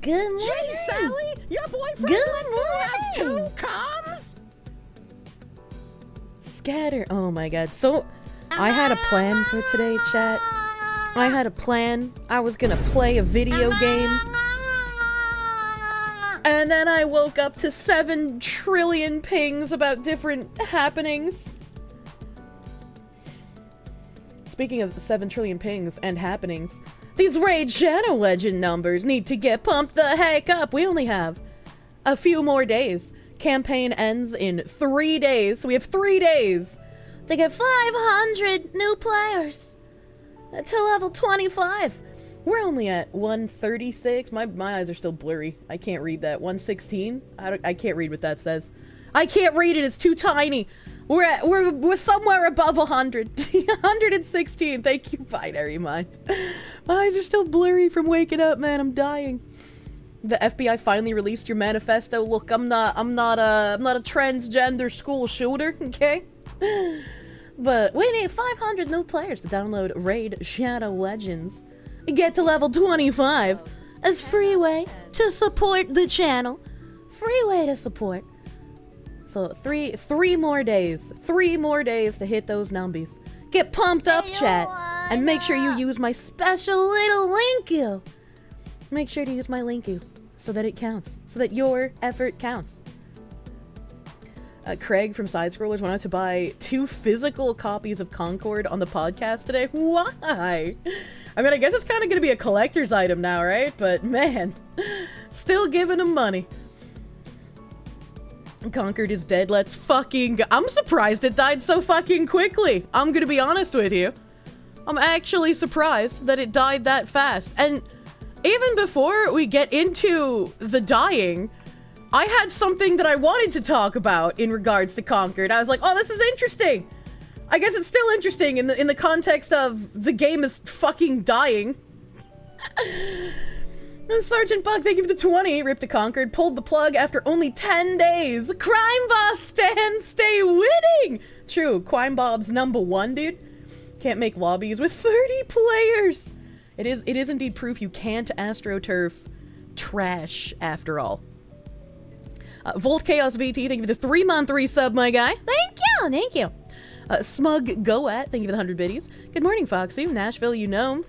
Good morning. Gee, Sally, your boyfriend Good lets you have 2 morning. comms? Scatter. Oh my god. So, I had a plan for today, chat. I had a plan. I was gonna play a video game. And then I woke up to 7 trillion pings about different happenings. Speaking of 7 trillion pings and happenings, these Raid Shadow Legend numbers need to get pumped the heck up. We only have a few more days. Campaign ends in 3 days, so we have 3 days to get 500 new players to level 25. We're only at 136. My eyes are still blurry. I can't read that. 116? I can't read what that says. I can't read it. It's too tiny. We're somewhere above 100. 116. Thank you, Binary Mind. My eyes are still blurry from waking up, man. I'm dying. The FBI finally released your manifesto. Look, I'm not a transgender school shooter, okay? But we need 500 new players to download Raid Shadow Legends. Get to level 25 as free way to support the channel. Free way to support. So three more days. 3 more days to hit those numbies. Get pumped up, chat. And make sure you use my special little link you. Make sure to use my link you so that it counts. So that your effort counts. Craig from Side Scrollers wanted to buy 2 physical copies of Concord on the podcast today. Why? I mean, I guess it's kind of going to be a collector's item now, right? But man, still giving him money. Concord is dead. Let's fucking go. I'm surprised it died so fucking quickly. I'm going to be honest with you. I'm actually surprised that it died that fast. And even before we get into the dying, I had something that I wanted to talk about in regards to Concord. I was like, oh, this is interesting. I guess it's still interesting in the context of the game is fucking dying. Sergeant Buck, thank you for the 20. Rip to Concord. Pulled the plug after only 10 days. Crime Boss stand stay winning. True, Crime Bob's #1, dude. Can't make lobbies with 30 players. It is indeed proof you can't AstroTurf trash after all. Volt Chaos VT, thank you for the 3-month resub, my guy. Thank you, thank you. Smug Goat, thank you for the 100 biddies. Good morning, Foxy. Nashville, you know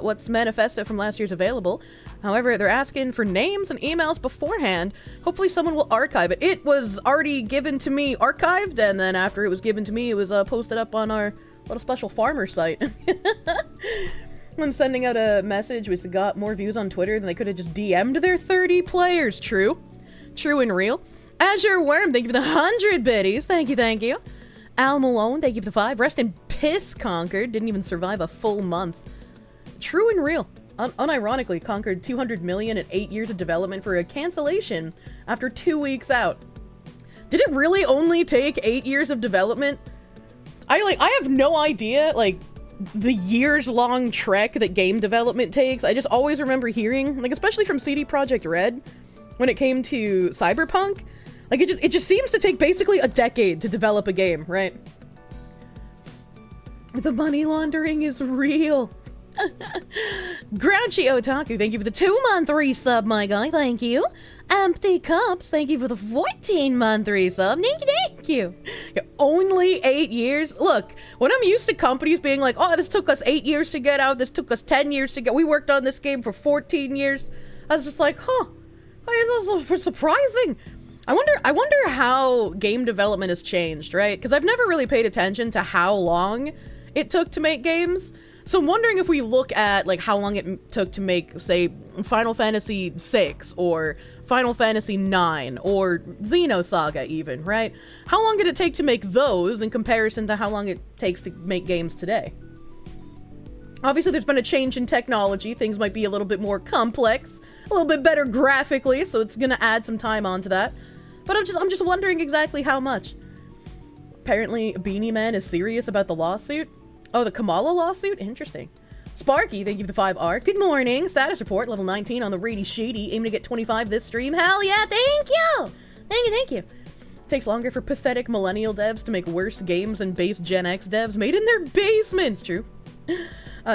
what's Manifesto from last year's available. However, they're asking for names and emails beforehand. Hopefully someone will archive it. It was already given to me archived, and then after it was given to me, it was posted up on our little special farmer site. When sending out a message with got more views on Twitter than they could have just DM'd their 30 players. True. True and real. Azure Worm, thank you for the 100 biddies. Thank you, thank you. Al Malone, thank you for the 5. Rest in piss, Concord. Didn't even survive a full month. True and real. Unironically, Concord 200 million and 8 years of development for a cancellation after 2 weeks out. Did it really only take 8 years of development? I have no idea, like, the years-long trek that game development takes. I just always remember hearing, like, especially from CD Projekt Red, when it came to Cyberpunk, like, it just seems to take basically a decade to develop a game, right? The money laundering is real. Grouchy Otaku, thank you for the 2-month resub, my guy. Thank you. Empty Cups, thank you for the 14-month resub. Thank you. Only 8 years? Look, when I'm used to companies being like, oh, this took us 8 years to get out, this took us 10 years to get, we worked on this game for 14 years. I was just like, huh, that's surprising. I wonder how game development has changed, right? Because I've never really paid attention to how long it took to make games. So I'm wondering if we look at, like, how long it took to make, say, Final Fantasy VI, or Final Fantasy IX, or Xenosaga even, right? How long did it take to make those in comparison to how long it takes to make games today? Obviously, there's been a change in technology. Things might be a little bit more complex, a little bit better graphically, so it's gonna add some time onto that. But I'm just wondering exactly how much. Apparently, Beanie Man is serious about the lawsuit. Oh, the Kamala lawsuit? Interesting. Sparky, thank you for the 5R. Good morning. Status report, level 19 on the Rady Shady. Aiming to get 25 this stream. Hell yeah, thank you! Thank you. Takes longer for pathetic millennial devs to make worse games than base Gen X devs made in their basements. True.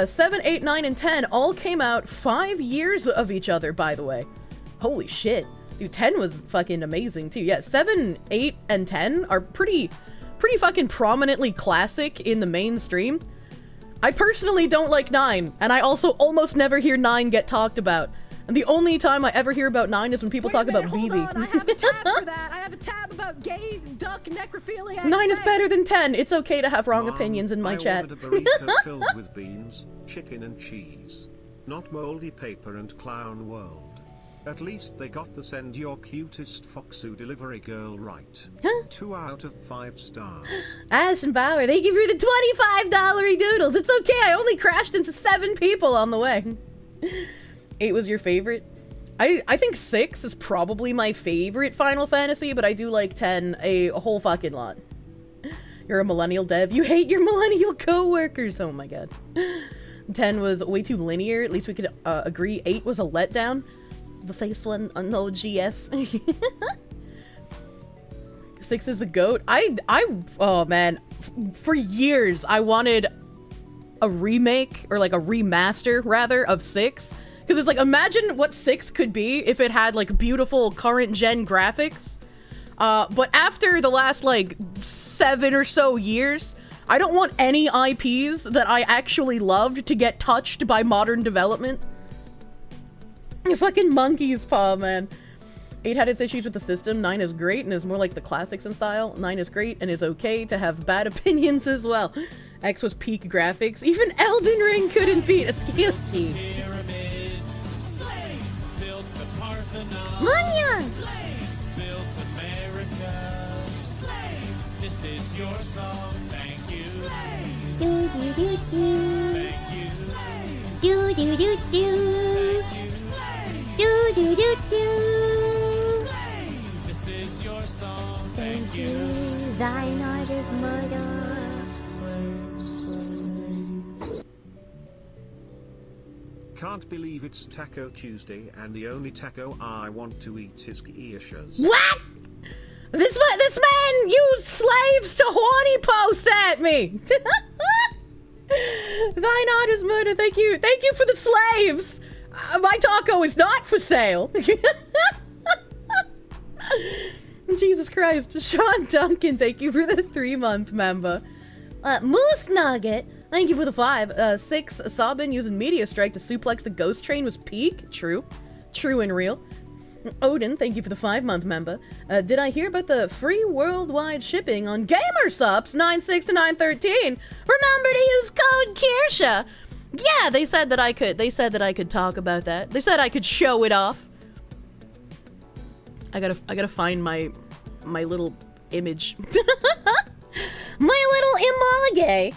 7, 8, 9, and 10 all came out 5 years of each other, by the way. Holy shit. Dude, 10 was fucking amazing too. Yeah, 7, 8, and 10 are pretty fucking prominently classic in the mainstream. I personally don't like 9, and I also almost never hear 9 get talked about. And the only time I ever hear about 9 is when people talk about hold VV. on, I have a tab for that. I have a tab about gay duck necrophilia. 9 is better than 10. It's okay to have wrong opinions in my chat. I ordered a burrito filled with beans, chicken and cheese. Not moldy paper and clown world. At least they got the send your cutest foxu delivery girl right. Huh? 2 out of 5 stars. Ash and Bauer, thank you for the $25 doodles. It's okay, I only crashed into 7 people on the way. 8 was your favorite? I think 6 is probably my favorite Final Fantasy, but I do like 10 a whole fucking lot. You're a millennial dev. You hate your millennial co-workers. Oh my god. 10 was way too linear. At least we could agree. 8 was a letdown. The face one, no GF. 6 is the GOAT. Oh man. For years, I wanted a remake, or like a remaster, rather, of 6. Because it's like, imagine what 6 could be if it had like beautiful current gen graphics. But after the last like 7 or so years, I don't want any IPs that I actually loved to get touched by modern development. You fucking monkey's paw, man. 8 had its issues with the system. 9 is great and is more like the classics in style. 9 is great and is okay to have bad opinions as well. X was peak graphics. Even Elden Ring couldn't beat Escalation. Munya! Slaves built America. Slaves, this is your song. Thank you. Slaves. Do do do do. Thank you. Slaves. Do do do do. Thank you. Slaves. Do do do do. Slaves, this is your song. Thank you. Thine art is murder. Can't believe it's Taco Tuesday and the only taco I want to eat is Kirsches. What? This man used slaves to horny post at me. Thine art is murder. Thank you for the slaves. My taco is not for sale. Jesus Christ. Sean Duncan, thank you for the 3-month member. Moose Nugget, thank you for the 5. 6, Sabin using Meteor Strike to suplex the ghost train was peak. True and real. Odin, thank you for the 5-month member. Did I hear about the free worldwide shipping on Gamersupps 9/6 to 9/13? Remember to use code Kirsche. Yeah, they said that I could talk about that. They said I could show it off. I gotta find my little image. My little emoji.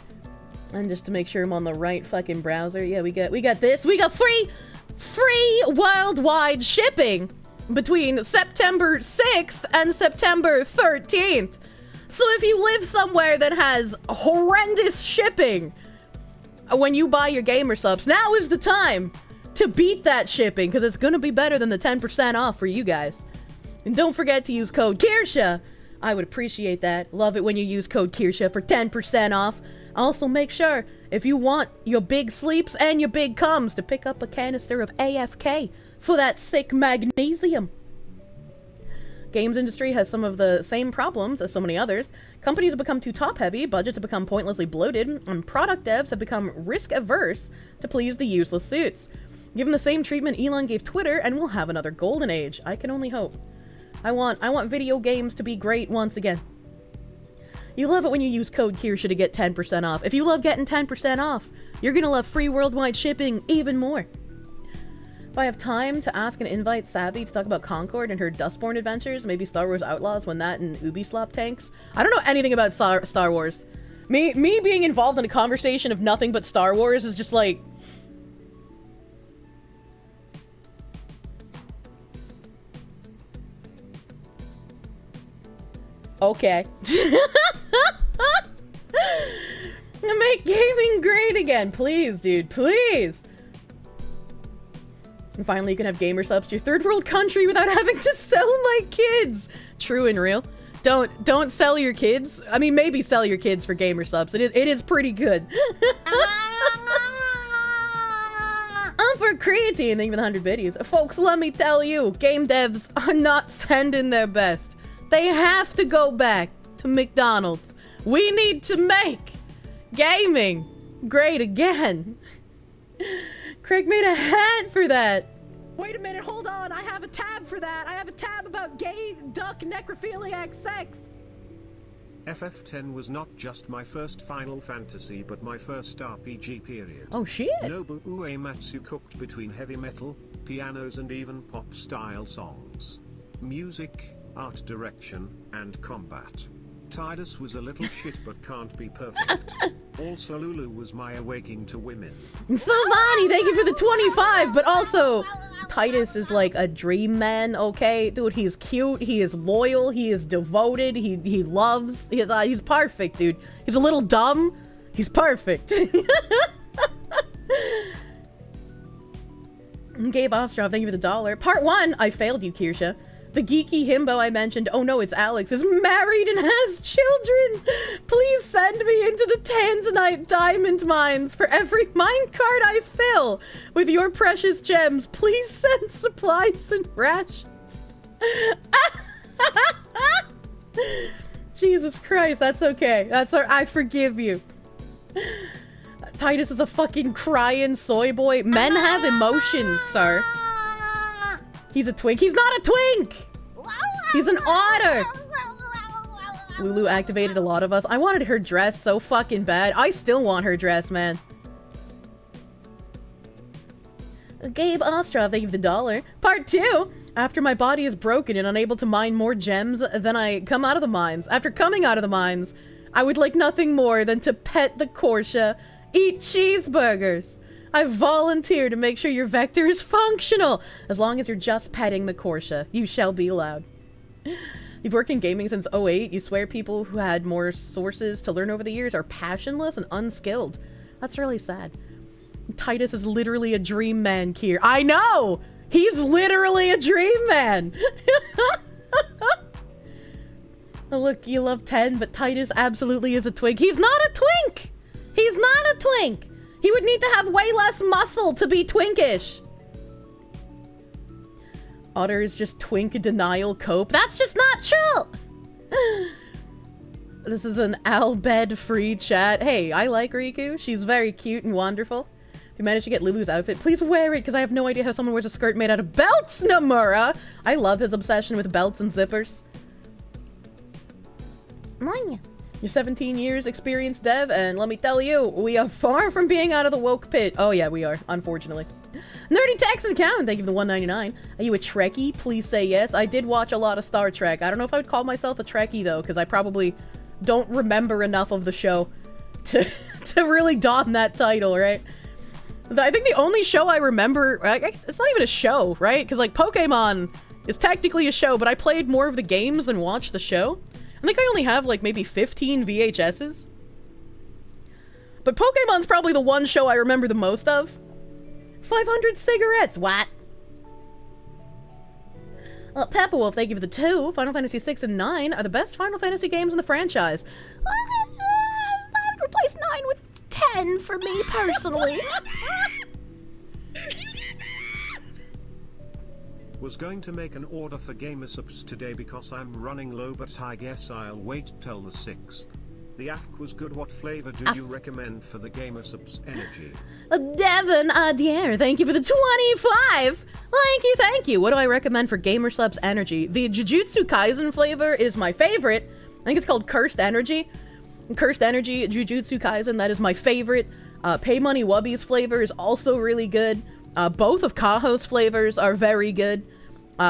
And just to make sure I'm on the right fucking browser. Yeah, we got this. We got free worldwide shipping between September 6th and September 13th. So if you live somewhere that has horrendous shipping when you buy your Gamersupps, now is the time to beat that shipping, because it's gonna be better than the 10% off for you guys. And don't forget to use code Kirsche. I would appreciate that. Love it when you use code Kirsche for 10% off. Also, make sure, if you want your big sleeps and your big comes, to pick up a canister of AFK for that sick magnesium. Games industry has some of the same problems as so many others. Companies have become too top-heavy, budgets have become pointlessly bloated, and product devs have become risk-averse to please the useless suits. Given the same treatment Elon gave Twitter, and we'll have another golden age. I can only hope. I want video games to be great once again. You love it when you use code Kirsche to get 10% off. If you love getting 10% off, you're gonna love free worldwide shipping even more. If I have time to ask and invite Savvy to talk about Concord and her Dustborn adventures, maybe Star Wars Outlaws when that and Ubisoft tanks. I don't know anything about Star Wars. Me being involved in a conversation of nothing but Star Wars is just like... Okay. Make gaming great again. Please, dude. Please. And finally, you can have Gamersupps to your third world country without having to sell my kids. True and real. Don't sell your kids. I mean, maybe sell your kids for Gamersupps. It is pretty good. For Creatine, thank you for the 100 biddies. Folks, let me tell you, game devs are not sending their best. They have to go back to McDonald's. We need to make gaming great again. Craig made a hat for that. Wait a minute, hold on. I have a tab for that. I have a tab about gay, duck, necrophiliac sex. FF10 was not just my first Final Fantasy but my first RPG period. Oh shit. Nobuo Uematsu cooked between heavy metal, pianos and even pop-style songs. Music, art direction, and combat. Tidus was a little shit but can't be perfect. Also Lulu was my awakening to women. Silvani, thank you for the 25, but also Titus is like a dream man, okay? Dude, he's cute, he is loyal, he is devoted, he loves, he's perfect, dude. He's a little dumb, he's perfect. Gabe Ostrov, thank you for the $1. Part 1, I failed you, Kirsche. The geeky himbo I mentioned, oh no, it's Alex, is married and has children! Please send me into the Tanzanite diamond mines for every minecart I fill with your precious gems. Please send supplies and rations. Jesus Christ, that's okay. I forgive you. Titus is a fucking crying soy boy. Men have emotions, sir. He's a twink. He's not a twink! He's an otter! Lulu activated a lot of us. I wanted her dress so fucking bad. I still want her dress, man. Gabe Ostrov, thank you for the $1. Part 2! After my body is broken and unable to mine more gems, then I come out of the mines. After coming out of the mines, I would like nothing more than to pet the Kirsche, eat cheeseburgers. I volunteer to make sure your vector is functional. As long as you're just petting the Kirsche, you shall be allowed. You've worked in gaming since 08. You swear people who had more sources to learn over the years are passionless and unskilled. That's really sad. Titus is literally a dream man, Kier. I know! He's literally a dream man! Oh, look, you love 10, but Titus absolutely is a twink. He's not a twink! He's not a twink! He would need to have way less muscle to be twinkish. Otter is just twink denial cope. That's just not true! This is an Albed free chat. Hey, I like Riku. She's very cute and wonderful. If you manage to get Lulu's outfit, please wear it, because I have no idea how someone wears a skirt made out of belts, Nomura! I love his obsession with belts and zippers. You're 17 years experienced dev, and let me tell you, we are far from being out of the woke pit. Oh yeah, we are, unfortunately. Nerdy Texan account, thank you for the 199. Are you a Trekkie? Please say yes. I did watch a lot of Star Trek. I don't know if I would call myself a Trekkie, though, because I probably don't remember enough of the show to really don that title, right? I think the only show I remember, it's not even a show, right? Because, like, Pokemon is technically a show, but I played more of the games than watched the show. I think I only have, like, maybe 15 VHSs. But Pokemon's probably the one show I remember the most of. 500 cigarettes, what? Pepperwolf, thank you for the 2. Final Fantasy 6 and 9 are the best Final Fantasy games in the franchise. I would replace 9 with 10 for me, personally. Was going to make an order for Gamersubs today because I'm running low, but I guess I'll wait till the 6th. The AFK was good. What flavor do you recommend for the Gamersubs energy? Devin Adier, thank you for the 25! Thank you! What do I recommend for Gamersubs energy? The Jujutsu Kaisen flavor is my favorite. I think it's called Cursed Energy. Cursed Energy, Jujutsu Kaisen, that is my favorite. Pay Money Wubby's flavor is also really good. Both of Kaho's flavors are very good.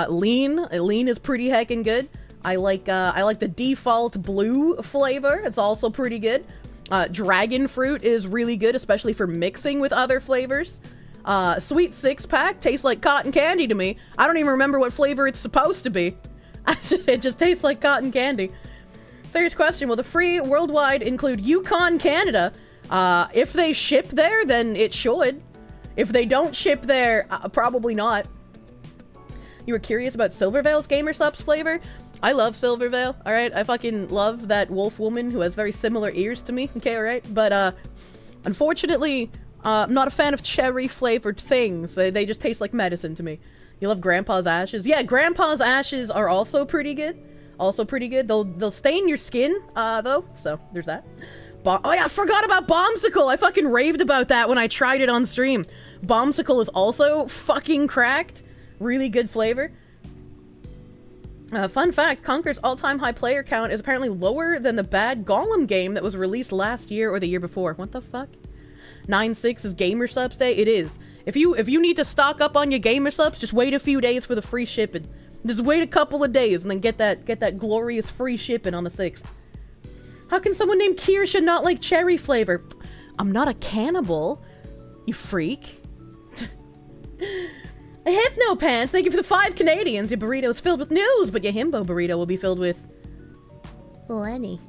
Lean is pretty heckin' good. I like the default blue flavor. It's also pretty good. Dragon fruit is really good, especially for mixing with other flavors. Sweet 6-pack tastes like cotton candy to me. I don't even remember what flavor it's supposed to be. It just tastes like cotton candy. Serious question, will the free worldwide include Yukon, Canada? If they ship there, then it should. If they don't ship there, probably not. You were curious about Silvervale's Gamersubs flavor? I love Silvervale, alright? I fucking love that wolf woman who has very similar ears to me, okay, alright? But, unfortunately, I'm not a fan of cherry-flavored things. They just taste like medicine to me. You love Grandpa's ashes? Yeah, Grandpa's ashes are also pretty good. They'll stain your skin, though, so there's that. Oh yeah, I forgot about Bombsicle! I fucking raved about that when I tried it on stream. Bombsicle is also fucking cracked. Really good flavor. Fun fact, Concord's all-time high player count is apparently lower than the bad Golem game that was released last year or the year before. What the fuck? 9/6 is Gamer Subs Day? It is. If you need to stock up on your Gamer Subs, just wait a few days for the free shipping. Just wait a couple of days and then get that glorious free shipping on the 6th. How can someone named Kirsche not like cherry flavor? I'm not a cannibal, you freak. A Hypno Pants, thank you for the 5 Canadians. Your burrito is filled with news, but your himbo burrito will be filled with... Lenny.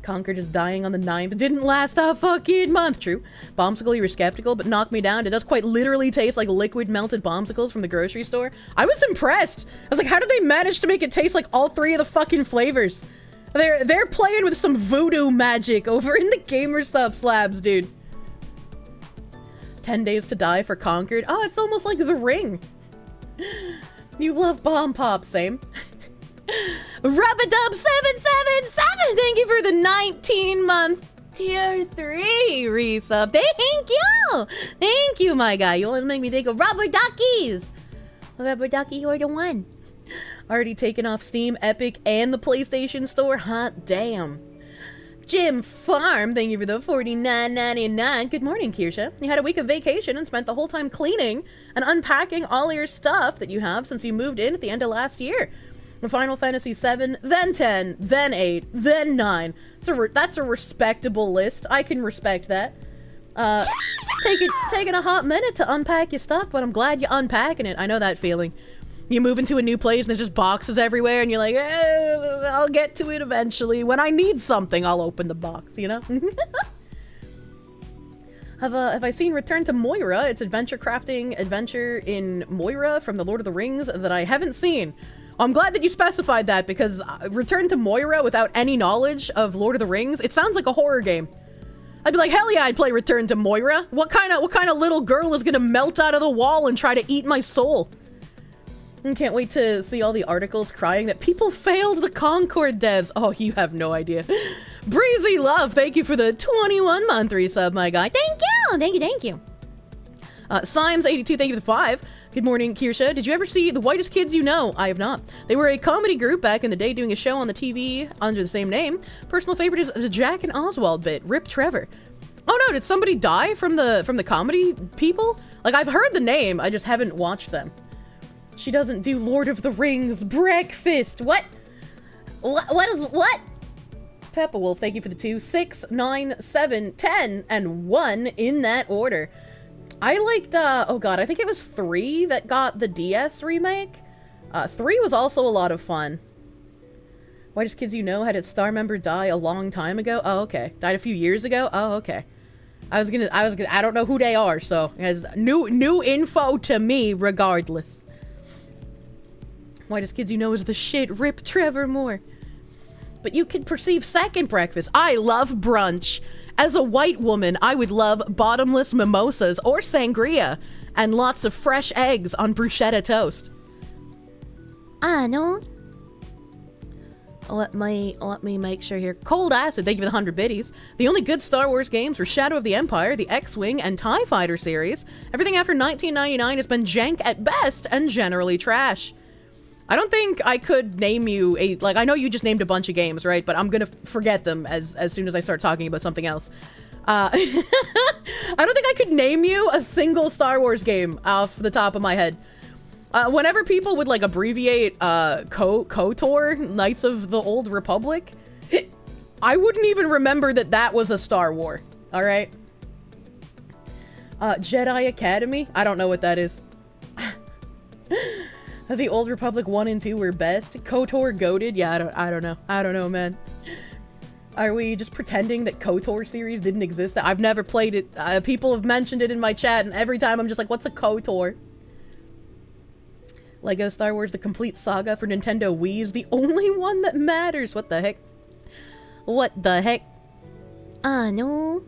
Concord is dying on the 9th. It didn't last a fucking month. True. Bombsicle, you were skeptical, but knocked me down. It does quite literally taste like liquid melted bombsicles from the grocery store. I was impressed. I was like, how did they manage to make it taste like all 3 of the fucking flavors? They're playing with some voodoo magic over in the Gamer Subs labs, dude. 10 Days to Die for Concord. Oh, it's almost like The Ring. You love Bomb Pop, same. Rubadub777, thank you for the 19-month tier 3 resub. Thank you, my guy. You want to make me think of Rubber Duckies. Rubber Ducky, you're the one. Already taken off Steam, Epic, and the PlayStation Store. Hot damn. Jim Farm, thank you for the $49.99. Good morning, Kirsche. You had a week of vacation and spent the whole time cleaning and unpacking all your stuff that you have since you moved in at the end of last year. Final Fantasy 7, then 10, then 8, then 9. That's a respectable list. I can respect that. Taking a hot minute to unpack your stuff, but I'm glad you're unpacking it. I know that feeling. You move into a new place and there's just boxes everywhere and you're like, I'll get to it eventually. When I need something, I'll open the box, you know? Have I seen Return to Moira? It's adventure crafting adventure in Moira from the Lord of the Rings that I haven't seen. I'm glad that you specified that because Return to Moira without any knowledge of Lord of the Rings, it sounds like a horror game. I'd be like, hell yeah, I'd play Return to Moira. What kind of little girl is gonna melt out of the wall and try to eat my soul? I can't wait to see all the articles crying that people failed the Concord devs. Oh, you have no idea. Breezy Love, thank you for the 21-month resub, my guy. Thank you. Symes82, thank you for the 5. Good morning, Kirsche. Did you ever see The Whitest Kids You Know? I have not. They were a comedy group back in the day doing a show on the TV under the same name. Personal favorite is the Jack and Oswald bit. Rip Trevor. Oh no, did somebody die from the comedy people? Like, I've heard the name, I just haven't watched them. She doesn't do Lord of the Rings breakfast. What? What? Peppa Wolf, thank you for the 2. 6, 9, 7, 10, and 1 in that order. I liked, oh god, I think it was 3 that got the DS remake. 3 was also a lot of fun. Whitest Kids You Know had its star member die a long time ago. Oh, okay. Died a few years ago. Oh, okay. I don't know who they are, so it's new info to me regardless. Whitest Kids You Know is the shit. Rip Trevor Moore. But you can perceive second breakfast. I love brunch. As a white woman, I would love bottomless mimosas or sangria and lots of fresh eggs on bruschetta toast. No. Let me make sure here. Cold Acid, thank you for the 100 biddies. The only good Star Wars games were Shadow of the Empire, the X-Wing, and TIE Fighter series. Everything after 1999 has been jank at best and generally trash. I don't think I could name you a, like, I know you just named a bunch of games, right? But I'm gonna forget them as soon as I start talking about something else. I don't think I could name you a single Star Wars game off the top of my head. Whenever people would, like, abbreviate, KOTOR, Knights of the Old Republic, I wouldn't even remember that was a Star War, alright? Jedi Academy? I don't know what that is. The Old Republic 1 and 2 were best. KOTOR goated? Yeah, I don't know. I don't know, man. Are we just pretending that KOTOR series didn't exist? I've never played it. People have mentioned it in my chat, and every time I'm just like, what's a KOTOR? Lego Star Wars The Complete Saga for Nintendo Wii is the only one that matters. What the heck? What the heck? No.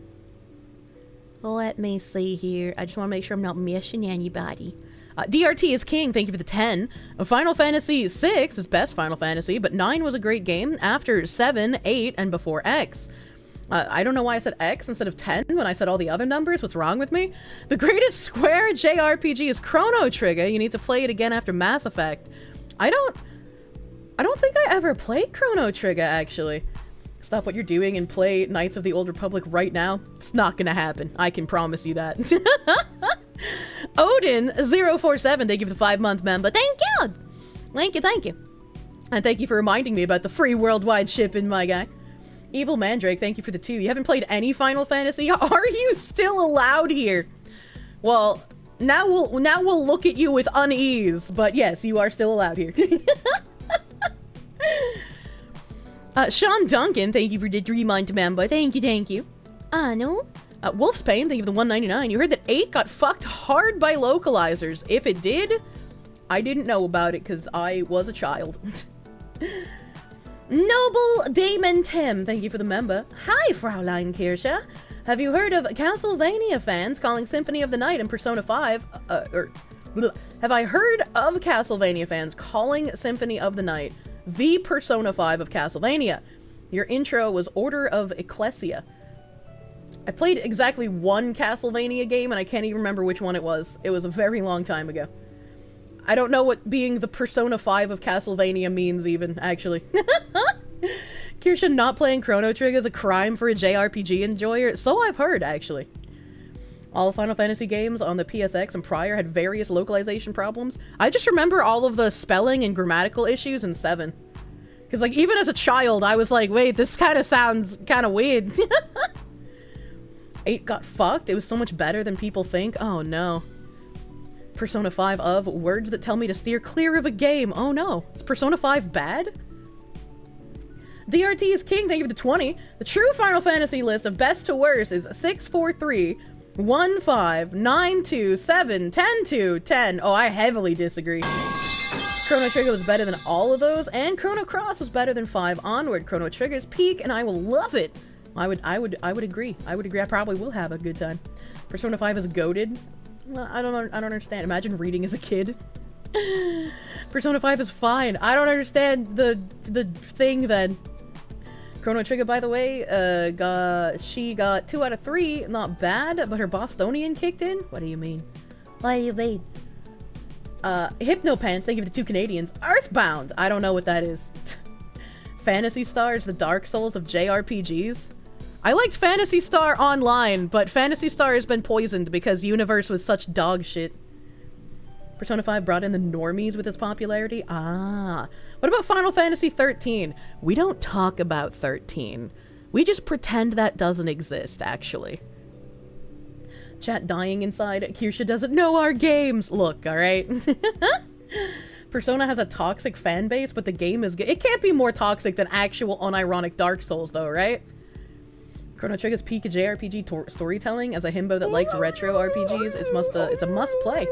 Let me see here. I just want to make sure I'm not missing anybody. DRT is king, thank you for the 10. Final Fantasy 6 is best Final Fantasy, but 9 was a great game after 7, 8, and before X. I don't know why I said X instead of 10 when I said all the other numbers. What's wrong with me? The greatest Square JRPG is Chrono Trigger. You need to play it again after Mass Effect. I don't think I ever played Chrono Trigger, actually. Stop what you're doing and play Knights of the Old Republic right now. It's not gonna happen. I can promise you that. Odin047, thank you for the 5-month member. Thank you! Thank you. And thank you for reminding me about the free worldwide shipping, my guy. Evil Mandrake, thank you for the 2. You haven't played any Final Fantasy? Are you still allowed here? Well, now we'll look at you with unease, but yes, you are still allowed here. Sean Duncan, thank you for the 3-month member. Thank you. No. Wolf's Pain, thank you for the 199. You heard that 8 got fucked hard by localizers. If it did, I didn't know about it because I was a child. Noble Damon Tim, thank you for the member. Hi, Fraulein Kirsche. Have you heard of Castlevania fans calling Symphony of the Night and Persona 5, have I heard of Castlevania fans calling Symphony of the Night the Persona 5 of Castlevania? Your intro was Order of Ecclesia. I played exactly one Castlevania game and I can't even remember which one it was. It was a very long time ago. I don't know what being the Persona 5 of Castlevania means even, actually. Kirsche not playing Chrono Trigger is a crime for a JRPG enjoyer. So I've heard, actually. All Final Fantasy games on the PSX and prior had various localization problems. I just remember all of the spelling and grammatical issues in 7. Because, like, even as a child, I was like, wait, this kind of sounds kind of weird. 8 got fucked. It was so much better than people think. Oh, no. Persona 5 of words that tell me to steer clear of a game. Oh, no. Is Persona 5 bad? DRT is king. Thank you for the 20. The true Final Fantasy list of best to worst is 6, 4, 3, 1, 5, 9, 2, 7, 10, 2, 10. Oh, I heavily disagree. Chrono Trigger was better than all of those, and Chrono Cross was better than 5 onward. Chrono Trigger's peak, and I will love it. I would agree. I would agree. I probably will have a good time. Persona 5 is goated. I don't understand. Imagine reading as a kid. Persona 5 is fine. I don't understand the thing then. Chrono Trigger, by the way, she got 2 out of 3. Not bad, but her Bostonian kicked in? What do you mean? What do you mean? Hypnopants, thank you for the 2 Canadians. Earthbound! I don't know what that is. Phantasy Star is the Dark Souls of JRPGs. I liked Phantasy Star Online, but Phantasy Star has been poisoned because Universe was such dog shit. Persona 5 brought in the normies with its popularity. Ah. What about Final Fantasy 13? We don't talk about 13. We just pretend that doesn't exist, actually. Chat dying inside. Kirsche doesn't know our games. Look, alright? Persona has a toxic fan base, but the game is good. It can't be more toxic than actual unironic Dark Souls, though, right? Chrono Trigger's peak of JRPG storytelling. As a himbo that likes retro RPGs, it's a must play.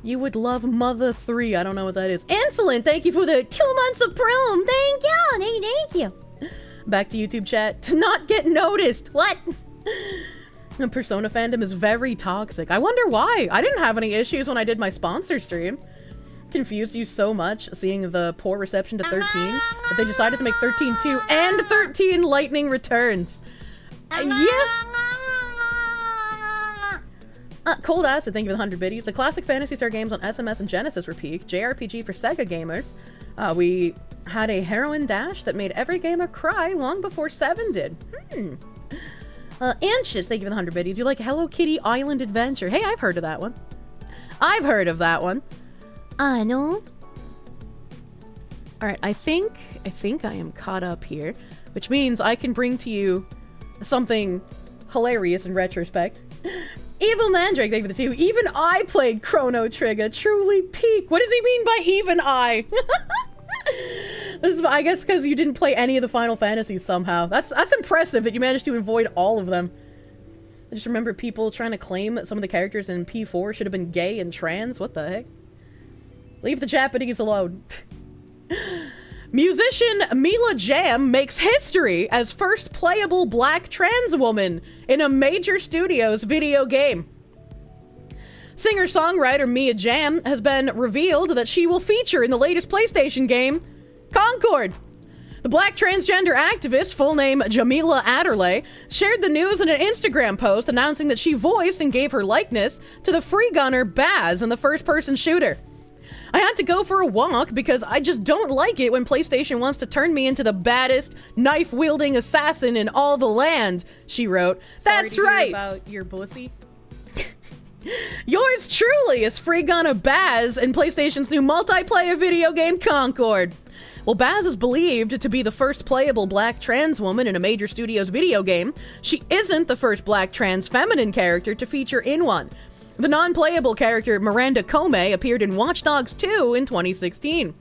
You would love Mother 3. I don't know what that is. Insolent, thank you for the 2 months of prom. Thank you. Thank you. Back to YouTube chat. To not get noticed. What? The Persona fandom is very toxic. I wonder why. I didn't have any issues when I did my sponsor stream. Confused you so much seeing the poor reception to 13 that they decided to make 13-2 and 13 Lightning Returns. Yeah. Cold Acid, thank you for the 100 biddies. The classic Phantasy Star games on SMS and Genesis were peak. JRPG for Sega gamers. We had a heroin dash that made every gamer cry long before 7 did. Anxious, thank you for the 100 biddies. You like Hello Kitty Island Adventure? Hey, I've heard of that one. I've heard of that one. I know. Alright, I think I am caught up here, which means I can bring to you something hilarious in retrospect. Evil Mandrake, thank you for the 2. Even I played Chrono Trigger. Truly peak. What does he mean by even I? This is, I guess, because you didn't play any of the Final Fantasies somehow. That's impressive that you managed to avoid all of them. I just remember people trying to claim that some of the characters in P4 should have been gay and trans. What the heck? Leave the Japanese alone. Musician Mila Jam makes history as first playable black trans woman in a major studio's video game. Singer-songwriter Mia Jam has been revealed that she will feature in the latest PlayStation game, Concord. The black transgender activist, full name Jamila Adderley, shared the news in an Instagram post announcing that she voiced and gave her likeness to the free gunner Baz in the first-person shooter. I had to go for a walk because I just don't like it when PlayStation wants to turn me into the baddest knife-wielding assassin in all the land, she wrote. That's right! About your pussy. Yours truly is free gunner Baz in PlayStation's new multiplayer video game Concord. Well, Baz is believed to be the first playable black trans woman in a major studio's video game. She isn't the first black trans feminine character to feature in one. The non-playable character Miranda Comey appeared in Watch Dogs 2 in 2016.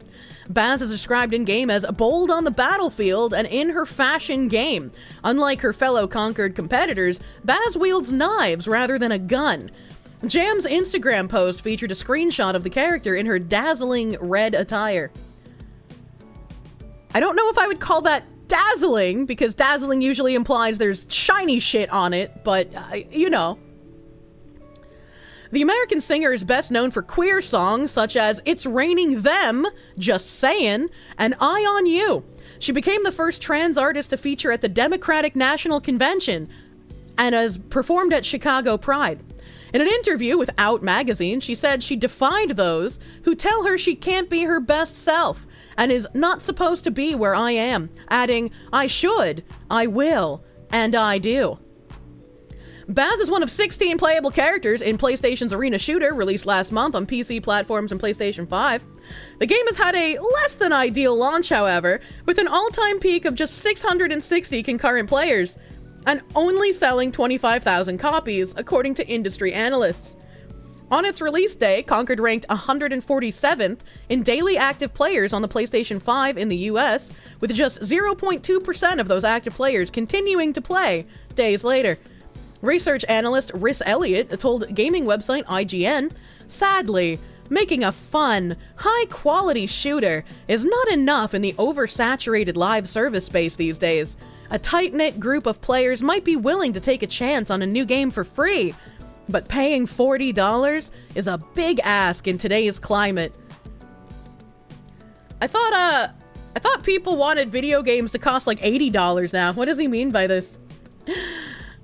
Baz is described in-game as bold on the battlefield and in her fashion game. Unlike her fellow Concord competitors, Baz wields knives rather than a gun. Jam's Instagram post featured a screenshot of the character in her dazzling red attire. I don't know if I would call that dazzling, because dazzling usually implies there's shiny shit on it, but, you know. The American singer is best known for queer songs such as It's Raining Them, Just Sayin', and Eye on You. She became the first trans artist to feature at the Democratic National Convention and has performed at Chicago Pride. In an interview with Out magazine, she said she defied those who tell her she can't be her best self and is not supposed to be where I am, adding, I should, I will, and I do. Baz is one of 16 playable characters in PlayStation's Arena Shooter, released last month on PC platforms and PlayStation 5. The game has had a less than ideal launch, however, with an all-time peak of just 660 concurrent players, and only selling 25,000 copies, according to industry analysts. On its release day, Concord ranked 147th in daily active players on the PlayStation 5 in the US, with just 0.2% of those active players continuing to play days later. Research analyst Rhys Elliott told gaming website IGN, sadly, making a fun, high-quality shooter is not enough in the oversaturated live service space these days. A tight-knit group of players might be willing to take a chance on a new game for free, but paying $40 is a big ask in today's climate. I thought people wanted video games to cost like $80 now. What does he mean by this?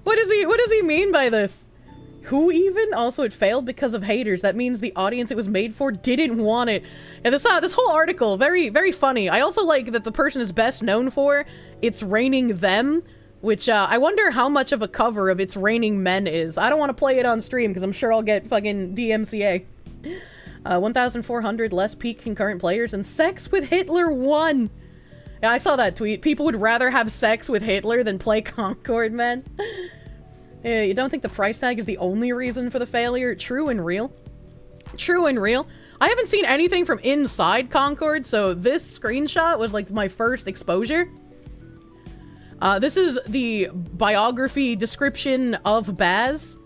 What does he mean by this? Who even? Also, it failed because of haters. That means the audience it was made for didn't want it. And this whole article, very, very funny. I also like that the person is best known for It's Raining Them, which I wonder how much of a cover of It's Raining Men is. I don't want to play it on stream because I'm sure I'll get fucking DMCA. 1,400 less peak concurrent players and Sex with Hitler 1. Yeah, I saw that tweet. People would rather have sex with Hitler than play Concord, man. You don't think the price tag is the only reason for the failure? True and real. True and real. I haven't seen anything from inside Concord, so this screenshot was like my first exposure. This is the biography description of Baz.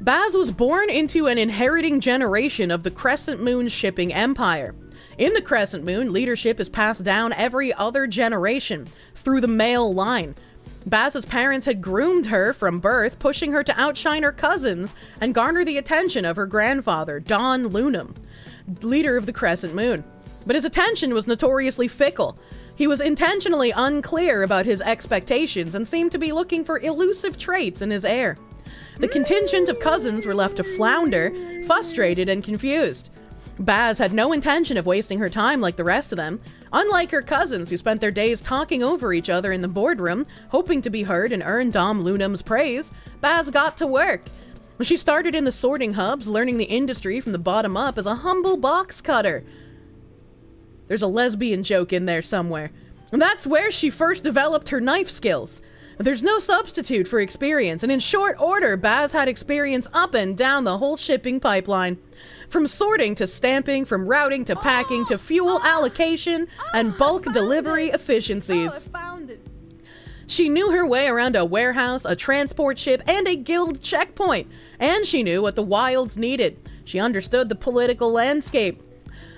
Baz was born into an inheriting generation of the Crescent Moon shipping empire. In the Crescent Moon, leadership is passed down every other generation through the male line. Baz's parents had groomed her from birth, pushing her to outshine her cousins and garner the attention of her grandfather, Don Lunam, leader of the Crescent Moon. But his attention was notoriously fickle. He was intentionally unclear about his expectations and seemed to be looking for elusive traits in his heir. The contingent of cousins were left to flounder, frustrated and confused. Baz had no intention of wasting her time like the rest of them. Unlike her cousins, who spent their days talking over each other in the boardroom, hoping to be heard and earn Dom Lunam's praise, Baz got to work. She started in the sorting hubs, learning the industry from the bottom up as a humble box cutter. There's a lesbian joke in there somewhere. And that's where she first developed her knife skills. There's no substitute for experience, and in short order, Baz had experience up and down the whole shipping pipeline. From sorting to stamping, from routing to packing to fuel allocation and bulk delivery efficiencies. I found it. She knew her way around a warehouse, a transport ship, and a guild checkpoint. And she knew what the wilds needed. She understood the political landscape.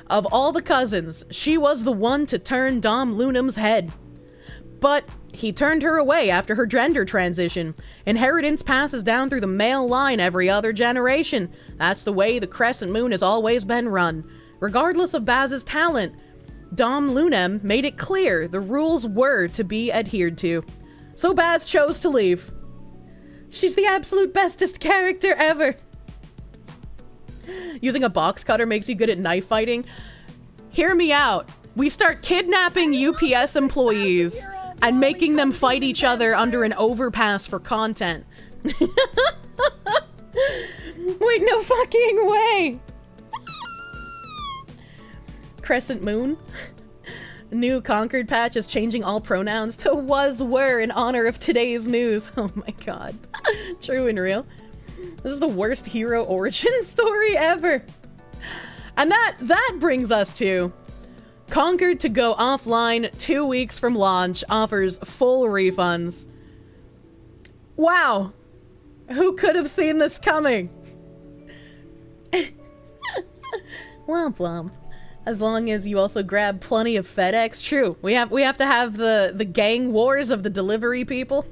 Of all the cousins, she was the one to turn Dom Lunam's head. But he turned her away after her gender transition. Inheritance passes down through the male line every other generation. That's the way the Crescent Moon has always been run. Regardless of Baz's talent, Dom Lunam made it clear the rules were to be adhered to. So Baz chose to leave. She's the absolute bestest character ever. Using a box cutter makes you good at knife fighting. Hear me out. We start kidnapping UPS employees and making them fight each other under an overpass for content. Wait, no fucking way! Crescent Moon. New Concord patch is changing all pronouns to was, were in honor of today's news. Oh my god. True and real. This is the worst hero origin story ever. And that brings us to Concord to go offline 2 weeks from launch offers full refunds. Wow. Who could have seen this coming? Womp womp. As long as you also grab plenty of FedEx. True. We have to have the gang wars of the delivery people.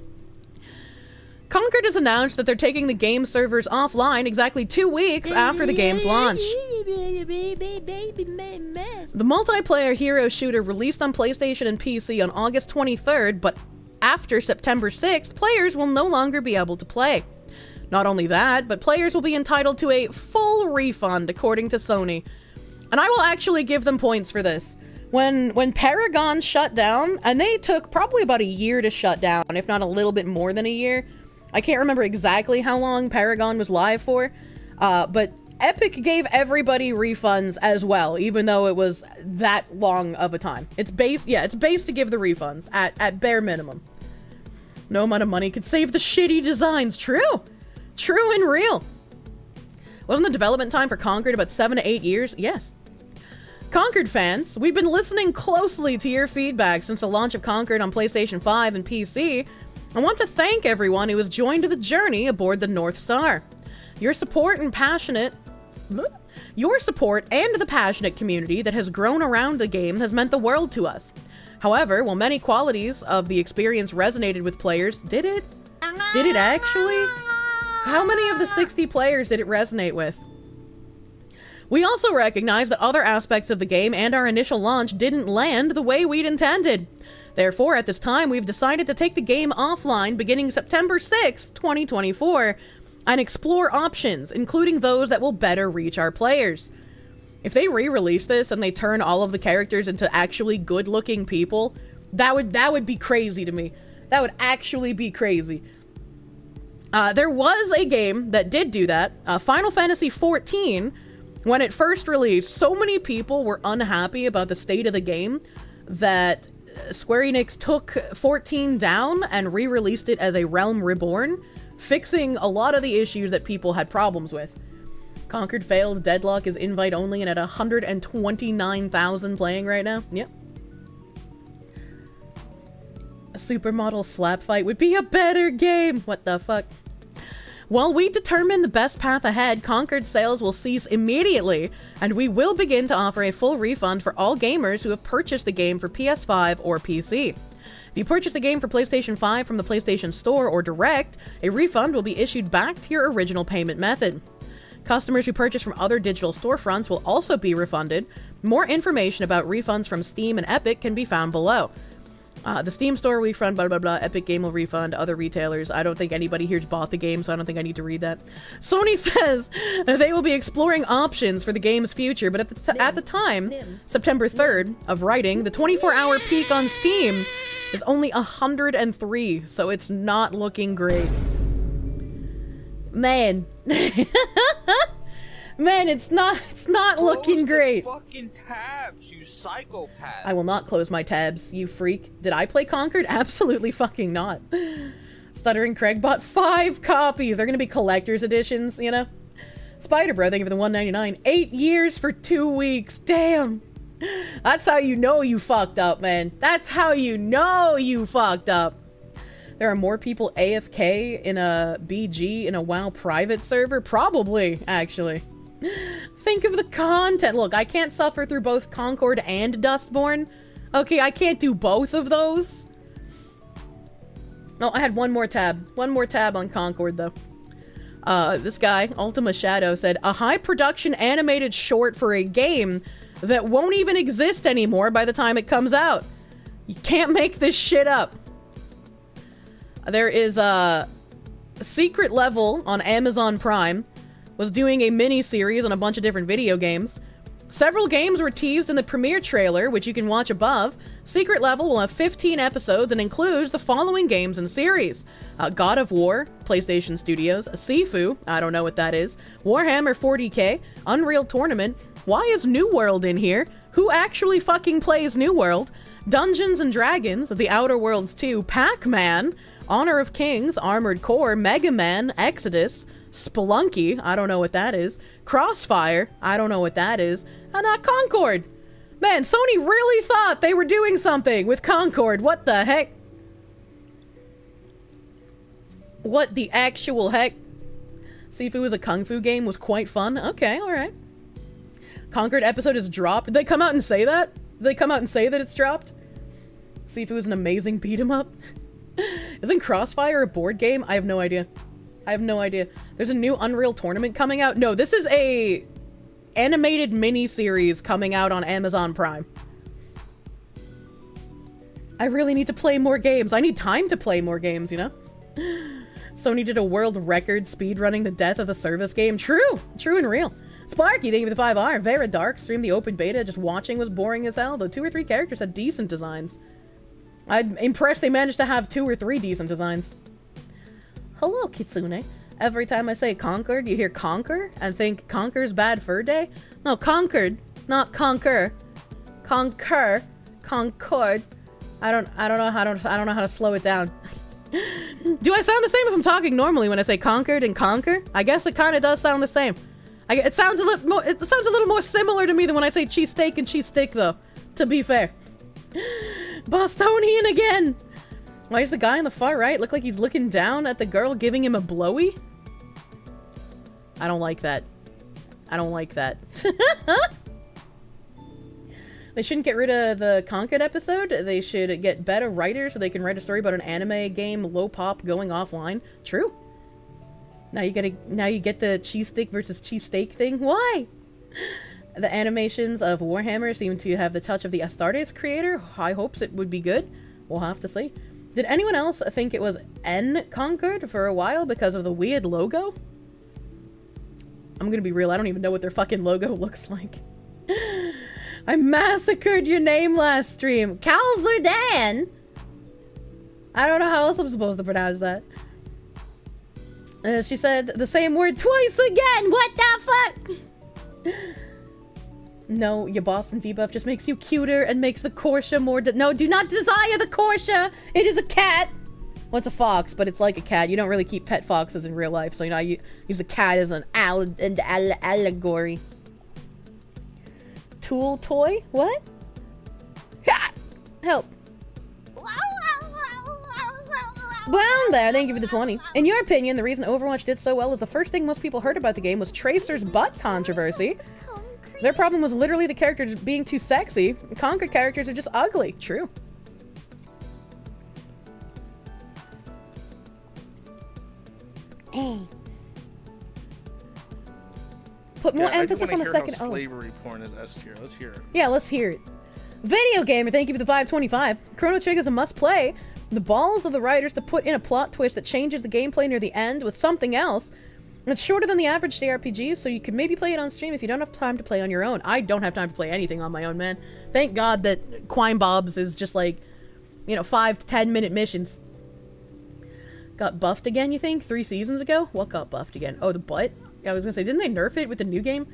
Concord has announced that they're taking the game servers offline exactly 2 weeks after the game's launch. The multiplayer hero shooter released on PlayStation and PC on August 23rd, but after September 6th, players will no longer be able to play. Not only that, but players will be entitled to a full refund, according to Sony. And I will actually give them points for this. When Paragon shut down, and they took probably about a year to shut down, if not a little bit more than a year. I can't remember exactly how long Paragon was live for, but Epic gave everybody refunds as well, even though it was that long of a time. It's based to give the refunds at bare minimum. No amount of money could save the shitty designs. True and real. Wasn't the development time for Concord about 7 to 8 years? Yes. Concord fans, we've been listening closely to your feedback since the launch of Concord on PlayStation 5 and PC. I want to thank everyone who has joined the journey aboard the North Star. Your support and the passionate community that has grown around the game has meant the world to us. However, while many qualities of the experience resonated with players, did it actually? How many of the 60 players did it resonate with? We also recognize that other aspects of the game and our initial launch didn't land the way we'd intended. Therefore, at this time, we've decided to take the game offline beginning September 6th, 2024, and explore options, including those that will better reach our players. If they re-release this and they turn all of the characters into actually good-looking people, that would be crazy to me. That would actually be crazy. There was a game that did do that, Final Fantasy XIV. When it first released, so many people were unhappy about the state of the game that Square Enix took 14 down and re-released it as a Realm Reborn, fixing a lot of the issues that people had problems with. Concord failed, Deadlock is invite only, and at 129,000 playing right now. Yep. A supermodel slap fight would be a better game! What the fuck? While we determine the best path ahead, Concord sales will cease immediately, and we will begin to offer a full refund for all gamers who have purchased the game for PS5 or PC. If you purchase the game for PlayStation 5 from the PlayStation Store or Direct, a refund will be issued back to your original payment method. Customers who purchase from other digital storefronts will also be refunded. More information about refunds from Steam and Epic can be found below. The Steam store refund, blah, blah, blah. Epic Game will refund. Other retailers. I don't think anybody here's bought the game, so I don't think I need to read that. Sony says they will be exploring options for the game's future, but at the time, September 3rd, of writing, the 24-hour peak on Steam is only 103, so it's not looking great. Man. Man, it's not looking great. Fucking tabs, you psychopath. I will not close my tabs, you freak. Did I play Concord? Absolutely fucking not. Stuttering Craig bought 5 copies. They're gonna be collector's editions, you know? Spider Bro, thank you for the $1.99. 8 years for 2 weeks. Damn. That's how you know you fucked up, man. That's how you know you fucked up. There are more people AFK in a BG in a WoW private server? Probably, actually. Think of the content. Look, I can't suffer through both Concord and Dustborn. Okay, I can't do both of those. Oh, I had one more tab. One more tab on Concord, though. This guy, Ultima Shadow, said, a high-production animated short for a game that won't even exist anymore by the time it comes out. You can't make this shit up. There is a Secret Level on Amazon Prime was doing a mini-series on a bunch of different video games. Several games were teased in the premiere trailer, which you can watch above. Secret Level will have 15 episodes and includes the following games and series. God of War, PlayStation Studios, Sifu, I don't know what that is, Warhammer 40k, Unreal Tournament, why is New World in here? Who actually fucking plays New World? Dungeons and Dragons, The Outer Worlds 2, Pac-Man, Honor of Kings, Armored Core, Mega Man, Exodus, Spelunky, I don't know what that is, Crossfire, I don't know what that is, and Concord. Man, Sony really thought they were doing something with Concord. What the heck? What the actual heck? Sifu is a kung fu game, was quite fun. Okay, alright. Concord episode is dropped. Did they come out and say that? Did they come out and say that it's dropped? Sifu is an amazing beat 'em up. Isn't Crossfire a board game? I have no idea. I have no idea. There's a new Unreal Tournament coming out. No, this is a animated mini-series coming out on Amazon Prime. I really need to play more games. I need time to play more games, you know? Sony did a world record speedrunning the death of a service game. True! True and real. Sparky, thank you for the 5R. Vera Dark streamed the open beta. Just watching was boring as hell, though 2 or 3 characters had decent designs. I'm impressed they managed to have 2 or 3 decent designs. Hello, Kitsune. Every time I say Concord, you hear Conquer and think Conquer's Bad Fur Day? No, Concord, not Conquer. Conquer, Concord. I don't know how to slow it down. Do I sound the same if I'm talking normally when I say Concord and Conquer? I guess it kind of does sound the same. It sounds a little more similar to me than when I say cheesesteak and cheesesteak, though. To be fair. Bostonian again. Why does the guy on the far right look like he's looking down at the girl giving him a blowy? I don't like that. I don't like that. They shouldn't get rid of the Concord episode. They should get better writers so they can write a story about an anime game low pop going offline. True. Now you get the cheesesteak versus cheesesteak thing. Why? The animations of Warhammer seem to have the touch of the Astartes creator. High hopes it would be good. We'll have to see. Did anyone else think it was N Concord for a while because of the weird logo? I'm gonna be real, I don't even know what their fucking logo looks like. I massacred your name last stream. Calzerdan! I don't know how else I'm supposed to pronounce that. She said the same word twice again! What the fuck? No, your Boston debuff just makes you cuter and makes the Kirsche more no, do not desire the Kirsche! It is a cat! Well, it's a fox, but it's like a cat. You don't really keep pet foxes in real life, so you know, you use the cat as an allegory. Tool toy? What? Ha! Help. Brown Bear, thank you for the 20. In your opinion, the reason Overwatch did so well is the first thing most people heard about the game was Tracer's butt controversy. Their problem was literally the characters being too sexy. Conquer characters are just ugly. True. Put more emphasis on the second. Oh, slavery porn is S tier. Let's hear it. Yeah, let's hear it. Video Gamer, thank you for the 525. Chrono Trigger is a must-play. The balls of the writers to put in a plot twist that changes the gameplay near the end with something else. It's shorter than the average JRPG, so you could maybe play it on stream if you don't have time to play on your own. I don't have time to play anything on my own, man. Thank God that Quine Bob's is just like, you know, 5 to 10 minute missions. Got buffed again, you think? 3 seasons ago? What got buffed again? Oh, the butt? Yeah, I was gonna say, didn't they nerf it with the new game?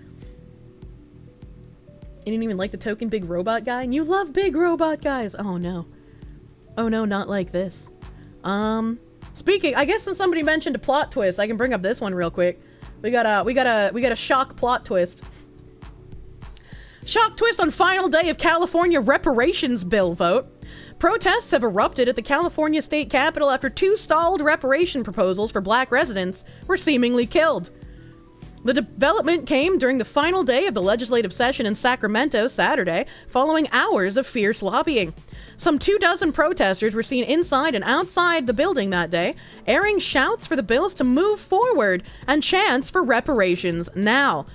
You didn't even like the token big robot guy? And you love big robot guys! Oh no. Oh no, not like this. Speaking, I guess since somebody mentioned a plot twist, I can bring up this one real quick. We got a shock plot twist. Shock twist on final day of California reparations bill vote. Protests have erupted at the California state capitol after 2 stalled reparation proposals for black residents were seemingly killed. The development came during the final day of the legislative session in Sacramento Saturday, following hours of fierce lobbying. Some 24 protesters were seen inside and outside the building that day, airing shouts for the bills to move forward and chants for reparations now.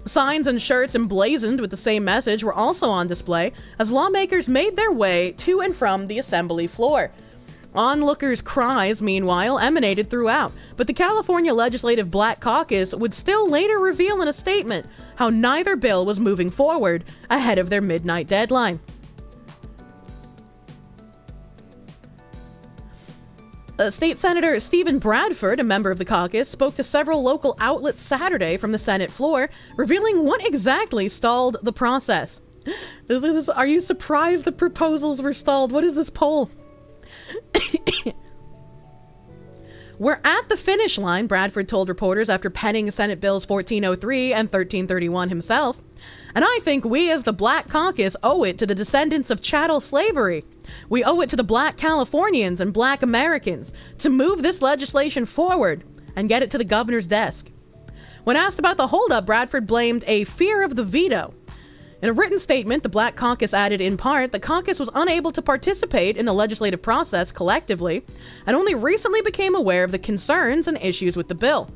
Signs and shirts emblazoned with the same message were also on display as lawmakers made their way to and from the assembly floor. Onlookers' cries, meanwhile, emanated throughout, but the California Legislative Black Caucus would still later reveal in a statement how neither bill was moving forward ahead of their midnight deadline. State Senator Stephen Bradford, a member of the caucus, spoke to several local outlets Saturday from the Senate floor, revealing what exactly stalled the process. Are you surprised the proposals were stalled? What is this poll? We're at the finish line, Bradford told reporters after penning Senate Bills 1403 and 1331 himself. And I think we as the Black Caucus owe it to the descendants of chattel slavery. We owe it to the Black Californians and Black Americans to move this legislation forward and get it to the governor's desk. When asked about the holdup, Bradford blamed a fear of the veto. In a written statement, the Black Caucus added in part, the caucus was unable to participate in the legislative process collectively and only recently became aware of the concerns and issues with the bill.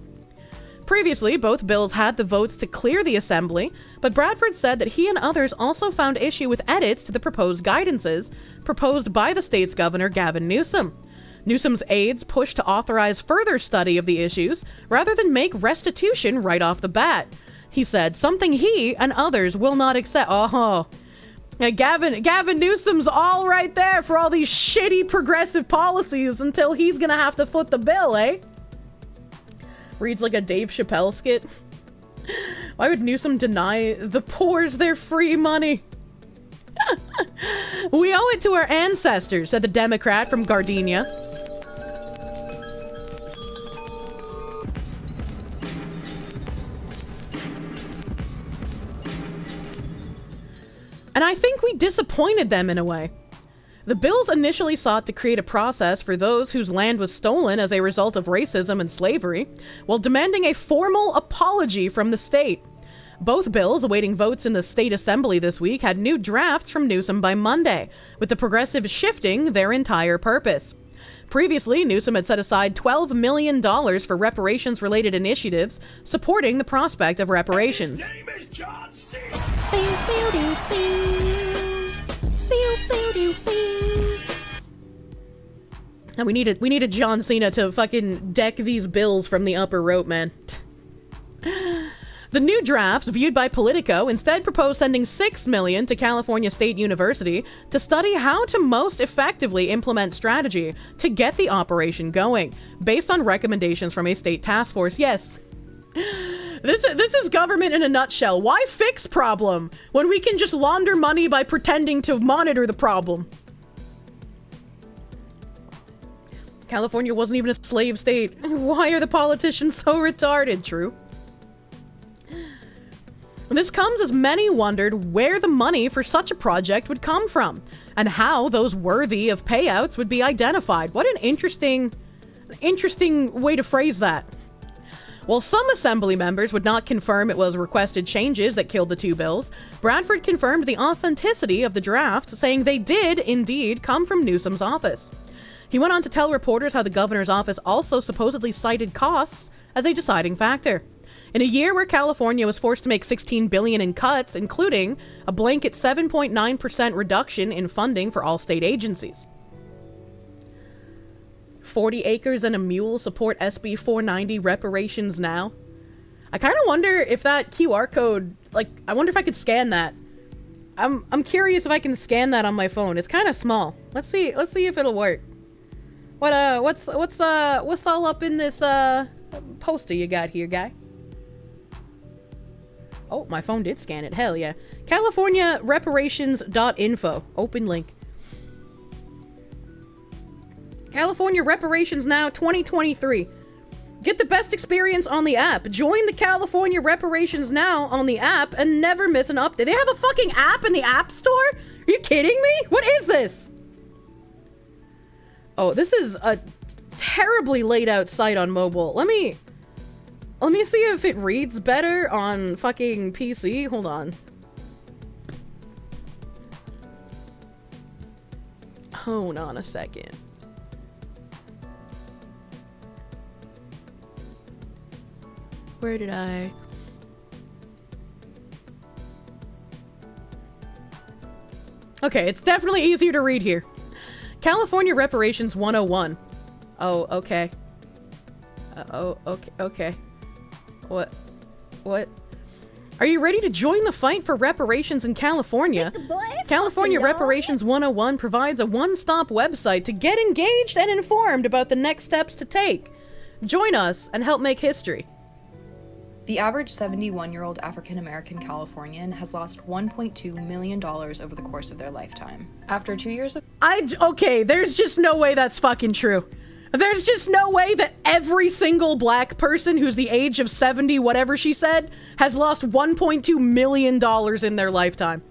Previously, both bills had the votes to clear the assembly, but Bradford said that he and others also found issue with edits to the proposed guidances proposed by the state's governor, Gavin Newsom. Newsom's aides pushed to authorize further study of the issues rather than make restitution right off the bat. He said, something he and others will not accept. Oh, Gavin Newsom's all right there for all these shitty progressive policies until he's gonna have to foot the bill, eh? Reads like a Dave Chappelle skit. Why would Newsom deny the poors their free money? We owe it to our ancestors, said the Democrat from Gardenia. And I think we disappointed them in a way. The bills initially sought to create a process for those whose land was stolen as a result of racism and slavery, while demanding a formal apology from the state. Both bills, awaiting votes in the state assembly this week, had new drafts from Newsom by Monday, with the progressives shifting their entire purpose. Previously, Newsom had set aside $12 million for reparations-related initiatives, supporting the prospect of reparations. His name is John C. And we needed John Cena to fucking deck these bills from the upper rope, man. The new drafts, viewed by Politico, instead proposed sending $6 million to California State University to study how to most effectively implement strategy to get the operation going, based on recommendations from a state task force. Yes. This is government in a nutshell. Why fix problem when we can just launder money by pretending to monitor the problem? California wasn't even a slave state. Why are the politicians so retarded? True. This comes as many wondered where the money for such a project would come from, and how those worthy of payouts would be identified. What an interesting way to phrase that. While some assembly members would not confirm it was requested changes that killed the two bills, Bradford confirmed the authenticity of the draft, saying they did indeed come from Newsom's office. He went on to tell reporters how the governor's office also supposedly cited costs as a deciding factor. In a year where California was forced to make $16 billion in cuts, including a blanket 7.9% reduction in funding for all state agencies. 40 acres and a mule support SB 490 reparations now. I kind of wonder if that QR code, like, I wonder if I could scan that. I'm curious if I can scan that on my phone. It's kind of small. Let's see if it'll work. What's all up in this poster you got here, guy? Oh, my phone did scan it. Hell yeah. California reparations.info. Open link. California Reparations Now 2023. Get the best experience on the app. Join the California Reparations Now on the app and never miss an update. They have a fucking app in the App Store? Are you kidding me? What is this? Oh, this is a terribly laid out site on mobile. Let me Let me see if it reads better on fucking PC. Hold on. Hold on a second. Where did I... Okay, it's definitely easier to read here. California Reparations 101. Oh, okay. Okay. What? Are you ready to join the fight for reparations in California? California Reparations 101 provides a one-stop website to get engaged and informed about the next steps to take. Join us and help make history. The average 71-year-old African-American Californian has lost $1.2 million over the course of their lifetime. After 2 years of... Okay, there's just no way that's fucking true. There's just no way that every single black person who's the age of 70, whatever she said, has lost $1.2 million in their lifetime.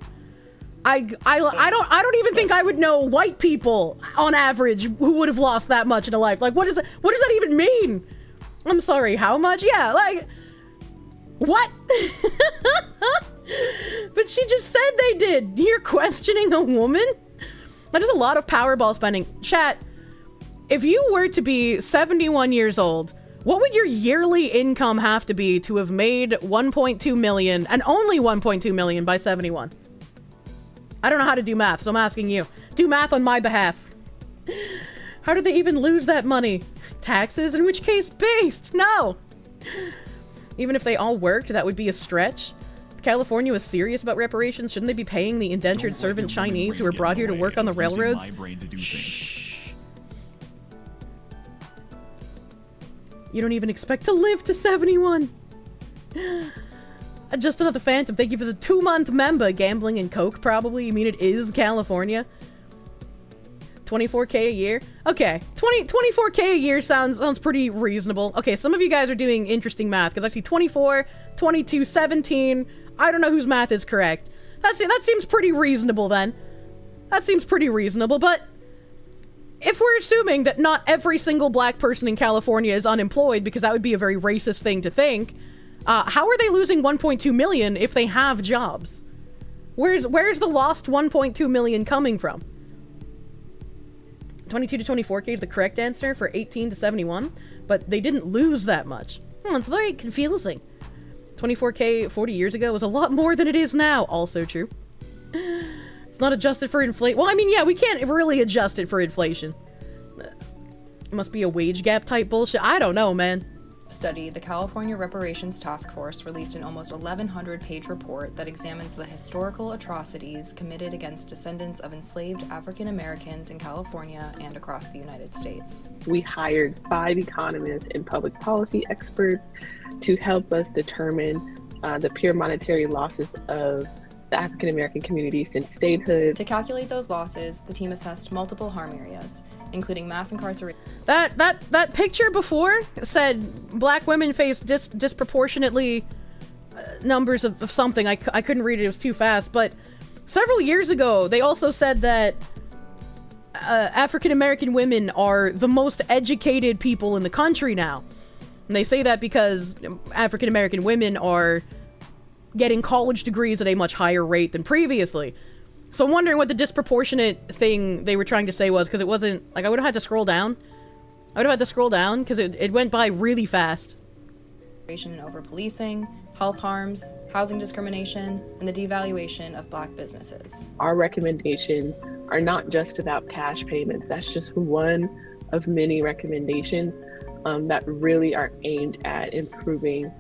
I don't even think I would know white people on average who would have lost that much in a life. Like, what does that even mean? I'm sorry, how much? Yeah, like, what? But she just said they did. You're questioning a woman? That is a lot of Powerball spending. Chat, if you were to be 71 years old, what would your yearly income have to be to have made 1.2 million and only 1.2 million by 71? I don't know how to do math, so I'm asking you. Do math on my behalf. How did they even lose that money? Taxes? In which case, based? No! Even if they all worked, that would be a stretch. If California was serious about reparations, shouldn't they be paying the indentured servant Chinese who were brought here to work on the railroads? Shh. You don't even expect to live to 71. Just another phantom. Thank you for the 2-month member. Gambling and coke, probably. You mean it is California? 24k a year? Okay. 24k a year sounds pretty reasonable. Okay, some of you guys are doing interesting math, because I see 24, 22, 17. I don't know whose math is correct. That seems pretty reasonable, then. That seems pretty reasonable, but if we're assuming that not every single black person in California is unemployed, because that would be a very racist thing to think, how are they losing 1.2 million if they have jobs? Where's the lost 1.2 million coming from? 22 to 24k is the correct answer for 18 to 71, but they didn't lose that much. It's very confusing. 24k 40 years ago was a lot more than it is now. Also true. It's not adjusted for inflation. Well, I mean, yeah, we can't really adjust it for inflation. It must be a wage gap type bullshit. I don't know, man. Study, the California Reparations Task Force released an almost 1,100-page report that examines the historical atrocities committed against descendants of enslaved African Americans in California and across the United States. We hired 5 economists and public policy experts to help us determine the pure monetary losses of the African American community since statehood. To calculate those losses, the team assessed multiple harm areas, including mass incarceration. That picture before said black women face disproportionately numbers of something. I couldn't read it, it was too fast, but several years ago they also said that African American women are the most educated people in the country now. And they say that because African American women are getting college degrees at a much higher rate than previously. So I'm wondering what the disproportionate thing they were trying to say was, because it wasn't, like, I would have had to scroll down. Because it went by really fast. Over policing, health harms, housing discrimination, and the devaluation of black businesses. Our recommendations are not just about cash payments. That's just one of many recommendations that really are aimed at improving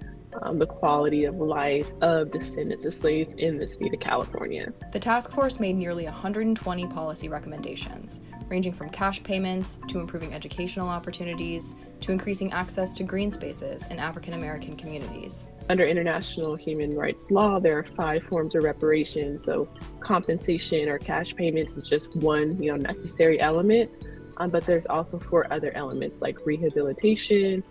the quality of life of descendants of slaves in the state of California. The task force made nearly 120 policy recommendations, ranging from cash payments to improving educational opportunities to increasing access to green spaces in African American communities. Under international human rights law, there are 5 forms of reparation. So compensation or cash payments is just one, necessary element, but there's also 4 other elements like rehabilitation.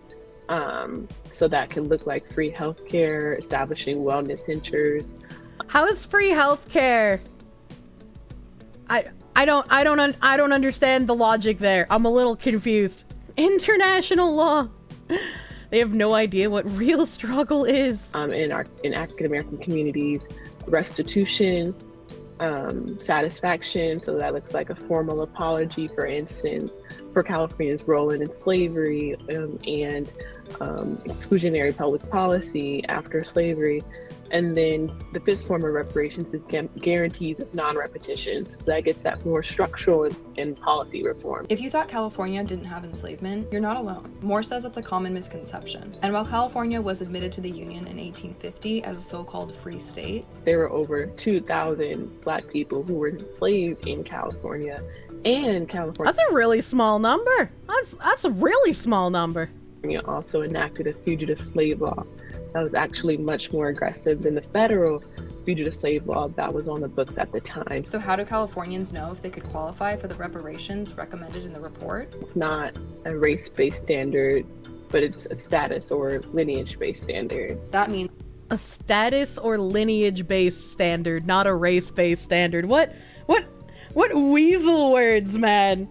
So that can look like free healthcare, establishing wellness centers. How is free healthcare? I don't understand the logic there. I'm a little confused. International law. They have no idea what real struggle is. In African American communities, restitution, satisfaction, so that looks like a formal apology, for instance, for California's role in slavery, and exclusionary public policy after slavery. And then the fifth form of reparations is guarantees of non-repetition. So that gets at more structural and policy reform. If you thought California didn't have enslavement, you're not alone. Moore says it's a common misconception. And while California was admitted to the Union in 1850 as a so-called free state, there were over 2,000 Black people who were enslaved in California. And California That's a really small number. That's a really small number. Also enacted a fugitive slave law that was actually much more aggressive than the federal fugitive slave law that was on the books at the time. So how do Californians know if they could qualify for the reparations recommended in the report? It's not a race-based standard, but it's a status or lineage-based standard. That means a status or lineage-based standard, not a race-based standard. What weasel words, man?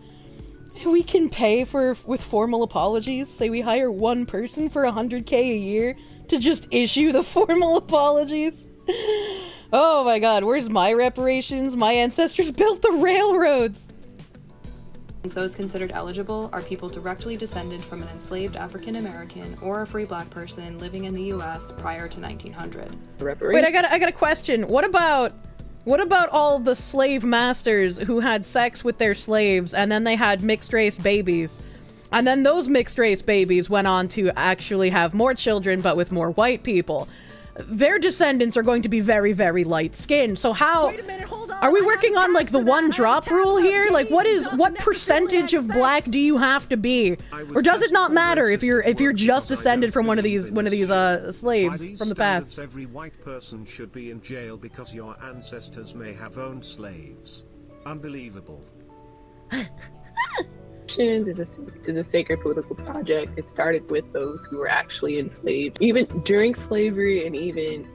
We can pay with formal apologies. Say we hire one person for $100K a year to just issue the formal apologies. Oh my god, where's my reparations? My ancestors built the railroads. those considered eligible are people directly descended from an enslaved African American or a free Black person living in the U.S. prior to 1900. Wait, I got a question. What about all the slave masters who had sex with their slaves and then they had mixed race babies? And then those mixed race babies went on to actually have more children, but with more white people. Their descendants are going to be very, very light skinned. So how... Wait a minute, hold on. Are we working on like the one drop rule here? Like what percentage of Black do you have to be? Or does it not matter if you're just descended from one of these slaves from the past? Every white person should be in jail because your ancestors may have owned slaves. Unbelievable. Is a sacred political project. It started with those who were actually enslaved. Even during slavery and even,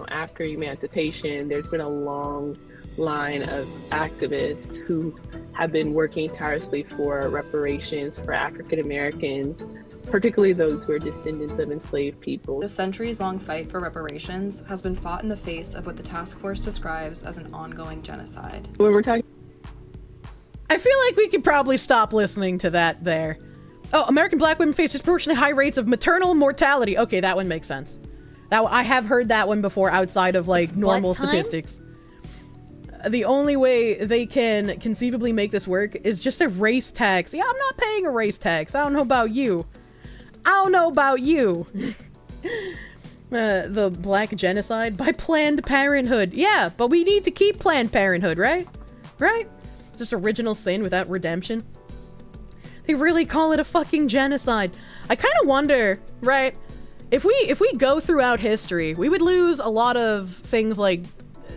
after emancipation, there's been a long line of activists who have been working tirelessly for reparations for African Americans, particularly those who are descendants of enslaved people. The centuries-long fight for reparations has been fought in the face of what the task force describes as an ongoing genocide. When we're talking, I feel like we could probably stop listening to that there. Oh, American Black women face disproportionately high rates of maternal mortality. Okay, that one makes sense. I have heard that one before outside of like normal statistics. The only way they can conceivably make this work is just a race tax. Yeah, I'm not paying a race tax. I don't know about you. The Black genocide by Planned Parenthood. Yeah, but we need to keep Planned Parenthood, right? Right? Just original sin without redemption. They really call it a fucking genocide. I kind of wonder, right? If we go throughout history, we would lose a lot of things like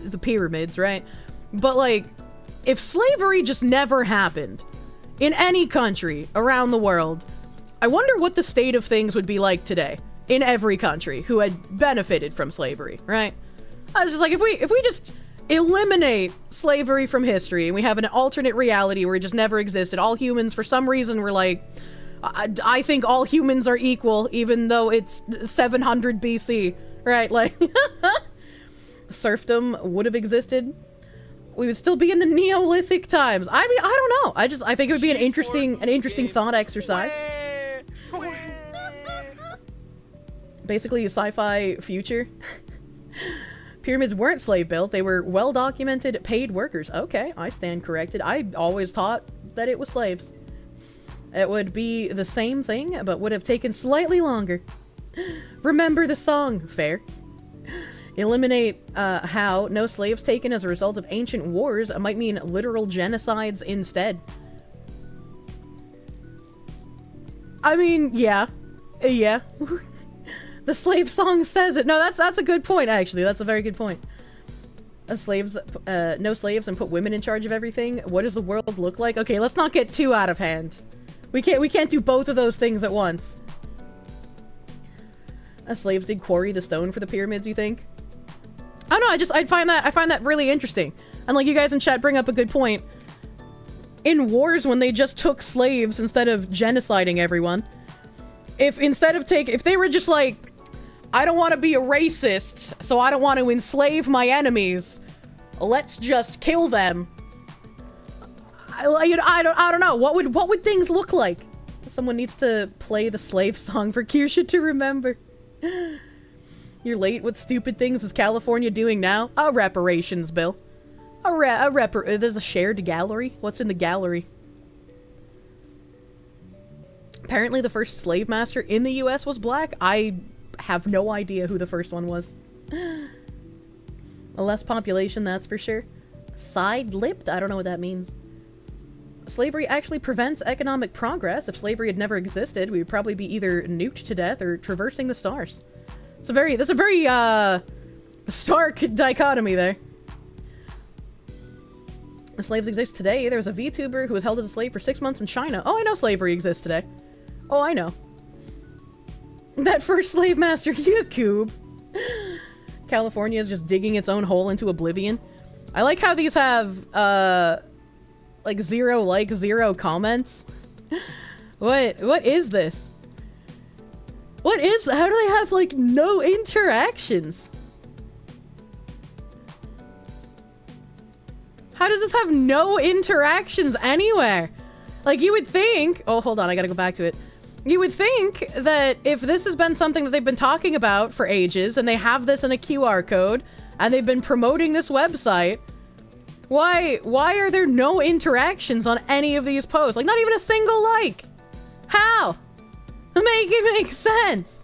the pyramids, right? But like, if slavery just never happened in any country around the world, I wonder what the state of things would be like today in every country who had benefited from slavery, right? I was just like, if we just eliminate slavery from history and we have an alternate reality where it just never existed, all humans for some reason were like, I think all humans are equal even though it's 700 BC, right? Like serfdom would have existed. We would still be in the Neolithic times. I mean, I don't know. I think it would be an interesting thought exercise. Basically a sci-fi future. Pyramids weren't slave built, they were well-documented paid workers. Okay, I stand corrected. I always thought that it was slaves. It would be the same thing, but would have taken slightly longer. Remember the song, fair. Eliminate how no slaves taken as a result of ancient wars might mean literal genocides instead. I mean, yeah. The slave song says it. No, that's a good point, actually. That's a very good point. No slaves and put women in charge of everything. What does the world look like? Okay, let's not get too out of hand. We can't do both of those things at once. Slaves did quarry the stone for the pyramids, you think? I don't know, I find that really interesting. And like you guys in chat bring up a good point. In wars when they just took slaves instead of genociding everyone, if instead of if they were just like, I don't want to be a racist, so I don't want to enslave my enemies, let's just kill them. I don't know. What would things look like? Someone needs to play the slave song for Kirsche to remember. You're late. What stupid things is California doing now? A reparations bill. There's a shared gallery. What's in the gallery? Apparently the first slave master in the US was black. I have no idea who the first one was. A less population, that's for sure. Side-lipped? I don't know what that means. Slavery actually prevents economic progress. If slavery had never existed, we would probably be either nuked to death or traversing the stars. That's a very stark dichotomy there. The slaves exist today. There was a VTuber who was held as a slave for 6 months in China. Oh, I know slavery exists today. Oh, I know. That first slave master, YouTube. California is just digging its own hole into oblivion. I like how these have, like zero comments. What is this? How do they have, like, no interactions? How does this have no interactions anywhere? Like, you would think... Oh, hold on, I gotta go back to it. You would think that if this has been something that they've been talking about for ages, and they have this in a QR code, and they've been promoting this website, why are there no interactions on any of these posts? Like, not even a single like! How? Make it make sense!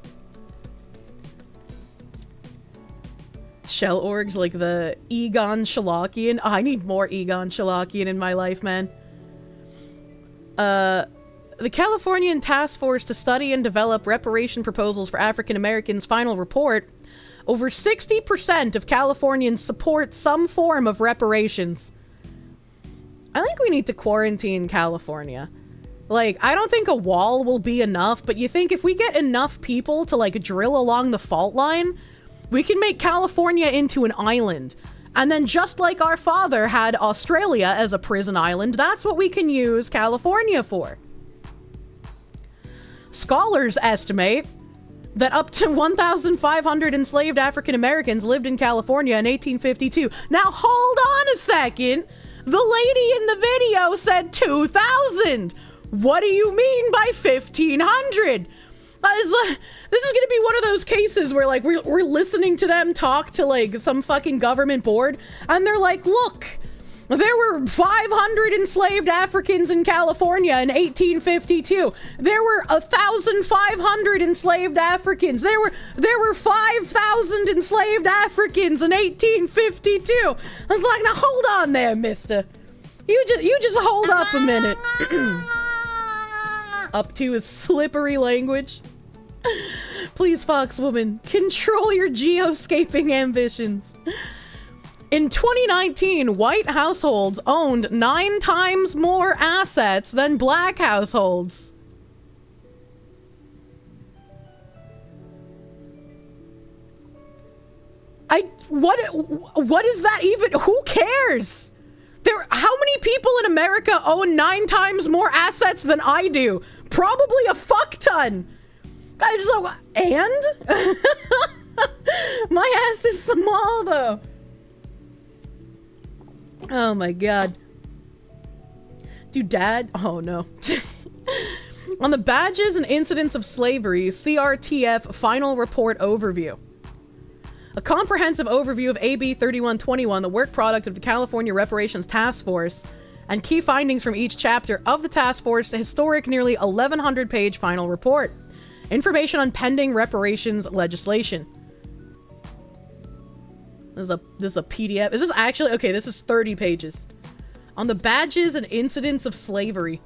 Shell orgs like the Egon Shalakian. Oh, I need more Egon Shalakian in my life, man. The Californian Task Force to Study and Develop Reparation Proposals for African Americans final report. Over 60% of Californians support some form of reparations. I think we need to quarantine California. Like, I don't think a wall will be enough, but you think if we get enough people to, like, drill along the fault line, we can make California into an island. And then just like our father had Australia as a prison island, that's what we can use California for. Scholars estimate that up to 1,500 enslaved African Americans lived in California in 1852. Now, hold on a second. The lady in the video said 2,000. What do you mean by 1,500? This is gonna be one of those cases where, like, we're listening to them talk to, like, some fucking government board, and they're like, look, there were 500 enslaved Africans in California in 1852. There were 1,500 enslaved Africans. There were 5,000 enslaved Africans in 1852. I was like, now hold on there, mister. You just hold up a minute. Up to his slippery language. Please, Foxwoman, control your geoscaping ambitions. In 2019, white households owned 9 times more assets than black households. What is that even? Who cares? How many people in America own 9 times more assets than I do? Probably a fuck ton. Guys, so, and? My ass is small, though. Oh my god. Dude, Dad? Oh no. On the badges and incidents of slavery, CRTF final report overview. A comprehensive overview of AB 3121, the work product of the California Reparations Task Force, and key findings from each chapter of the task force, the historic nearly 1,100-page final report. Information on pending reparations legislation. This is a PDF. Is this actually... Okay, this is 30 pages. On the badges and incidents of slavery.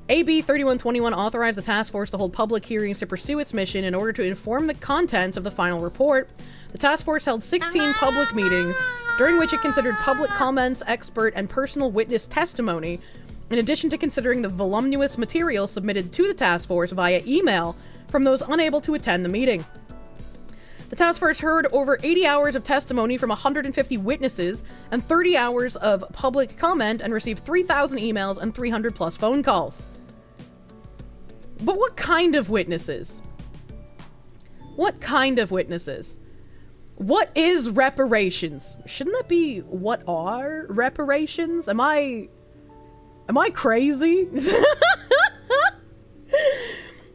AB 3121 authorized the task force to hold public hearings to pursue its mission in order to inform the contents of the final report. The task force held 16 public meetings, during which it considered public comments, expert, and personal witness testimony, in addition to considering the voluminous material submitted to the task force via email from those unable to attend the meeting. The task force heard over 80 hours of testimony from 150 witnesses and 30 hours of public comment and received 3,000 emails and 300 plus phone calls. But what kind of witnesses? What kind of witnesses? What is reparations? Shouldn't that be what are reparations? Am I crazy?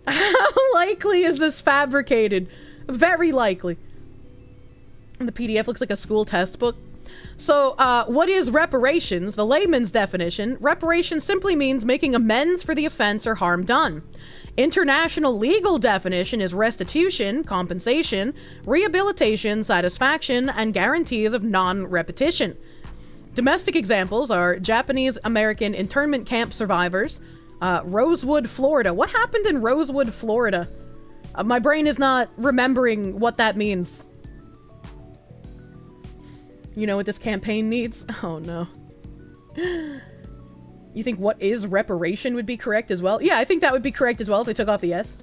How likely is this fabricated? Very likely. The PDF looks like a school test book. So, what is reparations? The layman's definition. Reparation simply means making amends for the offense or harm done. International legal definition is restitution, compensation, rehabilitation, satisfaction, and guarantees of non-repetition. Domestic examples are Japanese American internment camp survivors, Rosewood, Florida. What happened in Rosewood, Florida? My brain is not remembering what that means. You know what this campaign needs? Oh no. You think what is reparation would be correct as well? Yeah, I think that would be correct as well if they took off the S.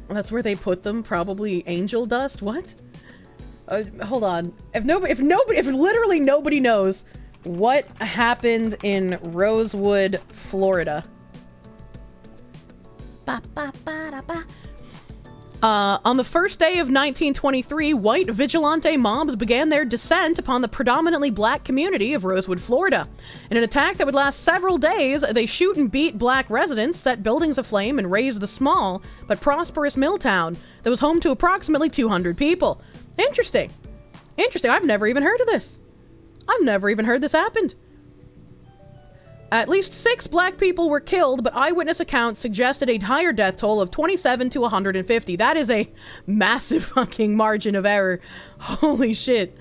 That's where they put them, probably angel dust. What? Hold on. If literally nobody knows what happened in Rosewood, Florida. Ba, ba, ba, da, ba. On the first day of 1923, white vigilante mobs began their descent upon the predominantly black community of Rosewood, Florida. In an attack that would last several days, they shoot and beat black residents, set buildings aflame, and razed the small but prosperous mill town that was home to approximately 200 people. Interesting. Interesting. I've never even heard of this. I've never even heard this happened. At least 6 black people were killed, but eyewitness accounts suggested a higher death toll of 27 to 150. That is a massive fucking margin of error. Holy shit.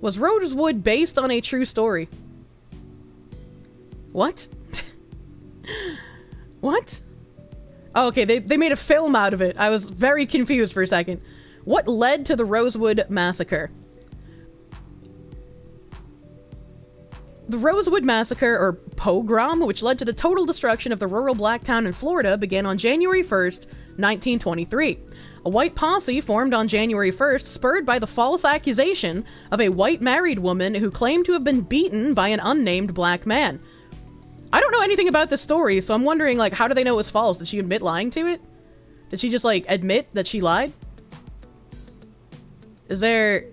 Was Rosewood based on a true story? What? What? Oh, okay, they made a film out of it. I was very confused for a second. What led to the Rosewood Massacre? The Rosewood Massacre, or pogrom, which led to the total destruction of the rural black town in Florida, began on January 1st, 1923. A white posse formed on January 1st, spurred by the false accusation of a white married woman who claimed to have been beaten by an unnamed black man. I don't know anything about this story, so I'm wondering, like, how do they know it was false? Did she admit lying to it? Did she just, like, admit that she lied? Is there...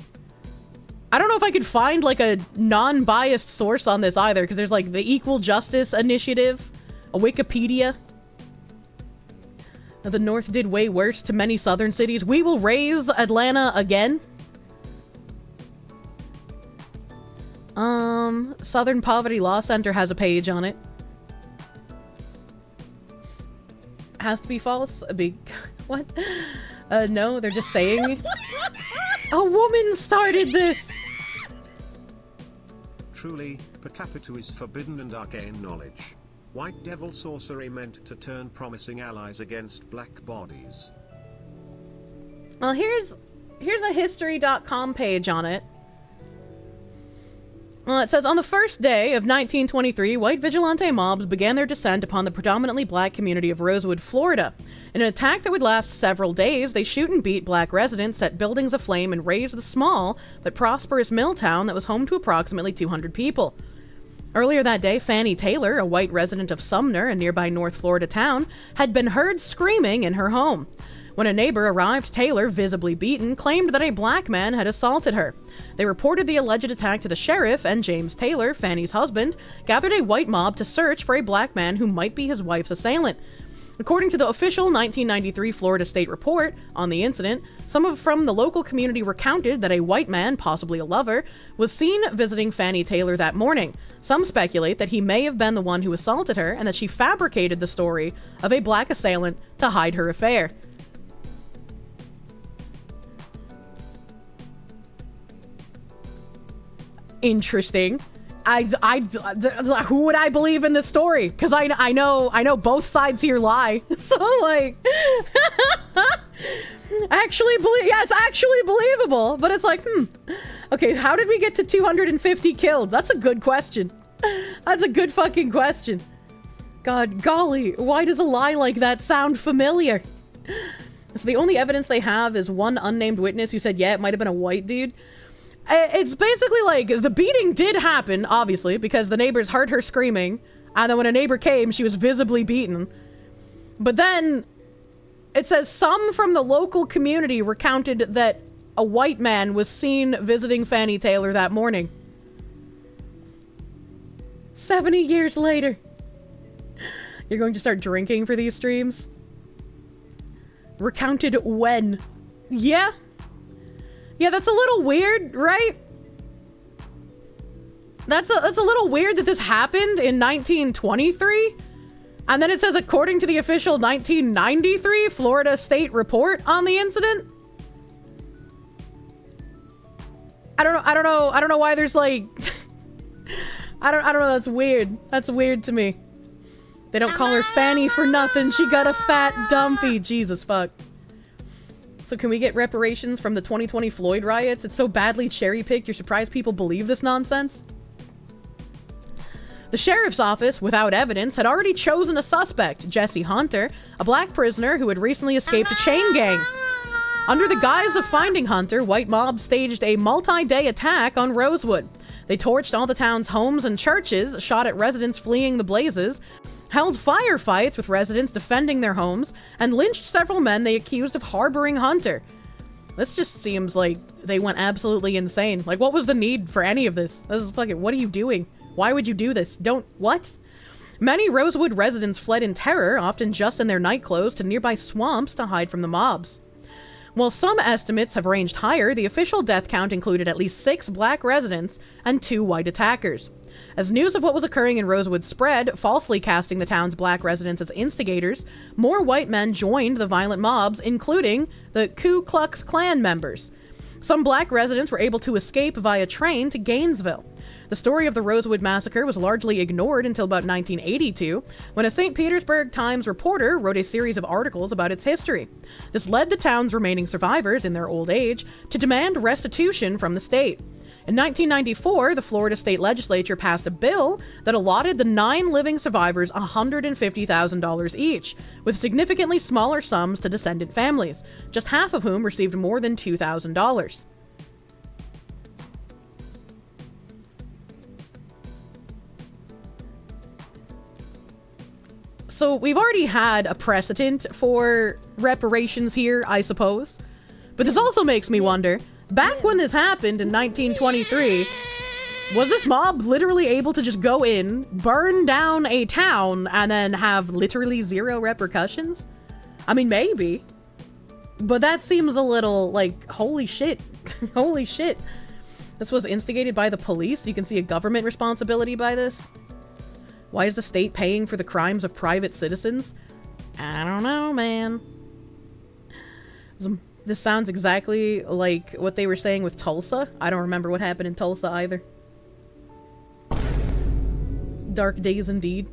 I don't know if I could find, like, a non-biased source on this either, because there's, like, the Equal Justice Initiative, a Wikipedia. The North did way worse to many southern cities. We will raise Atlanta again. Southern Poverty Law Center has a page on it. Has to be false? A big... What? No, they're just saying... A woman started this! Truly, per capita is forbidden and arcane knowledge. White devil sorcery meant to turn promising allies against black bodies. Well, here's a history.com page on it. Well, it says, on the first day of 1923, white vigilante mobs began their descent upon the predominantly black community of Rosewood, Florida. In an attack that would last several days, they shoot and beat black residents, set buildings aflame, and razed the small but prosperous mill town that was home to approximately 200 people. Earlier that day, Fannie Taylor, a white resident of Sumner, a nearby North Florida town, had been heard screaming in her home. When a neighbor arrived, Taylor, visibly beaten, claimed that a black man had assaulted her. They reported the alleged attack to the sheriff, and James Taylor, Fannie's husband, gathered a white mob to search for a black man who might be his wife's assailant. According to the official 1993 Florida State report on the incident, some from the local community recounted that a white man, possibly a lover, was seen visiting Fannie Taylor that morning. Some speculate that he may have been the one who assaulted her, and that she fabricated the story of a black assailant to hide her affair. Interesting. Who would I believe in this story? Because I know both sides here lie. So, like, it's actually believable. But it's like, okay, how did we get to 250 killed? That's a good question. That's a good fucking question. God, golly, why does a lie like that sound familiar? So the only evidence they have is one unnamed witness who said, yeah, it might have been a white dude. It's basically like, the beating did happen, obviously, because the neighbors heard her screaming. And then when a neighbor came, she was visibly beaten. But then it says some from the local community recounted that a white man was seen visiting Fannie Taylor that morning. 70 years later. You're going to start drinking for these streams? Recounted when? Yeah. Yeah, that's a little weird, right? That's a little weird that this happened in 1923. And then it says, according to the official 1993 Florida State report on the incident. I don't know why there's like I don't know, that's weird. That's weird to me. They don't call her Fanny for nothing. She got a fat dumpy. Jesus fuck. So can we get reparations from the 2020 Floyd riots? It's so badly cherry-picked, you're surprised people believe this nonsense? The sheriff's office, without evidence, had already chosen a suspect, Jesse Hunter, a black prisoner who had recently escaped a chain gang. Under the guise of finding Hunter, white mobs staged a multi-day attack on Rosewood. They torched all the town's homes and churches, shot at residents fleeing the blazes, held firefights with residents defending their homes, and lynched several men they accused of harboring Hunter. This just seems like they went absolutely insane. Like, what was the need for any of this? This is fucking, what are you doing? Why would you do this? What? Many Rosewood residents fled in terror, often just in their nightclothes, to nearby swamps to hide from the mobs. While some estimates have ranged higher, the official death count included at least 6 black residents and 2 white attackers. As news of what was occurring in Rosewood spread, falsely casting the town's black residents as instigators, more white men joined the violent mobs, including the Ku Klux Klan members. Some black residents were able to escape via train to Gainesville. The story of the Rosewood Massacre was largely ignored until about 1982, when a St. Petersburg Times reporter wrote a series of articles about its history. This led the town's remaining survivors, in their old age, to demand restitution from the state. In 1994, the Florida state legislature passed a bill that allotted the 9 living survivors $150,000 each, with significantly smaller sums to descendant families, just half of whom received more than $2,000. So we've already had a precedent for reparations here, I suppose. But this also makes me wonder, back when this happened in 1923, was this mob literally able to just go in, burn down a town, and then have literally 0 repercussions? I mean, maybe. But that seems a little, like, holy shit. Holy shit. This was instigated by the police. You can see a government responsibility by this. Why is the state paying for the crimes of private citizens? I don't know, man. This sounds exactly like what they were saying with Tulsa. I don't remember what happened in Tulsa either. Dark days indeed.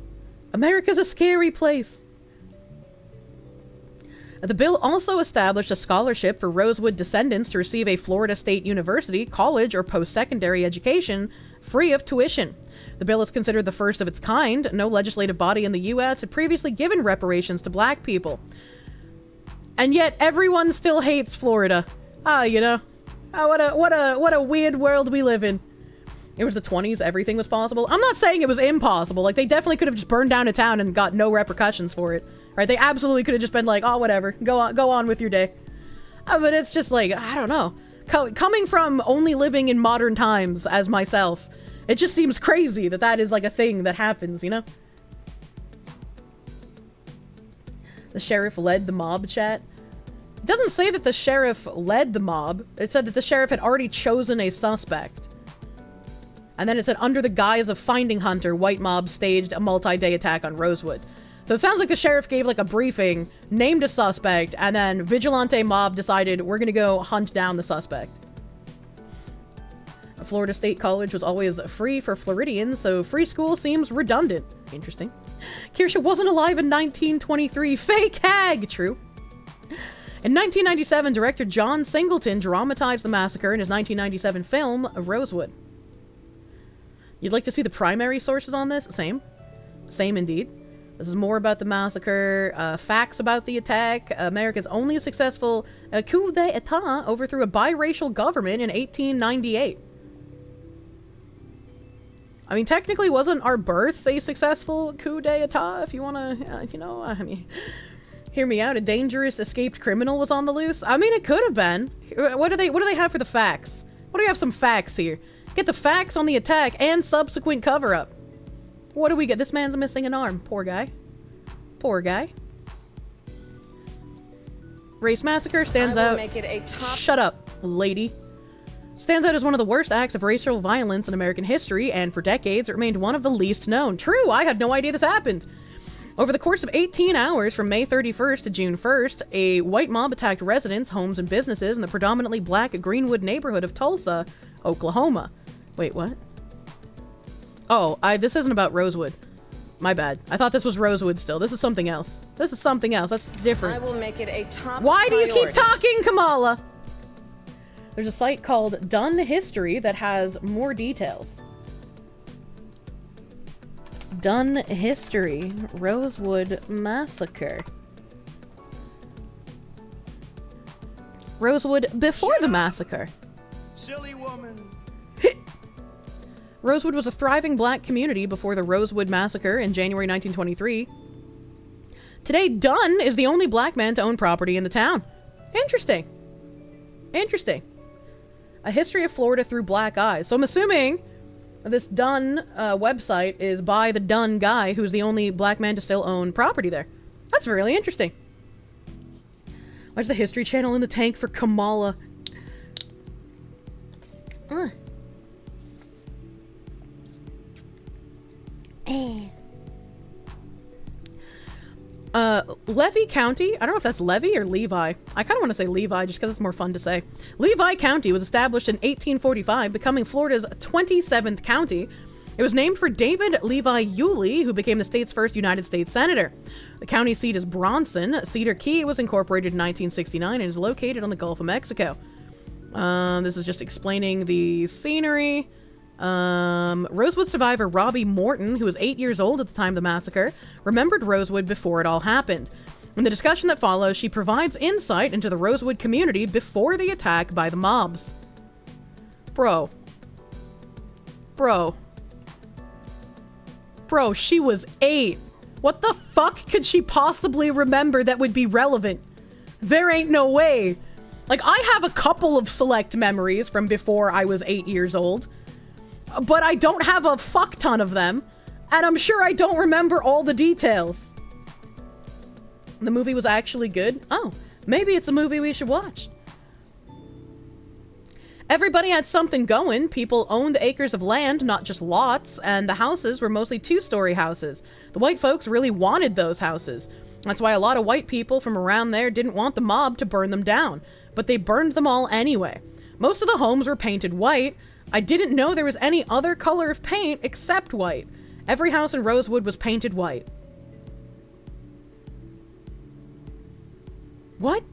America's a scary place. The bill also established a scholarship for Rosewood descendants to receive a Florida State University, college, or post-secondary education free of tuition. The bill is considered the first of its kind. No legislative body in the U.S. had previously given reparations to black people. And yet everyone still hates Florida. You know. What a weird world we live in. It was the 20s, everything was possible. I'm not saying it was impossible. Like, they definitely could have just burned down a town and got no repercussions for it. Right? They absolutely could have just been like, oh, whatever. Go on with your day. But it's just like, I don't know. Coming from only living in modern times as myself, it just seems crazy that that is like a thing that happens, you know? The sheriff led the mob chat. It doesn't say that the sheriff led the mob. It said that the sheriff had already chosen a suspect. And then it said, under the guise of finding Hunter, white mob staged a multi-day attack on Rosewood. So it sounds like the sheriff gave like a briefing, named a suspect, and then Vigilante mob decided we're gonna go hunt down the suspect. Florida State College was always free for Floridians, so free school seems redundant. Interesting. Kirsche wasn't alive in 1923. Fake hag! True. In 1997, director John Singleton dramatized the massacre in his 1997 film, Rosewood. You'd like to see the primary sources on this? Same. Same indeed. This is more about the massacre, facts about the attack. America's only successful coup d'etat overthrew a biracial government in 1898. I mean, technically, wasn't our birth a successful coup d'etat? If you want to, you know, I mean, hear me out. A dangerous escaped criminal was on the loose. I mean, it could have been. What do they have for the facts? What do we have? Some facts here. Get the facts on the attack and subsequent cover-up. What do we get? This man's missing an arm. Poor guy. Poor guy. Race Massacre stands out. Make it a top. Shut up, lady. Stands out as one of the worst acts of racial violence in American history, and for decades it remained one of the least known. True, I had no idea this happened. Over the course of 18 hours from May 31st to June 1st, a white mob attacked residents, homes, and businesses in the predominantly black Greenwood neighborhood of Tulsa, Oklahoma. Wait, what? Oh, this isn't about Rosewood. My bad. I thought this was Rosewood still. This is something else. This is something else. That's different. I will make it a top Why do you priority. keep talking, Kamala? There's a site called Done History that has more details. Done History. Rosewood Massacre. Rosewood before the massacre. Silly woman. Rosewood was a thriving black community before the Rosewood Massacre in January 1923. Today, Dunn is the only black man to own property in the town. Interesting. Interesting. A history of Florida through black eyes. So I'm assuming this Dunn website is by the Dunn guy who's the only black man to still own property there. That's really interesting. Watch the History Channel in the tank for Kamala. Levy County, I don't know if that's Levy or Levi. I kind of want to say Levi just because it's more fun to say. Levi County was established in 1845, becoming Florida's 27th county. It was named for David Levi Yulee, who became the state's first United States Senator. The county seat is Bronson. Cedar Key was incorporated in 1969 and is located on the Gulf of Mexico. This is just explaining the scenery. Rosewood survivor Robbie Morton, who was 8 years old at the time of the massacre, remembered Rosewood before it all happened. In the discussion that follows, she provides insight into the Rosewood community before the attack by the mobs. Bro, she was 8. What the fuck could she possibly remember that would be relevant? There ain't no way. Like, I have a couple of select memories from before I was 8 years old. But I don't have a fuck ton of them, and I'm sure I don't remember all the details. The movie was actually good? Oh, maybe it's a movie we should watch. Everybody had something going. People owned acres of land, not just lots, and the houses were mostly two-story houses. The white folks really wanted those houses. That's why a lot of white people from around there didn't want the mob to burn them down, but they burned them all anyway. Most of the homes were painted white. I didn't know there was any other color of paint except white. Every house in Rosewood was painted white. What?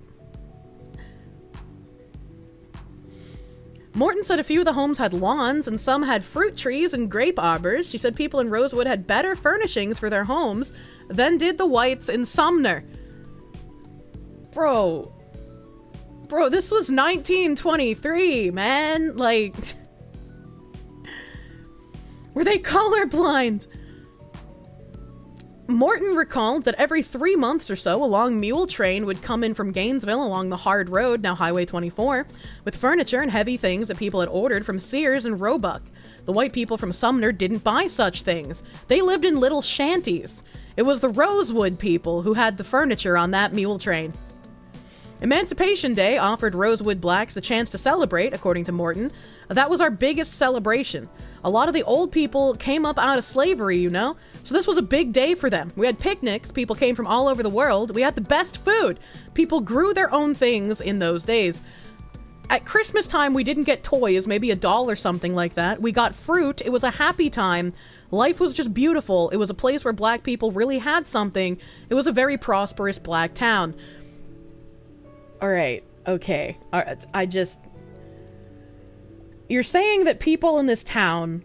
Morton said a few of the homes had lawns and some had fruit trees and grape arbors. She said people in Rosewood had better furnishings for their homes than did the whites in Sumner. Bro, this was 1923, man. Like... Were they colorblind? Morton recalled that every 3 months or so, a long mule train would come in from Gainesville along the hard road, now Highway 24, with furniture and heavy things that people had ordered from Sears and Roebuck. The white people from Sumner didn't buy such things. They lived in little shanties. It was the Rosewood people who had the furniture on that mule train. Emancipation Day offered Rosewood blacks the chance to celebrate, according to Morton. That was our biggest celebration. A lot of the old people came up out of slavery, you know? So this was a big day for them. We had picnics. People came from all over the world. We had the best food. People grew their own things in those days. At Christmas time, we didn't get toys, maybe a doll or something like that. We got fruit. It was a happy time. Life was just beautiful. It was a place where black people really had something. It was a very prosperous black town. All right. Okay. All right. You're saying that people in this town,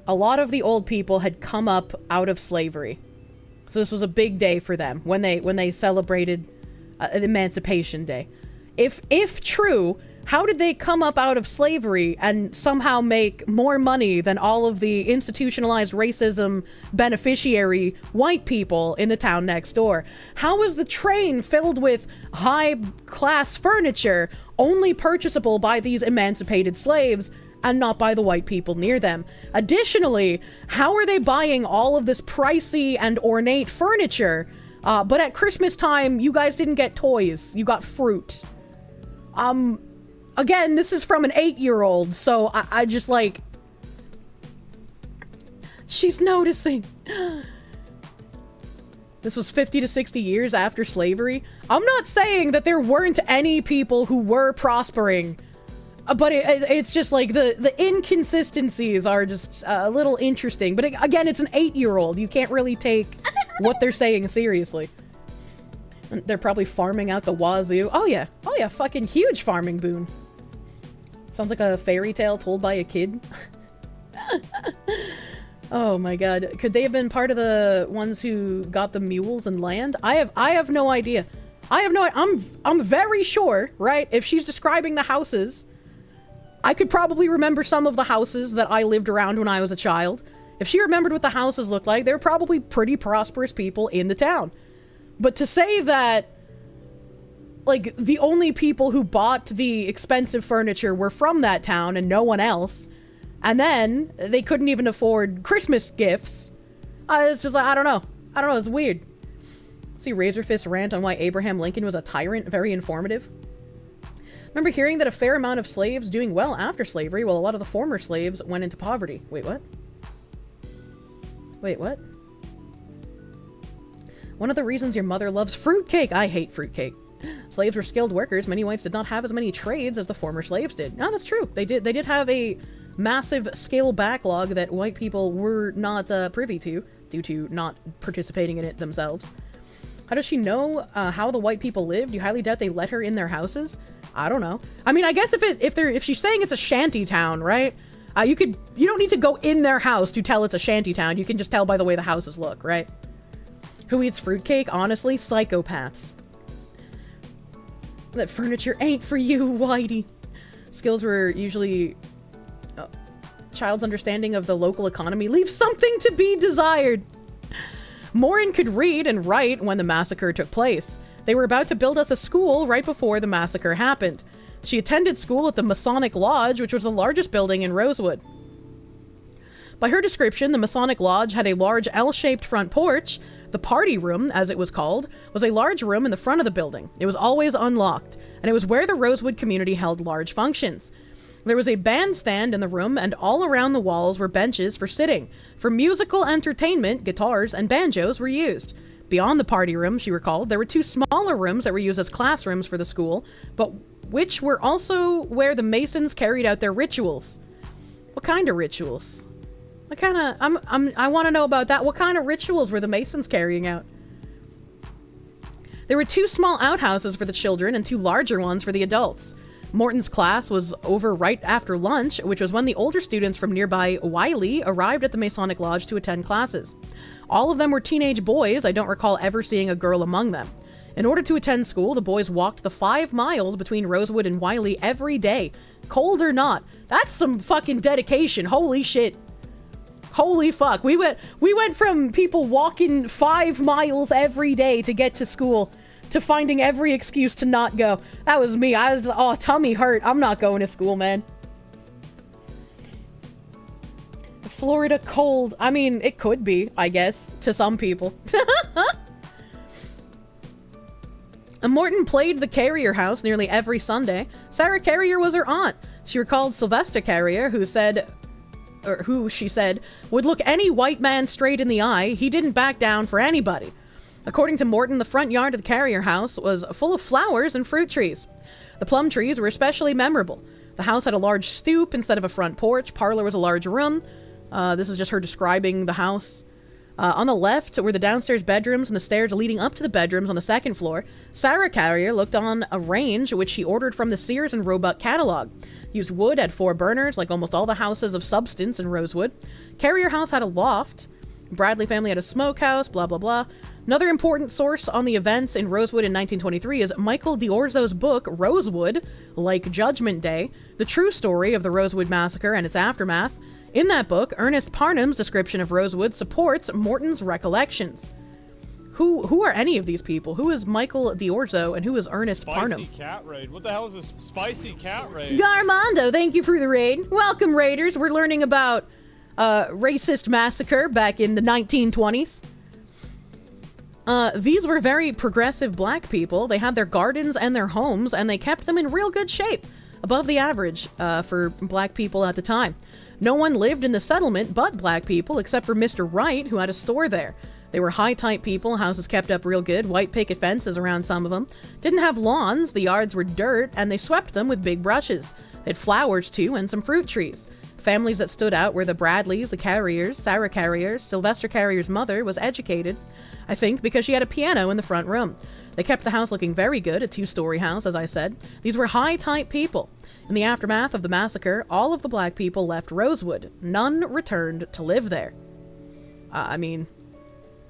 a lot of the old people had come up out of slavery. So this was a big day for them when they celebrated Emancipation Day. If true, how did they come up out of slavery and somehow make more money than all of the institutionalized racism beneficiary white people in the town next door? How was the train filled with high-class furniture only purchasable by these emancipated slaves and not by the white people near them? Additionally, how are they buying all of this pricey and ornate furniture, but at Christmas time, you guys didn't get toys, you got fruit? Again, this is from an 8-year-old, so I just like... She's noticing. This was 50 to 60 years after slavery. I'm not saying that there weren't any people who were prospering, but it's just like the inconsistencies are just a little interesting. But again, it's an 8-year-old. You can't really take what they're saying seriously. They're probably farming out the wazoo. Oh yeah, fucking huge farming boon. Sounds like a fairy tale told by a kid. Oh my god. Could they have been part of the ones who got the mules and land? I have no idea. I'm very sure, right? If she's describing the houses, I could probably remember some of the houses that I lived around when I was a child. If she remembered what the houses looked like, they were probably pretty prosperous people in the town. But to say that, like, the only people who bought the expensive furniture were from that town and no one else, and then they couldn't even afford Christmas gifts, it's just like, I don't know, it's weird. See Razorfist rant on why Abraham Lincoln was a tyrant, very informative. Remember hearing that a fair amount of slaves doing well after slavery, while a lot of the former slaves went into poverty. Wait, what? One of the reasons your mother loves fruitcake. I hate fruitcake. Slaves were skilled workers. Many whites did not have as many trades as the former slaves did. No, that's true. They did have a massive skill backlog that white people were not privy to, due to not participating in it themselves. How does she know how the white people lived? You highly doubt they let her in their houses? I don't know. I mean, I guess if she's saying it's a shanty town, right? You don't need to go in their house to tell it's a shanty town. You can just tell by the way the houses look, right? Who eats fruitcake? Honestly, psychopaths. That furniture ain't for you, Whitey. Skills were usually... child's understanding of the local economy leaves something to be desired. Morin could read and write when the massacre took place. They were about to build us a school right before the massacre happened. She attended school at the Masonic Lodge, which was the largest building in Rosewood. By her description, the Masonic Lodge had a large L-shaped front porch. The party room, as it was called, was a large room in the front of the building. It was always unlocked, and it was where the Rosewood community held large functions. There was a bandstand in the room, and all around the walls were benches for sitting. For musical entertainment, guitars and banjos were used. Beyond the party room, she recalled, there were 2 smaller rooms that were used as classrooms for the school, but which were also where the Masons carried out their rituals. What kind of rituals? What kind of... I want to know about that. What kind of rituals were the Masons carrying out? There were 2 small outhouses for the children and 2 larger ones for the adults. Morton's class was over right after lunch, which was when the older students from nearby Wiley arrived at the Masonic Lodge to attend classes. All of them were teenage boys. I don't recall ever seeing a girl among them. In order to attend school, the boys walked the 5 miles between Rosewood and Wiley every day. Cold or not. That's some fucking dedication. Holy shit. Holy fuck. We went from people walking 5 miles every day to get to school to finding every excuse to not go. That was me. I was, oh, tummy hurt. I'm not going to school, man. Florida cold. I mean, it could be, I guess, to some people. Morton played the Carrier house nearly every Sunday. Sarah Carrier was her aunt. She recalled Sylvester Carrier, who she said, would look any white man straight in the eye. He didn't back down for anybody. According to Morton, the front yard of the Carrier house was full of flowers and fruit trees. The plum trees were especially memorable. The house had a large stoop instead of a front porch. Parlor was a large room. This is just her describing the house. On the left were the downstairs bedrooms and the stairs leading up to the bedrooms on the 2nd floor. Sarah Carrier looked on a range which she ordered from the Sears and Roebuck catalog. Used wood, had 4 burners, like almost all the houses of substance in Rosewood. Carrier house had a loft. Bradley family had a smokehouse, blah, blah, blah. Another important source on the events in Rosewood in 1923 is Michael D'Orzo's book, Rosewood, Like Judgment Day, the true story of the Rosewood Massacre and its aftermath. In that book, Ernest Parnham's description of Rosewood supports Morton's recollections. Who are any of these people? Who is Michael D'Orzo and who is Ernest Parnham? Spicy cat raid. What the hell is this spicy cat raid? Garmondo, thank you for the raid. Welcome, raiders. We're learning about racist massacre back in the 1920s. These were very progressive black people. They had their gardens and their homes, and they kept them in real good shape, above the average for black people at the time. No one lived in the settlement but black people, except for Mr. Wright, who had a store there. They were high-type people, houses kept up real good, white picket fences around some of them. Didn't have lawns, the yards were dirt, and they swept them with big brushes. They had flowers, too, and some fruit trees. Families that stood out were the Bradleys, the Carriers, Sarah Carrier. Sylvester Carrier's mother was educated, I think, because she had a piano in the front room. They kept the house looking very good, a two-story house, as I said. These were high-type people. In the aftermath of the massacre, all of the black people left Rosewood. None returned to live there.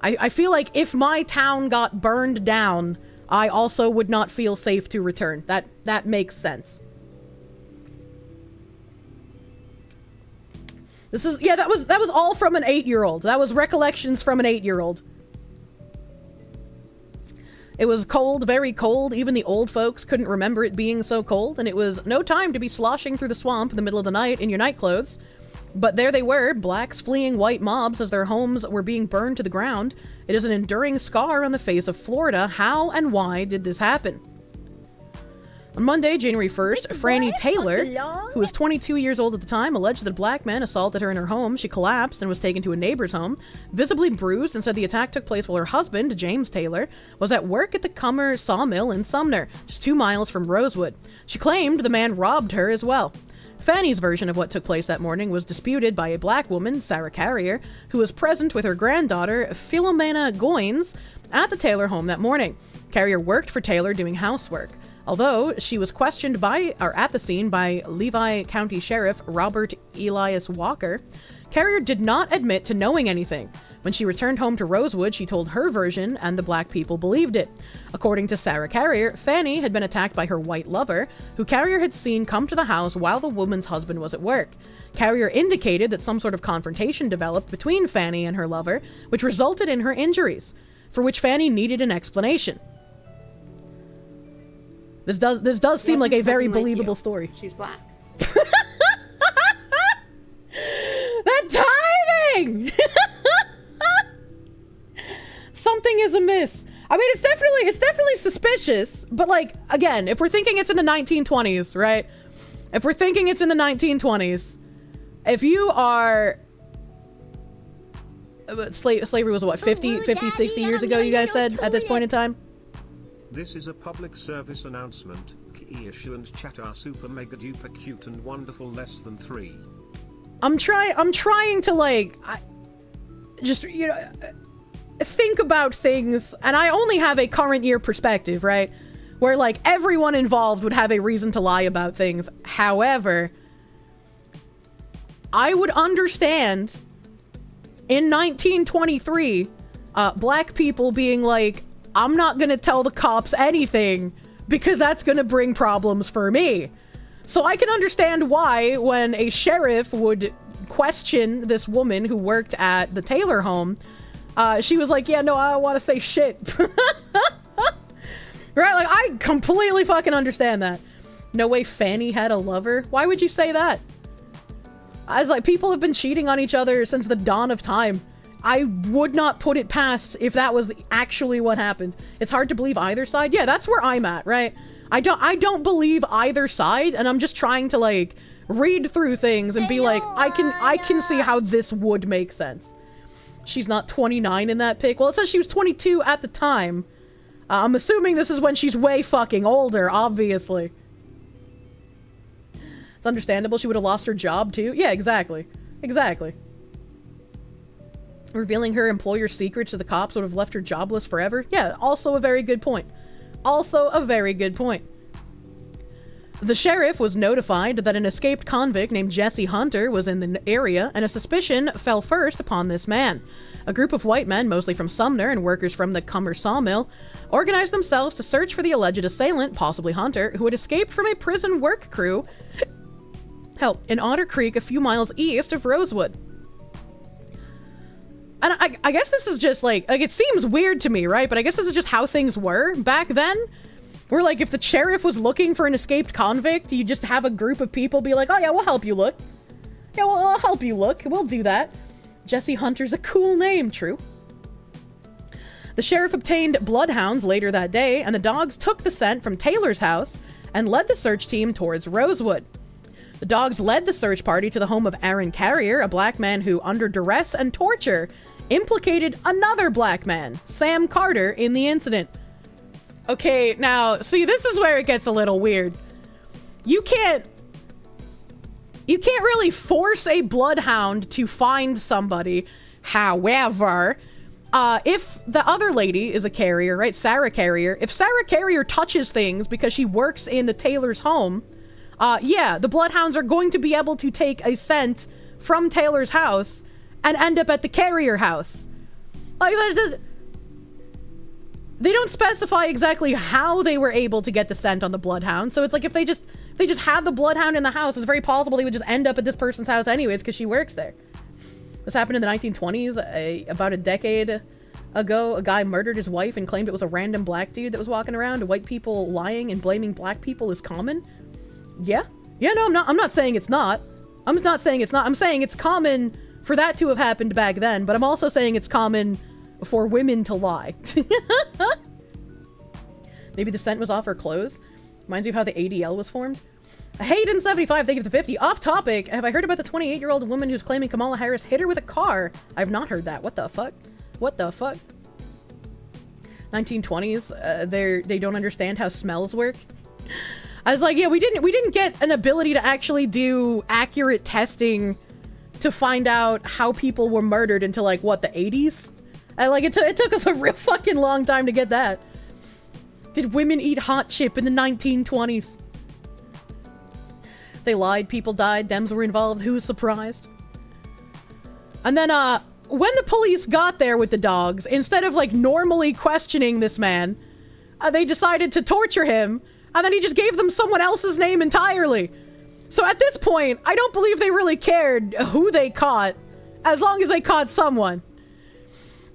I feel like if my town got burned down, I also would not feel safe to return. That makes sense. That was all from an 8-year-old. That was recollections from an 8-year-old. It was cold, very cold. Even the old folks couldn't remember it being so cold, and it was no time to be sloshing through the swamp in the middle of the night in your night clothes. But there they were, blacks fleeing white mobs as their homes were being burned to the ground. It is an enduring scar on the face of Florida. How and why did this happen? On Monday, January 1st, Franny Taylor, who was 22 years old at the time, alleged that a black man assaulted her in her home. She collapsed and was taken to a neighbor's home, visibly bruised, and said the attack took place while her husband, James Taylor, was at work at the Cummer Sawmill in Sumner, just 2 miles from Rosewood. She claimed the man robbed her as well. Fanny's version of what took place that morning was disputed by a black woman, Sarah Carrier, who was present with her granddaughter, Philomena Goins, at the Taylor home that morning. Carrier worked for Taylor doing housework. Although she was questioned at the scene by Levi County Sheriff Robert Elias Walker, Carrier did not admit to knowing anything. When she returned home to Rosewood, she told her version, and the black people believed it. According to Sarah Carrier, Fanny had been attacked by her white lover, who Carrier had seen come to the house while the woman's husband was at work. Carrier indicated that some sort of confrontation developed between Fanny and her lover, which resulted in her injuries, for which Fanny needed an explanation. This does seem like a very believable story. She's black. That timing! Something is amiss. I mean, it's definitely suspicious, but like, again, if we're thinking it's in the 1920s, right? If we're thinking it's in the 1920s, if you are... Slavery was what, 50, 60 years ago, you guys said, at this point in time? This is a public service announcement. Kirsche and chat are super mega duper cute and wonderful less than 3. I'm trying to like, think about things, and I only have a current year perspective, right? Where like everyone involved would have a reason to lie about things. However, I would understand in 1923, black people being like, I'm not gonna tell the cops anything because that's gonna bring problems for me. So I can understand why when a sheriff would question this woman who worked at the Taylor home, she was like, yeah, no, I don't want to say shit. Right? Like, I completely fucking understand that. No way Fanny had a lover? Why would you say that? I was like, people have been cheating on each other since the dawn of time. I would not put it past if that was actually what happened. It's hard to believe either side. Yeah, that's where I'm at, right? I don't believe either side, and I'm just trying to like read through things and be like, I can see how this would make sense. She's not 29 in that pic. Well, it says she was 22 at the time. I'm assuming this is when she's way fucking older, obviously. It's understandable she would have lost her job too. Yeah, exactly. Exactly. Revealing her employer's secrets to the cops would have left her jobless forever. Yeah, also a very good point. Also a very good point. The sheriff was notified that an escaped convict named Jesse Hunter was in the area, and a suspicion fell first upon this man. A group of white men, mostly from Sumner and workers from the Cummer sawmill, organized themselves to search for the alleged assailant, possibly Hunter, who had escaped from a prison work crew in Otter Creek a few miles east of Rosewood. And I guess this is just like it seems weird to me, right? But I guess this is just how things were back then. Where, like, if the sheriff was looking for an escaped convict, you just have a group of people be like, oh yeah, we'll help you look. Yeah, we'll help you look. We'll do that. Jesse Hunter's a cool name, true. The sheriff obtained bloodhounds later that day, and the dogs took the scent from Taylor's house and led the search team towards Rosewood. The dogs led the search party to the home of Aaron Carrier, a black man who, under duress and torture, implicated another black man, Sam Carter, in the incident. Okay, now, see, this is where it gets a little weird. You can't really force a bloodhound to find somebody. However, if the other lady is a carrier, right, Sarah Carrier, if Sarah Carrier touches things because she works in the Taylor's home, yeah, the bloodhounds are going to be able to take a scent from Taylor's house and end up at the Carrier house. Like, they don't specify exactly how they were able to get the scent on the bloodhound. So it's like if they just had the bloodhound in the house, it's very possible they would just end up at this person's house anyways because she works there. This happened in the 1920s. About a decade ago, a guy murdered his wife and claimed it was a random black dude that was walking around. White people lying and blaming black people is common. Yeah, no, I'm not saying it's not. I'm not saying it's not. I'm saying it's common for that to have happened back then, but I'm also saying it's common for women to lie. Maybe the scent was off her clothes. Reminds you of how the ADL was formed. Hayden75, thank you for the 50. Off topic, have I heard about the 28-year-old woman who's claiming Kamala Harris hit her with a car? I've not heard that. What the fuck? What the fuck? 1920s, they don't understand how smells work. I was like, yeah, we didn't get an ability to actually do accurate testing to find out how people were murdered until, like, what, the 80s? It took us a real fucking long time to get that. Did women eat hot chip in the 1920s? They lied, people died, Dems were involved, who's surprised? And then, when the police got there with the dogs, instead of, like, normally questioning this man, they decided to torture him, and then he just gave them someone else's name entirely. So at this point, I don't believe they really cared who they caught, as long as they caught someone.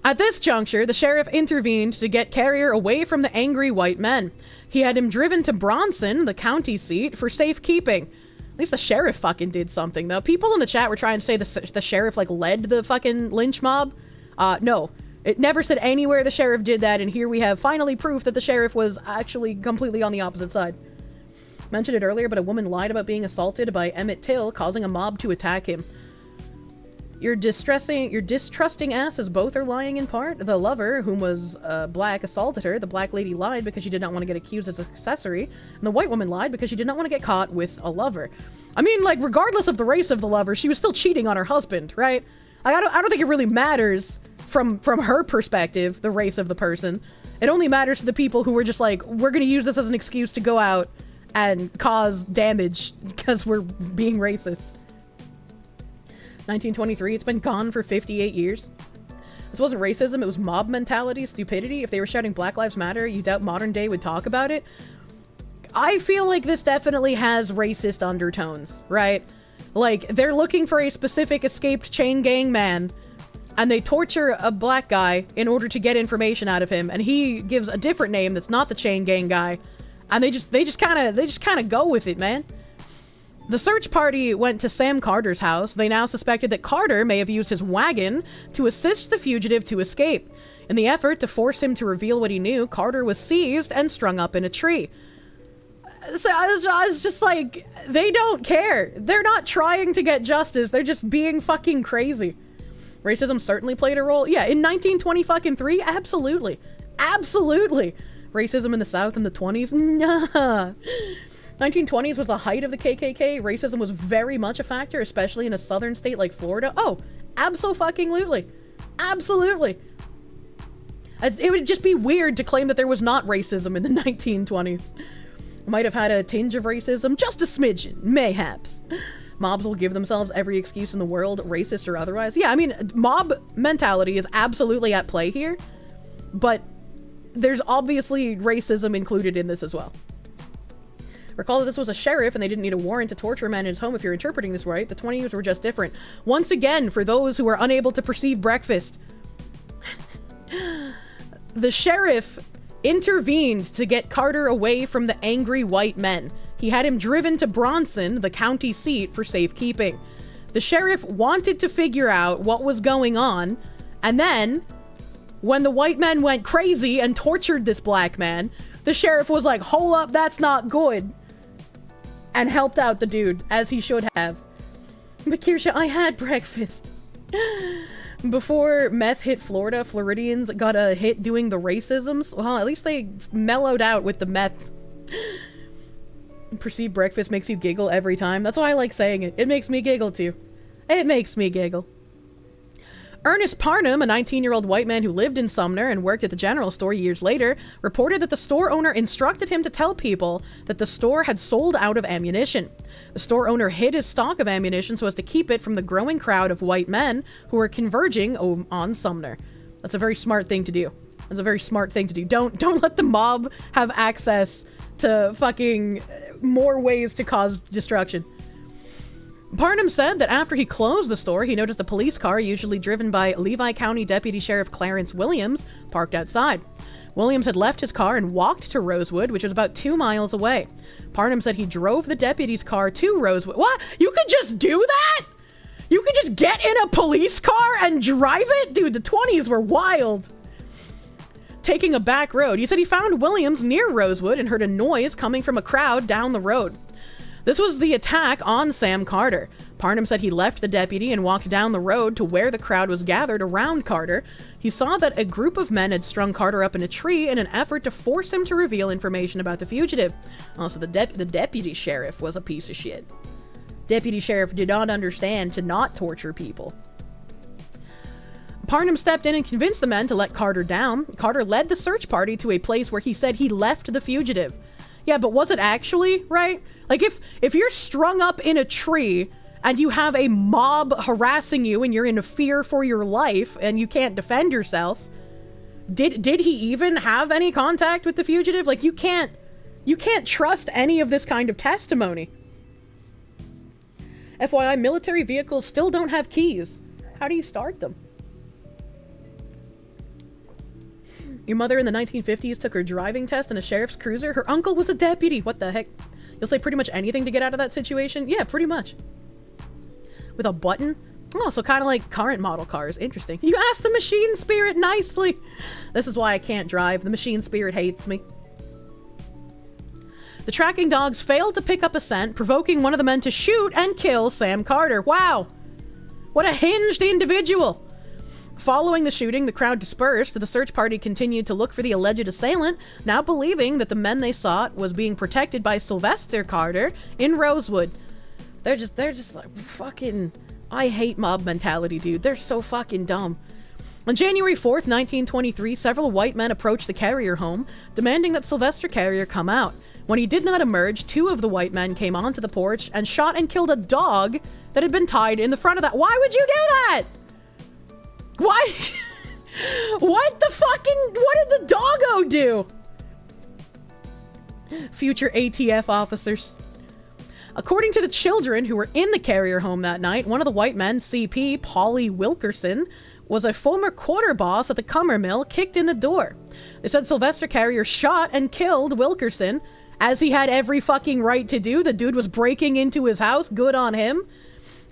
At this juncture, the sheriff intervened to get Carrier away from the angry white men. He had him driven to Bronson, the county seat, for safekeeping. At least the sheriff fucking did something, though. People in the chat were trying to say the sheriff, like, led the fucking lynch mob. No. It never said anywhere the sheriff did that, and here we have finally proof that the sheriff was actually completely on the opposite side. Mentioned it earlier, but a woman lied about being assaulted by Emmett Till, causing a mob to attack him. Your distrusting asses both are lying in part. The lover, whom was black, assaulted her. The black lady lied because she did not want to get accused as an accessory. And the white woman lied because she did not want to get caught with a lover. I mean, like, regardless of the race of the lover, she was still cheating on her husband, right? I don't think it really matters from her perspective, the race of the person. It only matters to the people who were just like, we're going to use this as an excuse to go out and cause damage because we're being racist. 1923, it's been gone for 58 years. This wasn't racism, it was mob mentality, stupidity. If they were shouting Black Lives Matter, you doubt modern day would talk about it? I feel like this definitely has racist undertones, right? Like, they're looking for a specific escaped chain gang man, and they torture a black guy in order to get information out of him, and he gives a different name that's not the chain gang guy, and they just kind of go with it, man. The search party went to Sam Carter's house. They now suspected that Carter may have used his wagon to assist the fugitive to escape. In the effort to force him to reveal what he knew, Carter was seized and strung up in a tree. So I was just like, they don't care. They're not trying to get justice. They're just being fucking crazy. Racism certainly played a role. Yeah, in 1923, absolutely. Absolutely. Racism in the South in the 20s? Nah. 1920s was the height of the KKK. Racism was very much a factor, especially in a southern state like Florida. Oh, abso-fucking-lutely. Absolutely. It would just be weird to claim that there was not racism in the 1920s. might have had a tinge of racism, just a smidgen, mayhaps. Mobs will give themselves every excuse in the world, racist or otherwise. Yeah, I mean, mob mentality is absolutely at play here, but there's obviously racism included in this as well. Recall that this was a sheriff and they didn't need a warrant to torture a man in his home if you're interpreting this right. The 20s were just different. Once again, for those who are unable to perceive breakfast, the sheriff intervened to get Carter away from the angry white men. He had him driven to Bronson, the county seat, for safekeeping. The sheriff wanted to figure out what was going on, and then, when the white men went crazy and tortured this black man, the sheriff was like, hold up, that's not good, and helped out the dude, as he should have. But Kirsche, I had breakfast. Before meth hit Florida, Floridians got a hit doing the racisms. Well, at least they mellowed out with the meth. Perceived breakfast makes you giggle every time. That's why I like saying it. It makes me giggle too. It makes me giggle. Ernest Parnham, a 19-year-old white man who lived in Sumner and worked at the general store years later, reported that the store owner instructed him to tell people that the store had sold out of ammunition. The store owner hid his stock of ammunition so as to keep it from the growing crowd of white men who were converging on Sumner. That's a very smart thing to do. That's a very smart thing to do. Don't let the mob have access to fucking more ways to cause destruction. Parnham said that after he closed the store, he noticed a police car, usually driven by Levi County Deputy Sheriff Clarence Williams, parked outside. Williams had left his car and walked to Rosewood, which was about 2 miles away. Parnham said he drove the deputy's car to Rosewood. What? You could just do that? You could just get in a police car and drive it? Dude, the 20s were wild. Taking a back road, he said he found Williams near Rosewood and heard a noise coming from a crowd down the road. This was the attack on Sam Carter. Parnham said he left the deputy and walked down the road to where the crowd was gathered around Carter. He saw that a group of men had strung Carter up in a tree in an effort to force him to reveal information about the fugitive. Also, the deputy sheriff was a piece of shit. Deputy sheriff did not understand to not torture people. Parnham stepped in and convinced the men to let Carter down. Carter led the search party to a place where he said he left the fugitive. Yeah, but was it actually, right? Like, if you're strung up in a tree and you have a mob harassing you and you're in a fear for your life and you can't defend yourself, did he even have any contact with the fugitive? Like, you can't trust any of this kind of testimony. FYI, military vehicles still don't have keys. How do you start them? Your mother in the 1950s took her driving test in a sheriff's cruiser. Her uncle was a deputy. What the heck? You'll say pretty much anything to get out of that situation? Yeah, pretty much. With a button? Oh, so kind of like current model cars. Interesting. You asked the machine spirit nicely. This is why I can't drive. The machine spirit hates me. The tracking dogs failed to pick up a scent, provoking one of the men to shoot and kill Sam Carter. Wow. What a hinged individual. Following the shooting, the crowd dispersed. The search party continued to look for the alleged assailant, now believing that the men they sought was being protected by Sylvester Carter in Rosewood. They're just like fucking... I hate mob mentality, dude. They're so fucking dumb. On January 4th, 1923, several white men approached the Carrier home, demanding that Sylvester Carrier come out. When he did not emerge, 2 of the white men came onto the porch and shot and killed a dog that had been tied in the front of that. Why would you do that? Why? What did the doggo do? Future ATF officers. According to the children who were in the Carrier home that night, one of the white men, CP Polly Wilkerson, was a former quarter boss at the Cummer Mill, kicked in the door. They said Sylvester Carrier shot and killed Wilkerson, as he had every fucking right to do. The dude was breaking into his house. Good on him.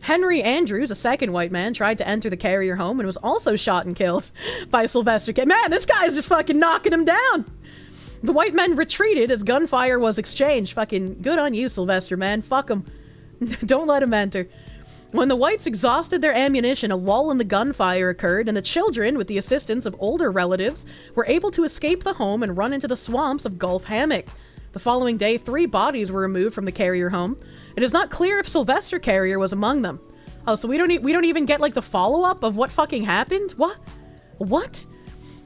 Henry Andrews, a second white man, tried to enter the Carrier home and was also shot and killed by Sylvester. Man, this guy's just fucking knocking him down. The white men retreated as gunfire was exchanged. Fucking good on you, Sylvester, man. Fuck him. Don't let him enter. When the whites exhausted their ammunition, a lull in the gunfire occurred, and the children, with the assistance of older relatives, were able to escape the home and run into the swamps of Gulf Hammock. The following day, 3 bodies were removed from the Carrier home. It is not clear if Sylvester Carrier was among them. Oh, so we don't even get like the follow-up of what fucking happened? What?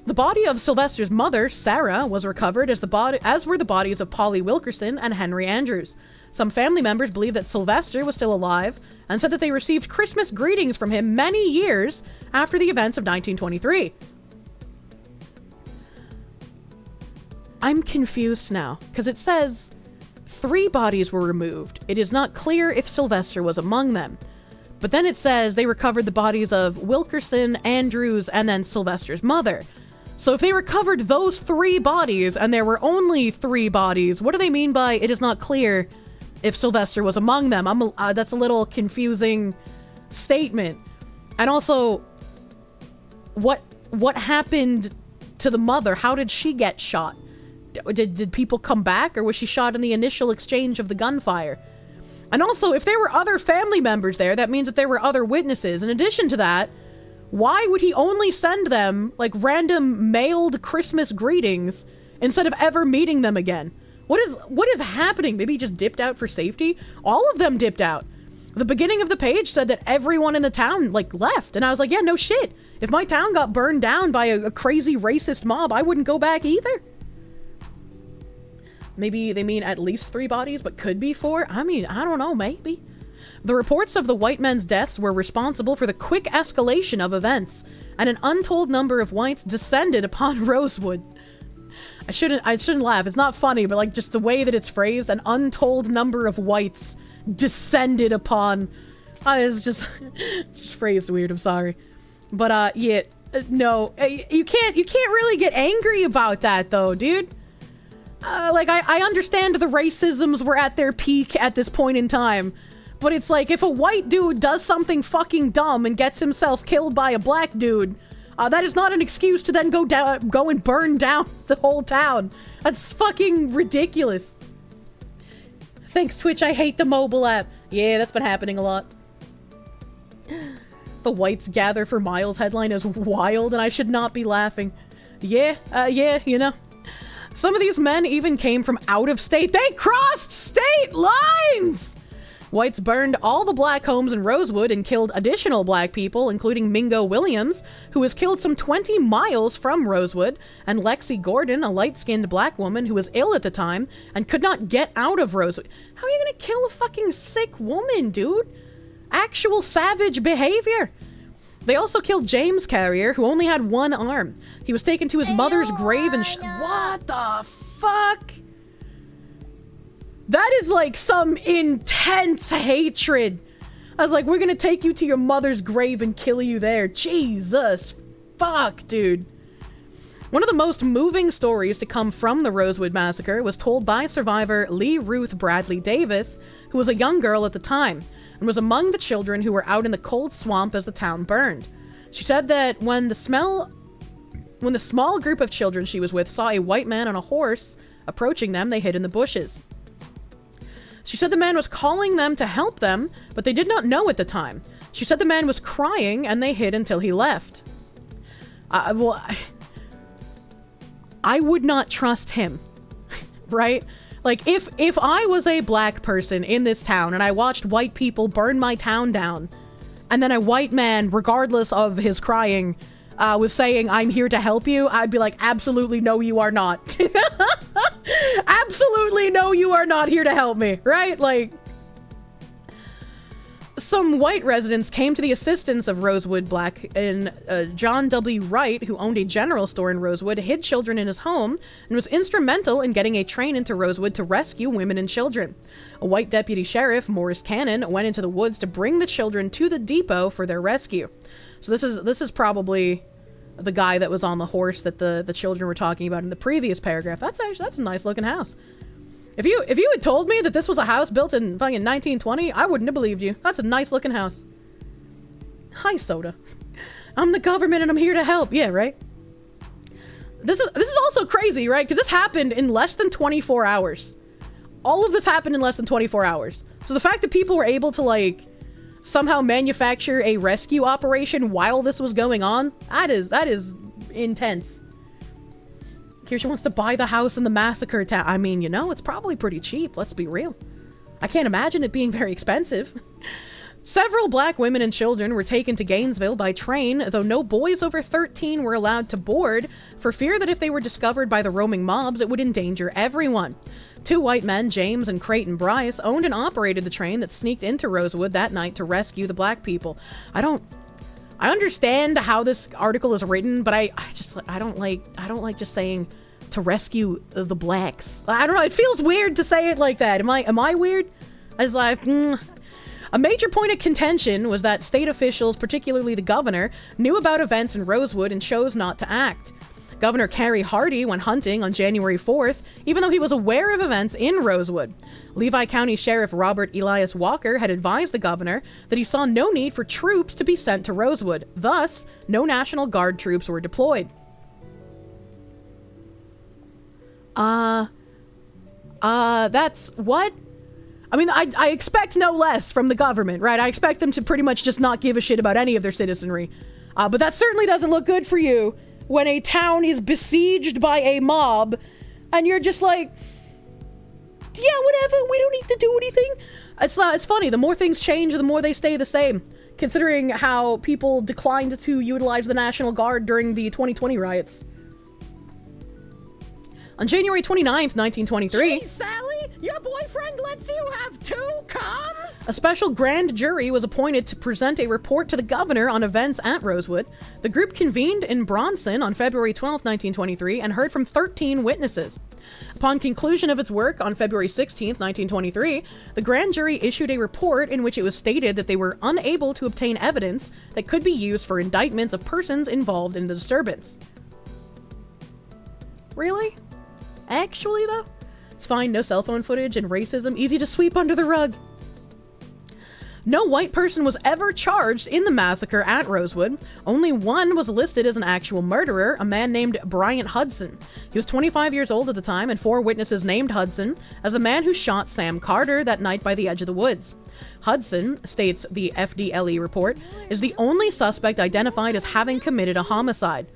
The body of Sylvester's mother, Sarah, was recovered as were the bodies of Polly Wilkerson and Henry Andrews. Some family members believe that Sylvester was still alive and said that they received Christmas greetings from him many years after the events of 1923. I'm confused now, because it says 3 bodies were removed. It is not clear if Sylvester was among them. But then it says they recovered the bodies of Wilkerson, Andrews, and then Sylvester's mother. So if they recovered those 3 bodies and there were only 3 bodies, what do they mean by it is not clear if Sylvester was among them? That's a little confusing statement. And also, what happened to the mother? How did she get shot? Did people come back, or was she shot in the initial exchange of the gunfire? And also, if there were other family members there, that means that there were other witnesses. In addition to that, why would he only send them, like, random mailed Christmas greetings instead of ever meeting them again? What is happening? Maybe he just dipped out for safety? All of them dipped out. The beginning of the page said that everyone in the town, like, left. And I was like, yeah, no shit. If my town got burned down by a crazy racist mob, I wouldn't go back either. Maybe they mean at least 3 bodies, but could be 4? I mean, I don't know, maybe. The reports of the white men's deaths were responsible for the quick escalation of events, and an untold number of whites descended upon Rosewood. I shouldn't laugh. It's not funny, but like just the way that it's phrased, an untold number of whites descended upon. It's just phrased weird. I'm sorry, but yeah, no, you can't really get angry about that though, dude. Like I understand the racisms were at their peak at this point in time, but it's like if a white dude does something fucking dumb and gets himself killed by a black dude, that is not an excuse to then go and burn down the whole town. That's fucking ridiculous. Thanks, Twitch. I hate the mobile app. Yeah, that's been happening a lot. The whites gather for Miles headline is wild, and I should not be laughing. Yeah, you know. Some of these men even came from out of state. They crossed state lines! Whites burned all the black homes in Rosewood and killed additional black people, including Mingo Williams, who was killed some 20 miles from Rosewood, and Lexi Gordon, a light-skinned black woman who was ill at the time and could not get out of Rosewood. How are you gonna kill a fucking sick woman, dude? Actual savage behavior. They also killed James Carrier, who only had 1 arm. He was taken to his mother's grave and what the fuck? That is like some intense hatred. I was like, we're gonna take you to your mother's grave and kill you there. Jesus fuck, dude. One of the most moving stories to come from the Rosewood Massacre was told by survivor Lee Ruth Bradley Davis, who was a young girl at the time, and was among the children who were out in the cold swamp as the town burned. She said that when the small group of children she was with saw a white man on a horse approaching them, they hid in the bushes. She said the man was calling them to help them, but they did not know at the time. She said the man was crying and they hid until he left. I would not trust him, right? Like, if I was a black person in this town and I watched white people burn my town down, and then a white man, regardless of his crying, was saying, I'm here to help you, I'd be like, absolutely no, you are not. Absolutely no, you are not here to help me, right? Like, some white residents came to the assistance of Rosewood Black, and John W. Wright, who owned a general store in Rosewood, hid children in his home and was instrumental in getting a train into Rosewood to rescue women and children. A white deputy sheriff, Morris Cannon, went into the woods to bring the children to the depot for their rescue. So this is probably the guy that was on the horse that the children were talking about in the previous paragraph. That's a nice looking house. If you had told me that this was a house built in fucking 1920, I wouldn't have believed you. That's a nice looking house. Hi, Soda. I'm the government and I'm here to help. Yeah, right? This is also crazy, right? Because this happened in less than 24 hours. All of this happened in less than 24 hours. So the fact that people were able to, like, somehow manufacture a rescue operation while this was going on, that is intense. Kirsche wants to buy the house in the Massacre town. I mean, you know, it's probably pretty cheap, let's be real. I can't imagine it being very expensive. Several black women and children were taken to Gainesville by train, though no boys over 13 were allowed to board, for fear that if they were discovered by the roaming mobs, it would endanger everyone. 2 white men, James and Creighton Bryce, owned and operated the train that sneaked into Rosewood that night to rescue the black people. I understand how this article is written, but I don't like just saying to rescue the blacks. I don't know, it feels weird to say it like that. Am I weird? I was like, A major point of contention was that state officials, particularly the governor, knew about events in Rosewood and chose not to act. Governor Carey Hardy went hunting on January 4th, even though he was aware of events in Rosewood. Levi County Sheriff Robert Elias Walker had advised the governor that he saw no need for troops to be sent to Rosewood. Thus, no National Guard troops were deployed. That's what? I mean, I expect no less from the government, right? I expect them to pretty much just not give a shit about any of their citizenry. But that certainly doesn't look good for you when a town is besieged by a mob and you're just like, yeah, whatever, we don't need to do anything. It's funny, the more things change, the more they stay the same, considering how people declined to utilize the National Guard during the 2020 riots. On January 29th, 1923... Gee, Sally, your boyfriend lets you have 2 cars? A special grand jury was appointed to present a report to the governor on events at Rosewood. The group convened in Bronson on February 12, 1923, and heard from 13 witnesses. Upon conclusion of its work on February 16, 1923, the grand jury issued a report in which it was stated that they were unable to obtain evidence that could be used for indictments of persons involved in the disturbance. Really? Actually, though? It's fine, no cell phone footage and racism, easy to sweep under the rug. No white person was ever charged in the massacre at Rosewood. Only one was listed as an actual murderer, a man named Bryant Hudson. He was 25 years old at the time, and 4 witnesses named Hudson as the man who shot Sam Carter that night by the edge of the woods. Hudson, states the FDLE report, is the only suspect identified as having committed a homicide.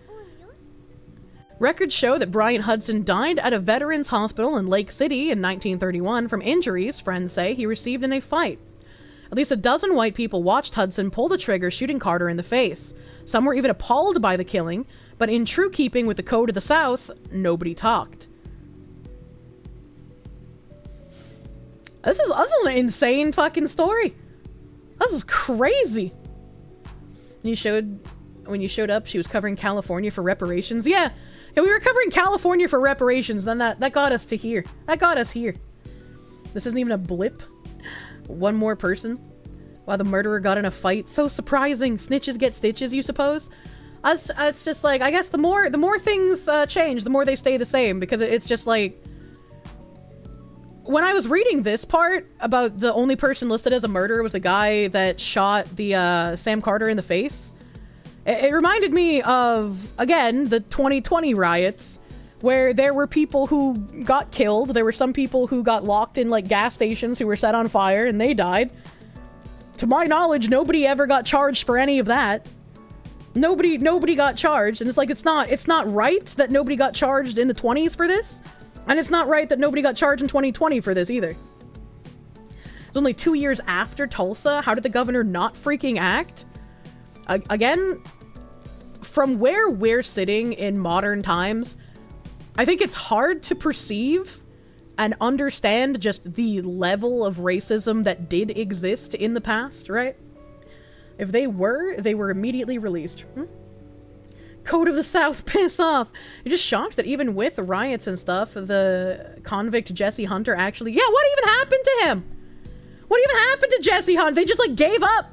Records show that Bryant Hudson died at a veterans hospital in Lake City in 1931 from injuries, friends say, he received in a fight. At least a dozen white people watched Hudson pull the trigger, shooting Carter in the face. Some were even appalled by the killing, but in true keeping with the code of the South, nobody talked. This is an insane fucking story. This is crazy. When you showed up, she was covering California for reparations. Yeah, we were covering California for reparations, then that got us to here. That got us here. This isn't even a blip. One more person. While the murderer got in a fight. So surprising. Snitches get stitches, you suppose? It's just like, I guess the more things change, the more they stay the same. Because it's just like... When I was reading this part about the only person listed as a murderer was the guy that shot the Sam Carter in the face, it reminded me of, again, the 2020 riots, where there were people who got killed. There were some people who got locked in, like, gas stations who were set on fire, and they died. To my knowledge, nobody ever got charged for any of that. Nobody got charged, and it's like, it's not right that nobody got charged in the 20s for this, and it's not right that nobody got charged in 2020 for this either. It's only 2 years after Tulsa. How did the governor not freaking act? Again, from where we're sitting in modern times, I think it's hard to perceive and understand just the level of racism that did exist in the past, right? If they were immediately released. Code of the South, piss off. You're just shocked that even with riots and stuff, the convict Jesse Hunter actually... Yeah, what even happened to him? What even happened to Jesse Hunter? They just, like, gave up.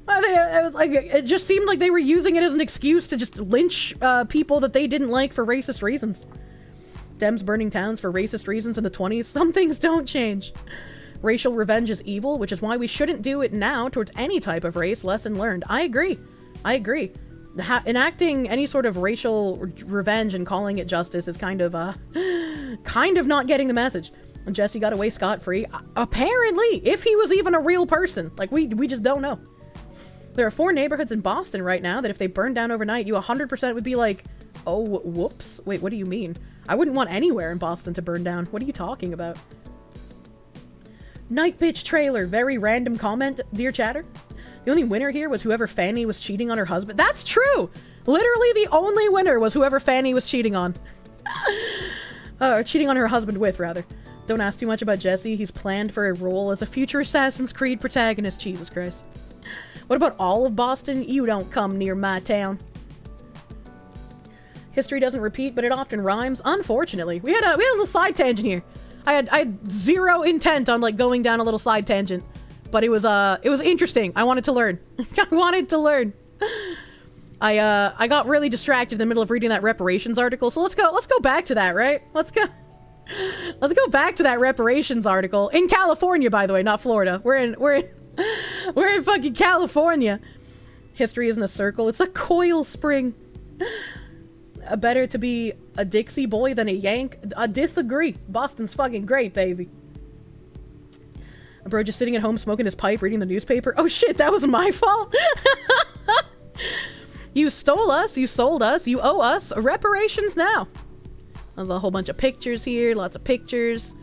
It just seemed like they were using it as an excuse to just lynch people that they didn't like for racist reasons. Dems burning towns for racist reasons in the 20s. Some things don't change. Racial revenge is evil, which is why we shouldn't do it now towards any type of race. Lesson learned. I agree. Enacting any sort of racial revenge and calling it justice is kind of not getting the message. And Jesse got away scot-free. Apparently, if he was even a real person. Like, we just don't know. There are 4 neighborhoods in Boston right now that if they burned down overnight, you 100% would be like, oh, whoops. Wait, what do you mean? I wouldn't want anywhere in Boston to burn down. What are you talking about? Night Bitch trailer. Very random comment, dear chatter. The only winner here was whoever Fanny was cheating on her husband. That's true! Literally the only winner was whoever Fanny was cheating on. Cheating on her husband with, rather. Don't ask too much about Jesse. He's planned for a role as a future Assassin's Creed protagonist. Jesus Christ. What about all of Boston? You don't come near my town. History doesn't repeat, but it often rhymes. Unfortunately. We had a little side tangent here. I had zero intent on, like, going down a little side tangent. But it was interesting. I wanted to learn. I wanted to learn. I got really distracted in the middle of reading that reparations article, so let's go back to that, right? Let's go back to that reparations article. In California, by the way, not Florida. We're in fucking California. History isn't a circle, it's a coil spring. Better to be a Dixie boy than a Yank. I disagree. Boston's fucking great, baby. A bro just sitting at home smoking his pipe, reading the newspaper. Oh shit, that was my fault? You stole us, you sold us, you owe us reparations now. There's a whole bunch of pictures here, lots of pictures.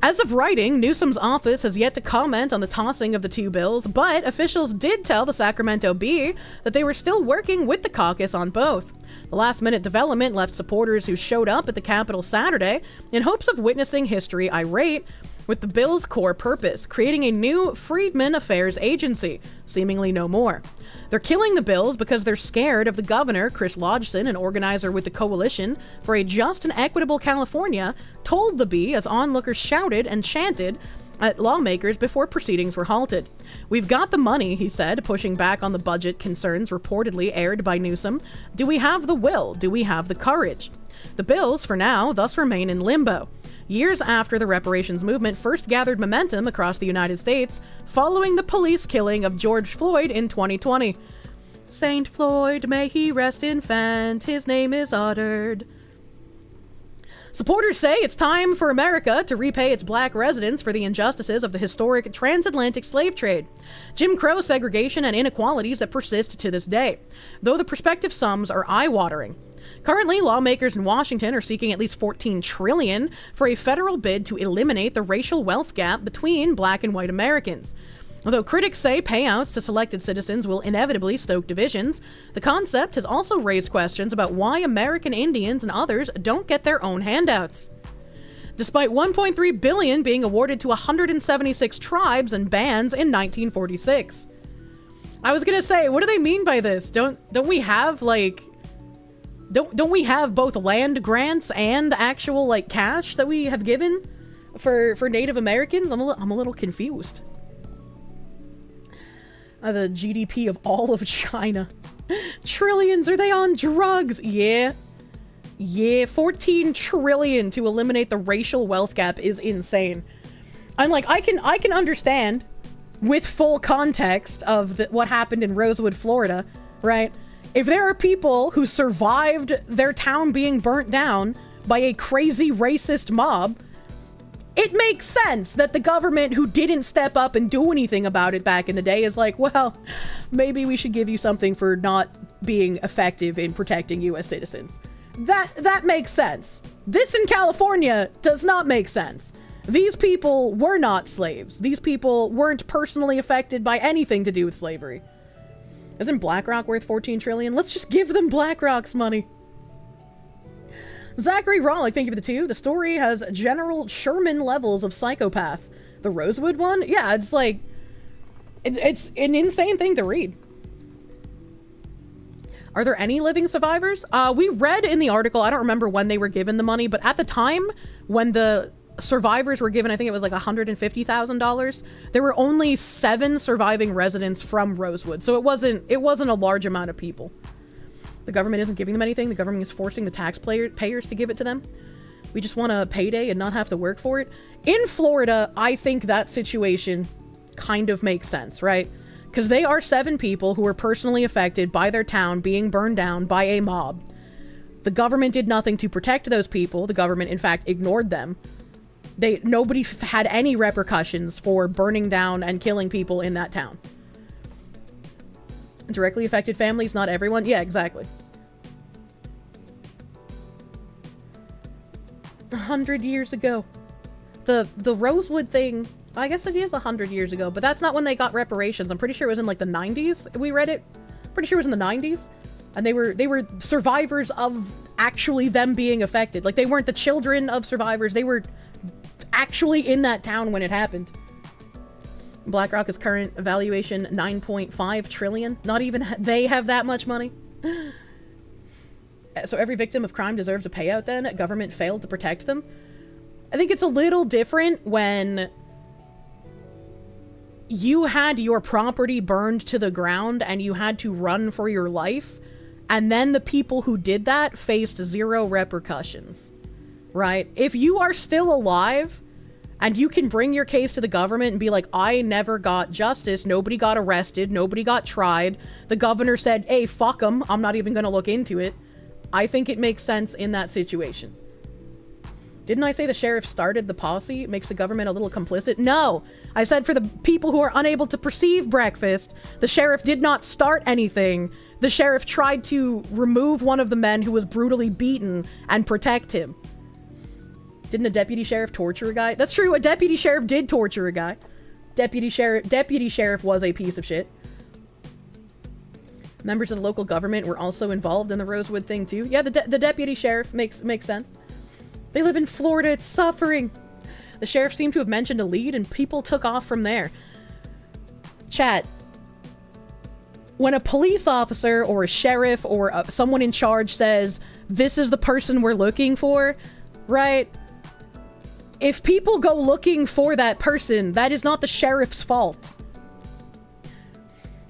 As of writing, Newsom's office has yet to comment on the tossing of the two bills, but officials did tell the Sacramento Bee that they were still working with the caucus on both. The last-minute development left supporters who showed up at the Capitol Saturday in hopes of witnessing history irate with the bill's core purpose, creating a new Freedmen Affairs agency, seemingly no more. They're killing the bills because they're scared of the governor, Chris Lodgson, an organizer with the Coalition for a Just and Equitable California, told the Bee as onlookers shouted and chanted at lawmakers before proceedings were halted. We've got the money, he said, pushing back on the budget concerns reportedly aired by Newsom. Do we have the will? Do we have the courage? The bills, for now, thus remain in limbo. Years after the reparations movement first gathered momentum across the United States, following the police killing of George Floyd in 2020. Saint Floyd, may he rest in fant, his name is uttered. Supporters say it's time for America to repay its black residents for the injustices of the historic transatlantic slave trade, Jim Crow segregation, and inequalities that persist to this day, though the prospective sums are eye-watering. Currently, lawmakers in Washington are seeking at least $14 trillion for a federal bid to eliminate the racial wealth gap between black and white Americans. Although critics say payouts to selected citizens will inevitably stoke divisions, the concept has also raised questions about why American Indians and others don't get their own handouts. Despite $1.3 billion being awarded to 176 tribes and bands in 1946. I was gonna say, what do they mean by this? Don't we have, like... Don't we have both land grants and actual, like, cash that we have given for Native Americans? I'm a little confused. The GDP of all of China. Trillions, are they on drugs? Yeah, 14 trillion to eliminate the racial wealth gap is insane. I'm like, I can understand with full context of what happened in Rosewood, Florida, right? If there are people who survived their town being burnt down by a crazy racist mob, it makes sense that the government, who didn't step up and do anything about it back in the day, is like, well, maybe we should give you something for not being effective in protecting U.S. citizens. That makes sense. This in California does not make sense. These people were not slaves. These people weren't personally affected by anything to do with slavery. Isn't BlackRock worth $14 trillion? Let's just give them BlackRock's money. Zachary Rawlick, thank you for the 2. The story has General Sherman levels of psychopath. The Rosewood one? Yeah, it's like... It's an insane thing to read. Are there any living survivors? We read in the article, I don't remember when they were given the money, but at the time when the survivors were given, I think it was like $150,000, there were only 7 surviving residents from Rosewood, so it wasn't a large amount of people. The government isn't giving them anything. The government is forcing the taxpayers to give it to them. We just want a payday and not have to work for it. In Florida, I think that situation kind of makes sense, right? Because they are 7 people who were personally affected by their town being burned down by a mob. The government did nothing to protect those people. The government, in fact, ignored them. Nobody had any repercussions for burning down and killing people in that town. Directly affected families, not everyone. Yeah, exactly. 100 years ago. the Rosewood thing, I guess it is 100 years ago, but that's not when they got reparations. I'm pretty sure it was in like the 90s. We read it. Pretty sure it was in the 90s. And they were survivors of actually them being affected. Like, they weren't the children of survivors. They were actually in that town when it happened. BlackRock's current evaluation, 9.5 trillion. Not even they have that much money. So every victim of crime deserves a payout then? Government failed to protect them? I think it's a little different when you had your property burned to the ground and you had to run for your life, and then the people who did that faced zero repercussions, right? If you are still alive and you can bring your case to the government and be like, I never got justice, nobody got arrested, nobody got tried, the governor said, hey, fuck them, I'm not even gonna look into it, I think it makes sense in that situation. Didn't I say the sheriff started the posse? It makes the government a little complicit? No! I said for the people who are unable to perceive breakfast, the sheriff did not start anything. The sheriff tried to remove one of the men who was brutally beaten and protect him. Didn't a deputy sheriff torture a guy? That's true, a deputy sheriff did torture a guy. Deputy sheriff was a piece of shit. Members of the local government were also involved in the Rosewood thing too. Yeah, the deputy sheriff makes sense. They live in Florida, it's suffering. The sheriff seemed to have mentioned a lead and people took off from there. Chat. When a police officer or a sheriff or someone in charge says, this is the person we're looking for, right? If people go looking for that person, that is not the sheriff's fault.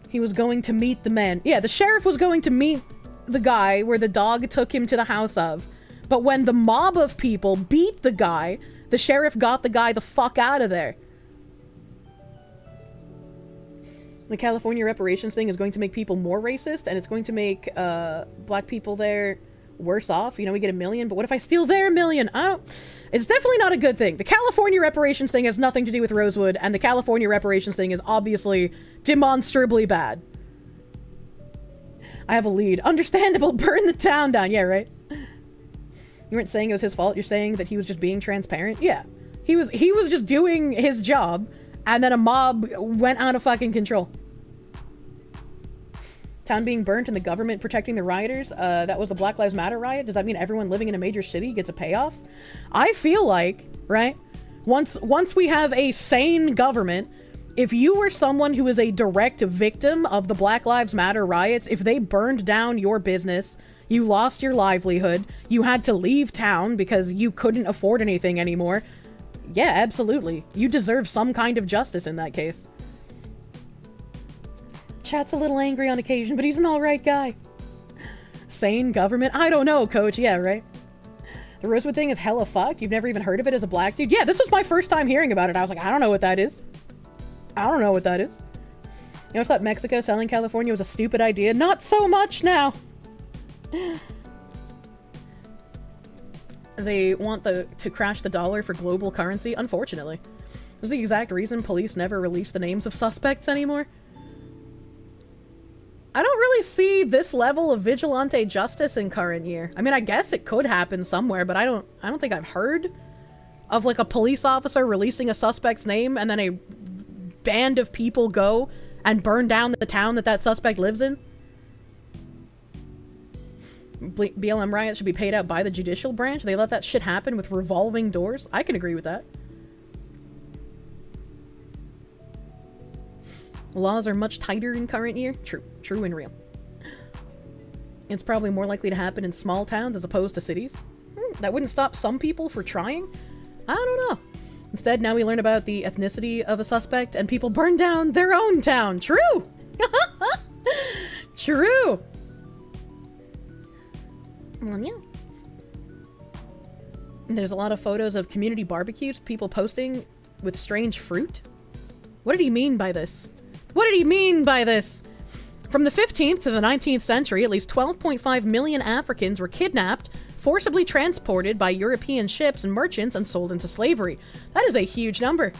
He was going to meet the man. Yeah, the sheriff was going to meet the guy where the dog took him to the house of. But when the mob of people beat the guy, the sheriff got the guy the fuck out of there. The California reparations thing is going to make people more racist, and it's going to make black people there worse off. You know, we get $1 million, but what if I steal their $1 million? It's definitely not a good thing. The California reparations thing has nothing to do with Rosewood, and the California reparations thing is obviously demonstrably bad. I have a lead. Understandable, burn the town down. Yeah, right? You weren't saying it was his fault, you're saying that he was just being transparent? Yeah. He was just doing his job, and then a mob went out of fucking control. Town being burnt and the government protecting the rioters, that was the Black Lives Matter riot? Does that mean everyone living in a major city gets a payoff? I feel like, right, once we have a sane government, if you were someone who is a direct victim of the Black Lives Matter riots, if they burned down your business, you lost your livelihood, you had to leave town because you couldn't afford anything anymore, yeah, absolutely. You deserve some kind of justice in that case. Chat's a little angry on occasion, but he's an alright guy. Sane government? I don't know, coach. Yeah, right? The Rosewood thing is hella fucked. You've never even heard of it as a black dude? Yeah, this was my first time hearing about it. I was like, I don't know what that is. I don't know what that is. You know, I thought Mexico selling California was a stupid idea. Not so much now. They want to crash the dollar for global currency, unfortunately. This is the exact reason police never release the names of suspects anymore. I don't really see this level of vigilante justice in current year. I mean, I guess it could happen somewhere, but I don't think I've heard of like a police officer releasing a suspect's name and then a band of people go and burn down the town that suspect lives in. BLM riots should be paid out by the judicial branch. They let that shit happen with revolving doors. I can agree with that. Laws are much tighter in current year. True and real. It's probably more likely to happen in small towns as opposed to cities. That wouldn't stop some people for trying? I don't know. Instead, now we learn about the ethnicity of a suspect and people burn down their own town. True! True! Well, yeah. There's a lot of photos of community barbecues, people posting with strange fruit. What did he mean by this? What did he mean by this? From the 15th to the 19th century, at least 12.5 million Africans were kidnapped, forcibly transported by European ships and merchants, and sold into slavery. That is a huge number.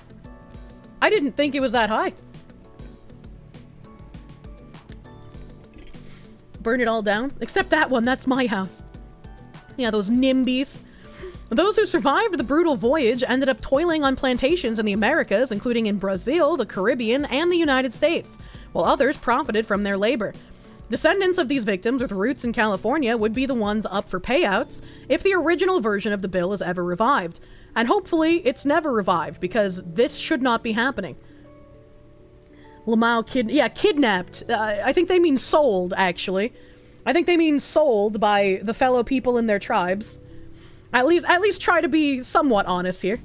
I didn't think it was that high. Burn it all down? Except that one, that's my house. Yeah, those NIMBYs. Those who survived the brutal voyage ended up toiling on plantations in the Americas, including in Brazil, the Caribbean, and the United States, while others profited from their labor. Descendants of these victims with roots in California would be the ones up for payouts if the original version of the bill is ever revived. And hopefully it's never revived, because this should not be happening. Lamau kidnapped. I think they mean sold, actually. I think they mean sold by the fellow people in their tribes. At least try to be somewhat honest here.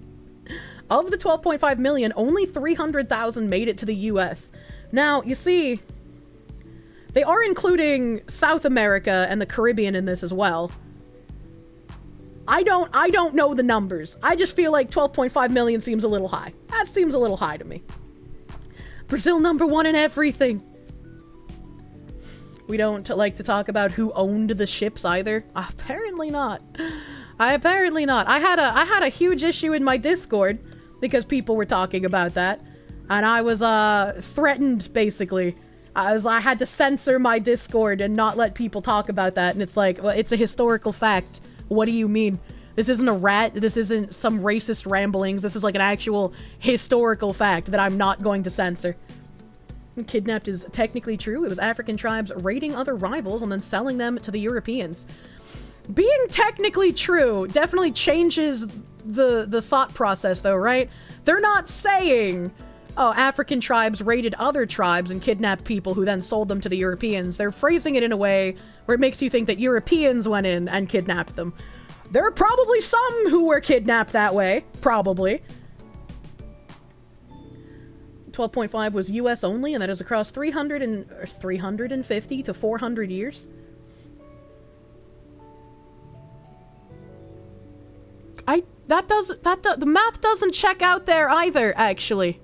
Of the 12.5 million, only 300,000 made it to the US. Now, you see, they are including South America and the Caribbean in this as well. I don't know the numbers. I just feel like 12.5 million seems a little high. That seems a little high to me. Brazil #1 in everything. We don't like to talk about who owned the ships either. Apparently not. Apparently not. I had a huge issue in my Discord because people were talking about that, and I was threatened basically. I had to censor my Discord and not let people talk about that, and it's like, well, it's a historical fact. What do you mean? This isn't a rat. This isn't some racist ramblings. This is like an actual historical fact that I'm not going to censor. Kidnapped is technically true. It was African tribes raiding other rivals and then selling them to the Europeans. Being technically true definitely changes the thought process, though, right? They're not saying, oh, African tribes raided other tribes and kidnapped people who then sold them to the Europeans. They're phrasing it in a way where it makes you think that Europeans went in and kidnapped them. There are probably some who were kidnapped that way. Probably. 12.5 was US only, and that is across 350 to 400 years. The math doesn't check out there either, actually.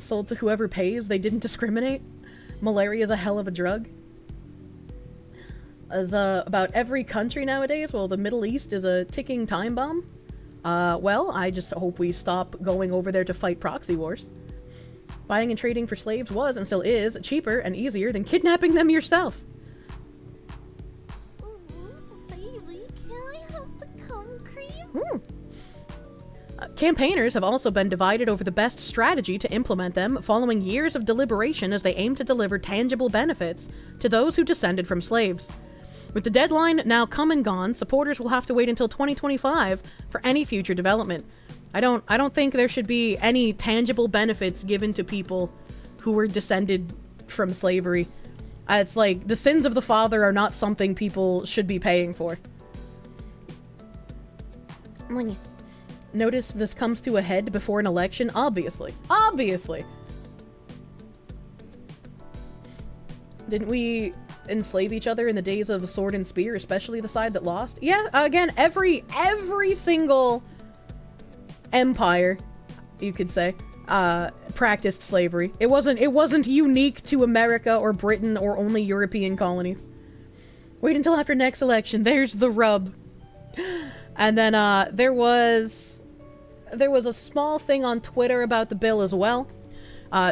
Sold to whoever pays. They didn't discriminate. Malaria is a hell of a drug. As about every country nowadays, well, the Middle East is a ticking time bomb. Well, I just hope we stop going over there to fight proxy wars. Buying and trading for slaves was, and still is, cheaper and easier than kidnapping them yourself. Baby, can I have the cum cream? Campaigners have also been divided over the best strategy to implement them, following years of deliberation as they aim to deliver tangible benefits to those who descended from slaves. With the deadline now come and gone, supporters will have to wait until 2025 for any future development. I don't think there should be any tangible benefits given to people who were descended from slavery. It's like, the sins of the father are not something people should be paying for. Notice this comes to a head before an election? Obviously. Obviously! Didn't we enslave each other in the days of sword and spear, especially the side that lost? Yeah, again, every single empire, you could say, practiced slavery. It wasn't unique to America or Britain or only European colonies. Wait until after next election. There's the rub. And then there was a small thing on Twitter about the bill as well.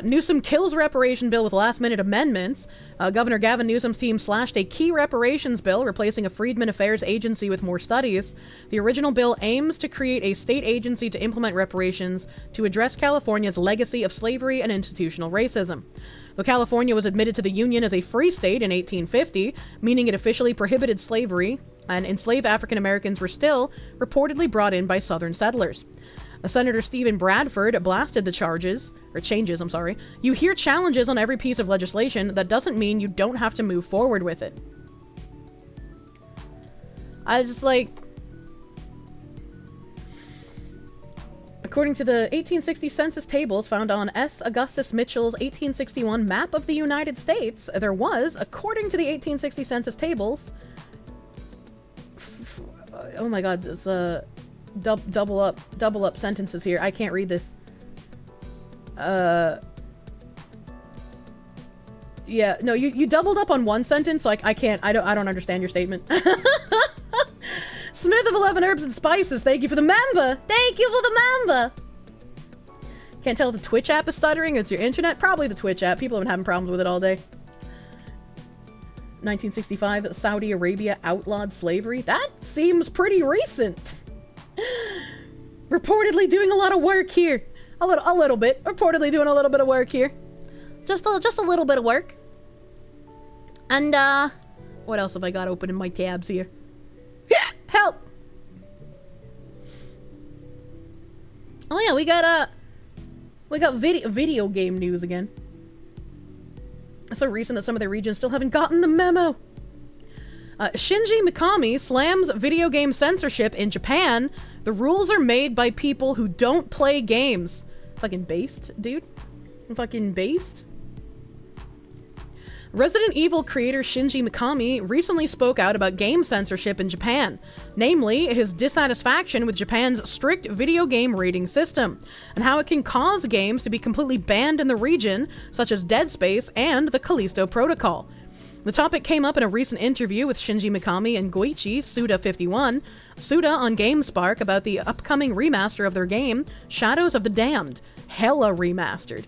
Newsom kills reparation bill with last-minute amendments. Governor Gavin Newsom's team slashed a key reparations bill, replacing a Freedmen Affairs agency with more studies. The original bill aims to create a state agency to implement reparations to address California's legacy of slavery and institutional racism. Though California was admitted to the Union as a free state in 1850, meaning it officially prohibited slavery, and enslaved African Americans were still reportedly brought in by Southern settlers. Senator Stephen Bradford blasted the changes. You hear challenges on every piece of legislation. That doesn't mean you don't have to move forward with it. I just like... According to the 1860 census tables found on S. Augustus Mitchell's 1861 map of the United States, there was, according to the 1860 census tables... oh my god, it's double up sentences here. I can't read this. Yeah, no, you doubled up on one sentence, so I don't understand your statement. Smith of 11 Herbs and Spices, thank you for the member! Thank you for the member! Can't tell if the Twitch app is stuttering, it's your internet? Probably the Twitch app. People have been having problems with it all day. 1965, Saudi Arabia outlawed slavery. That seems pretty recent. Reportedly doing a lot of work here. A little bit. Reportedly doing a little bit of work here. Just a little bit of work. And, what else have I got open in my tabs here? Help! Oh yeah, we got video game news again. It's so recent that some of the regions still haven't gotten the memo. Shinji Mikami slams video game censorship in Japan. The rules are made by people who don't play games. Fucking based, dude. Fucking based. Resident Evil creator Shinji Mikami recently spoke out about game censorship in Japan, namely his dissatisfaction with Japan's strict video game rating system, and how it can cause games to be completely banned in the region, such as Dead Space and the Callisto Protocol. The topic came up in a recent interview with Shinji Mikami and Goichi Suda51, Suda on GameSpark about the upcoming remaster of their game, Shadows of the Damned, hella remastered,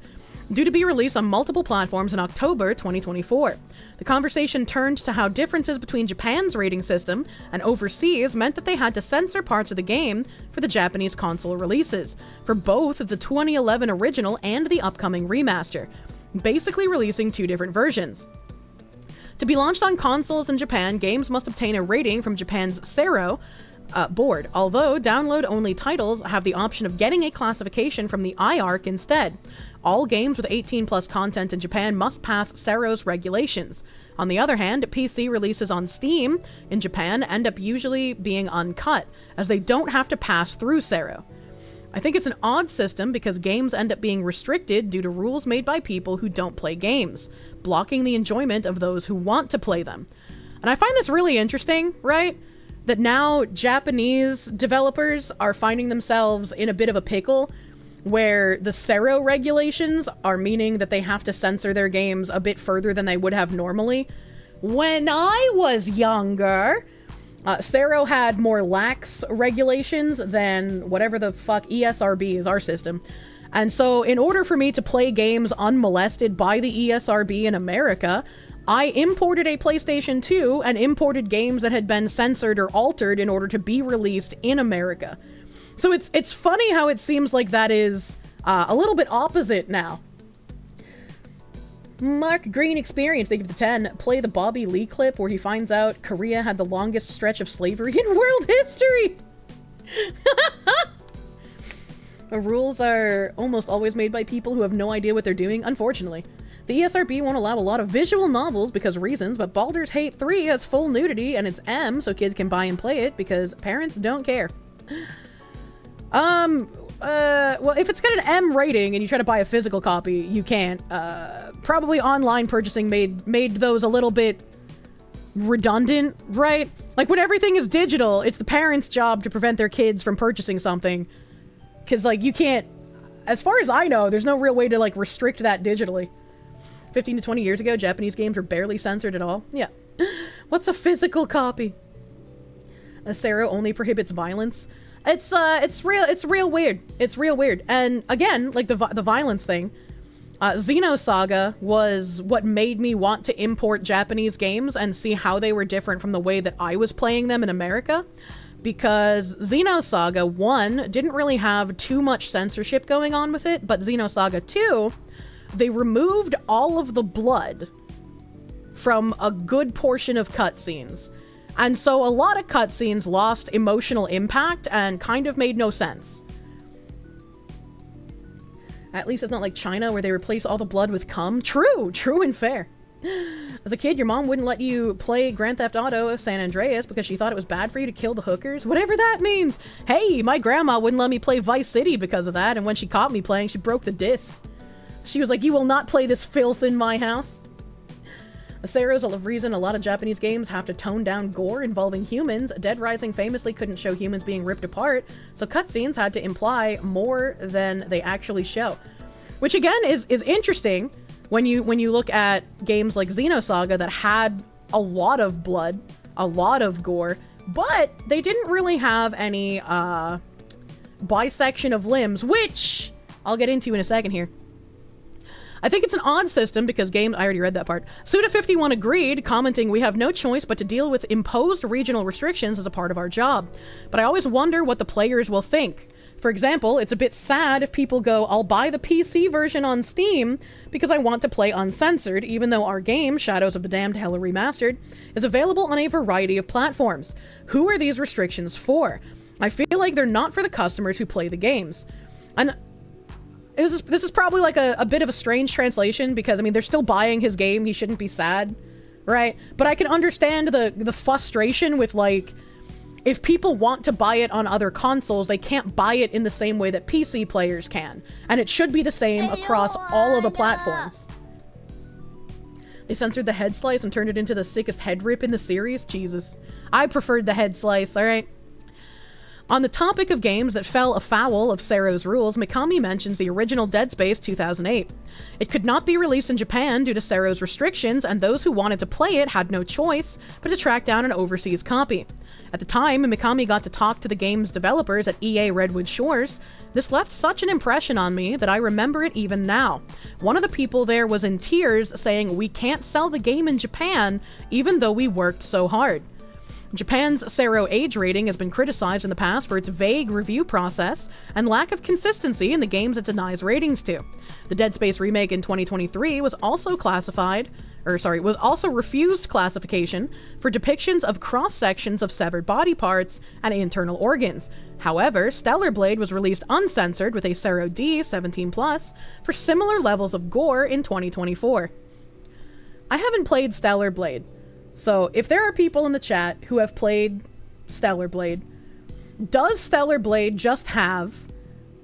due to be released on multiple platforms in October 2024. The conversation turned to how differences between Japan's rating system and overseas meant that they had to censor parts of the game for the Japanese console releases, for both the 2011 original and the upcoming remaster, basically releasing two different versions. To be launched on consoles in Japan, games must obtain a rating from Japan's Sero board, although download-only titles have the option of getting a classification from the IARC instead. All games with 18+ content in Japan must pass Sero's regulations. On the other hand, PC releases on Steam in Japan end up usually being uncut, as they don't have to pass through Sero. I think it's an odd system because games end up being restricted due to rules made by people who don't play games, blocking the enjoyment of those who want to play them. And I find this really interesting, right? That now Japanese developers are finding themselves in a bit of a pickle where the Sero regulations are meaning that they have to censor their games a bit further than they would have normally. When I was younger, Sero had more lax regulations than whatever the fuck ESRB is, our system. And so in order for me to play games unmolested by the ESRB in America, I imported a PlayStation 2 and imported games that had been censored or altered in order to be released in America. So it's funny how it seems like that is a little bit opposite now. Mark Green Experience, they give the 10. Play the Bobby Lee clip where he finds out Korea had the longest stretch of slavery in world history. The rules are almost always made by people who have no idea what they're doing, unfortunately. The ESRB won't allow a lot of visual novels because of reasons, but Baldur's Gate 3 has full nudity and it's M, so kids can buy and play it because parents don't care. Well, if it's got an M rating and you try to buy a physical copy, you can't. Probably online purchasing made those a little bit redundant, right? Like, when everything is digital, it's the parents' job to prevent their kids from purchasing something. Because, like, you can't... As far as I know, there's no real way to, like, restrict that digitally. 15 to 20 years ago, Japanese games were barely censored at all. Yeah. What's a physical copy? Sero only prohibits violence. It's real weird. It's real weird. And again, like the violence thing, Xenosaga was what made me want to import Japanese games and see how they were different from the way that I was playing them in America. Because Xenosaga 1 didn't really have too much censorship going on with it, but Xenosaga 2, they removed all of the blood from a good portion of cutscenes. And so a lot of cutscenes lost emotional impact and kind of made no sense. At least it's not like China where they replace all the blood with cum. True and fair. As a kid, your mom wouldn't let you play Grand Theft Auto San Andreas because she thought it was bad for you to kill the hookers. Whatever that means. Hey, my grandma wouldn't let me play Vice City because of that, and when she caught me playing, she broke the disc. She was like, "You will not play this filth in my house." Sero's a reason a lot of Japanese games have to tone down gore involving humans. Dead Rising famously couldn't show humans being ripped apart, so cutscenes had to imply more than they actually show. Which again is interesting when you look at games like Xenosaga that had a lot of blood, a lot of gore, but they didn't really have any bisection of limbs, which I'll get into in a second here. I think it's an odd system because games... I already read that part. Suda51 agreed, commenting, "We have no choice but to deal with imposed regional restrictions as a part of our job. But I always wonder what the players will think. For example, it's a bit sad if people go, I'll buy the PC version on Steam because I want to play uncensored, even though our game, Shadows of the Damned Hella Remastered, is available on a variety of platforms. Who are these restrictions for? I feel like they're not for the customers who play the games." And this is probably like a bit of a strange translation because, I mean, they're still buying his game. He shouldn't be sad, right? But I can understand the frustration with, like, if people want to buy it on other consoles, they can't buy it in the same way that PC players can. And it should be the same across all of the platforms. They censored the head slice and turned it into the sickest head rip in the series? Jesus. I preferred the head slice, alright? On the topic of games that fell afoul of Sero's rules, Mikami mentions the original Dead Space 2008. It could not be released in Japan due to Sero's restrictions, and those who wanted to play it had no choice but to track down an overseas copy. At the time, Mikami got to talk to the game's developers at EA Redwood Shores. This left such an impression on me that I remember it even now. One of the people there was in tears, saying, "We can't sell the game in Japan, even though we worked so hard." Japan's Sero age rating has been criticized in the past for its vague review process and lack of consistency in the games it denies ratings to. The Dead Space remake in 2023 was also refused classification for depictions of cross-sections of severed body parts and internal organs. However, Stellar Blade was released uncensored with a Sero D 17+ for similar levels of gore in 2024. I haven't played Stellar Blade. So, if there are people in the chat who have played Stellar Blade, does Stellar Blade just have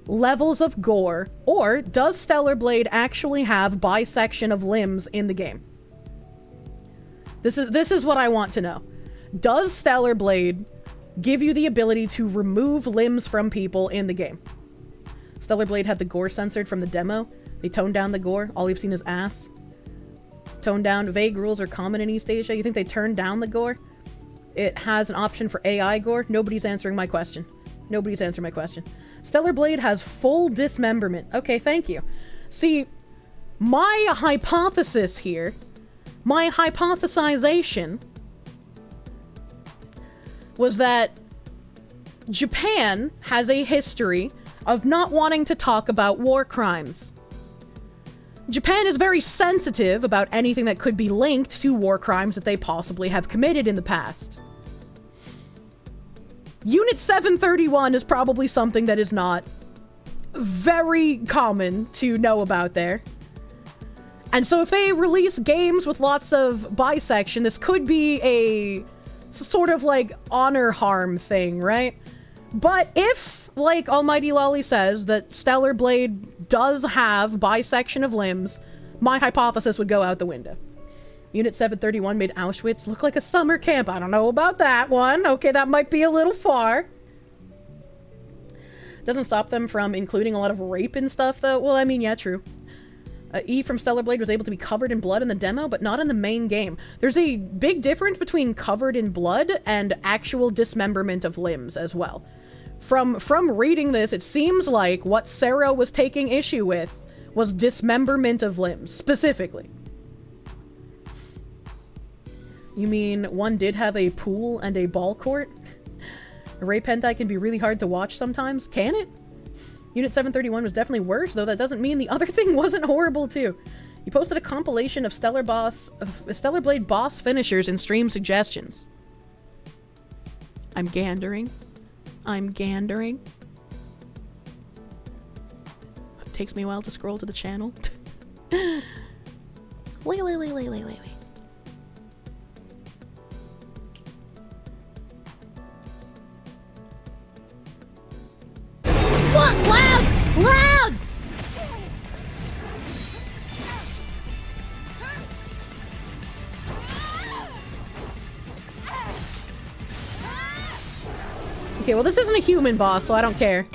levels of gore, or does Stellar Blade actually have bisection of limbs in the game? This is what I want to know. Does Stellar Blade give you the ability to remove limbs from people in the game? Stellar Blade had the gore censored from the demo. They toned down the gore. All you've seen is ass. Toned down. Vague rules are common in East Asia. You think they turned down the gore? It has an option for AI gore. Nobody's answering my question. Nobody's answering my question. Stellar Blade has full dismemberment. Okay, thank you. See, my hypothesis here, my hypothesization, was that Japan has a history of not wanting to talk about war crimes. Japan is very sensitive about anything that could be linked to war crimes that they possibly have committed in the past. Unit 731 is probably something that is not very common to know about there. And so if they release games with lots of bisection, this could be a sort of like honor harm thing, right? But if, like Almighty Lolly says, that Stellar Blade does have bisection of limbs, my hypothesis would go out the window. Unit 731 made Auschwitz look like a summer camp. I don't know about that one. Okay, that might be a little far. Doesn't stop them from including a lot of rape and stuff, though. Well, I mean, yeah, true. E from Stellar Blade was able to be covered in blood in the demo, but not in the main game. There's a big difference between covered in blood and actual dismemberment of limbs as well. From reading this, it seems like what Sero was taking issue with was dismemberment of limbs, specifically. You mean one did have a pool and a ball court? A rape hentai can be really hard to watch sometimes, can it? Unit 731 was definitely worse, though that doesn't mean the other thing wasn't horrible too. You posted a compilation of Stellar Blade boss finishers and stream suggestions. I'm gandering. It takes me a while to scroll to the channel. Wait. What? Loud! Okay, well this isn't a human boss, so I don't care.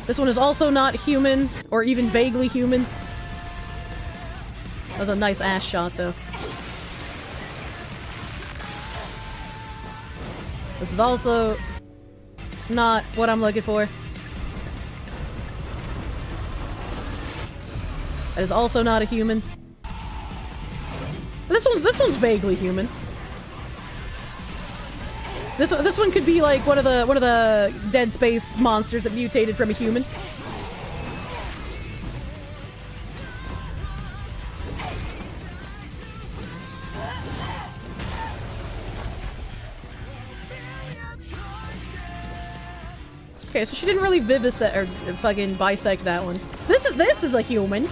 This one is also not human, or even vaguely human. That was a nice ass shot, though. This is also not what I'm looking for. That is also not a human. This one's vaguely human. This one could be like one of the Dead Space monsters that mutated from a human. Okay, so she didn't really vivisect or fucking bisect that one. This is a human.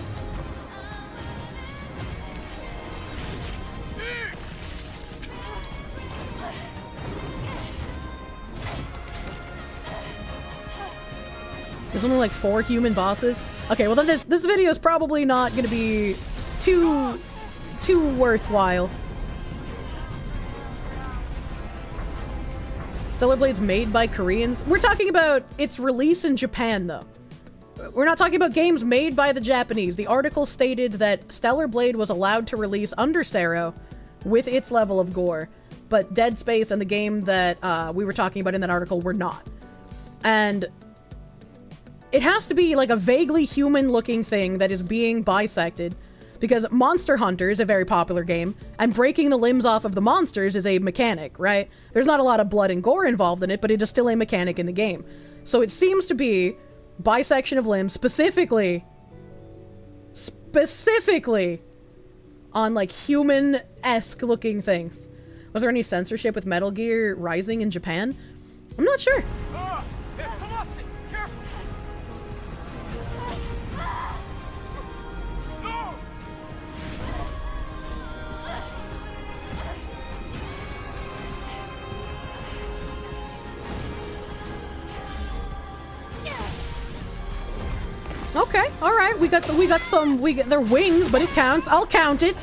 There's only like 4 human bosses. Okay, well then this video is probably not gonna be too worthwhile. Stellar Blade's made by Koreans. We're talking about its release in Japan, though. We're not talking about games made by the Japanese. The article stated that Stellar Blade was allowed to release under Sero with its level of gore, but Dead Space and the game that we were talking about in that article were not. And it has to be like a vaguely human-looking thing that is being bisected, because Monster Hunter is a very popular game, and breaking the limbs off of the monsters is a mechanic, right? There's not a lot of blood and gore involved in it, but it is still a mechanic in the game. So it seems to be bisection of limbs, specifically on like human-esque looking things. Was there any censorship with Metal Gear Rising in Japan? I'm not sure. Okay, all right. They're wings, but it counts. I'll count it.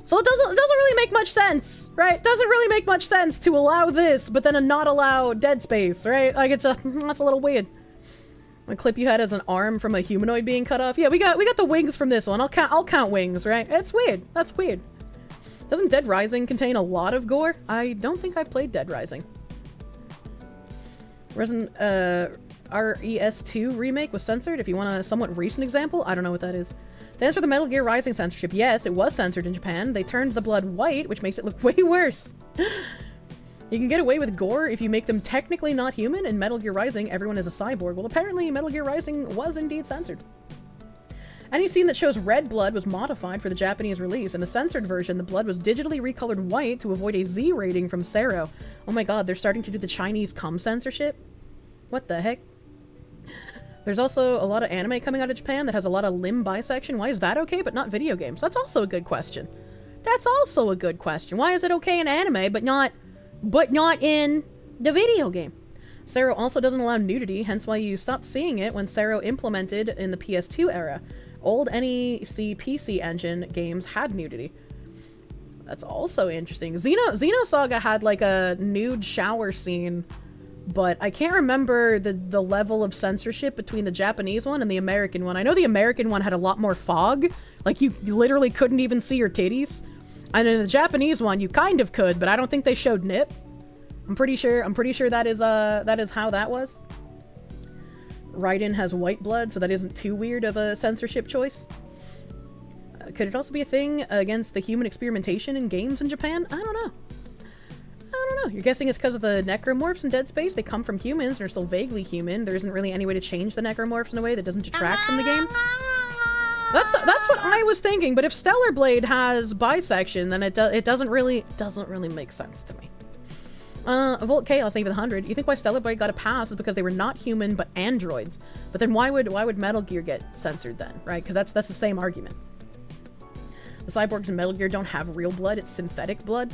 So it doesn't really make much sense, right? It doesn't really make much sense to allow this, but then not allow Dead Space, right? Like that's a little weird. A clip you had as an arm from a humanoid being cut off. Yeah, we got the wings from this one. I'll count wings, right? It's weird. That's weird. Doesn't Dead Rising contain a lot of gore? I don't think I've played Dead Rising. RES2 remake was censored. If you want a somewhat recent example, I don't know what that is. To answer the Metal Gear Rising censorship, yes, it was censored in Japan. They turned the blood white, which makes it look way worse. You can get away with gore if you make them technically not human. In Metal Gear Rising, everyone is a cyborg. Well, apparently Metal Gear Rising was indeed censored. Any scene that shows red blood was modified for the Japanese release. In the censored version, the blood was digitally recolored white to avoid a Z rating from Sero. Oh my god, they're starting to do the Chinese cum censorship? What the heck? There's also a lot of anime coming out of Japan that has a lot of limb bisection. Why is that okay, but not video games? That's also a good question. Why is it okay in anime, but not in the video game? Sero also doesn't allow nudity, hence why you stopped seeing it when Sero implemented in the PS2 era. Old NEC PC Engine games had nudity. That's also interesting. Xenosaga had like a nude shower scene, but I can't remember the level of censorship between the Japanese one and the American one. I know the American one had a lot more fog. Like, you literally couldn't even see your titties. And in the Japanese one, you kind of could, but I don't think they showed nip. I'm pretty sure that is how that was. Raiden has white blood, so that isn't too weird of a censorship choice. Could it also be a thing against the human experimentation in games in Japan? I don't know. You're guessing it's because of the necromorphs in Dead Space? They come from humans and are still vaguely human. There isn't really any way to change the necromorphs in a way that doesn't detract from the game. That's what I was thinking, but if Stellar Blade has bisection, then it doesn't really make sense to me. Volt Chaos, leave it 100. You think why Stellar Blade got a pass is because they were not human but androids. But then why would Metal Gear get censored then, right? Because that's the same argument. The cyborgs in Metal Gear don't have real blood, it's synthetic blood.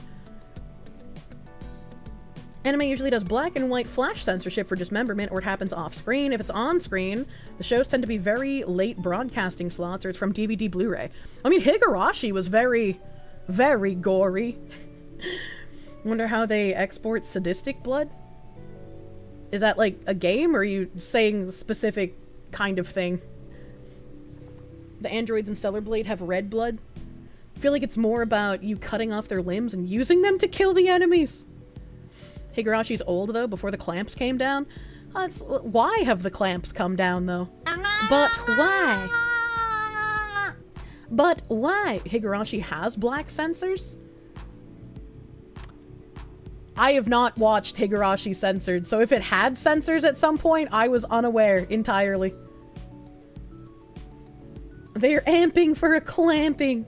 Anime usually does black and white flash censorship for dismemberment, or it happens off-screen. If it's on-screen, the shows tend to be very late broadcasting slots, or it's from DVD Blu-ray. I mean, Higurashi was very, very gory. Wonder how they export sadistic blood? Is that like a game, or are you saying specific kind of thing? The androids in Stellar Blade have red blood? I feel like it's more about you cutting off their limbs and using them to kill the enemies. Higurashi's old, though, before the clamps came down. Why have the clamps come down, though? But why? But why? Higurashi has black censors? I have not watched Higurashi censored, so if it had censors at some point, I was unaware entirely. They're amping for a clamping.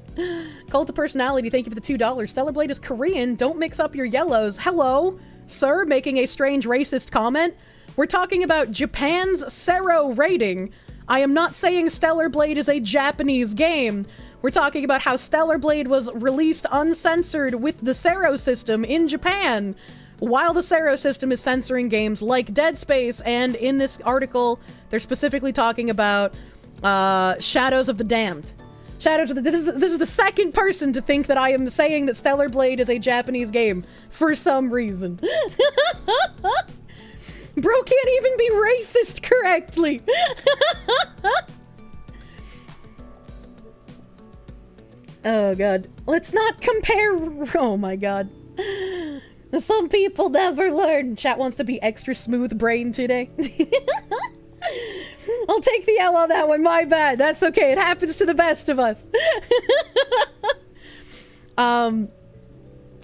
Cult of Personality, thank you for the $2. Stellar Blade is Korean. Don't mix up your yellows. Hello, sir, making a strange racist comment. We're talking about Japan's Sero rating. I am not saying Stellar Blade is a Japanese game. We're talking about how Stellar Blade was released uncensored with the Sero system in Japan, while the Sero system is censoring games like Dead Space, and in this article, they're specifically talking about Shadows of the Damned. This is the second person to think that I am saying that Stellar Blade is a Japanese game, for some reason. Bro can't even be racist correctly! Oh god. Let's not compare. Oh my god. Some people never learn. Chat wants to be extra smooth brain today. I'll take the L on that one. My bad. That's okay. It happens to the best of us.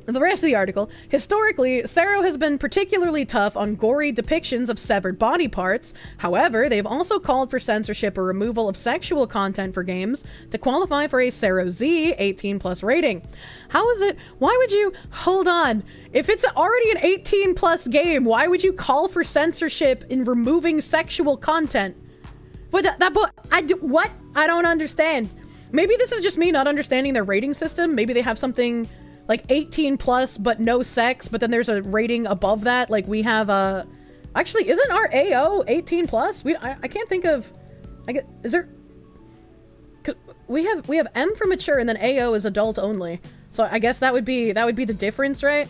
The rest of the article. Historically, Sero has been particularly tough on gory depictions of severed body parts. However, they've also called for censorship or removal of sexual content for games to qualify for a Sero Z 18+ rating. How is it? Why would you... Hold on. If it's already an 18+ game, why would you call for censorship in removing sexual content? What? What? I don't understand. Maybe this is just me not understanding their rating system. Maybe they have something... like 18+ but no sex, but then there's a rating above that. Like we have actually, isn't our AO 18+? I can't think of, is there, we have M for mature and then AO is adult only. So I guess that would be the difference, right?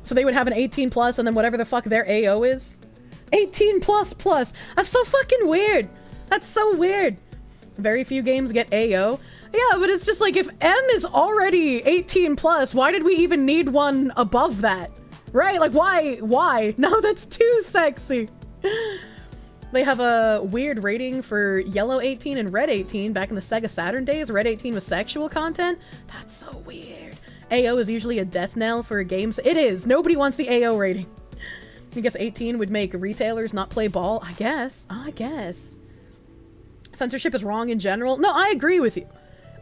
So they would have an 18+ and then whatever the fuck their AO is. 18++. That's so fucking weird. That's so weird. Very few games get AO. Yeah, but it's just like, if M is already 18+, why did we even need one above that? Right? Like, why? No, that's too sexy. They have a weird rating for Yellow 18 and Red 18 back in the Sega Saturn days. Red 18 was sexual content. That's so weird. AO is usually a death knell for games. It is. Nobody wants the AO rating. I guess 18 would make retailers not play ball. I guess. Censorship is wrong in general. No, I agree with you.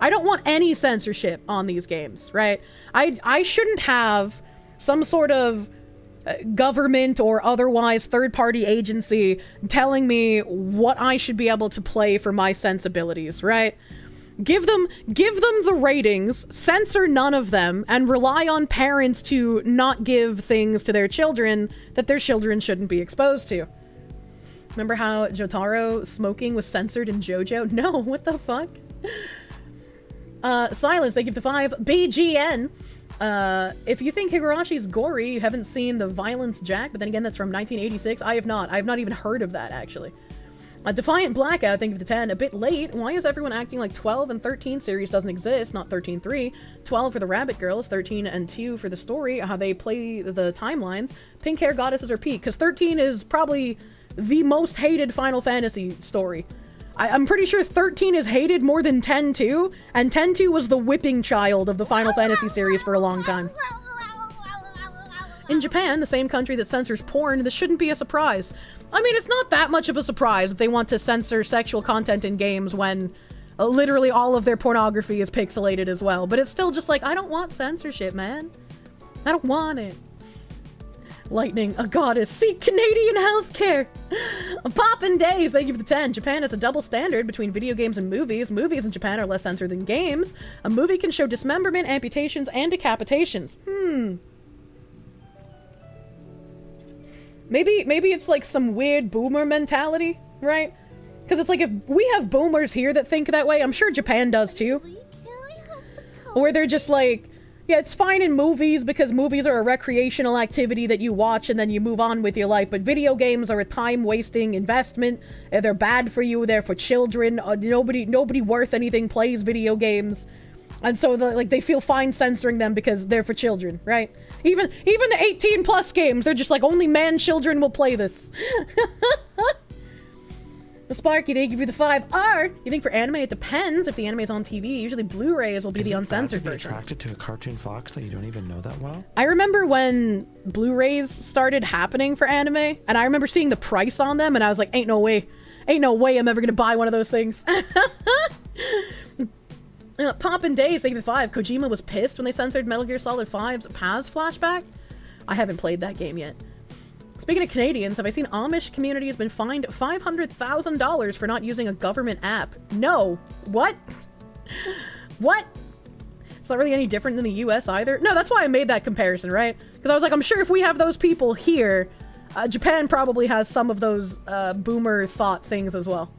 I don't want any censorship on these games, right? I shouldn't have some sort of government or otherwise third-party agency telling me what I should be able to play for my sensibilities, right? Give them the ratings, censor none of them, and rely on parents to not give things to their children that their children shouldn't be exposed to. Remember how Jotaro smoking was censored in JoJo? No, what the fuck? Silence, thank you for the 5. BGN. If you think Higurashi's gory, you haven't seen the Violence Jack, but then again, that's from 1986. I have not even heard of that, actually. Defiant Blackout, thank you for the 10. A bit late. Why is everyone acting like 12 and 13 series doesn't exist? Not 13-3. 12 for the Rabbit Girls, 13 and 2 for the story, how they play the timelines. Pink Hair Goddesses are peak, because 13 is probably the most hated Final Fantasy story. I'm pretty sure 13 is hated more than 10-2, and 10-2 was the whipping child of the Final Fantasy series for a long time. In Japan, the same country that censors porn, this shouldn't be a surprise. I mean, it's not that much of a surprise if they want to censor sexual content in games when literally all of their pornography is pixelated as well. But it's still just like, I don't want censorship, man. I don't want it. Lightning, a goddess. Seek Canadian healthcare. Poppin' days, thank you for the 10. Japan has a double standard between video games and movies. Movies in Japan are less censored than games. A movie can show dismemberment, amputations, and decapitations. Maybe it's like some weird boomer mentality, right? Because it's like, if we have boomers here that think that way, I'm sure Japan does too. Where they're just like, yeah, it's fine in movies because movies are a recreational activity that you watch and then you move on with your life. But video games are a time-wasting investment. They're bad for you. They're for children. Nobody worth anything plays video games. And so they feel fine censoring them because they're for children, right? Even the 18+ games, they're just like, only man children will play this. Sparky, thank you for the 5R. You think for anime, it depends if the anime is on TV. Usually Blu-rays will be the uncensored version. Attracted to a cartoon fox that you don't even know that well? I remember when Blu-rays started happening for anime, and I remember seeing the price on them, and I was like, ain't no way I'm ever gonna buy one of those things. Poppin' Days, thank you for the 5. Kojima was pissed when they censored Metal Gear Solid 5's Paz flashback. I haven't played that game yet. Speaking of Canadians, have I seen Amish community has been fined $500,000 for not using a government app? No. What? What? It's not really any different than the US either. No, that's why I made that comparison, right? Because I was like, I'm sure if we have those people here, Japan probably has some of those boomer thought things as well.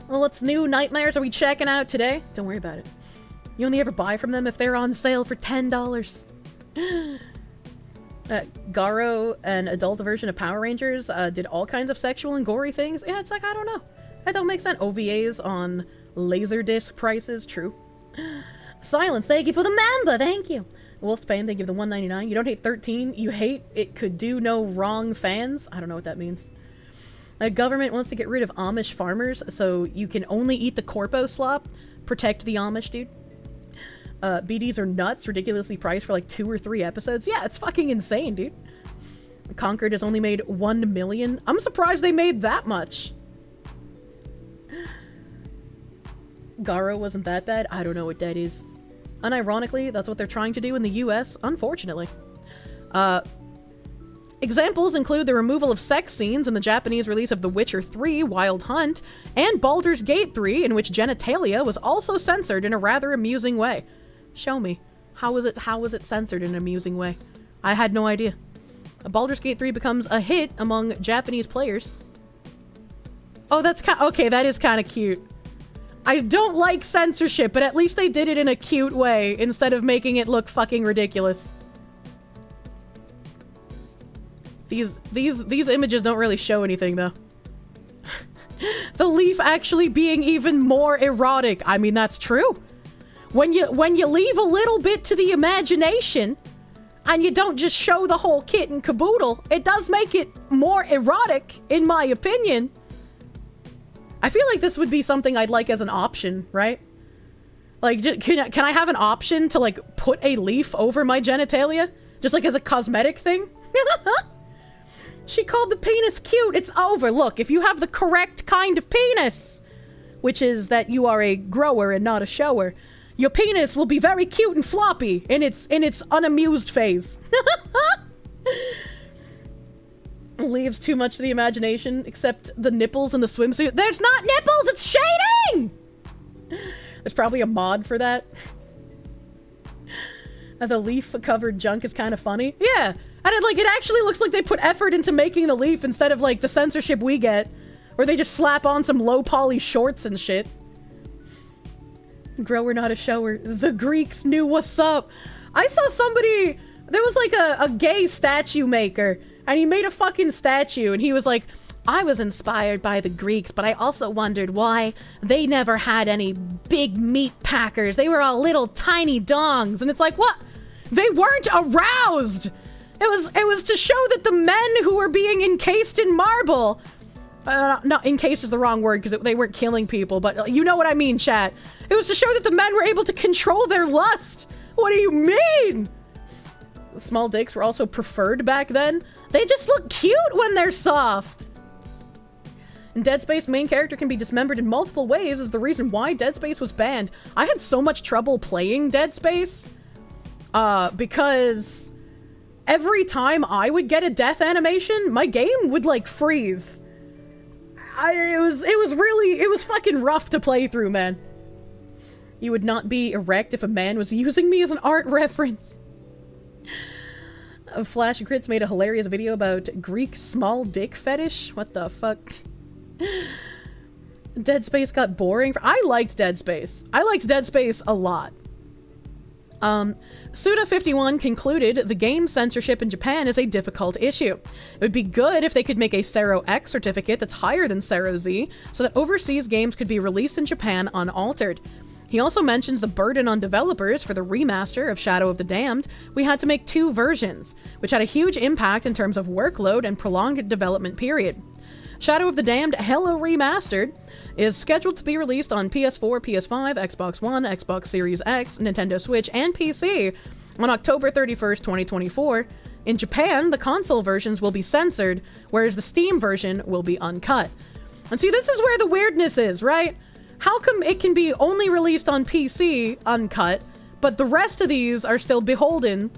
Well, what's new nightmares are we checking out today? Don't worry about it. You only ever buy from them if they're on sale for $10. Garo, an adult version of Power Rangers, did all kinds of sexual and gory things. Yeah, it's like, I don't know. That don't make sense. OVAs on Laserdisc prices, true. Silence, thank you for the Mamba, thank you. Wolfsbane, thank you for the $1.99. You don't hate 13, you hate it could do no wrong fans. I don't know what that means. The government wants to get rid of Amish farmers, so you can only eat the corpo slop. Protect the Amish, dude. BDs are nuts, ridiculously priced for like 2 or 3 episodes. Yeah, it's fucking insane, dude. Concord has only made 1 million. I'm surprised they made that much. Garo wasn't that bad. I don't know what that is. Unironically, that's what they're trying to do in the US, unfortunately. Examples include the removal of sex scenes in the Japanese release of The Witcher 3 Wild Hunt, and Baldur's Gate 3, in which genitalia was also censored in a rather amusing way. Show me. How was it censored in an amusing way? I had no idea. Baldur's Gate 3 becomes a hit among Japanese players. Oh, that's okay, that is kind of cute. I don't like censorship, but at least they did it in a cute way instead of making it look fucking ridiculous. These images don't really show anything though. The leaf actually being even more erotic. I mean, that's true. When you leave a little bit to the imagination and you don't just show the whole kit and caboodle, it does make it more erotic, in my opinion. I feel like this would be something I'd like as an option, right? Like, can I have an option to, like, put a leaf over my genitalia? Just, like, as a cosmetic thing? She called the penis cute. It's over. Look, if you have the correct kind of penis, which is that you are a grower and not a shower, your penis will be very cute and floppy in its unamused phase. Leaves too much to the imagination, except the nipples in the swimsuit. There's not nipples, it's shading! There's probably a mod for that. The leaf-covered junk is kind of funny. Yeah, and it actually looks like they put effort into making the leaf instead of, like, the censorship we get, where they just slap on some low-poly shorts and shit. Grower, not a shower. The Greeks knew what's up. I saw somebody... There was, like, a gay statue maker, and he made a fucking statue, and he was like, I was inspired by the Greeks, but I also wondered why they never had any big meat packers. They were all little tiny dongs. And it's like, what? They weren't aroused! It was to show that the men who were being encased in marble... no, encased is the wrong word, because they weren't killing people, but you know what I mean, chat. It was to show that the men were able to control their lust! What do you mean? Small dicks were also preferred back then. They just look cute when they're soft. In Dead Space, main character can be dismembered in multiple ways is the reason why Dead Space was banned. I had so much trouble playing Dead Space because every time I would get a death animation, my game would like freeze. It was fucking rough to play through, man. You would not be erect if a man was using me as an art reference. Flash Grits made a hilarious video about Greek small dick fetish. What the fuck? Dead Space got boring. I liked Dead Space. I liked Dead Space a lot. Suda51 concluded the game censorship in Japan is a difficult issue. It would be good if they could make a Sero X certificate that's higher than Sero Z, so that overseas games could be released in Japan unaltered. He also mentions the burden on developers for the remaster of Shadow of the Damned. We had to make 2 versions, which had a huge impact in terms of workload and prolonged development period. Shadow of the Damned Hella Remastered is scheduled to be released on PS4, PS5, Xbox One, Xbox Series X, Nintendo Switch, and PC on October 31st, 2024. In Japan, the console versions will be censored, whereas the Steam version will be uncut. And see, this is where the weirdness is, right? How come it can be only released on PC, uncut, but the rest of these are still beholden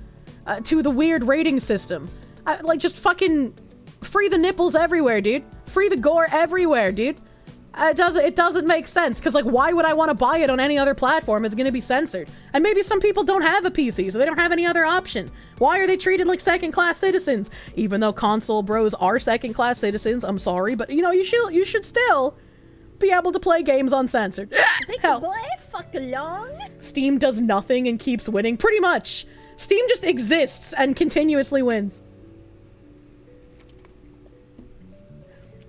to the weird rating system? Like, just fucking free the nipples everywhere, dude. Free the gore everywhere, dude. It doesn't make sense, because, like, why would I want to buy it on any other platform? It's going to be censored. And maybe some people don't have a PC, so they don't have any other option. Why are they treated like second-class citizens? Even though console bros are second-class citizens, I'm sorry, but, you know, you should still be able to play games uncensored. Hell. Boy, fuck along. Steam does nothing and keeps winning. Pretty much. Steam just exists and continuously wins.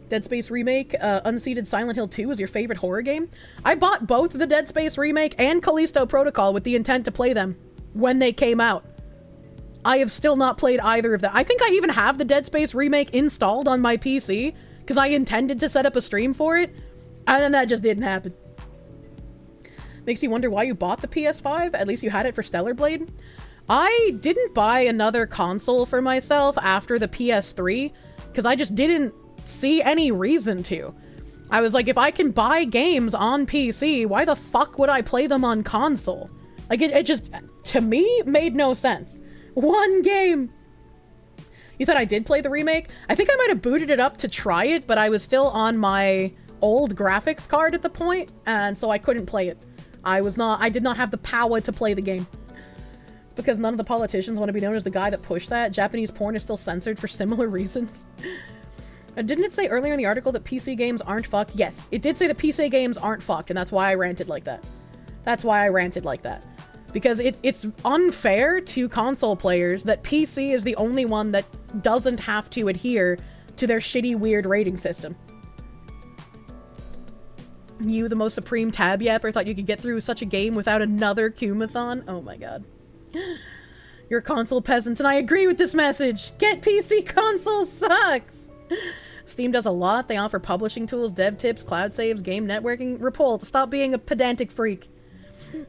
Dead Space Remake, Unseated Silent Hill 2 is your favorite horror game? I bought both the Dead Space Remake and Callisto Protocol with the intent to play them when they came out. I have still not played either of them. I think I even have the Dead Space Remake installed on my PC because I intended to set up a stream for it, and then that just didn't happen. Makes you wonder why you bought the PS5. At least you had it for Stellar Blade. I didn't buy another console for myself after the PS3 because I just didn't see any reason to. I was like, if I can buy games on PC, why the fuck would I play them on console? Like, it just, to me, made no sense. One game. You thought I did play the remake? I think I might have booted it up to try it, but I was still on my old graphics card at the point, and so I couldn't play it. I did not have the power to play the game. It's because none of the politicians want to be known as the guy that pushed that. Japanese porn is still censored for similar reasons. Didn't it say earlier in the article that PC games aren't fucked? Yes, it did say that PC games aren't fucked, and that's why I ranted like that. That's why I ranted like that. Because it's unfair to console players that PC is the only one that doesn't have to adhere to their shitty, weird rating system. You, the most supreme tab yapper, thought you could get through such a game without another Kumathon? Oh my god. You're a console peasant, and I agree with this message! Get PC, console sucks! Steam does a lot. They offer publishing tools, dev tips, cloud saves, game networking. Repult, stop being a pedantic freak.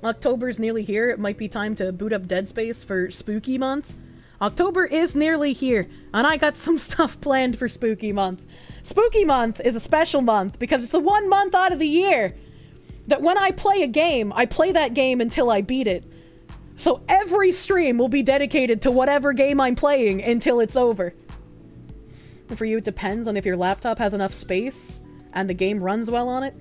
October's nearly here. It might be time to boot up Dead Space for Spooky Month. October is nearly here, and I got some stuff planned for Spooky Month. Spooky Month is a special month because it's the one month out of the year that when I play a game, I play that game until I beat it. So every stream will be dedicated to whatever game I'm playing until it's over. For you, it depends on if your laptop has enough space and the game runs well on it.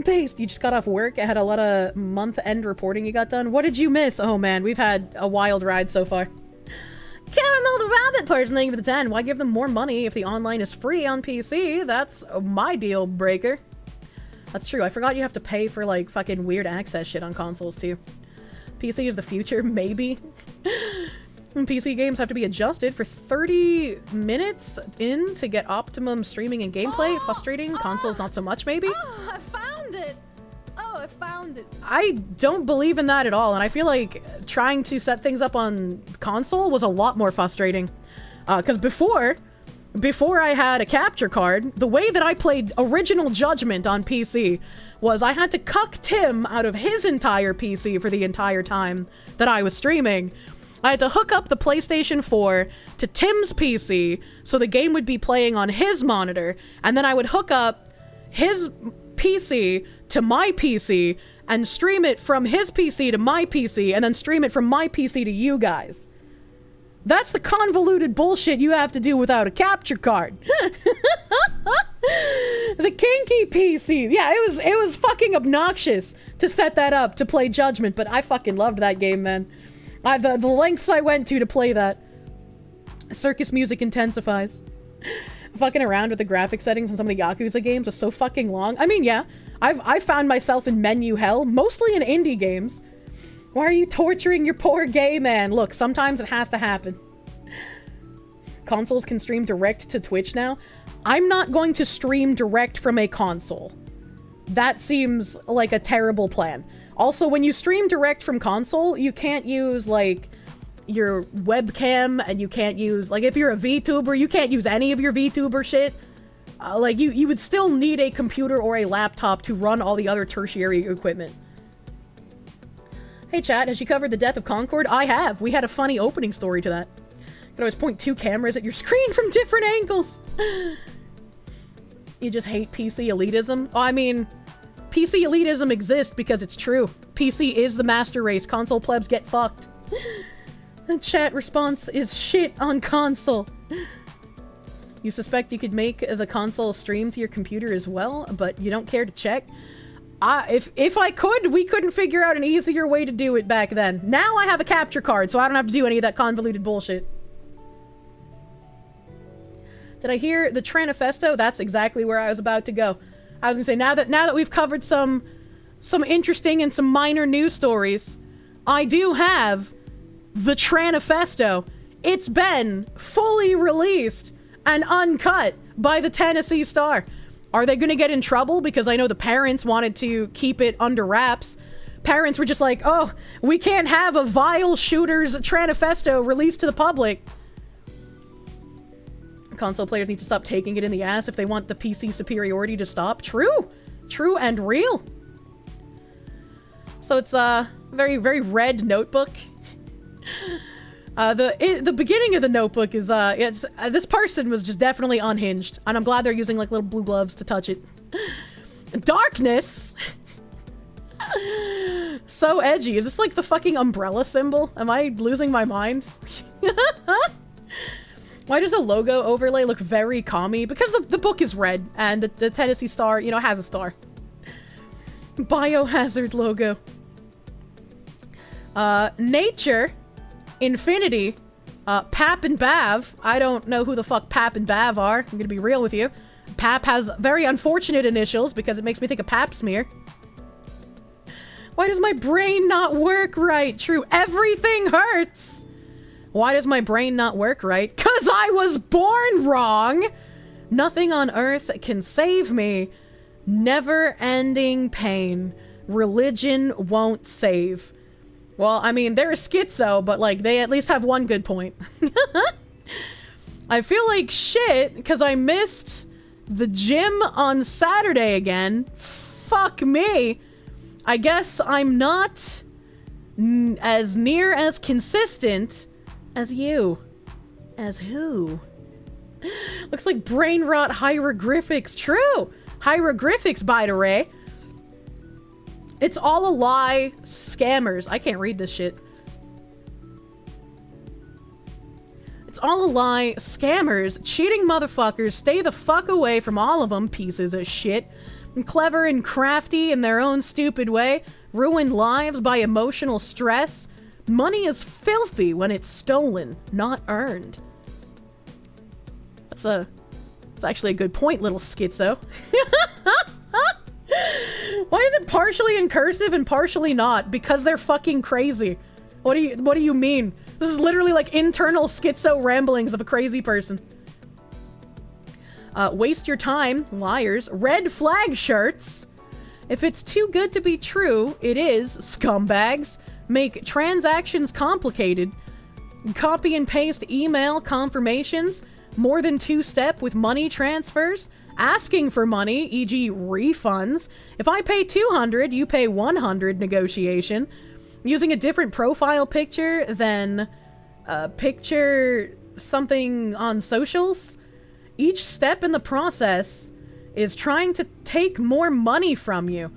Based, you just got off work. I had a lot of month-end reporting you got done. What did you miss? Oh man, we've had a wild ride so far. Caramel the Rabbit person, thank you for the 10. Why give them more money if the online is free on PC? That's my deal breaker. That's true. I forgot you have to pay for, like, fucking weird access shit on consoles, too. PC is the future, maybe. PC games have to be adjusted for 30 minutes in to get optimum streaming and gameplay. Frustrating. Consoles not so much, maybe. Oh, I found it. Oh, I found it. I don't believe in that at all, and I feel like trying to set things up on console was a lot more frustrating. Because before I had a capture card, the way that I played Original Judgment on PC was I had to cuck Tim out of his entire PC for the entire time that I was streaming. I had to hook up the PlayStation 4 to Tim's PC so the game would be playing on his monitor, and then I would hook up his PC to my PC and stream it from his PC to my PC, and then stream it from my PC to you guys. That's the convoluted bullshit you have to do without a capture card. The kinky PC. Yeah, it was fucking obnoxious to set that up to play Judgment, but I fucking loved that game, man. The lengths I went to play that. Circus music intensifies. Fucking around with the graphic settings in some of the Yakuza games was so fucking long. I mean, yeah, I found myself in menu hell, mostly in indie games. Why are you torturing your poor gay man? Look, sometimes it has to happen. Consoles can stream direct to Twitch now. I'm not going to stream direct from a console. That seems like a terrible plan. Also, when you stream direct from console, you can't use, like, your webcam, and you can't use, like, if you're a VTuber, you can't use any of your VTuber shit. Like, you would still need a computer or a laptop to run all the other tertiary equipment. Hey chat, has you covered the death of Concord? I have. We had a funny opening story to that. You can always point 2 cameras at your screen from different angles. You just hate PC elitism? Oh, I mean, PC elitism exists because it's true. PC is the master race. Console plebs get fucked. The chat response is shit on console. You suspect you could make the console stream to your computer as well, but you don't care to check? If I could, we couldn't figure out an easier way to do it back then. Now I have a capture card, so I don't have to do any of that convoluted bullshit. Did I hear the Manifesto? That's exactly where I was about to go. I was gonna say, now that we've covered some interesting and some minor news stories, I do have the Manifesto. It's been fully released and uncut by the Tennessee Star. Are they gonna get in trouble? Because I know the parents wanted to keep it under wraps. Parents were just like, oh, we can't have a vile shooter's Manifesto released to the public. Console players need to stop taking it in the ass if they want the PC superiority to stop. True. True and real. So it's a very, very red notebook. The beginning of the notebook is, this person was just definitely unhinged. And I'm glad they're using, like, little blue gloves to touch it. Darkness! So edgy. Is this, like, the fucking umbrella symbol? Am I losing my mind? Why does the logo overlay look very commie? Because the book is red, and the Tennessee Star, you know, has a star. Biohazard logo. Nature, Infinity, Pap and Bav. I don't know who the fuck Pap and Bav are. I'm gonna be real with you. Pap has very unfortunate initials because it makes me think of Pap smear. Why does my brain not work right? True, everything hurts. Why does my brain not work right? 'Cause I was born wrong! Nothing on earth can save me. Never-ending pain. Religion won't save. Well, I mean, they're a Skitso, but, like, they at least have one good point. I feel like shit, because I missed the gym on Saturday again. Fuck me. I guess I'm not as near as consistent as you. As who? Looks like brain rot hieroglyphics. True! Hieroglyphics, by the way. It's all a lie. Scammers. I can't read this shit. It's all a lie. Scammers. Cheating motherfuckers. Stay the fuck away from all of them, pieces of shit. And clever and crafty in their own stupid way. Ruin lives by emotional stress. Money is filthy when it's stolen, not earned. That's actually a good point, little Skitso. Why is it partially in cursive and partially not? Because they're fucking crazy. What do you mean? This is literally like internal Skitso ramblings of a crazy person. Waste your time, liars. Red flag shirts. If it's too good to be true, it is, scumbags. Make transactions complicated. Copy and paste email confirmations. More than 2-step with money transfers. Asking for money, e.g. refunds. If I pay 200, you pay 100 negotiation. Using a different profile picture than picture something on socials. Each step in the process is trying to take more money from you.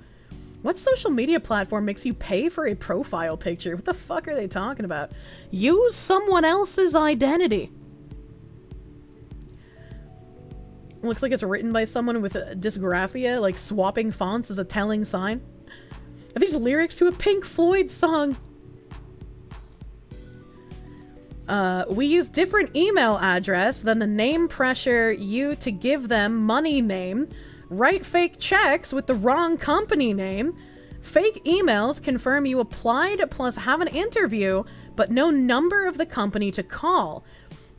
What social media platform makes you pay for a profile picture? What the fuck are they talking about? Use someone else's identity. Looks like it's written by someone with dysgraphia, like swapping fonts is a telling sign. Are these lyrics to a Pink Floyd song? We use different email address than the name pressure you to give them money name. Write fake checks with the wrong company name. Fake emails confirm you applied plus have an interview, but no number of the company to call.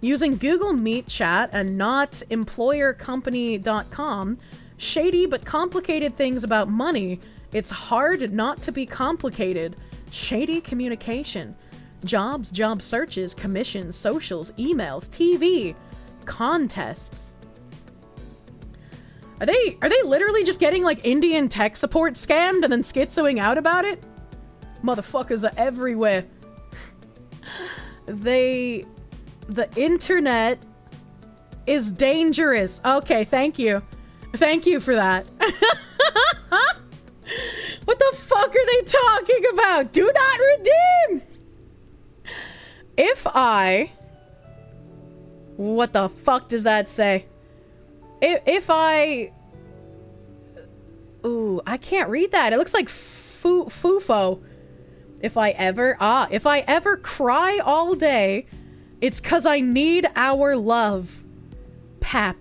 Using Google Meet chat and not employercompany.com. Shady but complicated things about money. It's hard not to be complicated. Shady communication. jobs, job searches, commissions, socials, emails, TV, contests. Are they literally just getting like Indian tech support scammed and then schizoing out about it? Motherfuckers are everywhere. The internet is dangerous. Okay, thank you. Thank you for that. What the fuck are they talking about? Do not redeem! If I... What the fuck does that say? If I... Ooh, I can't read that. It looks like fufo. If I ever cry all day, it's 'cause I need our love. Pap.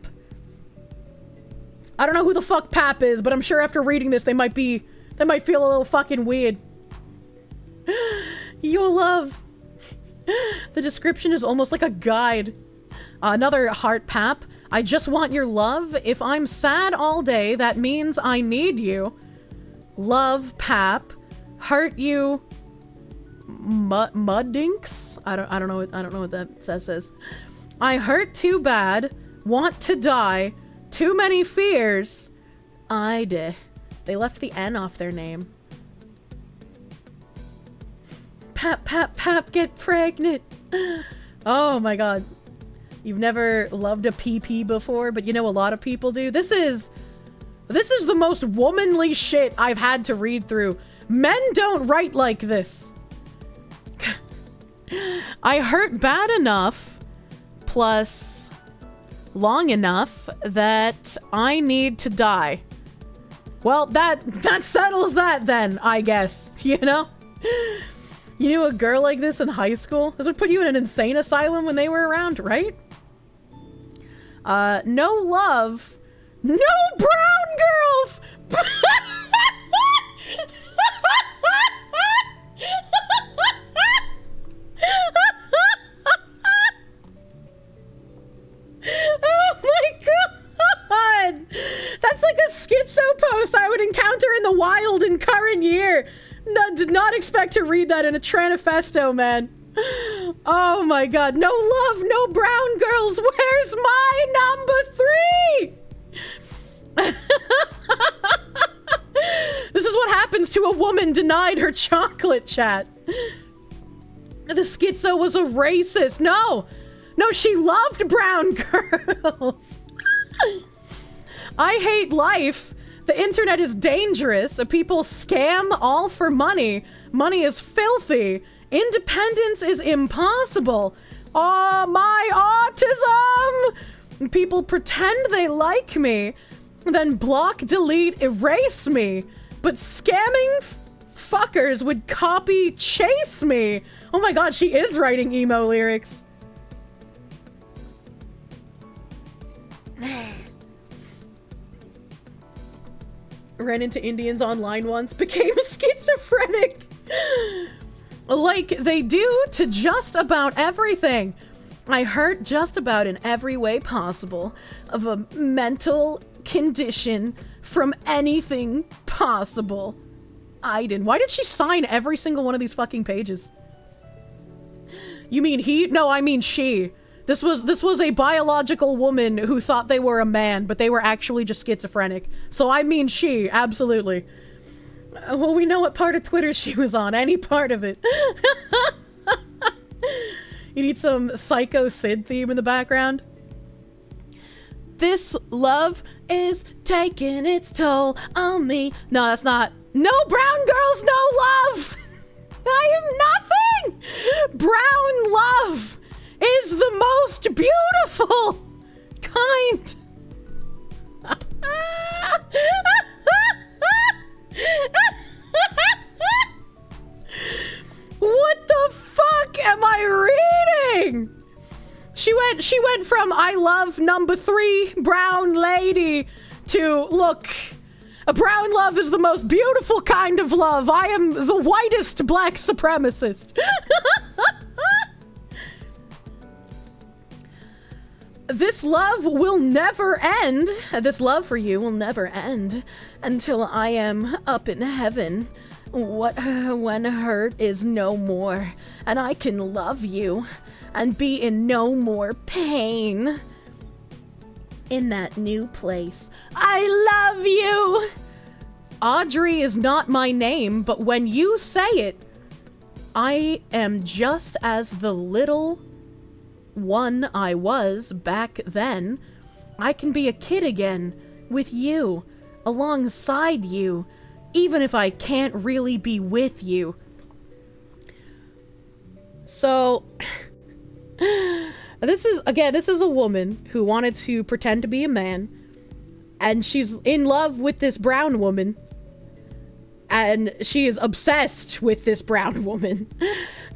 I don't know who the fuck Pap is, but I'm sure after reading this, they might feel a little fucking weird. Your love. The description is almost like a guide. Another heart Pap. I just want your love. If I'm sad all day, that means I need you. Love, Pap. Hurt you. Muddinks? I don't know what that says. I hurt too bad. Want to die. Too many fears. They left the N off their name. Pap, pap, pap, get pregnant. Oh my god. You've never loved a PP before, but you know a lot of people do. This is the most womanly shit I've had to read through. Men don't write like this. I hurt bad enough, plus long enough that I need to die. Well, that settles that then, I guess, you know? You knew a girl like this in high school? This would put you in an insane asylum when they were around, right? No love. No brown girls! Oh my god! That's like a Skitso post I would encounter in the wild in current year. No, did not expect to read that in a Manifesto, man. Oh my god. No love, no brown girls. Where's my number 3? This is what happens to a woman denied her chocolate, chat. The Skitso was a racist. No, she loved brown girls. I hate life. The internet is dangerous. People scam all for money. Money is filthy. Independence is impossible. Oh, my autism! People pretend they like me, then block, delete, erase me. But scamming fuckers would copy, chase me. Oh my god, she is writing emo lyrics. Ran into Indians online once, became schizophrenic. Like they do to just about everything. I hurt just about in every way possible of a mental condition from anything possible. Aiden. Why did she sign every single one of these fucking pages? You mean he? No, I mean she. This was a biological woman who thought they were a man, but they were actually just schizophrenic. So I mean she, absolutely. Well, we know what part of Twitter she was on. Any part of it. You need some Psycho Sid theme in the background. This love is taking its toll on me. No, that's not. No brown girls, no love. I am nothing. Brown love is the most beautiful kind. What the fuck am I reading? She went from I love number 3 brown lady to look, a brown love is the most beautiful kind of love. I am the whitest black supremacist. This love will never end. This love for you will never end until I am up in heaven. When hurt is no more, and I can love you, and be in no more pain. In that new place, I love you! Audrey is not my name, but when you say it, I am just as the little one I was back then. I can be a kid again, with you, alongside you, even if I can't really be with you. So, this is a woman who wanted to pretend to be a man, and she's in love with this brown woman, and she is obsessed with this brown woman,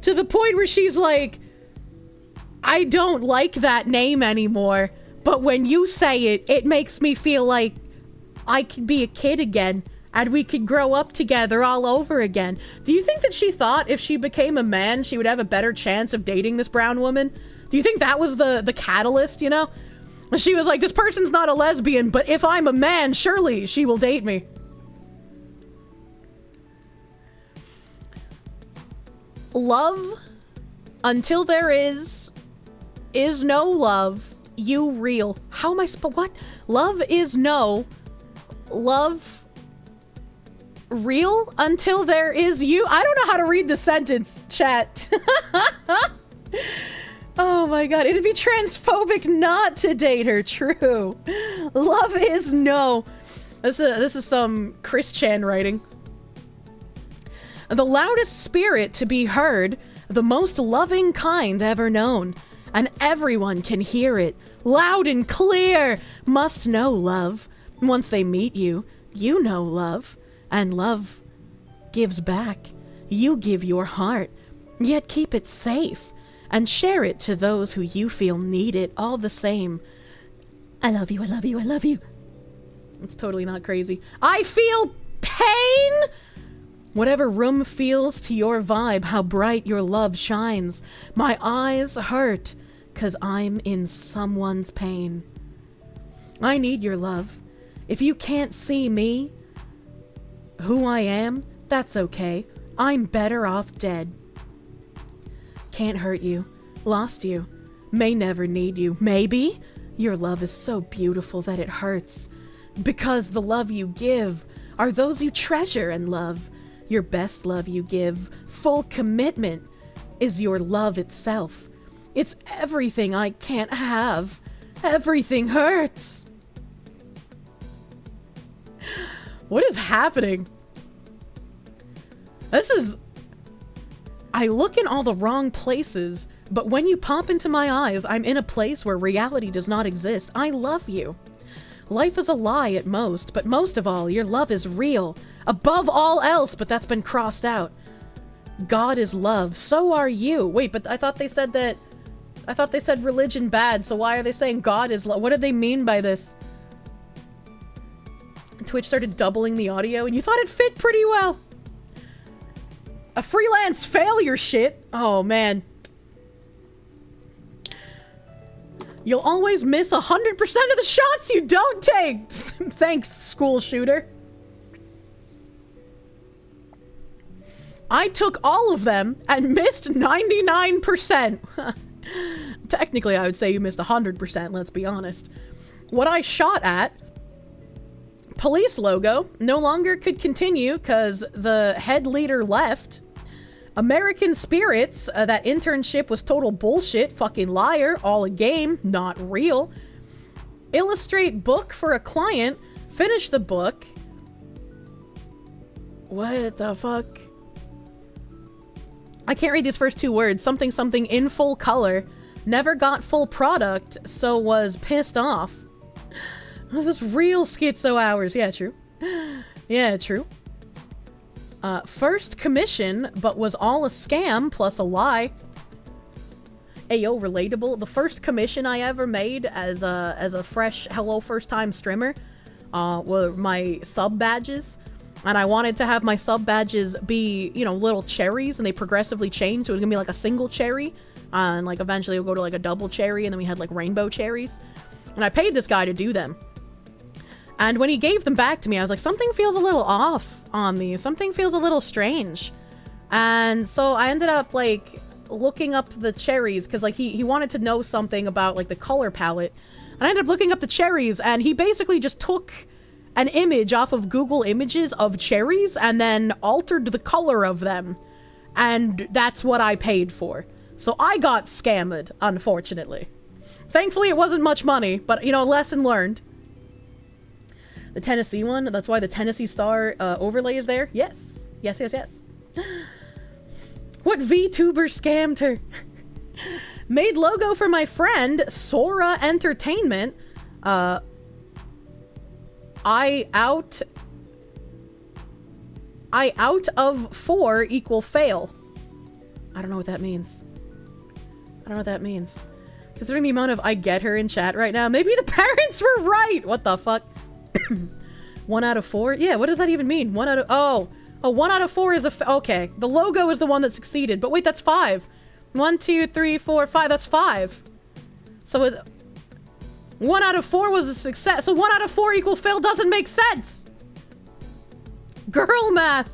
to the point where she's like, I don't like that name anymore, but when you say it, it makes me feel like I could be a kid again, and we could grow up together all over again. Do you think that she thought if she became a man, she would have a better chance of dating this brown woman? Do you think that was the catalyst, you know? She was like, this person's not a lesbian, but if I'm a man, surely she will date me. Love, until there is no love, you real. How am I what? Love is no. Love real until there is you. I don't know how to read the sentence, chat. Oh my god, it'd be transphobic not to date her. True. Love is no. This is some Chris Chan writing. The loudest spirit to be heard, the most loving kind ever known, and everyone can hear it, loud and clear. Must know love. Once they meet you, you know love, and love gives back. You give your heart, yet keep it safe, and share it to those who you feel need it all the same. I love you, I love you, I love you. It's totally not crazy. I feel pain! Whatever room feels to your vibe, how bright your love shines. My eyes hurt, 'cause I'm in someone's pain. I need your love. If you can't see me, who I am, that's okay. I'm better off dead. Can't hurt you. Lost you. May never need you. Maybe your love is so beautiful that it hurts. Because the love you give are those you treasure and love. Your best love you give, full commitment, is your love itself. It's everything I can't have. Everything hurts. What is happening? I look in all the wrong places, but when you pop into my eyes, I'm in a place where reality does not exist. I love you. Life is a lie at most, but most of all, your love is real. Above all else, but that's been crossed out. God is love. So are you. Wait, but I thought they said religion bad, so why are they saying God is love? What do they mean by this? Twitch started doubling the audio, and you thought it fit pretty well. A freelance failure shit. Oh, man. You'll always miss 100% of the shots you don't take. Thanks, school shooter. I took all of them and missed 99%. Technically, I would say you missed 100%, let's be honest. What I shot at, police logo, no longer could continue because the head leader left. American Spirits, that internship was total bullshit, fucking liar, all a game, not real. Illustrate book for a client, finish the book. What the fuck? I can't read these first two words. Something something in full color. Never got full product, so was pissed off. This is real Skitso hours. Yeah, true. Yeah, true. First commission, but was all a scam plus a lie. Ayo, relatable. The first commission I ever made as a fresh hello first time streamer were my sub badges. And I wanted to have my sub badges be, you know, little cherries, and they progressively changed. So it was gonna be like a single cherry, and like eventually it'll go to like a double cherry, and then we had like rainbow cherries. And I paid this guy to do them. And when he gave them back to me, I was like, something feels a little off on these. Something feels a little strange. And so I ended up, like, looking up the cherries, because, like, he wanted to know something about, like, the color palette. And I ended up looking up the cherries, and he basically just took an image off of Google Images of cherries and then altered the color of them. And that's what I paid for. So I got scammed, unfortunately. Thankfully, it wasn't much money, but, you know, lesson learned. The Tennessee one, that's why the Tennessee Star overlay is there? Yes. Yes, yes, yes. What VTuber scammed her? Made logo for my friend, Sora Entertainment. I out of 4 equal fail. I don't know what that means. I don't know what that means. Considering the amount of I get her in chat right now, maybe the parents were right! What the fuck? 1 out of 4? Yeah, what does that even mean? 1 out of... Oh, 1 out of 4 is a... Okay, the logo is the one that succeeded. But wait, that's 5. 1, 2, 3, 4, 5. That's 5. So 1 out of 4 was a success. So 1 out of 4 equal fail doesn't make sense. Girl math.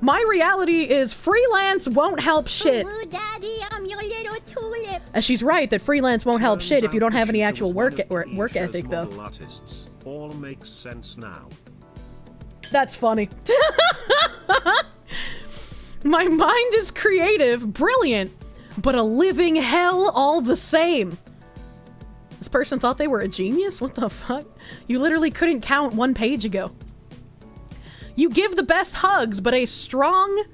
My reality is freelance won't help shit. Ooh, Daddy, I'm your little tulip. And she's right that freelance won't help shit if you don't have any actual work ethic, though. Artists. All makes sense now. That's funny. My mind is creative, brilliant, but a living hell all the same. This person thought they were a genius? What the fuck? You literally couldn't count 1 page ago. You give the best hugs, but a strong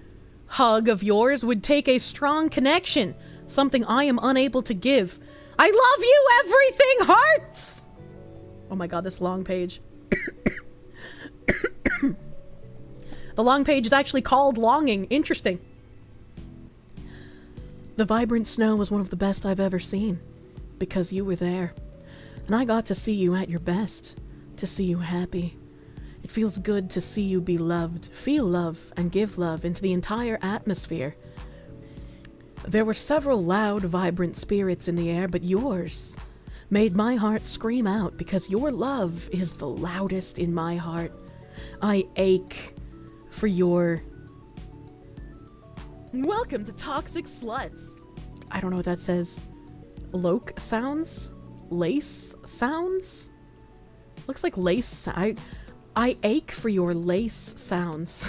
hug of yours would take a strong connection. Something I am unable to give. I love you, everything hearts! Oh my god, this long page. The long page is actually called Longing. Interesting. The vibrant snow was one of the best I've ever seen. Because you were there. And I got to see you at your best. To see you happy. It feels good to see you be loved, feel love, and give love into the entire atmosphere. There were several loud, vibrant spirits in the air, but yours made my heart scream out because your love is the loudest in my heart. I ache for your... Welcome to Toxic Sluts. I don't know what that says. Loke sounds? Lace sounds? Looks like lace. I ache for your lace sounds.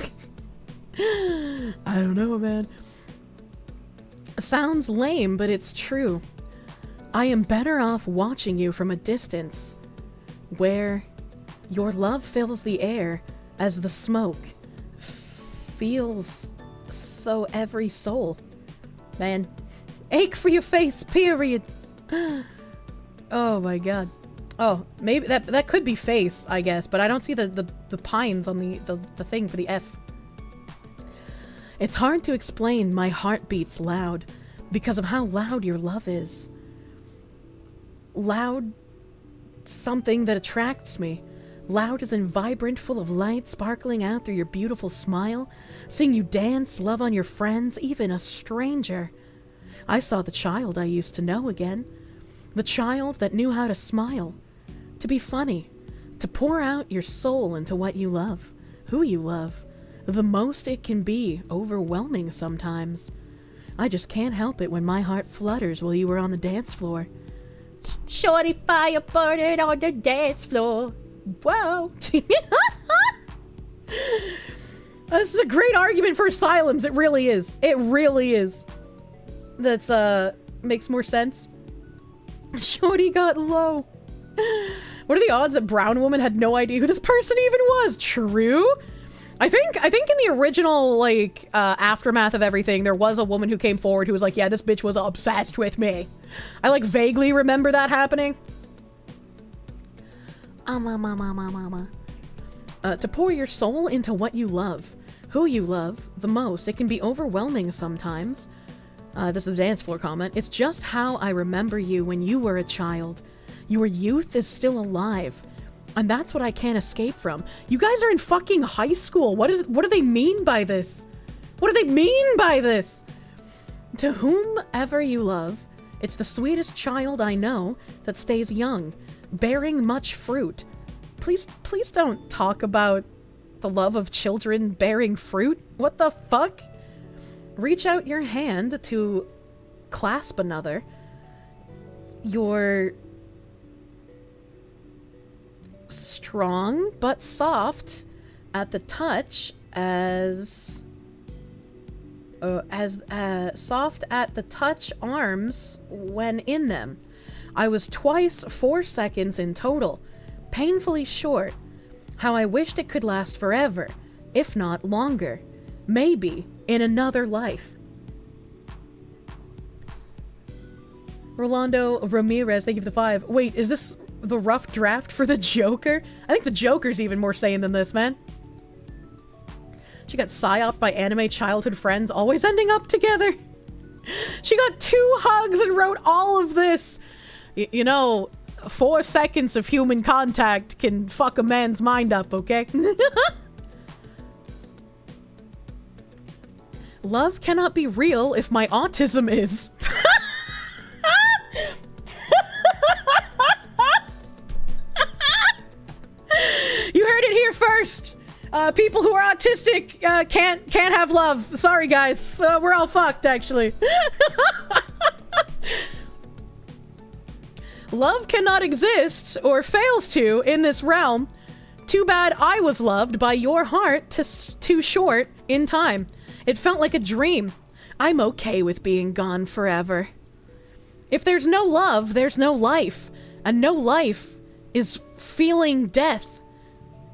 I don't know, man. Sounds lame, but it's true. I am better off watching you from a distance, where your love fills the air as the smoke feels so every soul. Man, ache for your face, period. Oh my god. Oh, maybe that could be face, I guess, but I don't see the pines on the thing for the F. It's hard to explain my heart beats loud because of how loud your love is. Loud, something that attracts me. Loud as in vibrant, full of light sparkling out through your beautiful smile. Seeing you dance, love on your friends, even a stranger. I saw the child I used to know again. The child that knew how to smile. To be funny. To pour out your soul into what you love. Who you love. The most it can be overwhelming sometimes. I just can't help it when my heart flutters while you were on the dance floor. Shorty fire burning on the dance floor. Whoa. This is a great argument for asylums. It really is. It really is. That's, makes more sense. Shorty got low. What are the odds that Brown Woman had no idea who this person even was? True. I think in the original, like, aftermath of everything, there was a woman who came forward who was like, yeah, this bitch was obsessed with me. I, like, vaguely remember that happening. To pour your soul into what you love. Who you love the most. It can be overwhelming sometimes. This is a dance floor comment. It's just how I remember you when you were a child. Your youth is still alive. And that's what I can't escape from. You guys are in fucking high school. What do they mean by this? What do they mean by this? To whomever you love, it's the sweetest child I know that stays young, bearing much fruit. please don't talk about the love of children bearing fruit. What the fuck? Reach out your hand to clasp another. You're strong but soft at the touch as soft at the touch arms when in them. I was twice 4 seconds in total, painfully short. How I wished it could last forever, if not longer. Maybe in another life. Rolando Ramirez, thank you for the 5. Wait, is this the rough draft for the Joker? I think the Joker's even more sane than this, man. She got psyoped by anime childhood friends, always ending up together. She got 2 hugs and wrote all of this. You know, 4 seconds of human contact can fuck a man's mind up, okay? Love cannot be real if my autism is. You heard it here first. People who are autistic can't have love. Sorry, guys. We're all fucked, actually. Love cannot exist, or fails to, in this realm. Too bad I was loved by your heart too short in time. It felt like a dream. I'm okay with being gone forever. If there's no love, there's no life. And no life is feeling death.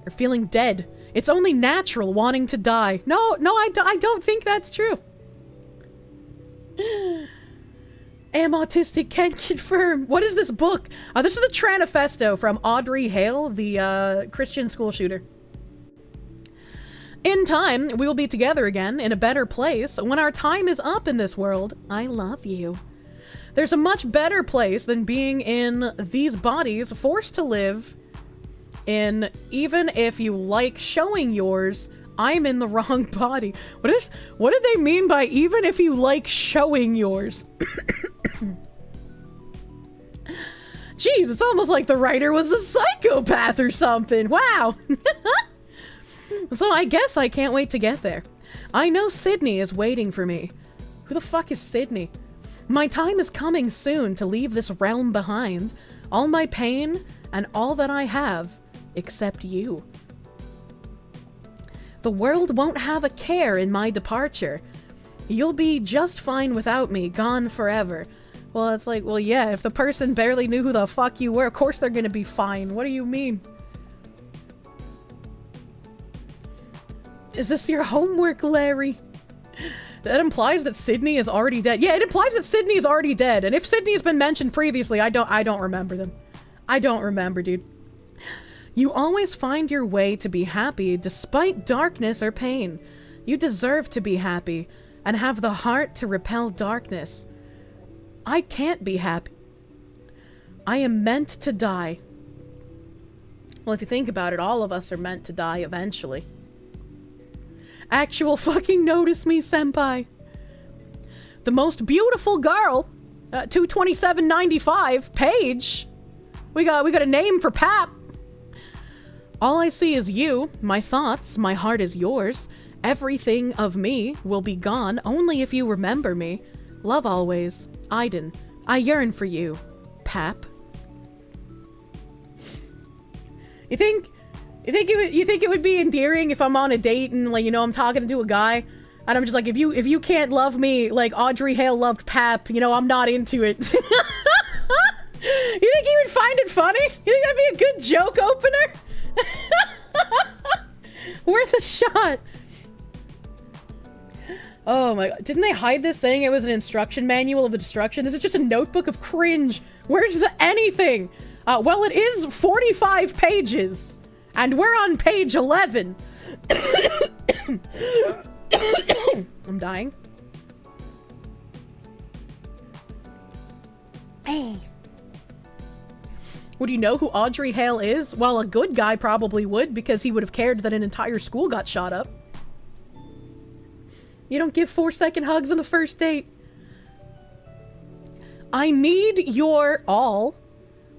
Or feeling dead. It's only natural wanting to die. No, I don't think that's true. Am autistic, can confirm. What is this book? This is the Manifesto from Audrey Hale, the Christian school shooter. In time, we will be together again in a better place. When our time is up in this world, I love you. There's a much better place than being in these bodies, forced to live in. Even if you like showing yours, I'm in the wrong body. What did they mean by even if you like showing yours? Jeez, it's almost like the writer was a psychopath or something. Wow. So I guess I can't wait to get there. I know Sydney is waiting for me. Who the fuck is Sydney? My time is coming soon to leave this realm behind. All my pain and all that I have, except you. The world won't have a care in my departure. You'll be just fine without me, gone forever. Well, it's like, well, yeah, if the person barely knew who the fuck you were, of course they're gonna be fine. What do you mean? Is this your homework, Larry? That implies that Sydney is already dead. Yeah, it implies that Sydney is already dead. And if Sydney's been mentioned previously, I don't remember them. I don't remember, dude. You always find your way to be happy despite darkness or pain. You deserve to be happy and have the heart to repel darkness. I can't be happy. I am meant to die. Well, if you think about it, all of us are meant to die eventually. Actual fucking notice me, senpai. The most beautiful girl, 227.95, Paige. We got a name for Pap. All I see is you, my thoughts, my heart is yours. Everything of me will be gone only if you remember me. Love always, Aiden. I yearn for you, Pap. You think it would be endearing if I'm on a date and, like, you know, I'm talking to a guy and I'm just like, if you can't love me like Audrey Hale loved Pap, you know, I'm not into it. You think he would find it funny? You think that'd be a good joke opener? Worth a shot. Oh my god. Didn't they hide this saying it was an instruction manual of the destruction? This is just a notebook of cringe. Where's the anything? Well, it is 45 pages. And we're on page 11. I'm dying. Hey. Would you know who Audrey Hale is? Well, a good guy probably would, because he would have cared that an entire school got shot up. You don't give 4-second hugs on the first date. I need your all.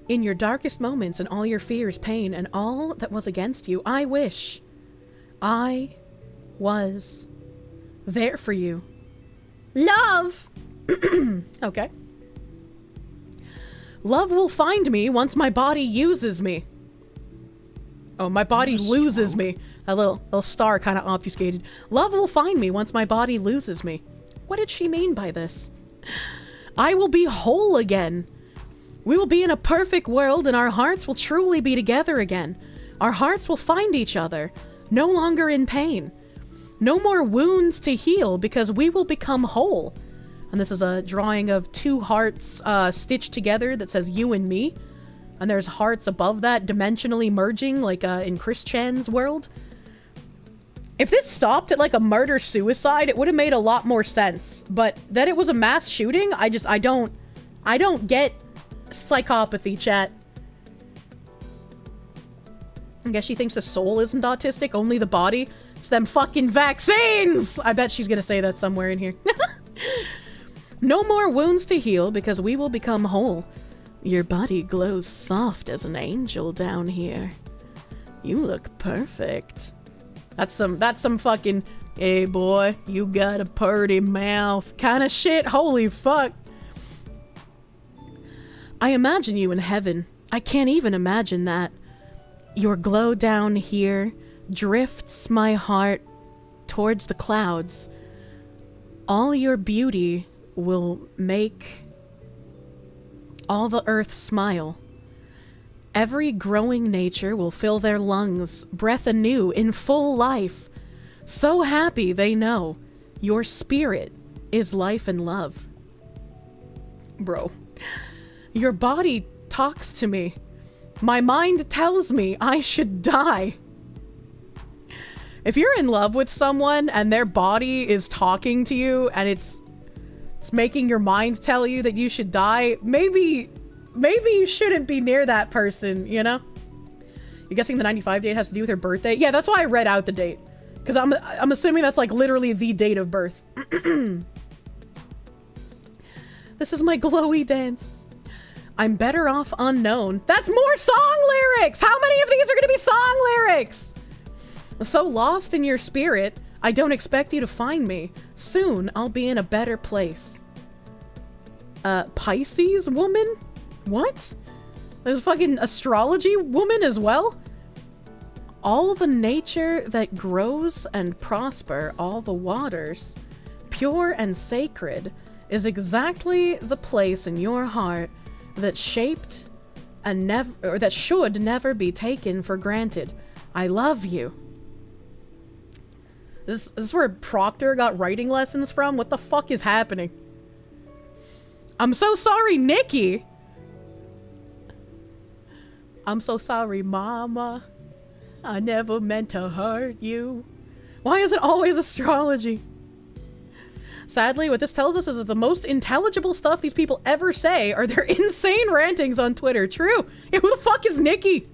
In your darkest moments and all your fears, pain, and all that was against you, I wish I was there for you. Love! Okay. Love will find me once my body uses me. Oh, my body loses me. A little star kind of obfuscated. Love will find me once my body loses me. What did she mean by this? I will be whole again. We will be in a perfect world and our hearts will truly be together again. Our hearts will find each other, no longer in pain. No more wounds to heal because we will become whole. And this is a drawing of two hearts stitched together that says you and me. And there's hearts above that dimensionally merging like in Chris Chan's world. If this stopped at like a murder-suicide, it would have made a lot more sense. But that it was a mass shooting, I don't get psychopathy, chat. I guess she thinks the soul isn't autistic, only the body. It's them fucking vaccines! I bet she's gonna say that somewhere in here. No more wounds to heal because we will become whole. Your body glows soft as an angel down here. You look perfect. That's some fucking, hey boy, you got a purty mouth kind of shit. Holy fuck. I imagine you in heaven. I can't even imagine that. Your glow down here drifts my heart towards the clouds. All your beauty will make all the earth smile. Every growing nature will fill their lungs, breath anew, in full life. So happy they know your spirit is life and love. Bro. Your body talks to me. My mind tells me I should die. If you're in love with someone and their body is talking to you and it's making your mind tell you that you should die, maybe you shouldn't be near that person, you know? You're guessing the 95 date has to do with her birthday? Yeah, that's why I read out the date. Because I'm assuming that's like literally the date of birth. This is my glowy dance. I'm better off unknown. That's more song lyrics! How many of these are gonna be song lyrics? So lost in your spirit, I don't expect you to find me. Soon, I'll be in a better place. Pisces woman? What? There's a fucking astrology woman as well? All the nature that grows and prosper all the waters, pure and sacred, is exactly the place in your heart that shaped and that should never be taken for granted. I love you. This is where Proctor got writing lessons from? What the fuck is happening? I'm so sorry, Nikki! I'm so sorry, Mama. I never meant to hurt you. Why is it always astrology? Sadly, what this tells us is that the most intelligible stuff these people ever say are their insane rantings on Twitter. True. Yeah, who the fuck is Nikki?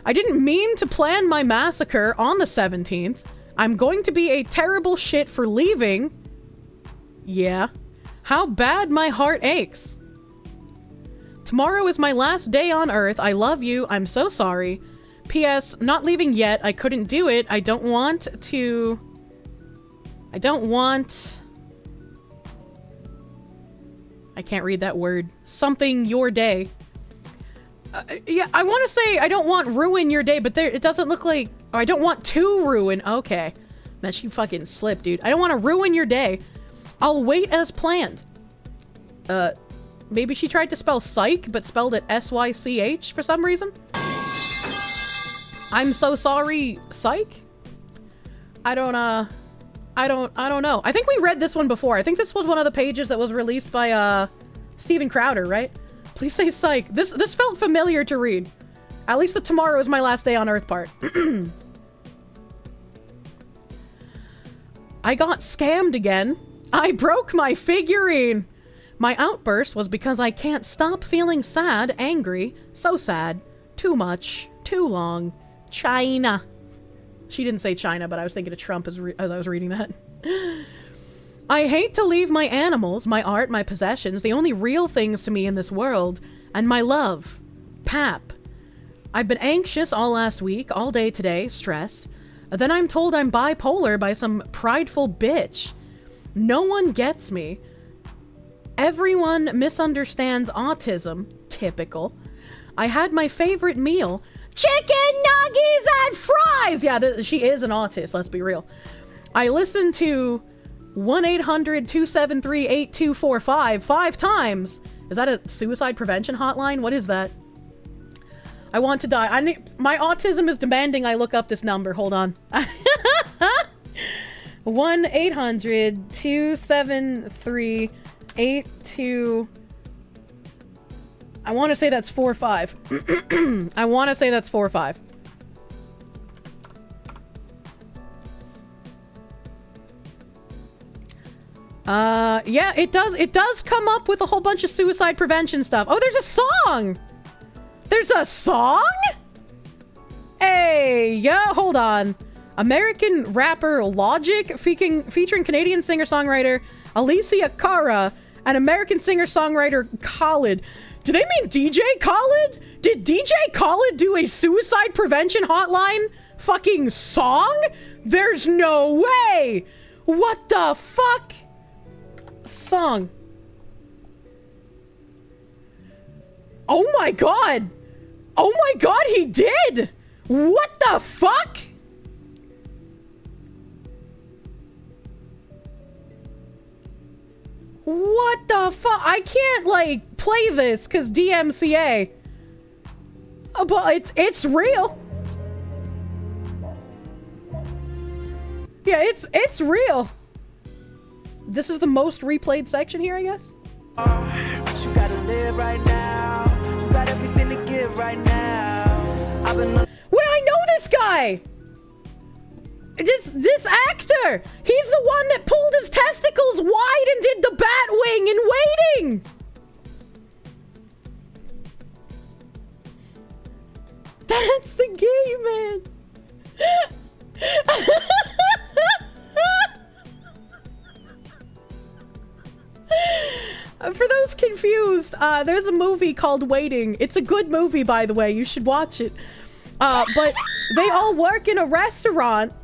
I didn't mean to plan my massacre on the 17th. I'm going to be a terrible shit for leaving. Yeah. How bad my heart aches. Tomorrow is my last day on Earth. I love you. I'm so sorry. P.S. Not leaving yet. I couldn't do it. I don't want... I can't read that word. Something your day. Yeah, I want to say I don't want ruin your day, but there it doesn't look like... Or I don't want to ruin... Okay. Man, she fucking slipped, dude. I don't want to ruin your day. I'll wait as planned. Maybe she tried to spell psych, but spelled it S-Y-C-H for some reason? I'm so sorry, psych? I don't know. I think we read this one before. I think this was one of the pages that was released by, Steven Crowder, right? Please say psych. This felt familiar to read. At least the tomorrow is my last day on Earth part. I got scammed again. I broke my figurine. My outburst was because I can't stop feeling sad, angry, so sad, too much, too long. China. She didn't say China, but I was thinking of Trump as I was reading that. I hate to leave my animals, my art, my possessions, the only real things to me in this world, and my love. Pap. I've been anxious all last week, all day today, stressed. Then I'm told I'm bipolar by some prideful bitch. No one gets me. Everyone misunderstands autism. Typical. I had my favorite meal. Chicken nuggets and fries! Yeah, she is an autist, let's be real. I listened to 1-800-273-8245 5 times. Is that a suicide prevention hotline? What is that? I want to die. My autism is demanding I look up this number. Hold on. 1-800-273-82... I want to say that's 45. I want to say that's 45. Yeah, it does come up with a whole bunch of suicide prevention stuff. Oh, there's a song! There's a song? Hey, yeah, hold on. American rapper Logic featuring Canadian singer-songwriter Alicia Cara and American singer-songwriter Khalid. Do they mean DJ Khalid? Did DJ Khalid do a suicide prevention hotline fucking song? There's no way! What the fuck? Song. Oh my god! Oh my god, he did! What the fuck? What the fuck? I can't, like, play this because DMCA. But it's real. Yeah, it's real. This is the most replayed section here, I guess. But you gotta live right now. You got everything to give right now. Wait, I know this guy. This actor. He's the one that pulled his testicles wide and did the bat wing in Waiting. That's the gay man. For those confused, there's a movie called Waiting. It's a good movie, by the way. You should watch it. But they all work in a restaurant,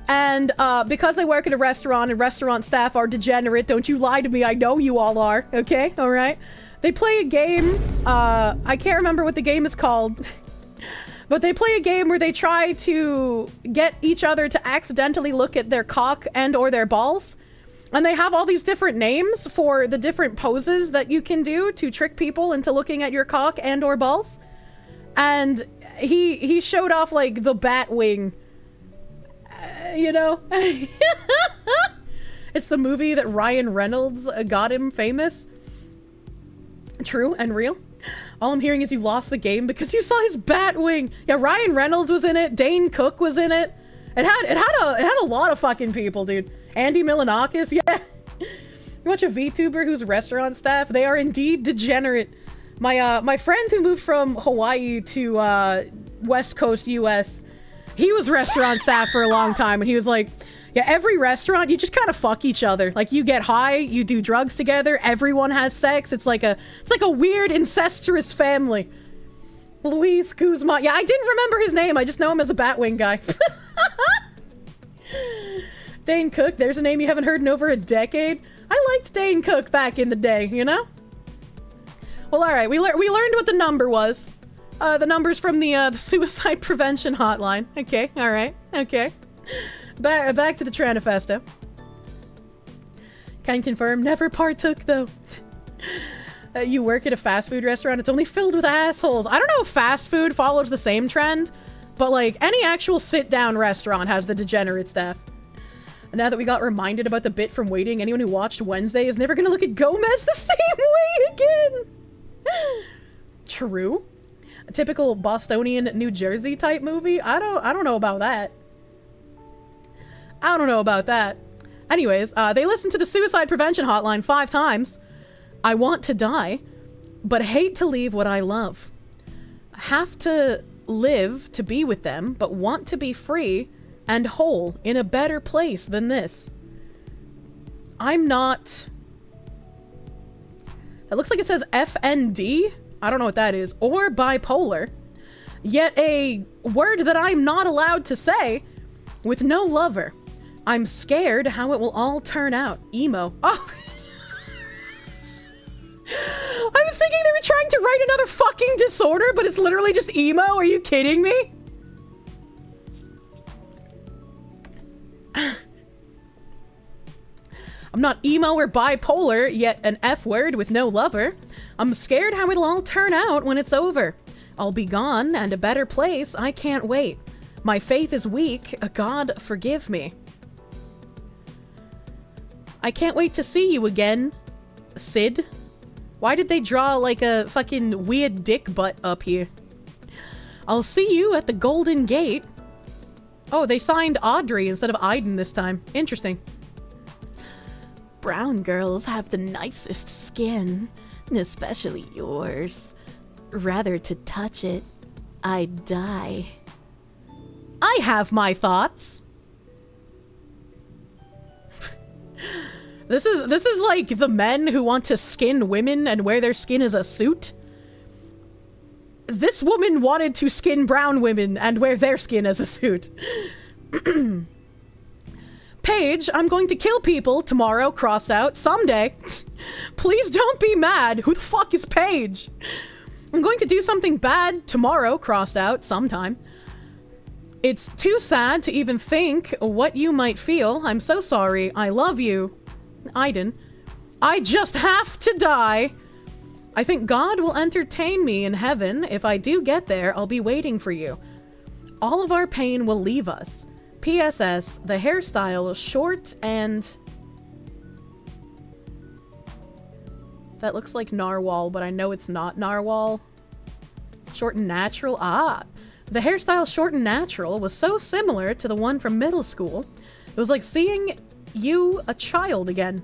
and because they work in a restaurant and restaurant staff are degenerate, don't you lie to me, I know you all are, okay? Alright? They play a game, I can't remember what the game is called, but they play a game where they try to get each other to accidentally look at their cock and or their balls. And they have all these different names for the different poses that you can do to trick people into looking at your cock and or balls. And he showed off, like, the bat wing. You know? It's the movie that Ryan Reynolds got him famous. True and real. All I'm hearing is you lost the game because you saw his bat wing. Yeah, Ryan Reynolds was in it. Dane Cook was in it. It had a lot of fucking people, dude. Andy Milonakis, yeah. You watch a VTuber who's restaurant staff? They are indeed degenerate. My friend who moved from Hawaii to West Coast US, he was restaurant staff for a long time, and he was like, yeah, every restaurant, you just kind of fuck each other. Like, you get high, you do drugs together, everyone has sex. It's like a weird incestuous family. Luis Guzman. Yeah, I didn't remember his name. I just know him as the Batwing guy. Dane Cook, there's a name you haven't heard in over a decade. I liked Dane Cook back in the day, you know? Well, alright, we learned what the number was. The number's from the suicide prevention hotline. Okay, alright, okay. Back to the Manifesto. Can confirm, never partook, though. You work at a fast food restaurant, it's only filled with assholes. I don't know if fast food follows the same trend, but, like, any actual sit-down restaurant has the degenerate staff. And now that we got reminded about the bit from Waiting, anyone who watched Wednesday is never gonna look at Gomez the same way again! True. A typical Bostonian New Jersey type movie? I don't know about that. I don't know about that. Anyways, they listened to the suicide prevention hotline 5 times. I want to die, but hate to leave what I love. Have to live to be with them, but want to be free and whole in a better place than this. I'm not... That looks like it says FND? I don't know what that is. Or bipolar. Yet a word that I'm not allowed to say with no lover. I'm scared how it will all turn out. Emo. Oh! I was thinking they were trying to write another fucking disorder, but it's literally just emo. Are you kidding me? I'm not emo or bipolar, yet an F word with no lover. I'm scared how it'll all turn out when it's over. I'll be gone and a better place. I can't wait. My faith is weak. God forgive me. I can't wait to see you again, Sid. Why did they draw like a fucking weird dick butt up here? I'll see you at the Golden Gate. Oh, they signed Audrey instead of Aiden this time. Interesting. Brown girls have the nicest skin, especially yours. Rather to touch it, I'd die. I have my thoughts. This is like the men who want to skin women and wear their skin as a suit. This woman wanted to skin brown women and wear their skin as a suit. Paige, I'm going to kill people tomorrow, crossed out, someday. Please don't be mad. Who the fuck is Paige? I'm going to do something bad tomorrow, crossed out, sometime. It's too sad to even think what you might feel. I'm so sorry. I love you. Aiden. I just have to die. I think God will entertain me in heaven. If I do get there, I'll be waiting for you. All of our pain will leave us. PSS, the hairstyle is short and... That looks like narwhal, but I know it's not narwhal. Short and natural. Ah, the hairstyle short and natural was so similar to the one from middle school. It was like seeing you a child again.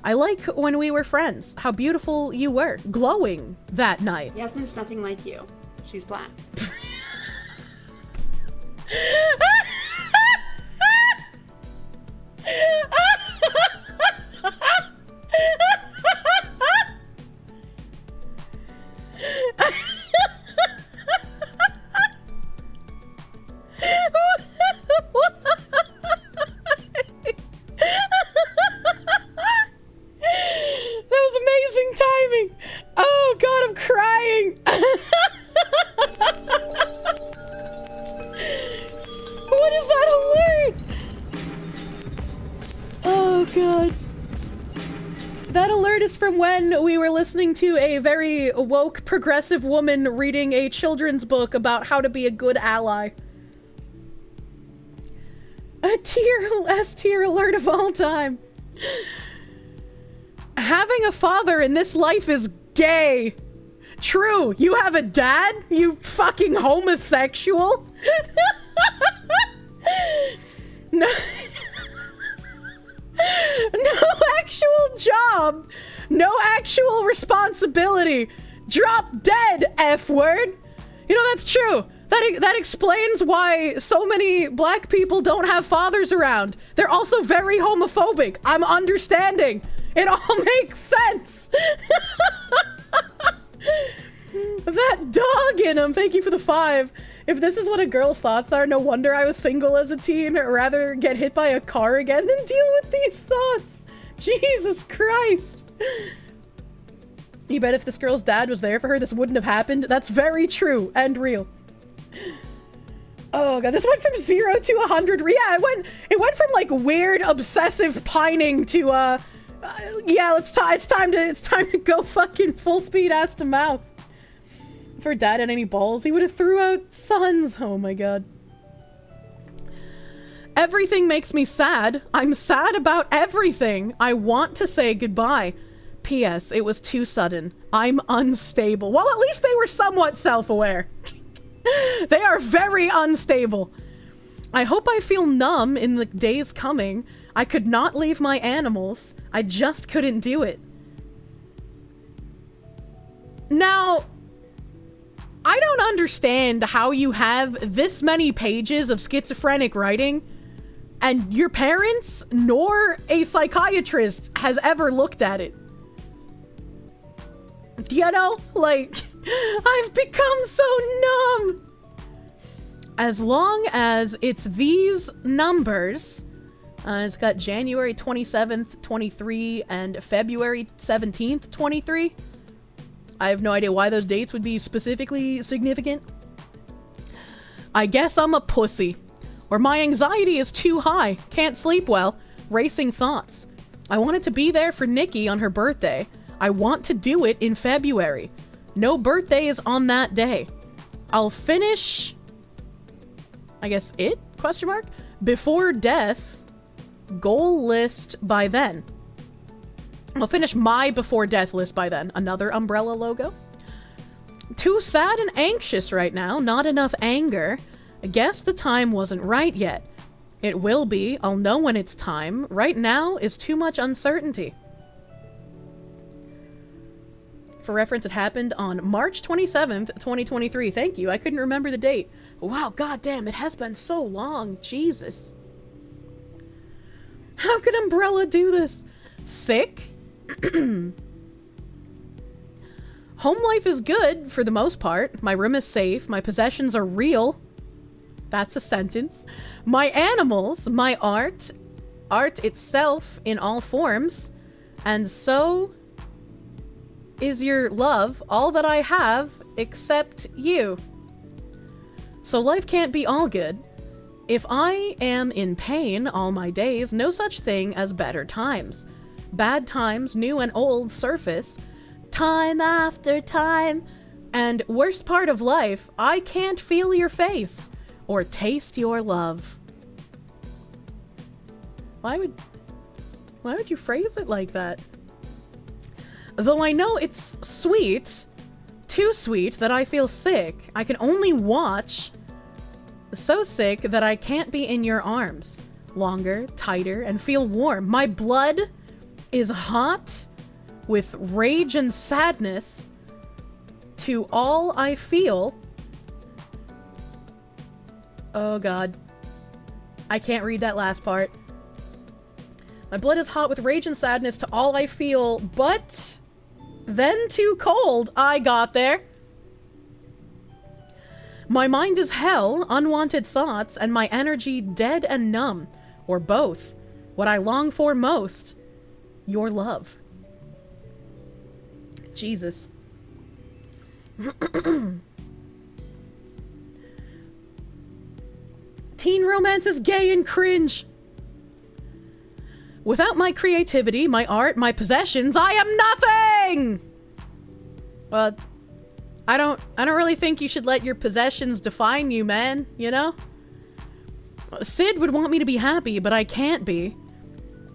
I like when we were friends. How beautiful you were. Glowing that night. Yasmin's nothing like you. She's black. Listening to a very woke progressive woman reading a children's book about how to be a good ally. A S-tier alert of all time. Having a father in this life is gay. True, you have a dad? You fucking homosexual? No. No actual job. No actual responsibility. Drop dead, F word. You know, that's true. That explains why so many black people don't have fathers around. They're also very homophobic. I'm understanding. It all makes sense. That dog in him. Thank you for the 5. If this is what a girl's thoughts are, no wonder I was single as a teen. Or rather get hit by a car again than deal with these thoughts. Jesus Christ. You bet if this girl's dad was there for her, this wouldn't have happened. That's very true and real. Oh god, this went from 0 to 100. Yeah, it went from like weird obsessive pining to yeah, it's time to go fucking full speed ass to mouth. If her dad had any balls, he would have threw out sons. Oh my god. Everything makes me sad. I'm sad about everything. I want to say goodbye. P.S. It was too sudden. I'm unstable. Well, at least they were somewhat self-aware. They are very unstable. I hope I feel numb in the days coming. I could not leave my animals. I just couldn't do it. Now, I don't understand how you have this many pages of schizophrenic writing And your parents nor a psychiatrist has ever looked at it. You know? Like, I've become so numb. As long as it's these numbers, it's got January 27th, 23, and February 17th, 23. I have no idea why those dates would be specifically significant. I guess I'm a pussy. Or my anxiety is too high. Can't sleep well. Racing thoughts. I wanted to be there for Nikki on her birthday. I want to do it in February. No birthdays on that day. I'll finish... I guess it? Question mark? Before death. Goal list by then. I'll finish my before death list by then. Another umbrella logo. Too sad and anxious right now. Not enough anger. I guess the time wasn't right yet. It will be. I'll know when it's time. Right now is too much uncertainty. For reference, it happened on March 27th, 2023. Thank you. I couldn't remember the date. Wow, goddamn, it has been so long. Jesus. How could Umbrella do this? Sick? Home life is good, for the most part. My room is safe. My possessions are real. That's a sentence. My animals, my art itself in all forms. And so is your love, all that I have, except you. So life can't be all good. If I am in pain all my days, no such thing as better times. Bad times, new and old, surface, time after time. And worst part of life, I can't feel your face or taste your love. Why would you phrase it like that? Though I know it's sweet, too sweet that I feel sick. I can only watch. So sick that I can't be in your arms. Longer, tighter, and feel warm. My blood is hot with rage and sadness to all I feel. Oh god. I can't read that last part. My blood is hot with rage and sadness to all I feel, but then too cold. I got there. My mind is hell, unwanted thoughts, and my energy dead and numb. Or both. What I long for most. Your love. Jesus. Teen romance is gay and cringe. Without my creativity, my art, my possessions, I am nothing! Well, I don't really think you should let your possessions define you, man, you know? Sid would want me to be happy, but I can't be.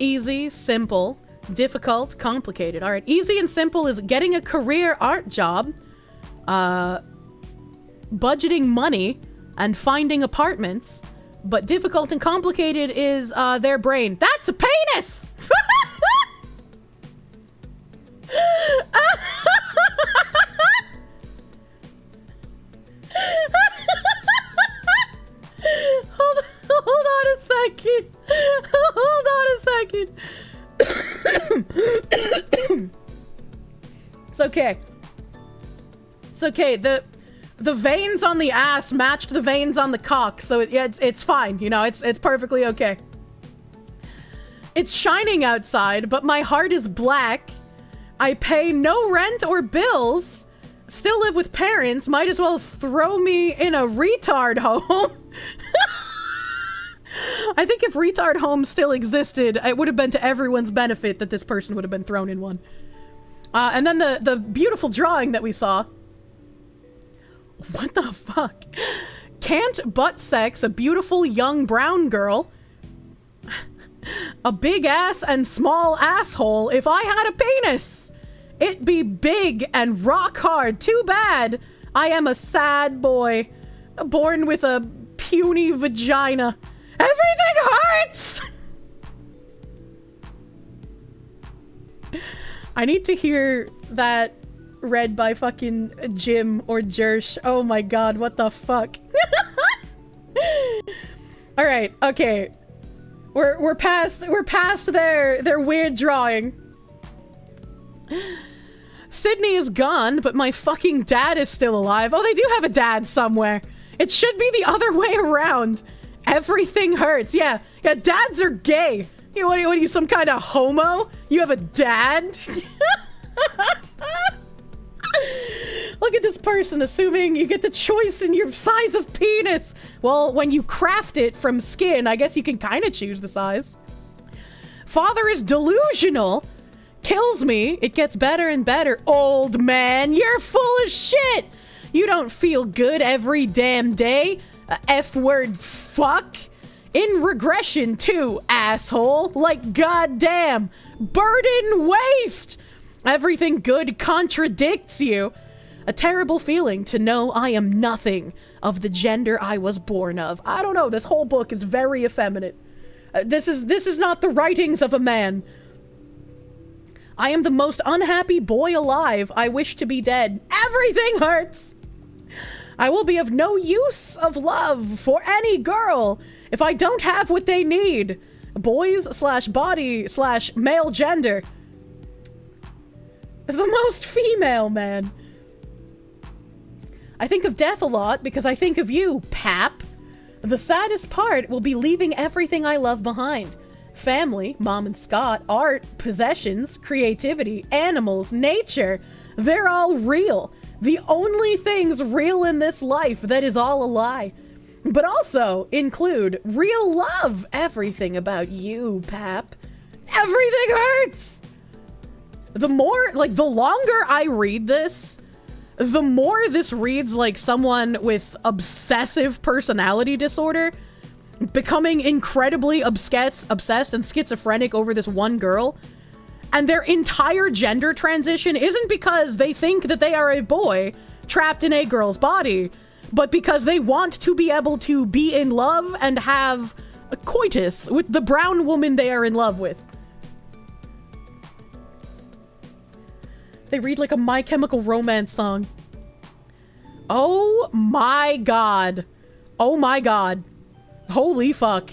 Easy, simple, difficult, complicated. Alright, easy and simple is getting a career art job, budgeting money, and finding apartments. But difficult and complicated is, their brain. That's a penis! Hold on a second. Hold on a second. It's okay. It's okay. The veins on the ass matched the veins on the cock, so it's fine. You know, it's perfectly okay. It's shining outside, but my heart is black. I pay no rent or bills. Still live with parents. Might as well throw me in a retard home. I think if retard homes still existed, it would have been to everyone's benefit that this person would have been thrown in one. And then the beautiful drawing that we saw. What the fuck? Can't butt sex a beautiful young brown girl. A big ass and small asshole. If I had a penis, it'd be big and rock hard. Too bad I am a sad boy, born with a puny vagina. Everything hurts! I need to hear that read by fucking Jim or Jersh. Oh my god, what the fuck? Alright, okay. We're past their weird drawing. Sydney is gone, but my fucking dad is still alive. Oh, they do have a dad somewhere. It should be the other way around. Everything hurts. Yeah, dads are gay. What are you, some kind of homo? You have a dad? Look at this person assuming you get the choice in your size of penis. Well, when you craft it from skin, I guess you can kind of choose the size. Father is delusional. Kills me. It gets better and better. Old man, you're full of shit. You don't feel good every damn day. F-word fuck. In regression too, asshole. Like goddamn. Burden waste. Everything good contradicts you. A terrible feeling to know I am nothing of the gender I was born of. I don't know, this whole book is very effeminate. This is not the writings of a man. I am the most unhappy boy alive. I wish to be dead. Everything hurts. I will be of no use of love for any girl if I don't have what they need. Boys/body/male gender. The most female, man. I think of death a lot because I think of you, Pap. The saddest part will be leaving everything I love behind. Family, Mom and Scott, art, possessions, creativity, animals, nature. They're all real. The only things real in this life that is all a lie. But also include real love. Everything about you, Pap. Everything hurts! The longer I read this, the more this reads like someone with obsessive personality disorder becoming incredibly obsessed and schizophrenic over this one girl. And their entire gender transition isn't because they think that they are a boy trapped in a girl's body, but because they want to be able to be in love and have a coitus with the brown woman they are in love with. They read like a My Chemical Romance song. Oh my god. Oh my god. Holy fuck.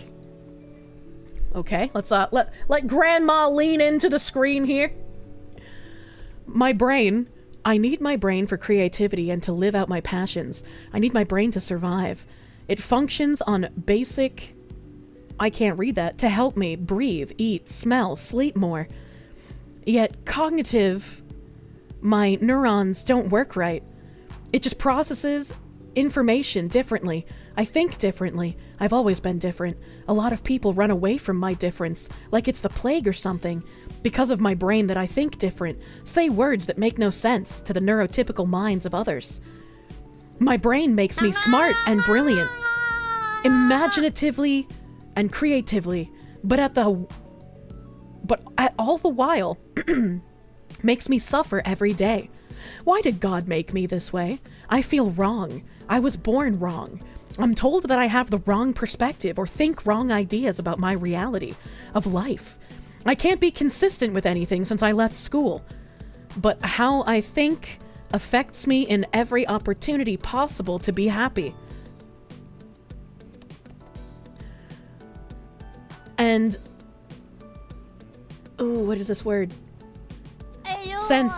Okay, let's let grandma lean into the screen here. My brain. I need my brain for creativity and to live out my passions. I need my brain to survive. It functions on basic... I can't read that. To help me breathe, eat, smell, sleep more. Yet cognitive... My neurons don't work right. It just processes information differently. I think differently. I've always been different. A lot of people run away from my difference, like it's the plague or something. Because of my brain that I think different, say words that make no sense to the neurotypical minds of others. My brain makes me smart and brilliant, imaginatively and creatively, but at all the while, makes me suffer every day. Why did God make me this way? I feel wrong. I was born wrong. I'm told that I have the wrong perspective or think wrong ideas about my reality of life. I can't be consistent with anything since I left school. But how I think affects me in every opportunity possible to be happy. And... ooh, what is this word? Since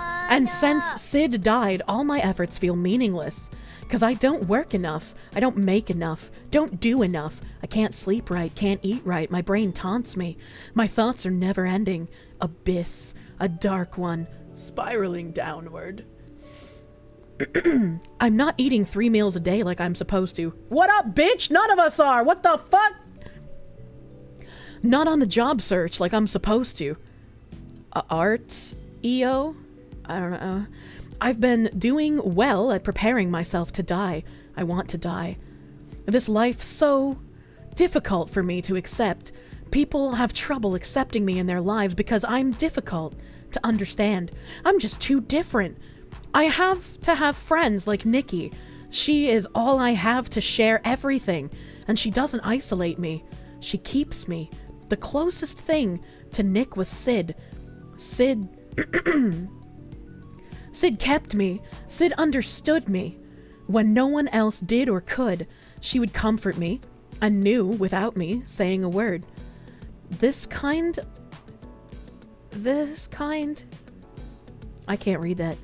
Sid died, all my efforts feel meaningless. Because I don't work enough. I don't make enough. Don't do enough. I can't sleep right. Can't eat right. My brain taunts me. My thoughts are never ending. Abyss. A dark one. Spiraling downward. I'm not eating 3 meals a day like I'm supposed to. What up, bitch? None of us are. What the fuck? Not on the job search like I'm supposed to. Art? EO? I don't know. I've been doing well at preparing myself to die. I want to die. This life's so difficult for me to accept. People have trouble accepting me in their lives because I'm difficult to understand. I'm just too different. I have to have friends like Nikki. She is all I have to share everything, and she doesn't isolate me. She keeps me. The closest thing to Nick was Sid. Sid kept me. Sid understood me. When no one else did or could, she would comfort me and knew without me saying a word. This kind... I can't read that.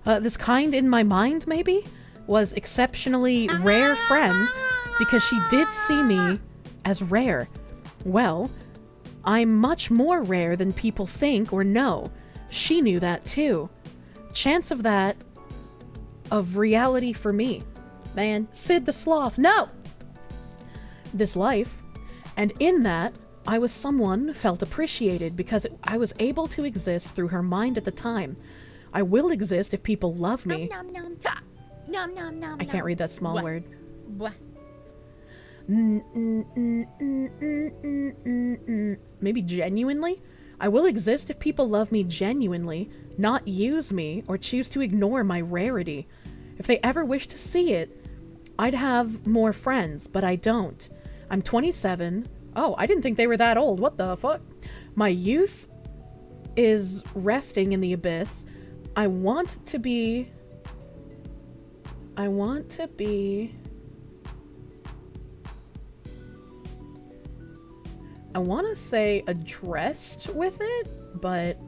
This kind in my mind, maybe? Was exceptionally rare friend because she did see me as rare. Well, I'm much more rare than people think or know. She knew that too. Chance of that... of reality for me. Man, Sid the Sloth, no! This life, and in that, I was someone felt appreciated because I was able to exist through her mind at the time. I will exist if people love me. Nom, nom, nom. Nom, nom, nom, I can't read that small What? word. What? Maybe genuinely? I will exist if people love me genuinely, not use me or choose to ignore my rarity. If they ever wish to see it, I'd have more friends, but I don't. I'm 27. Oh, I didn't think they were that old. What the fuck? My youth is resting in the abyss. I want to say addressed with it, but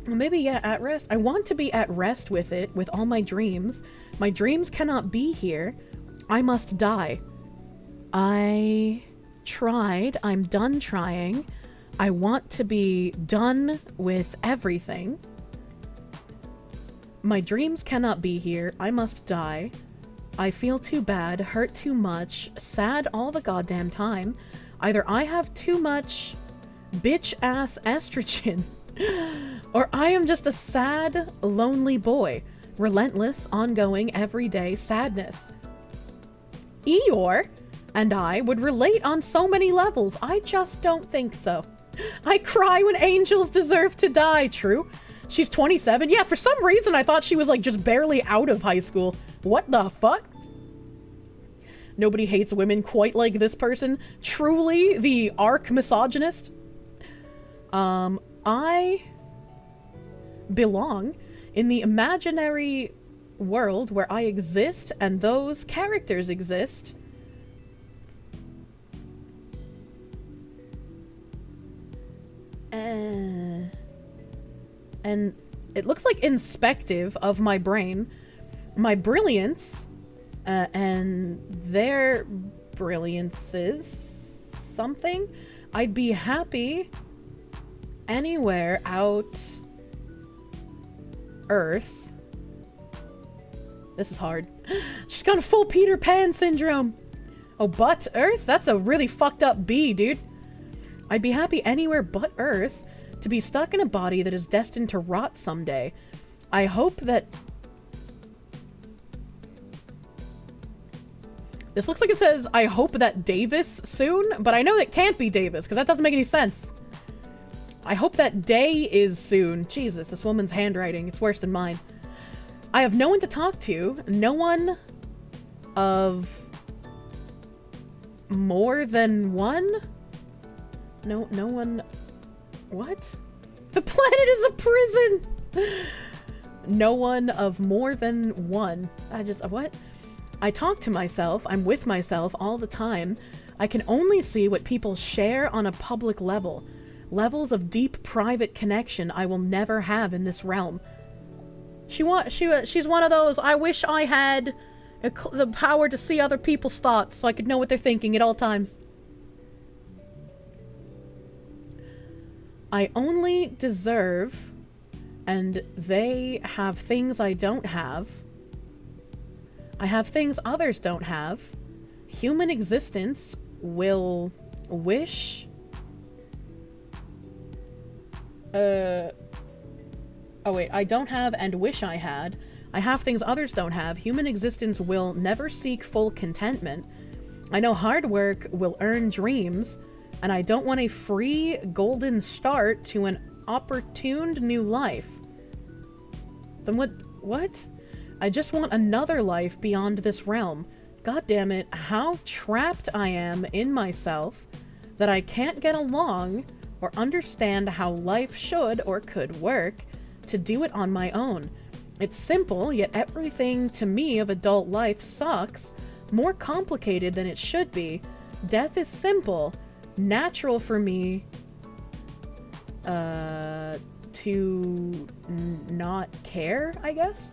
maybe, yeah, at rest. I want to be at rest with it, with all my dreams. My dreams cannot be here. I must die. I tried. I'm done trying. I want to be done with everything. My dreams cannot be here. I must die. I feel too bad, hurt too much, sad all the goddamn time. Either I have too much bitch-ass estrogen, or I am just a sad, lonely boy. Relentless, ongoing, everyday sadness. Eeyore and I would relate on so many levels. I just don't think so. I cry when angels deserve to die. True. She's 27. Yeah, for some reason I thought she was like just barely out of high school. What the fuck? Nobody hates women quite like this person. Truly the arch misogynist. I belong in the imaginary world where I exist and those characters exist. And it looks like inspective of my brain, my brilliance, and their brilliances, something. I'd be happy anywhere out Earth. This is hard. She's got a full Peter Pan syndrome. Oh, but Earth? That's a really fucked up B, dude. I'd be happy anywhere but Earth to be stuck in a body that is destined to rot someday. I hope that... This looks like it says, I hope that Davis soon, but I know it can't be Davis, because that doesn't make any sense. I hope that day is soon. Jesus, this woman's handwriting. It's worse than mine. I have no one to talk to. No one of more than one? No one... What? The planet is a prison! No one of more than one. What? I talk to myself. I'm with myself all the time. I can only see what people share on a public level. Levels of deep private connection I will never have in this realm. She's one of those, I wish I had the power to see other people's thoughts so I could know what they're thinking at all times. I only deserve, and they have things I don't have. I have things others don't have. Human existence will wish... Oh wait, I don't have and wish I had. I have things others don't have. Human existence will never seek full contentment. I know hard work will earn dreams, and I don't want a free golden start to an opportuned new life. Then what? I just want another life beyond this realm. God damn it, how trapped I am in myself that I can't get along or understand how life should or could work to do it on my own. It's simple, yet everything to me of adult life sucks, more complicated than it should be. Death is simple. Natural for me to not care, I guess.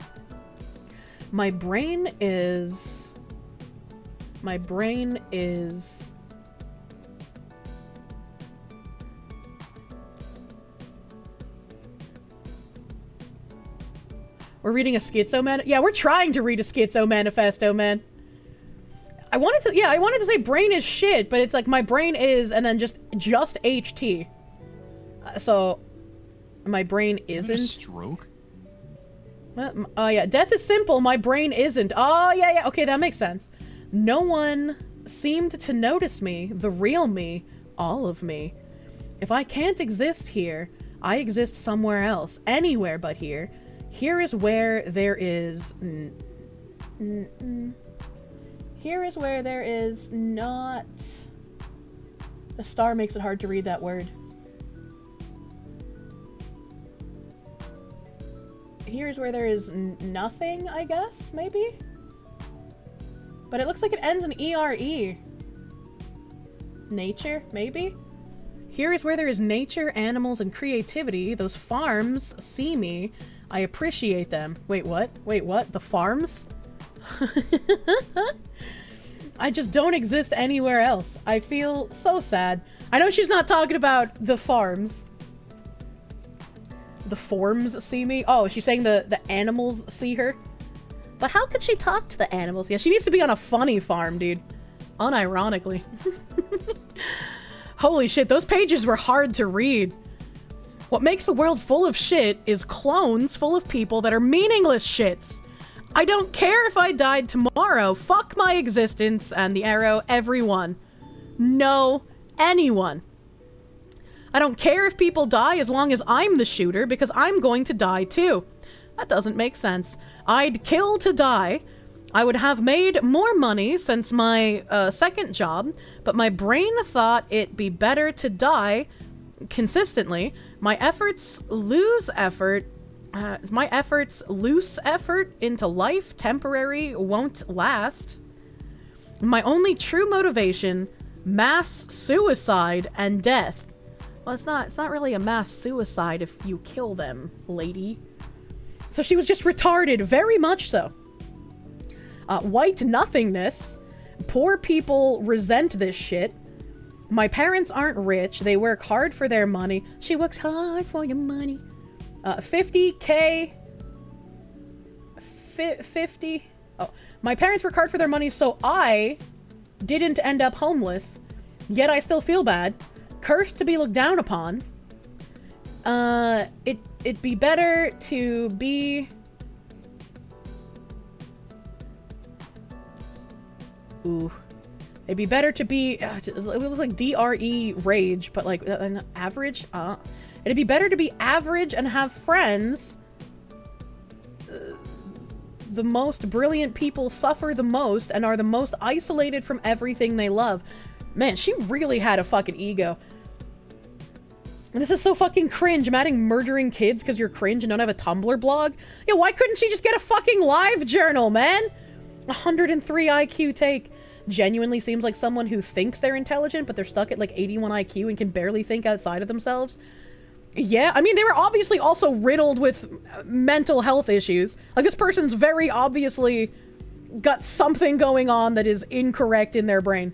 My brain is we're reading a Skitso yeah, we're trying to read a Skitso manifesto, man. I wanted to say brain is shit, but it's like my brain is and then just HT. So my brain isn't. Stroke? Oh yeah, death is simple, my brain isn't. Oh yeah, okay, that makes sense. No one seemed to notice me, the real me, all of me. If I can't exist here, I exist somewhere else, anywhere but here. Here is where there is... Here is where there is not... The star makes it hard to read that word. Here's where there is nothing, I guess, maybe? But it looks like it ends in ERE. Nature, maybe? Here is where there is nature, animals, and creativity. Those farms see me. I appreciate them. Wait, what? Wait, what? The farms? I just don't exist anywhere else. I feel so sad. I know she's not talking about the farms. The forms see me? Oh, she's saying the animals see her? But how could she talk to the animals? Yeah, she needs to be on a funny farm, dude. Unironically. Holy shit, those pages were hard to read. What makes the world full of shit is clones full of people that are meaningless shits. I don't care if I died tomorrow. Fuck my existence and the arrow, everyone. No, anyone. I don't care if people die as long as I'm the shooter, because I'm going to die too. That doesn't make sense. I'd kill to die. I would have made more money since my second job, but my brain thought it'd be better to die consistently. My efforts lose effort into life, temporary, won't last. My only true motivation, mass suicide and death. Well, it's not really a mass suicide if you kill them, lady. So she was just retarded, very much so. White nothingness. Poor people resent this shit. My parents aren't rich. They work hard for their money. She works hard for your money. 50K. 50. Oh, my parents work hard for their money, so I didn't end up homeless. Yet I still feel bad. Cursed to be looked down upon. It'd be better to be... Ooh. It'd be better to be... it looks like DRE rage, but like an average? It'd be better to be average and have friends. The most brilliant people suffer the most and are the most isolated from everything they love. Man, she really had a fucking ego. And this is so fucking cringe. I'm adding murdering kids because you're cringe and don't have a Tumblr blog. Yeah, why couldn't she just get a fucking live journal, man? 103 IQ take. Genuinely seems like someone who thinks they're intelligent, but they're stuck at like 81 IQ and can barely think outside of themselves. Yeah, I mean, they were obviously also riddled with mental health issues. Like, this person's very obviously got something going on that is incorrect in their brain.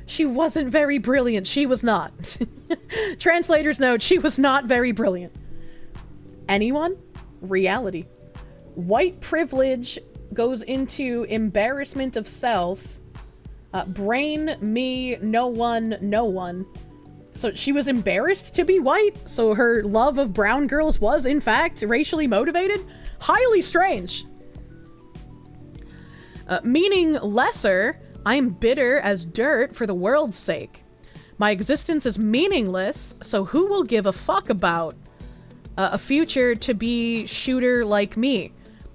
She wasn't very brilliant. She was not. Translator's note, she was not very brilliant. Anyone? Reality. White privilege goes into embarrassment of self. Brain, me, no one, no one. So she was embarrassed to be white? So her love of brown girls was, in fact, racially motivated? Highly strange. Meaning lesser... I am bitter as dirt for the world's sake. My existence is meaningless, so who will give a fuck about a future to be shooter like me?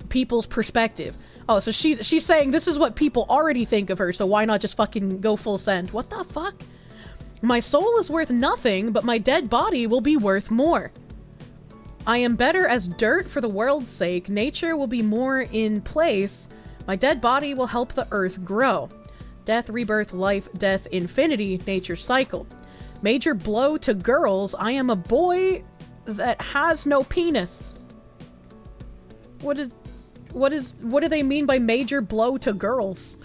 People's perspective. Oh, so she's saying this is what people already think of her, so why not just fucking go full send? What the fuck? My soul is worth nothing, but my dead body will be worth more. I am better as dirt for the world's sake. Nature will be more in place. My dead body will help the earth grow. death, rebirth, life, death, infinity, nature cycle. Major blow to girls. I am a boy that has no penis. What do they mean by major blow to girls?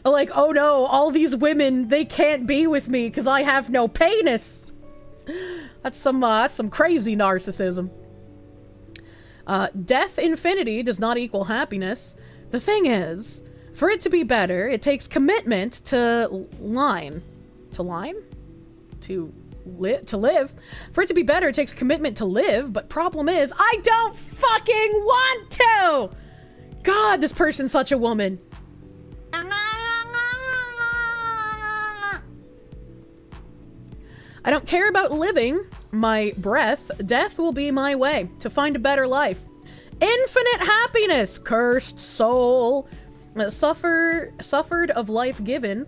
Like, oh no, all these women, they can't be with me because I have no penis. That's some crazy narcissism. Death infinity does not equal happiness. The thing is, for it to be better, it takes commitment to live. For it to be better, it takes commitment to live, but problem is, I don't fucking want to! God, this person's such a woman. I don't care about living my breath. Death will be my way to find a better life. Infinite happiness. Cursed soul. Suffered of life given.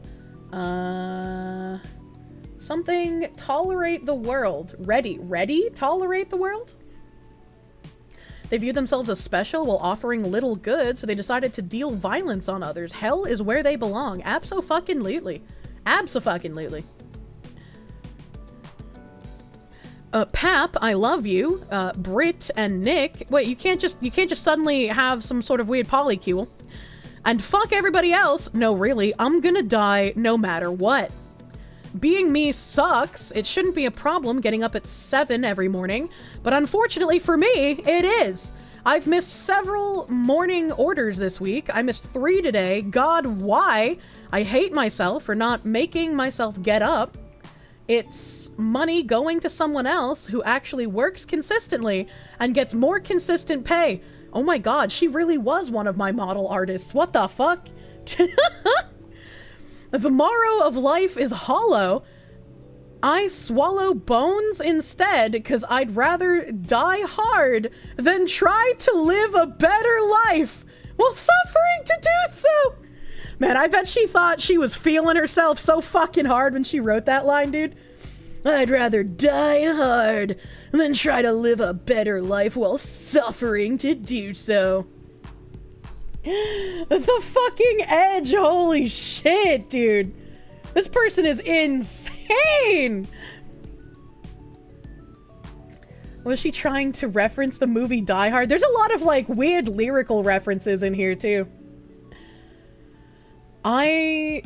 Something. Tolerate the world. Ready? Tolerate the world? They view themselves as special while offering little good, so they decided to deal violence on others. Hell is where they belong. Abso-fucking-lutely. Abso-fucking-lutely. Pap, I love you. Brit and Nick. Wait, you can't just suddenly have some sort of weird polycule. And fuck everybody else. No, really, I'm gonna die no matter what. Being me sucks. It shouldn't be a problem getting up at 7 every morning, but unfortunately for me, it is. I've missed several morning orders this week. I missed 3 today. God, why? I hate myself for not making myself get up. It's money going to someone else who actually works consistently and gets more consistent pay. Oh my god, she really was one of my model artists. What the fuck? The morrow of life is hollow. I swallow bones instead because I'd rather die hard than try to live a better life while suffering to do so. Man, I bet she thought she was feeling herself so fucking hard when she wrote that line, dude. I'd rather die hard than try to live a better life while suffering to do so. The fucking edge, holy shit, dude. This person is insane! Was she trying to reference the movie Die Hard? There's a lot of, like, weird lyrical references in here, too. I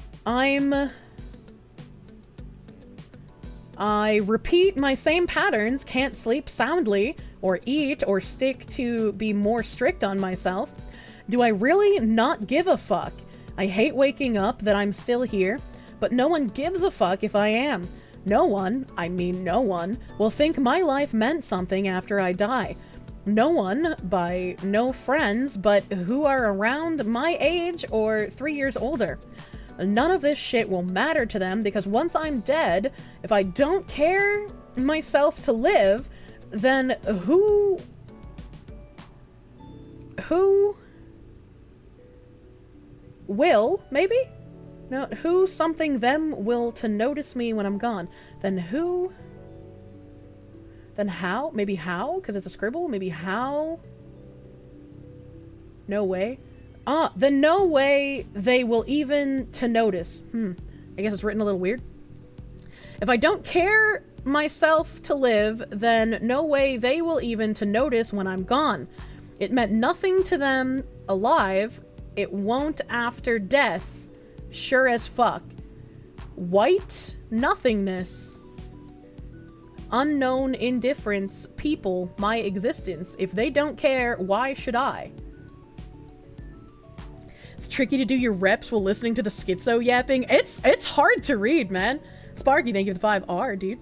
repeat my same patterns, can't sleep soundly, or eat, or stick to be more strict on myself. Do I really not give a fuck? I hate waking up that I'm still here, but no one gives a fuck if I am. No one, I mean no one, will think my life meant something after I die. No one, by no friends, but who are around my age or 3 years older. None of this shit will matter to them because once I'm dead, if I don't care myself to live, then who will, maybe? No, who something them will to notice me when I'm gone. Then who? Then how? Maybe how? Because it's a scribble? Maybe how? No way. Ah, then no way they will even to notice. I guess it's written a little weird. If I don't care myself to live, then no way they will even to notice when I'm gone. It meant nothing to them alive. It won't after death. Sure as fuck. White nothingness. Unknown indifference. People. My existence. If they don't care, why should I? It's tricky to do your reps while listening to the Skitso yapping. It's hard to read, man. Sparky, thank you for the 5R, dude.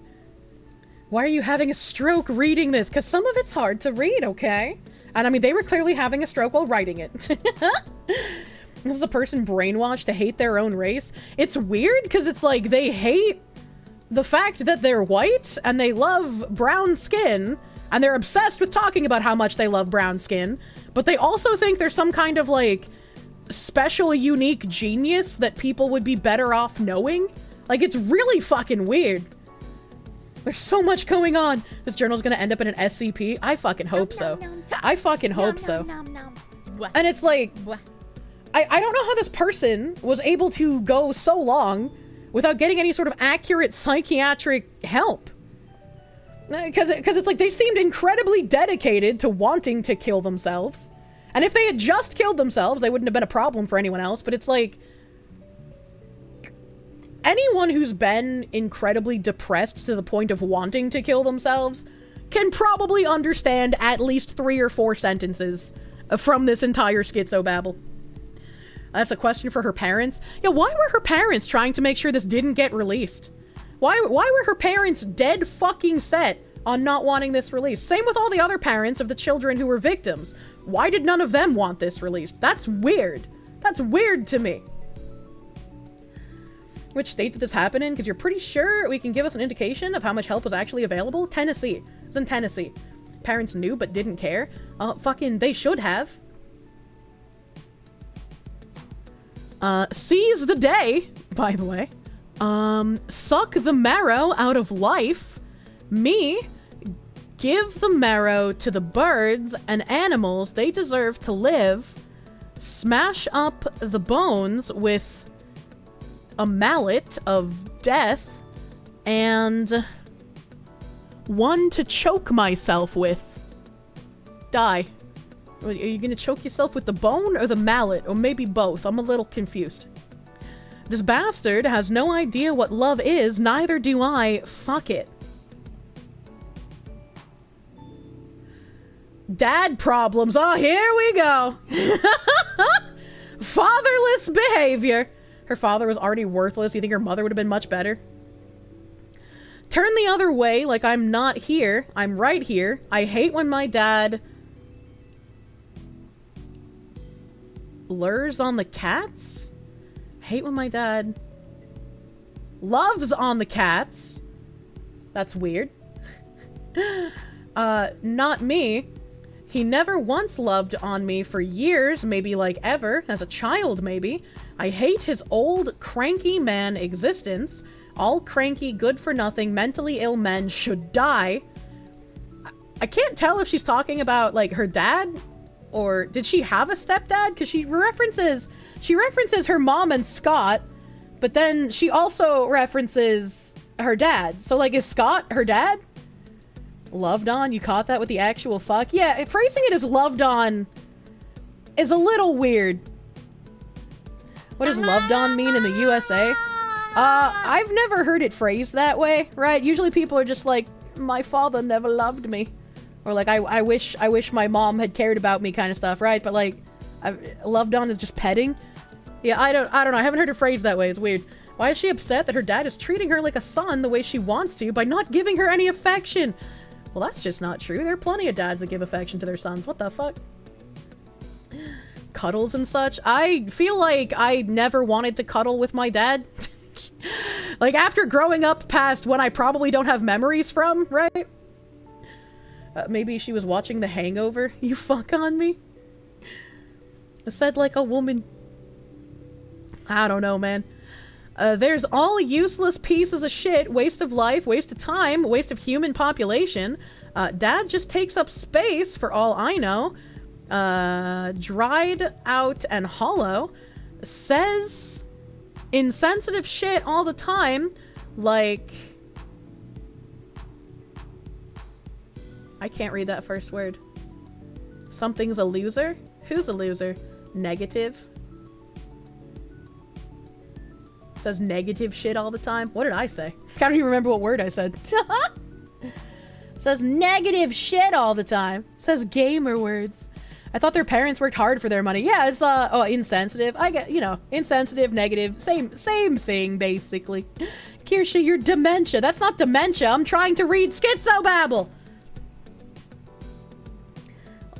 Why are you having a stroke reading this? Because some of it's hard to read, okay? And I mean, they were clearly having a stroke while writing it. This is a person brainwashed to hate their own race. It's weird because it's like they hate the fact that they're white and they love brown skin and they're obsessed with talking about how much they love brown skin, but they also think there's some kind of like special unique genius that people would be better off knowing. Like, it's really fucking weird. There's so much going on. This journal's gonna end up in an SCP. I fucking hope so. I fucking hope so. And it's like, I don't know how this person was able to go so long without getting any sort of accurate psychiatric help. Because it's like they seemed incredibly dedicated to wanting to kill themselves. And if they had just killed themselves, they wouldn't have been a problem for anyone else. But it's like, anyone who's been incredibly depressed to the point of wanting to kill themselves can probably understand at least 3 or 4 sentences from this entire Skitso babble. That's a question for her parents. Yeah, why were her parents trying to make sure this didn't get released? Why were her parents dead fucking set on not wanting this released? Same with all the other parents of the children who were victims. Why did none of them want this released? That's weird. That's weird to me. Which state did this happen in? Because you're pretty sure we can give us an indication of how much help was actually available? Tennessee. It was in Tennessee. Parents knew but didn't care. Fucking, they should have. Seize the day, by the way. Suck the marrow out of life. Me, give the marrow to the birds and animals. They deserve to live. Smash up the bones with a mallet of death. And one to choke myself with. Die. Are you gonna choke yourself with the bone or the mallet? Or maybe both. I'm a little confused. This bastard has no idea what love is, neither do I. Fuck it. Dad problems. Oh, here we go. Fatherless behavior. Her father was already worthless. You think her mother would have been much better? Turn the other way like I'm not here. I'm right here. I hate when my dad lures on the cats? Hate when my dad loves on the cats. That's weird. Not me. He never once loved on me for years, maybe like ever, as a child maybe. I hate his old, cranky man existence. All cranky, good-for-nothing, mentally ill men should die. I can't tell if she's talking about, like, her dad, or did she have a stepdad? Because she references her mom and Scott, but then she also references her dad. So, like, is Scott her dad? Loved on? You caught that with the actual fuck? Yeah, phrasing it as loved on is a little weird. What does loved on mean in the USA? I've never heard it phrased that way, right? Usually people are just like, my father never loved me. Or like, I wish my mom had cared about me kind of stuff, right? But like, loved on is just petting. Yeah, I don't know. I haven't heard it phrased that way. It's weird. Why is she upset that her dad is treating her like a son the way she wants to by not giving her any affection? Well, that's just not true. There are plenty of dads that give affection to their sons. What the fuck? Cuddles and such. I feel like I never wanted to cuddle with my dad. Like, after growing up past when I probably don't have memories from, right? Maybe she was watching The Hangover. You fuck on me? I said like a woman. I don't know, man. There's all useless pieces of shit. Waste of life, waste of time, waste of human population. Dad just takes up space for all I know. Dried out and hollow. Says insensitive shit all the time. Like, I can't read that first word. Something's a loser? Who's a loser? Negative. Says negative shit all the time. What did I say? I don't even remember what word I said. Says negative shit all the time. Says gamer words. I thought their parents worked hard for their money. Yeah, it's insensitive. I get, you know, insensitive, negative, same thing basically. Kirsche, you're dementia. That's not dementia. I'm trying to read Skitso babble.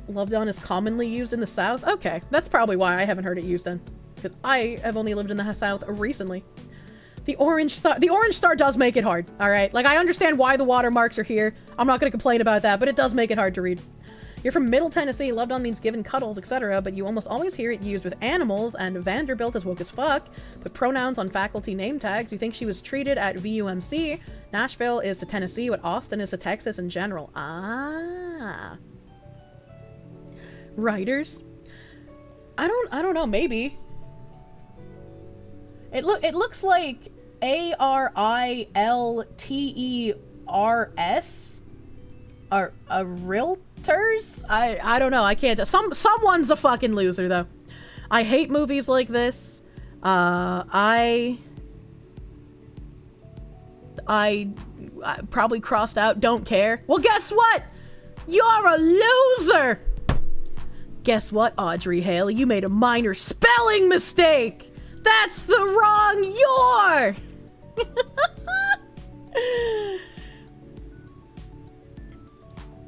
Loved on is commonly used in the South. Okay, that's probably why I haven't heard it used then. Because I have only lived in the South recently. The orange star does make it hard, alright? Like, I understand why the watermarks are here. I'm not going to complain about that, but it does make it hard to read. You're from Middle Tennessee, loved on means given cuddles, etc., but you almost always hear it used with animals, and Vanderbilt is woke as fuck. Put pronouns on faculty name tags. You think she was treated at VUMC. Nashville is to Tennessee what Austin is to Texas in general. Ah. Writers. I don't know, maybe. It looks like ARILTERS are realtors? I don't know, I can't. Someone's a fucking loser though. I hate movies like this. I probably crossed out don't care. Well, guess what? You're a loser! Guess what, Audrey Hale? You made a minor spelling mistake! That's the wrong you're!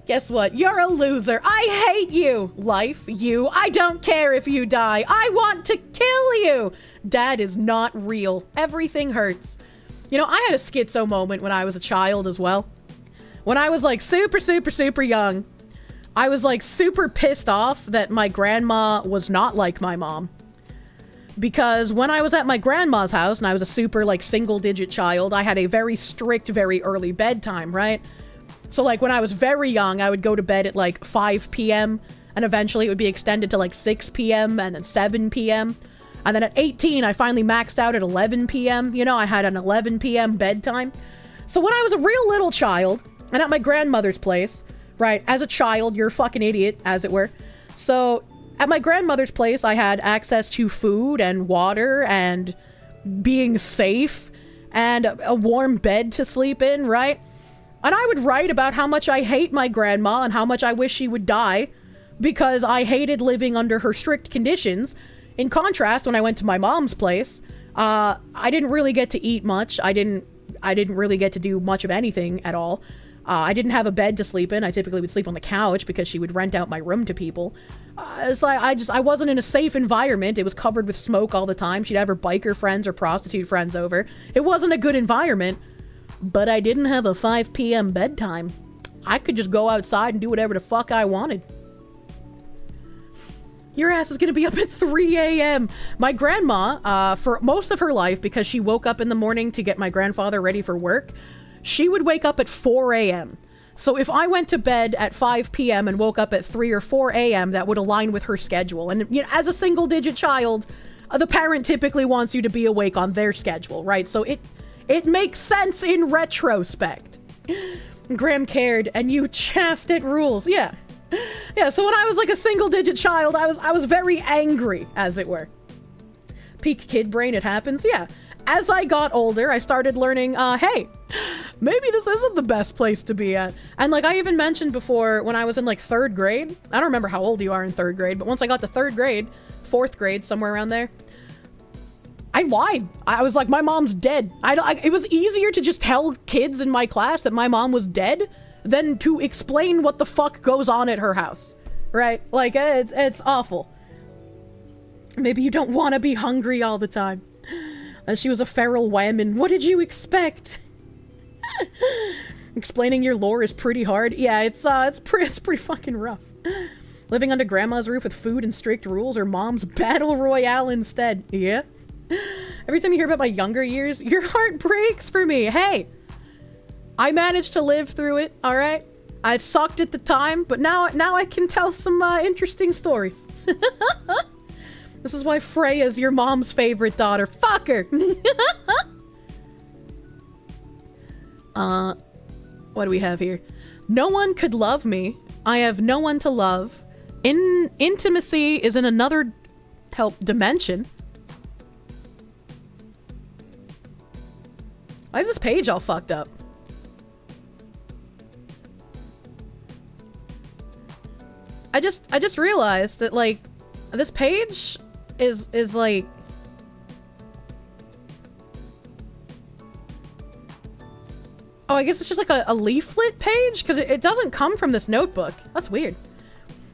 Guess what? You're a loser. I hate you. Life, you. I don't care if you die. I want to kill you. Dad is not real. Everything hurts. You know, I had a Skitso moment when I was a child as well. When I was like super young, I was like super pissed off that my grandma was not like my mom. Because when I was at my grandma's house and I was a super like single-digit child, I had a very strict, very early bedtime, right? So like when I was very young, I would go to bed at like 5 p.m. and eventually it would be extended to like 6 p.m. and then 7 p.m. And then at 18, I finally maxed out at 11 p.m. You know, I had an 11 p.m. bedtime. So when I was a real little child and at my grandmother's place, right, as a child, you're a fucking idiot, as it were. So at my grandmother's place, I had access to food and water and being safe and a warm bed to sleep in, right? And I would write about how much I hate my grandma and how much I wish she would die because I hated living under her strict conditions. In contrast, when I went to my mom's place, I didn't really get to eat much. I didn't really get to do much of anything at all. I didn't have a bed to sleep in. I typically would sleep on the couch because she would rent out my room to people. It's like I wasn't in a safe environment. It was covered with smoke all the time. She'd have her biker friends or prostitute friends over. It wasn't a good environment. But I didn't have a 5 p.m. bedtime. I could just go outside and do whatever the fuck I wanted. Your ass is gonna be up at 3 a.m. My grandma, for most of her life, because she woke up in the morning to get my grandfather ready for work, she would wake up at 4 a.m. So if I went to bed at 5 p.m. and woke up at 3 or 4 a.m., that would align with her schedule. And you know, as a single-digit child, the parent typically wants you to be awake on their schedule, right? So it makes sense in retrospect. Graham cared, and you chaffed at rules. Yeah. Yeah, so when I was like a single-digit child, I was very angry, as it were. Peak kid brain, it happens. Yeah. As I got older, I started learning, hey, maybe this isn't the best place to be at. And like I even mentioned before, when I was in like 3rd grade, I don't remember how old you are in 3rd grade, but once I got to 3rd grade, 4th grade, somewhere around there, I lied. I was like, my mom's dead. It was easier to just tell kids in my class that my mom was dead than to explain what the fuck goes on at her house. Right? Like, it's awful. Maybe you don't want to be hungry all the time. She was a feral woman. What did you expect? Explaining your lore is pretty hard. Yeah, it's pretty fucking rough. Living under grandma's roof with food and strict rules, or mom's battle royale instead. Yeah. Every time you hear about my younger years, your heart breaks for me. Hey, I managed to live through it, alright? I sucked at the time, but now I can tell some interesting stories. This is why Freya's your mom's favorite daughter. Fuck her! What do we have here? No one could love me. I have no one to love. Intimacy is in another dimension. Why is this page all fucked up? I just realized that, like, this page is like... Oh, I guess it's just like a leaflet page? Because it doesn't come from this notebook. That's weird.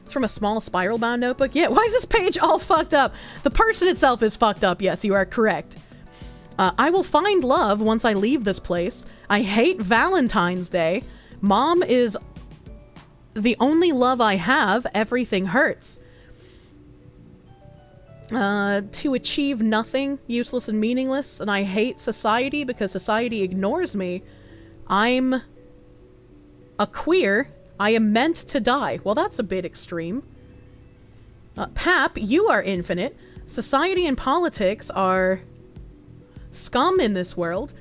It's from a small spiral-bound notebook. Yeah, why is this page all fucked up? The person itself is fucked up. Yes, you are correct. I will find love once I leave this place. I hate Valentine's Day. Mom is the only love I have. Everything hurts. To achieve nothing, useless and meaningless, and I hate society because society ignores me. I'm a queer. I am meant to die. Well, that's a bit extreme. Pap, you are infinite. Society and politics are scum in this world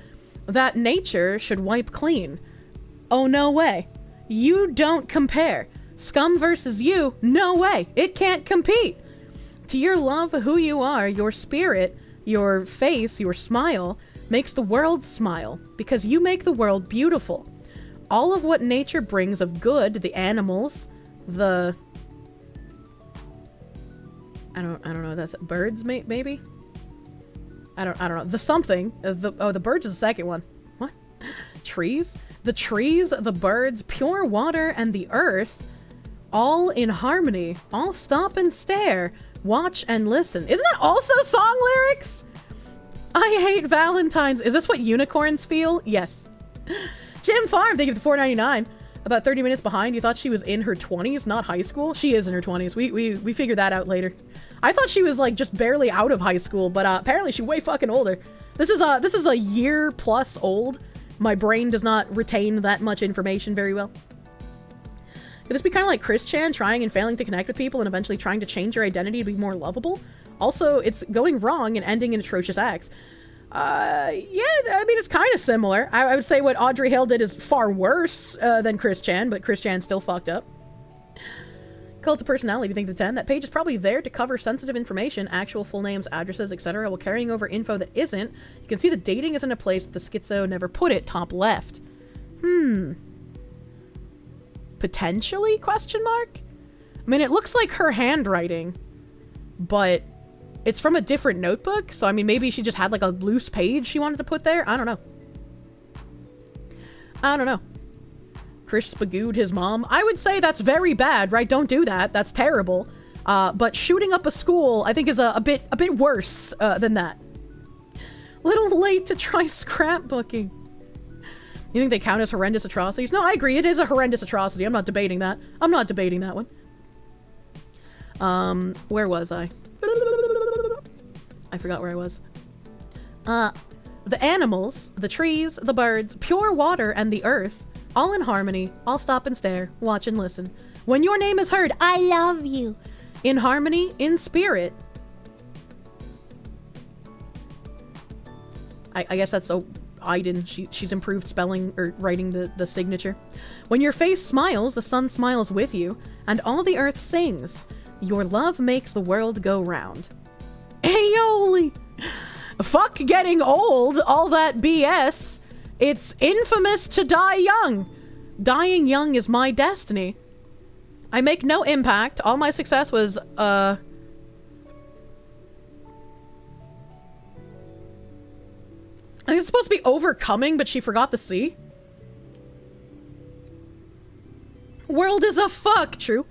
that nature should wipe clean. Oh, no way. You don't compare. Scum versus you, no way. It can't compete. To your love, who you are, your spirit, your face, your smile, makes the world smile, because you make the world beautiful. All of what nature brings of good, the animals, the... I don't know, that's birds, maybe? I don't know. The something, the birds is the second one. What? Trees? The trees, the birds, pure water, and the earth, all in harmony, all stop and stare, watch and listen. Isn't that also song lyrics? I hate Valentine's. Is this what unicorns feel? Yes. Jim Farm, thank you for the $4.99. About 30 minutes behind. You thought she was in her 20s, not high school? She is in her 20s. We figured that out later. I thought she was like just barely out of high school, but apparently she's way fucking older. This is a year plus old. My brain does not retain that much information very well. Could this be kind of like Chris Chan trying and failing to connect with people and eventually trying to change your identity to be more lovable? Also, it's going wrong and ending in atrocious acts. Yeah, I mean, it's kind of similar. I would say what Audrey Hale did is far worse than Chris Chan, but Chris Chan still fucked up. Cult of Personality, think the 10. That page is probably there to cover sensitive information, actual full names, addresses, etc., while carrying over info that isn't. You can see the dating is in a place that the Skitso never put it, top left. Potentially, question mark? I mean, it looks like her handwriting, but it's from a different notebook, so I mean, maybe she just had like a loose page she wanted to put there? I don't know. Chris spagooed his mom. I would say that's very bad, right? Don't do that. That's terrible. But shooting up a school, I think, is a bit worse than that. Little late to try scrapbooking. You think they count as horrendous atrocities? No, I agree. It is a horrendous atrocity. I'm not debating that. I'm not debating that one. Where was I? I forgot where I was. The animals, the trees, the birds, pure water, and the earth, all in harmony, all stop and stare, watch and listen. When your name is heard, I love you. In harmony, in spirit. I guess that's Aiden. She's improved spelling or writing the signature. When your face smiles, the sun smiles with you, and all the earth sings. Your love makes the world go round. Aioli! Fuck getting old, all that BS. It's infamous to die young. Dying young is my destiny. I make no impact. All my success was, I think it's supposed to be overcoming, but she forgot the C. World is a fuck, true.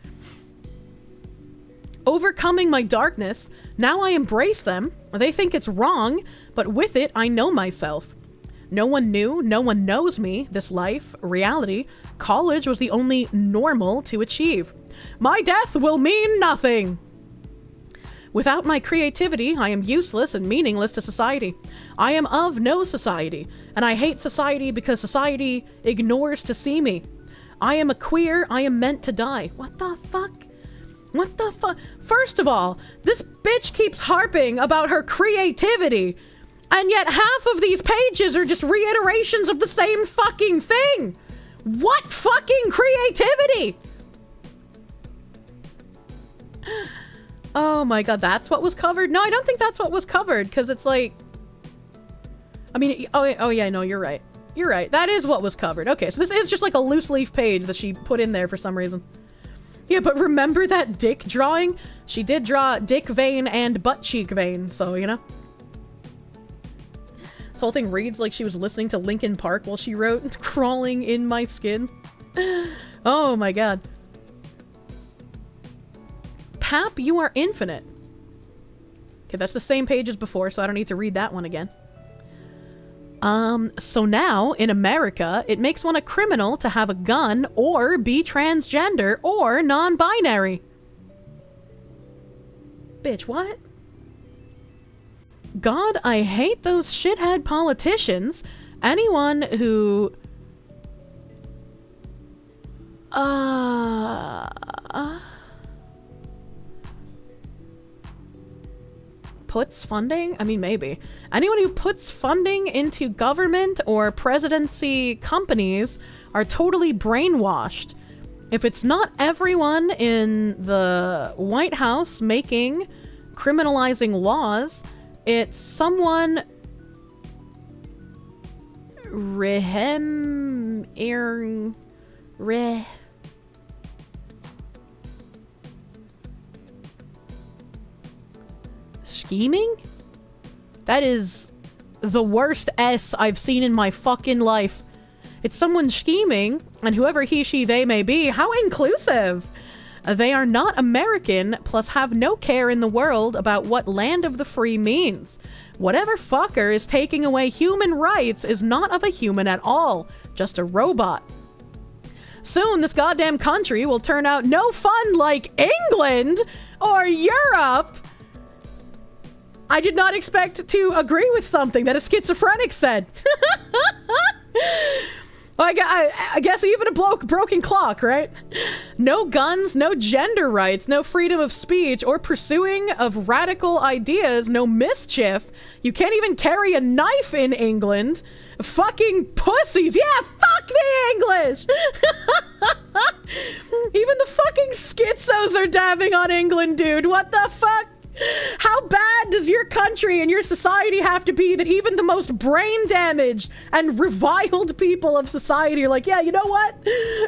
Overcoming my darkness. Now I embrace them. They think it's wrong, but with it, I know myself. No one knew, no one knows me, this life, reality. College was the only normal to achieve. My death will mean nothing. Without my creativity, I am useless and meaningless to society. I am of no society, and I hate society because society ignores to see me. I am a queer, I am meant to die. What the fuck? What the fuck? First of all, this bitch keeps harping about her creativity, and yet half of these pages are just reiterations of the same fucking thing. What fucking creativity? Oh my god, that's what was covered? No, I don't think that's what was covered, because it's like... I mean, oh yeah, no, you're right. You're right, that is what was covered. Okay, so this is just like a loose leaf page that she put in there for some reason. Yeah, but remember that dick drawing? She did draw dick vein and butt cheek vein, so, you know. This whole thing reads like she was listening to Linkin Park while she wrote, crawling in my skin. Oh my god. Pap, you are infinite. Okay, that's the same page as before, so I don't need to read that one again. So now, in America, it makes one a criminal to have a gun, or be transgender, or non-binary. Bitch, what? God, I hate those shithead politicians. Anyone who... puts funding? I mean, maybe. Anyone who puts funding into government or presidency companies are totally brainwashed. If it's not everyone in the White House criminalizing laws, it's someone scheming? That is the worst S I've seen in my fucking life. It's someone scheming, and whoever he, she, they may be, how inclusive! They are not American, plus have no care in the world about what land of the free means. Whatever fucker is taking away human rights is not of a human at all, just a robot. Soon this goddamn country will turn out no fun like England or Europe. I did not expect to agree with something that a schizophrenic said. I guess even a broken clock, right? No guns, no gender rights, no freedom of speech or pursuing of radical ideas, no mischief. You can't even carry a knife in England. Fucking pussies. Yeah, fuck the English. Even the fucking schizos are dabbing on England, dude. What the fuck? How bad does your country and your society have to be that even the most brain damaged and reviled people of society are like, yeah, you know what?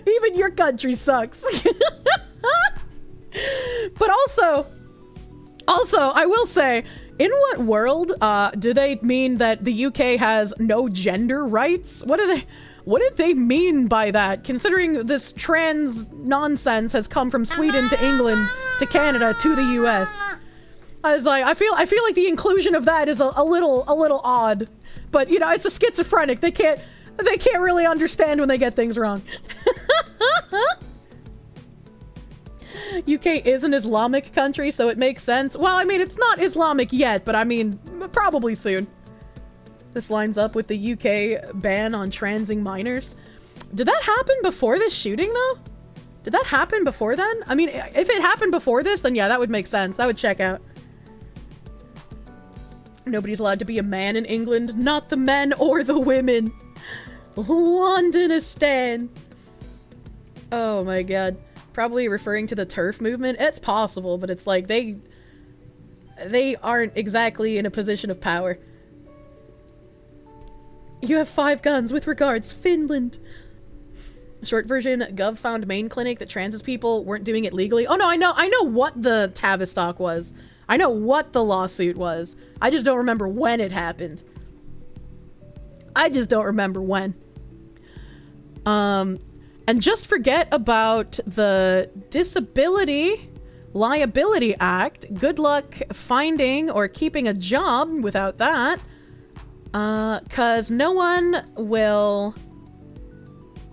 Even your country sucks. But also, I will say, in what world do they mean that the UK has no gender rights? What do they mean by that? Considering this trans nonsense has come from Sweden to England to Canada to the US. I was like, I feel like the inclusion of that is a little odd, but you know, it's a schizophrenic. They can't really understand when they get things wrong. UK is an Islamic country, so it makes sense. Well, I mean, it's not Islamic yet, but I mean, probably soon. This lines up with the UK ban on transing minors. Did that happen before this shooting, though? Did that happen before then? I mean, if it happened before this, then yeah, that would make sense. That would check out. Nobody's allowed to be a man in England, not the men or the women. Londonistan. Oh my god. Probably referring to the TERF movement. It's possible, but it's like they aren't exactly in a position of power. You have 5 guns. With regards, Finland. Short version, Gov found main clinic that transes people weren't doing it legally. Oh no, I know what the Tavistock was. I know what the lawsuit was. I just don't remember when it happened. I just don't remember when. And just forget about the Disability Liability Act. Good luck finding or keeping a job without that. 'Cause no one will...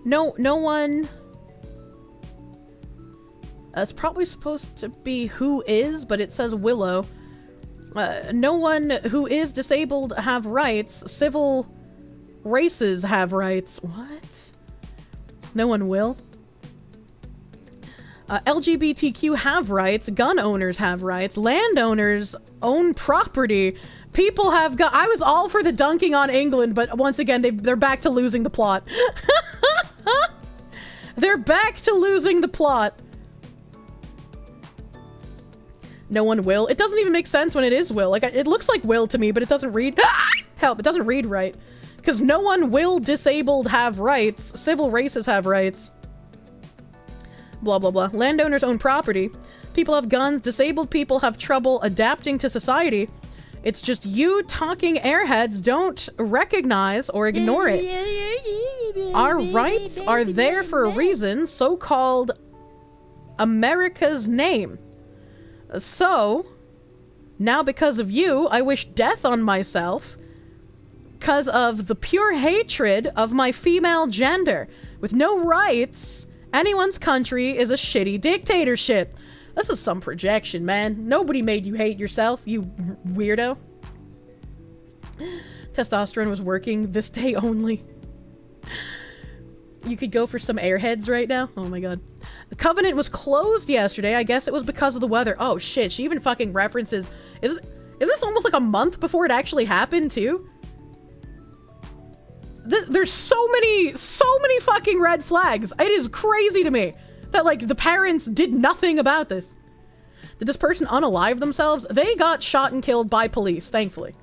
No one... It's probably supposed to be who is, but it says Willow. No one who is disabled have rights. Civil races have rights. What? No one will. LGBTQ have rights. Gun owners have rights. Landowners own property. People have got... I was all for the dunking on England, but once again, they're back to losing the plot. They're back to losing the plot. No one will. It doesn't even make sense when it is will. Like, it looks like will to me, but it doesn't read... Help, it doesn't read right. Because no one will disabled have rights. Civil races have rights. Blah, blah, blah. Landowners own property. People have guns. Disabled people have trouble adapting to society. It's just you talking airheads don't recognize or ignore it. Our rights are there for a reason, so-called America's name. So, now because of you, I wish death on myself because of the pure hatred of my female gender. With no rights, anyone's country is a shitty dictatorship. This is some projection, man. Nobody made you hate yourself, you weirdo. Testosterone was working this day only. You could go for some airheads right now? Oh my god. The Covenant was closed yesterday. I guess it was because of the weather. Oh shit, she even fucking references... Isn't this almost like a month before it actually happened, too? There's so many fucking red flags. It is crazy to me that, like, the parents did nothing about this. Did this person unalive themselves? They got shot and killed by police, thankfully.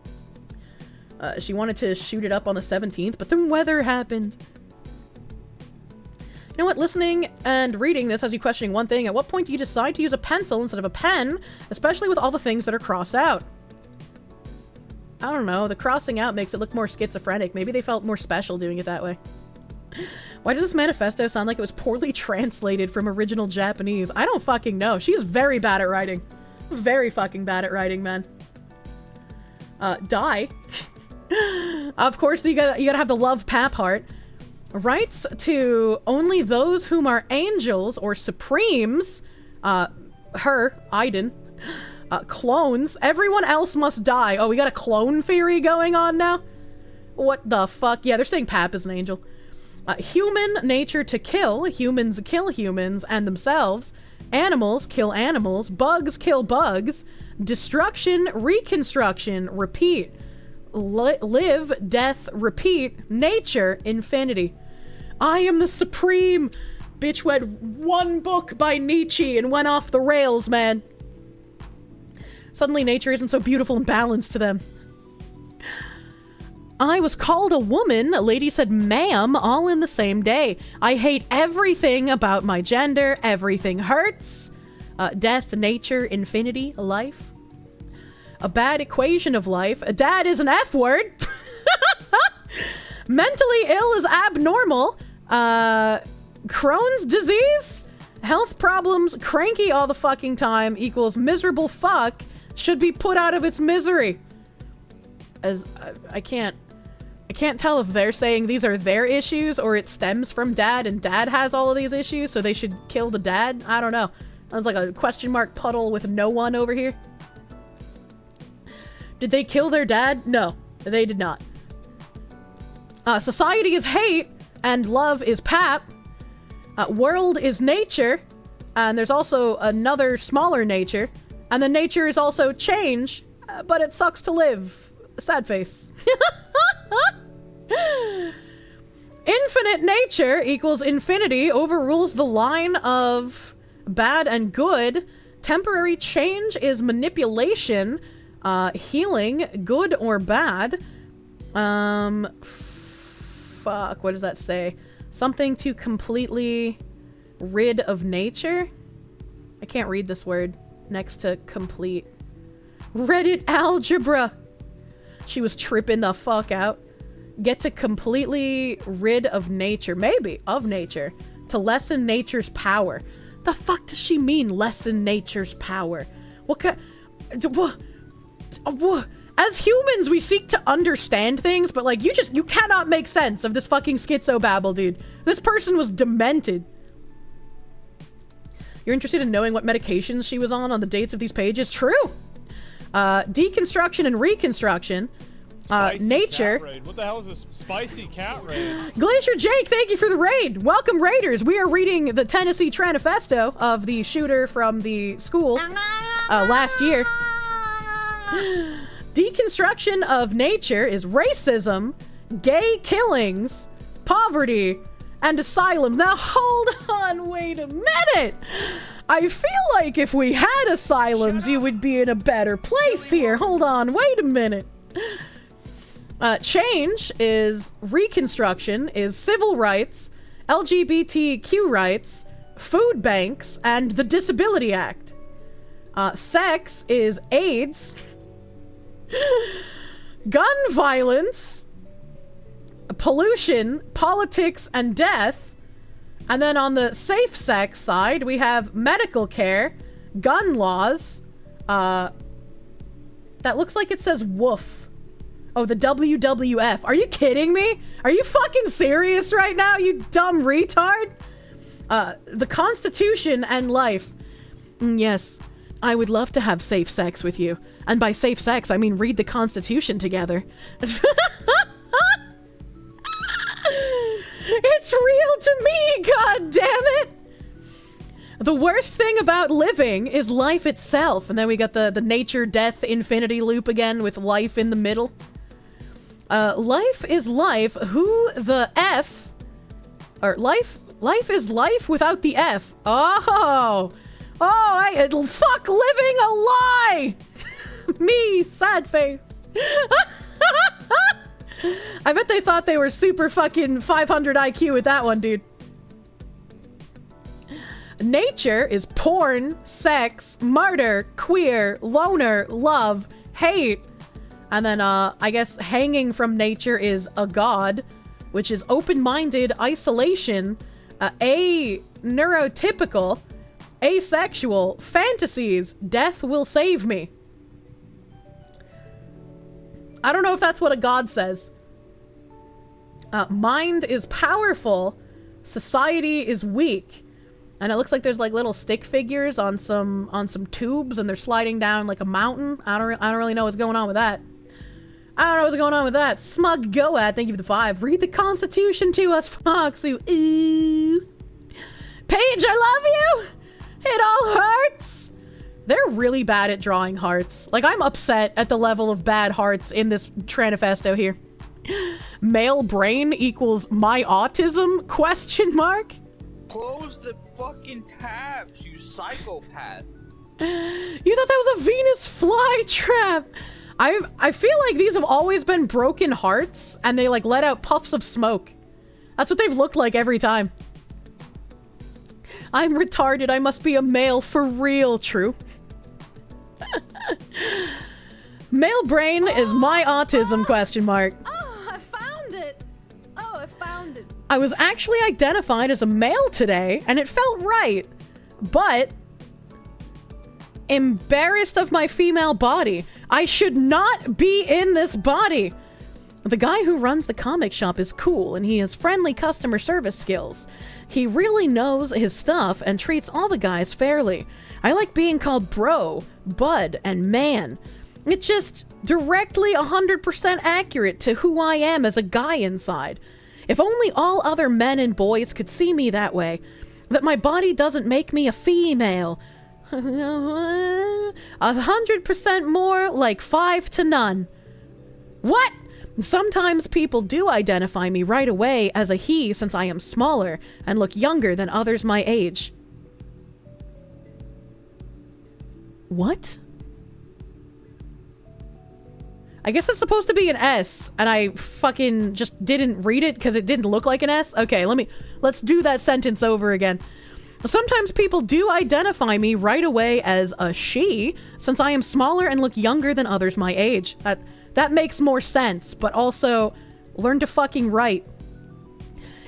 She wanted to shoot it up on the 17th, but then weather happened. You know what? Listening and reading this has you questioning one thing. At what point do you decide to use a pencil instead of a pen, especially with all the things that are crossed out? I don't know. The crossing out makes it look more schizophrenic. Maybe they felt more special doing it that way. Why does this manifesto sound like it was poorly translated from original Japanese? I don't fucking know. She's very bad at writing. Very fucking bad at writing, man. Die. Of course, you gotta have the love pap heart. Rights to only those whom are angels or supremes. Her, Aiden. Clones. Everyone else must die. Oh, we got a clone theory going on now? What the fuck? Yeah, they're saying Pap is an angel. Human nature to kill. Humans kill humans and themselves. Animals kill animals. Bugs kill bugs. Destruction, reconstruction, repeat. Live, death, repeat. Nature, infinity. I am the supreme. Bitch read one book by Nietzsche and went off the rails, man. Suddenly nature isn't so beautiful and balanced to them. I was called a woman. A lady said ma'am all in the same day. I hate everything about my gender. Everything hurts. Death, nature, infinity, life. A bad equation of life. A dad is an F word. Mentally ill is abnormal. Crohn's disease? Health problems, cranky all the fucking time equals miserable fuck. Should be put out of its misery. As I can't tell if they're saying these are their issues or it stems from dad and dad has all of these issues, so they should kill the dad. I don't know. Sounds like a question mark puddle with no one over here. Did they kill their dad? No, they did not. Society is hate and love is pap. World is nature, and there's also another smaller nature. And the nature is also change, but it sucks to live. Sad face. Infinite nature equals infinity overrules the line of bad and good. Temporary change is manipulation. Healing, good or bad. Fuck, what does that say? Something to completely rid of nature? I can't read this word. Next to complete. Reddit algebra. She was tripping the fuck out. Get to completely rid of nature. Maybe. Of nature. To lessen nature's power. The fuck does she mean, lessen nature's power? What kind... As humans, we seek to understand things, but, like, you cannot make sense of this fucking schizo babble, dude. This person was demented. You're interested in knowing what medications she was on the dates of these pages? True! Deconstruction and reconstruction. Nature. Cat raid. What the hell is this spicy cat raid? Glacier Jake, thank you for the raid! Welcome, Raiders! We are reading the Tennessee Manifesto of the shooter from the school last year. Deconstruction of nature is racism, gay killings, poverty, and asylums. Now, hold on, wait a minute! I feel like if we had asylums, you would be in a better place here. Hold on, wait a minute. Change is reconstruction, is civil rights, LGBTQ rights, food banks, and the Disability Act. Sex is AIDS, gun violence, pollution, politics, and death. And then on the safe sex side, we have medical care, gun laws. That looks like it says woof. Oh, the WWF. Are you kidding me? Are you fucking serious right now, you dumb retard? The Constitution and life. Yes, I would love to have safe sex with you. And by safe sex, I mean read the Constitution together. It's real to me, god damn it! The worst thing about living is life itself. And then we got the nature, death, infinity loop again with life in the middle. Life is life. Who the F? Or life is life without the F. Oh, fuck living a lie. Me, sad face. I bet they thought they were super fucking 500 IQ with that one, dude. Nature is porn, sex, murder, queer, loner, love, hate. And then, I guess hanging from nature is a god, which is open-minded, isolation, neurotypical, asexual, fantasies, death will save me. I don't know if that's what a god says. Mind is powerful, society is weak. And it looks like there's like little stick figures on some tubes, and they're sliding down like a mountain. I don't really know what's going on with that. I don't know what's going on with that. Smug Goat, thank you for the 5. Read the Constitution to us, Foxy. Ooh. Paige, I love you. It all hurts. They're really bad at drawing hearts. Like, I'm upset at the level of bad hearts in this Manifesto here. Male brain equals my autism? Question mark. Close the fucking tabs, you psychopath. You thought that was a Venus flytrap. I feel like these have always been broken hearts, and they like let out puffs of smoke. That's what they've looked like every time. I'm retarded. I must be a male for real. True. Male brain is my autism? Question mark. Oh, I found it. Oh, I found it. I was actually identified as a male today, and it felt right, but embarrassed of my female body. I should not be in this body. The guy who runs the comic shop is cool, and he has friendly customer service skills. He really knows his stuff and treats all the guys fairly. I like being called bro, bud, and man. It's just directly 100% accurate to who I am as a guy inside. If only all other men and boys could see me that way, that my body doesn't make me a female. 100% more like 5 to none. What? Sometimes people do identify me right away as a he since I am smaller and look younger than others my age. What? I guess it's supposed to be an S, and I fucking just didn't read it because it didn't look like an S. Okay, let's do that sentence over again. Sometimes people do identify me right away as a she, since I am smaller and look younger than others my age. That makes more sense, but also, learn to fucking write.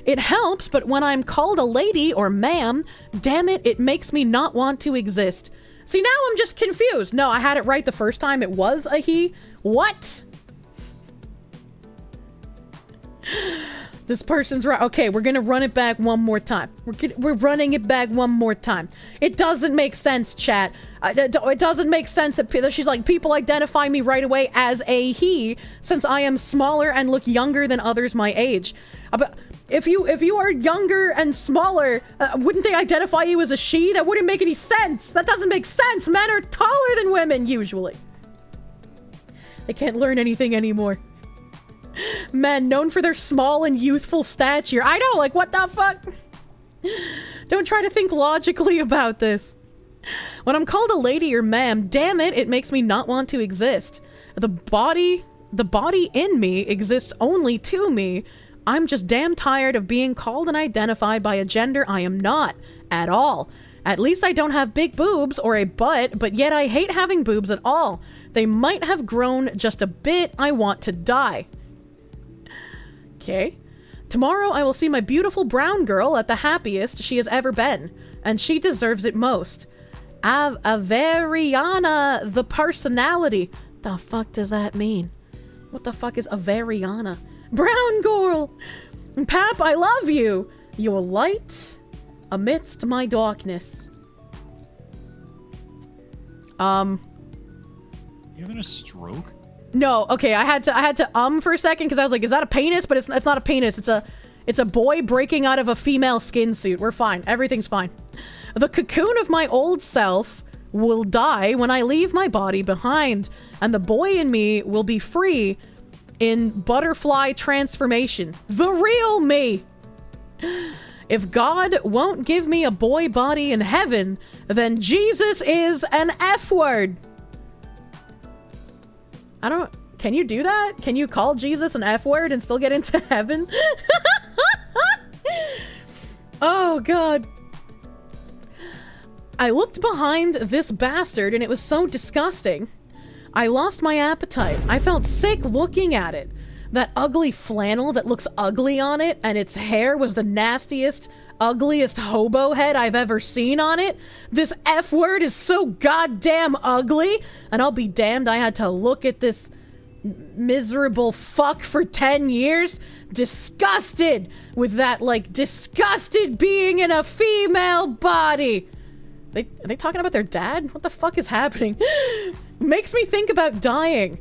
It helps, but when I'm called a lady or ma'am, damn it, it makes me not want to exist. See, now I'm just confused. No, I had it right the first time. It was a he. What? This person's right. Okay, we're gonna run it back one more time. We're running it back one more time. It doesn't make sense, chat. It doesn't make sense that she's like, people identify me right away as a he, since I am smaller and look younger than others my age. But if you are younger and smaller, wouldn't they identify you as a she? That wouldn't make any sense. That doesn't make sense. Men are taller than women, usually. They can't learn anything anymore. Men known for their small and youthful stature. I know, like, what the fuck? Don't try to think logically about this. When I'm called a lady or ma'am, damn it, it makes me not want to exist. The body in me exists only to me. I'm just damn tired of being called and identified by a gender I am not at all. At least I don't have big boobs or a butt, but yet I hate having boobs at all. They might have grown just a bit. I want to die. Okay. Tomorrow I will see my beautiful brown girl at the happiest she has ever been, and she deserves it most. Averiana, the personality. The fuck does that mean? What the fuck is Averiana? Brown girl! Pap, I love you! You a light amidst my darkness. You having a stroke? No, okay, I had to for a second because I was like, is that a penis? But it's not a penis. It's a boy breaking out of a female skin suit. We're fine. Everything's fine. The cocoon of my old self will die when I leave my body behind, and the boy in me will be free in butterfly transformation. The real me! If God won't give me a boy body in heaven, then Jesus is an F word. I don't... Can you do that? Can you call Jesus an F word and still get into heaven? Oh, God. I looked behind this bastard and it was so disgusting. I lost my appetite. I felt sick looking at it. That ugly flannel that looks ugly on it, and its hair was the nastiest, ugliest hobo head I've ever seen on it. This F word is so goddamn ugly, and I'll be damned I had to look at this miserable fuck for 10 years. Disgusted with that, like, disgusted being in a female body. Are they talking about their dad? What the fuck is happening? Makes me think about dying.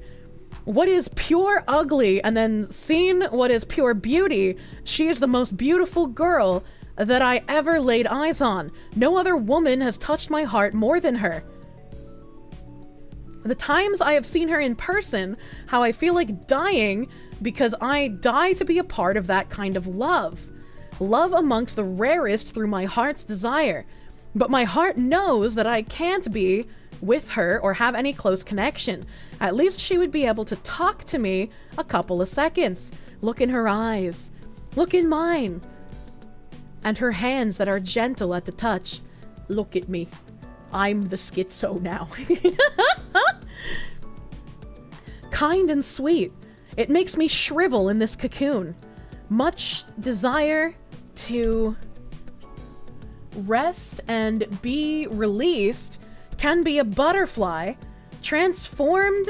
What is pure ugly, and then seeing what is pure beauty. She is the most beautiful girl that I ever laid eyes on. No other woman has touched my heart more than her. The times I have seen her in person, how I feel like dying because I die to be a part of that kind of love. Love amongst the rarest through my heart's desire. But my heart knows that I can't be with her or have any close connection. At least she would be able to talk to me a couple of seconds. Look in her eyes. Look in mine. And her hands that are gentle at the touch. Look at me. I'm the Skitso now. Kind and sweet. It makes me shrivel in this cocoon. Much desire to rest and be released can be a butterfly transformed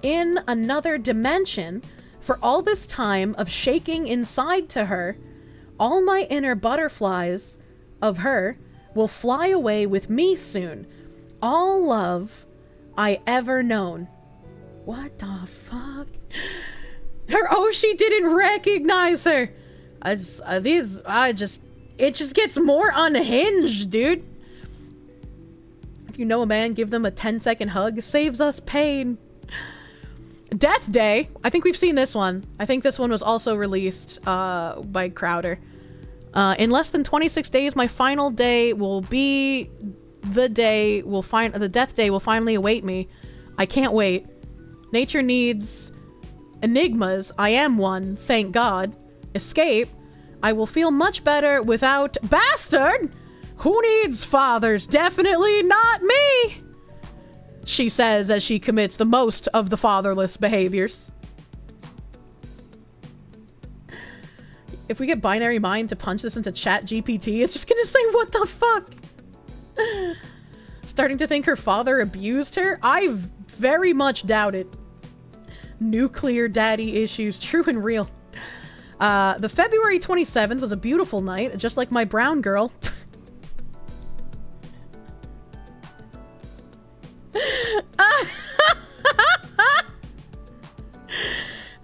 in another dimension. For all this time of shaking inside to her, all my inner butterflies of her will fly away with me soon. All love I ever known. What the fuck? She didn't recognize her. It just gets more unhinged, dude. If you know a man, give them a 10-second hug. Saves us pain. Death Day. I think we've seen this one. I think this one was also released by Crowder. In less than 26 days, my final day will be the day the death day will finally await me. I can't wait. Nature needs enigmas. I am one, thank God. Escape. I will feel much better without bastard. Who needs fathers? Definitely not me, she says as she commits the most of the fatherless behaviors. If we get Binary Mind to punch this into Chat GPT, it's just gonna say, what the fuck? Starting to think her father abused her? I very much doubt it. Nuclear daddy issues, true and real. The February 27th was a beautiful night, just like my brown girl.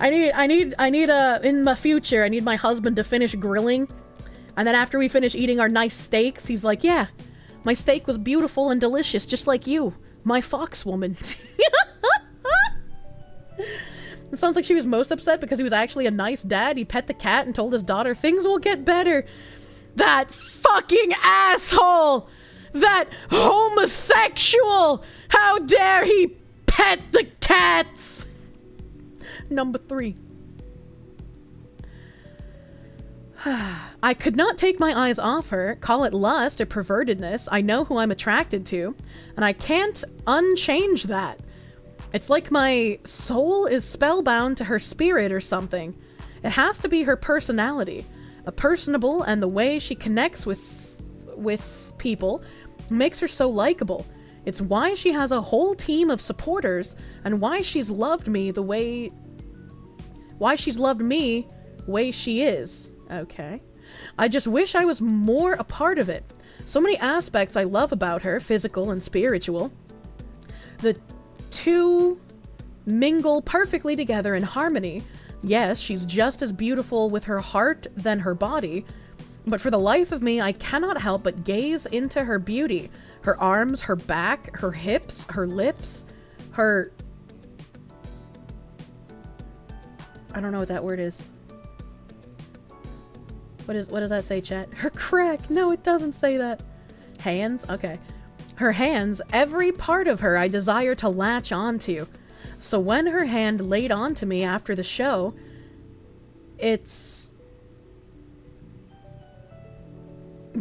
I need in the future, I need my husband to finish grilling, and then after we finish eating our nice steaks, he's like, yeah, my steak was beautiful and delicious, just like you, my fox woman. It sounds like she was most upset because he was actually a nice dad. He pet the cat and told his daughter, things will get better. That fucking asshole! That homosexual! How dare he pet the cats! Number 3. I could not take my eyes off her, call it lust or pervertedness. I know who I'm attracted to, and I can't unchange that. It's like my soul is spellbound to her spirit or something. It has to be her personality. A personable, and the way she connects with people makes her so likable. It's why she has a whole team of supporters, and why she's loved me the way... Why she's loved me the way she is. Okay. I just wish I was more a part of it. So many aspects I love about her, physical and spiritual. The two mingle perfectly together in harmony. Yes, she's just as beautiful with her heart than her body, but for the life of me, I cannot help but gaze into her beauty. Her arms, her back, her hips, her lips, her... I don't know what that word is. What does that say, chat? Her crack! No, it doesn't say that. Hands? Okay. Her hands, every part of her I desire to latch onto. So when her hand laid onto me after the show, it's...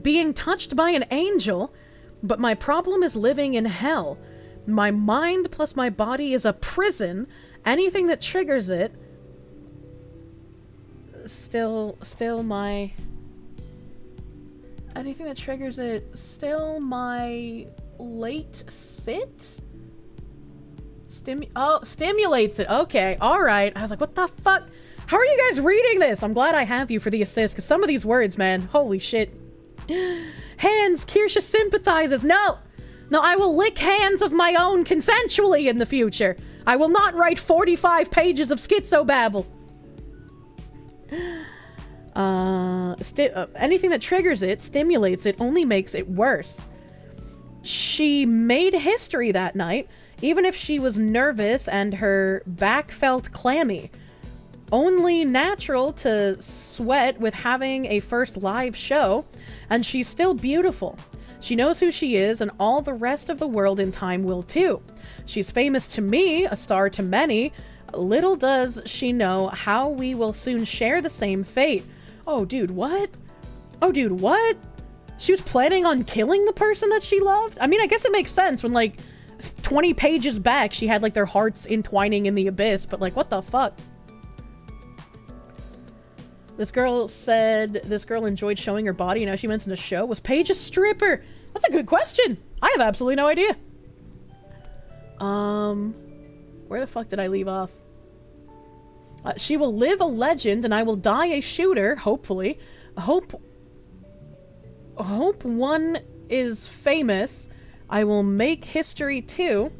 being touched by an angel, but my problem is living in hell. My mind plus my body is a prison. Anything that triggers it... Still my... Anything that triggers it, still my late sit? Stimulates it. Okay, alright. I was like, what the fuck? How are you guys reading this? I'm glad I have you for the assist, because some of these words, man, holy shit. Hands, Kirsche sympathizes. No! No, I will lick hands of my own consensually in the future. I will not write 45 pages of Skitso babble. Anything that triggers it, stimulates it, only makes it worse. She made history that night, even if she was nervous and her back felt clammy. Only natural to sweat with having a first live show, and she's still beautiful. She knows who she is, and all the rest of the world in time will too. She's famous to me, a star to many. Little does she know how we will soon share the same fate. Oh, dude, what? Oh, dude, what? She was planning on killing the person that she loved? I mean, I guess it makes sense when, like, 20 pages back, she had, like, their hearts entwining in the abyss, but, like, what the fuck? This girl said this girl enjoyed showing her body, and now she mentioned a show. Was Paige a stripper? That's a good question. I have absolutely no idea. Where the fuck did I leave off? She will live a legend, and I will die a shooter, hopefully. Hope one is famous. I will make history too.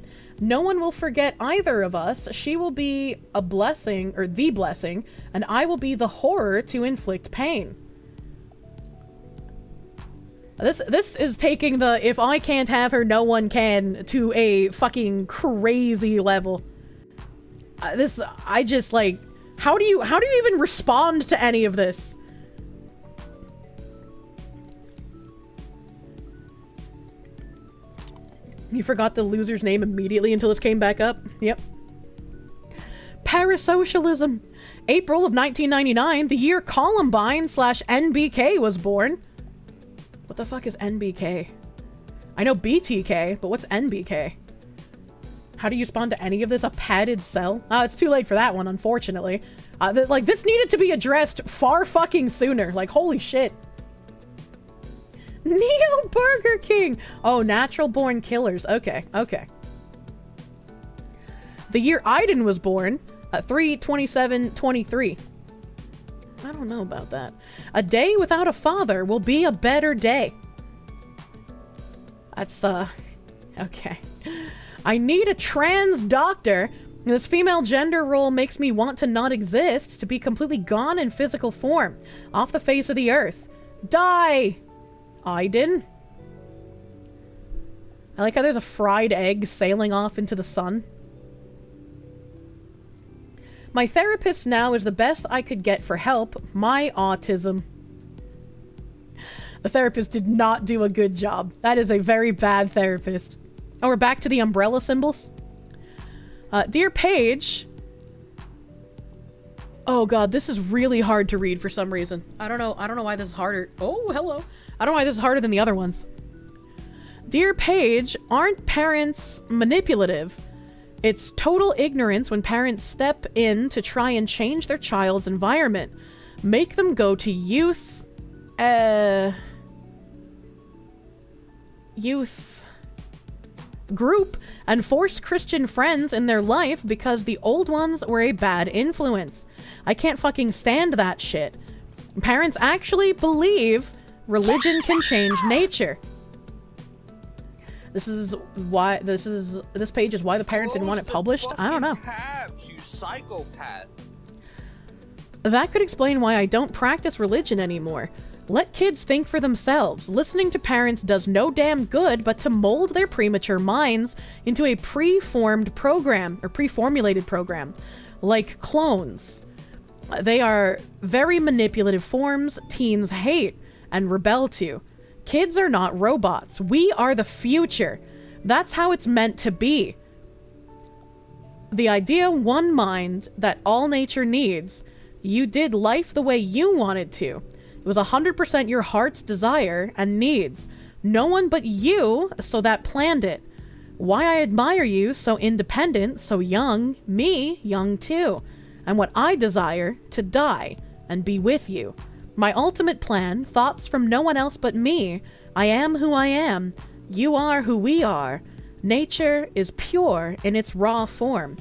No one will forget either of us. She will be a blessing, or the blessing, and I will be the horror to inflict pain. This is taking the if I can't have her, no one can to a fucking crazy level. I just like, how do you even respond to any of this? You forgot the loser's name immediately until this came back up? Yep. Parasocialism. April of 1999, the year Columbine/NBK was born. What the fuck is NBK? I know BTK, but what's NBK? How do you respond to any of this? A padded cell? It's too late for that one, unfortunately. Like, this needed to be addressed far fucking sooner. Like, holy shit. Neo Burger King! Oh, natural born killers. Okay, okay. The year Aiden was born, 3/27/23. I don't know about that. A day without a father will be a better day. That's, okay. I need a trans doctor. This female gender role makes me want to not exist, to be completely gone in physical form, off the face of the earth. Die! Aiden. I like how there's a fried egg sailing off into the sun. My therapist now is the best I could get for help. My autism. The therapist did not do a good job. That is a very bad therapist. Oh, we're back to the umbrella symbols. Dear Paige. Oh god, this is really hard to read for some reason. I don't know why this is harder. Oh, hello. I don't know why this is harder than the other ones. Dear Paige, aren't parents manipulative? It's total ignorance when parents step in to try and change their child's environment. Make them go to youth group and force Christian friends in their life because the old ones were a bad influence. I can't fucking stand that shit. Parents actually believe religion can change nature. This page is why the parents didn't want it published. I don't know. Tabs, you psychopath. That could explain why I don't practice religion anymore. Let kids think for themselves. Listening to parents does no damn good but to mold their premature minds into a pre-formulated program, like clones. They are very manipulative forms teens hate and rebel to. Kids are not robots. We are the future. That's how it's meant to be. The idea, one mind, that all nature needs. You did life the way you wanted to. It was 100% your heart's desire and needs. No one but you, so that planned it. Why I admire you, so independent, so young, me, young too. And what I desire, to die and be with you. My ultimate plan, thoughts from no one else but me. I am who I am. You are who we are. Nature is pure in its raw form.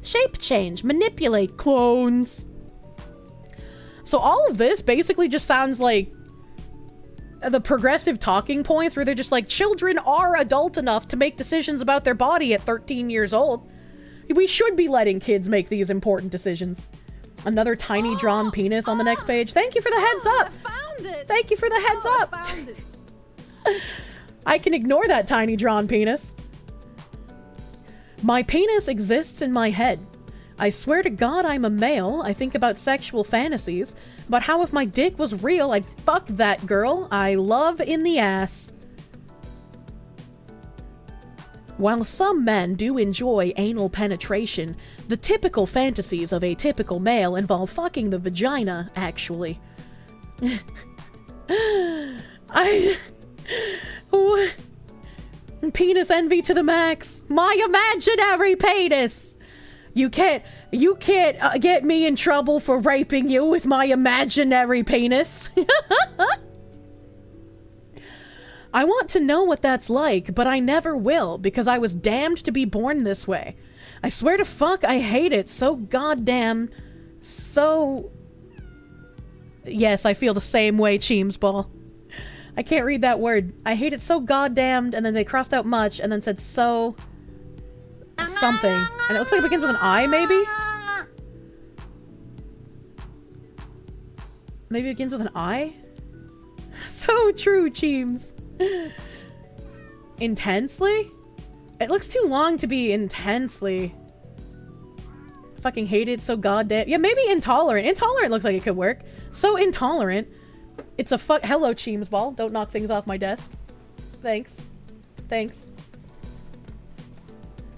Shape change, manipulate clones. So all of this basically just sounds like the progressive talking points where they're just like, children are adult enough to make decisions about their body at 13 years old. We should be letting kids make these important decisions. Another tiny drawn penis on the next page. Thank you for the heads up. I found it. Thank you for the heads up. I found it. I can ignore that tiny drawn penis. My penis exists in my head. I swear to God I'm a male. I think about sexual fantasies, about how if my dick was real, I'd fuck that girl I love in the ass. While some men do enjoy anal penetration, the typical fantasies of a typical male involve fucking the vagina, actually. Penis envy to the max. My imaginary penis! You can't get me in trouble for raping you with my imaginary penis. I want to know what that's like, but I never will, because I was damned to be born this way. I swear to fuck, I hate it so goddamn... So... Yes, I feel the same way, Cheemsball. I can't read that word. I hate it so goddamned, and then they crossed out much, and then said so... something. And it looks like it begins with an I, maybe? Maybe it begins with an I? So true, Cheems. Intensely? It looks too long to be intensely. Fucking hate it so goddamn... Yeah, maybe intolerant. Intolerant looks like it could work. So intolerant. It's a Hello, Cheemsball. Don't knock things off my desk. Thanks. Thanks.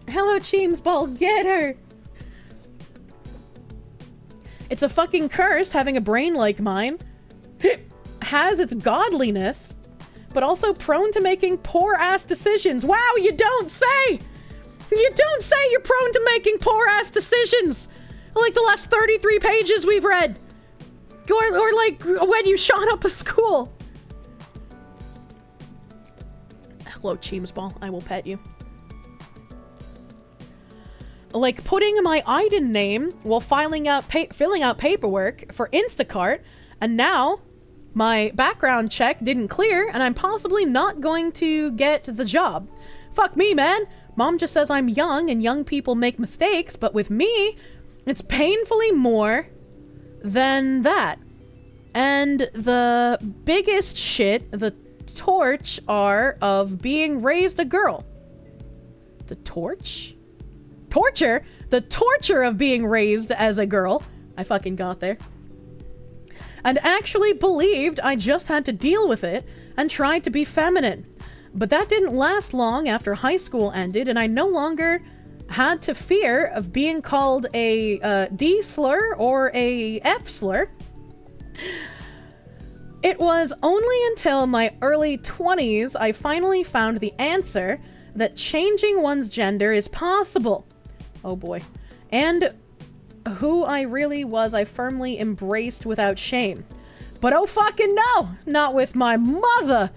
Hello, Cheemsball. Get her! It's a fucking curse having a brain like mine. Has its godliness, but also prone to making poor-ass decisions. Wow, you don't say! You don't say you're prone to making poor-ass decisions! Like the last 33 pages we've read! Or like when you shot up a school! Hello, Cheemsball. I will pet you. Like putting my Iden name while filling out paperwork for Instacart, and now my background check didn't clear, and I'm possibly not going to get the job. Fuck me, man. Mom just says I'm young and young people make mistakes, but with me, it's painfully more than that. And the biggest shit, the torch are of being raised a girl. The torch? Torture? The torture of being raised as a girl. I fucking got there. And actually believed I just had to deal with it and tried to be feminine. But that didn't last long after high school ended, and I no longer had to fear of being called a D slur or a F slur. It was only until my early 20s I finally found the answer that changing one's gender is possible. Oh boy. And who I really was, I firmly embraced without shame. But oh fucking no! Not with my mother!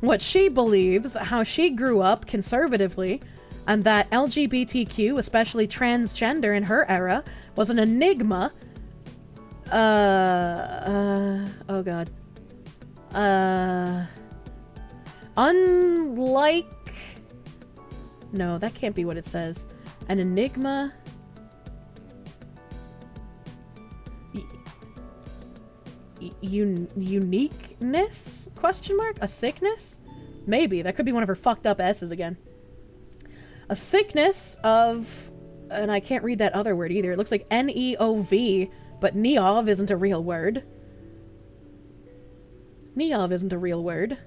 What she believes, how she grew up conservatively, and that LGBTQ, especially transgender in her era, was an enigma. Oh god. Unlike... No, that can't be what it says. An enigma... uniqueness? Question mark? A sickness? Maybe. That could be one of her fucked up S's again. A sickness of... And I can't read that other word either. It looks like Neov, but Neov isn't a real word. Neov isn't a real word.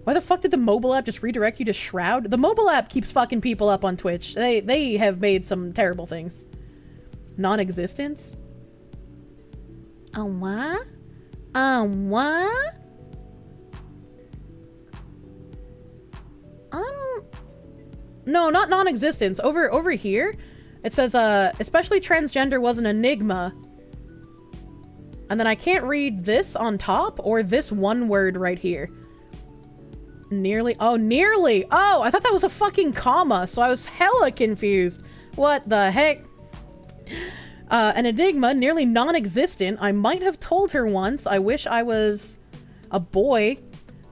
Why the fuck did the mobile app just redirect you to Shroud? The mobile app keeps fucking people up on Twitch. They have made some terrible things. Non-existence? What? What? No, not non-existence. Over here, it says, especially transgender was an enigma. And then I can't read this on top or this one word right here. Nearly. Oh, nearly. Oh, I thought that was a fucking comma, so I was hella confused. What the heck? An enigma, nearly non-existent. I might have told her once I wish I was a boy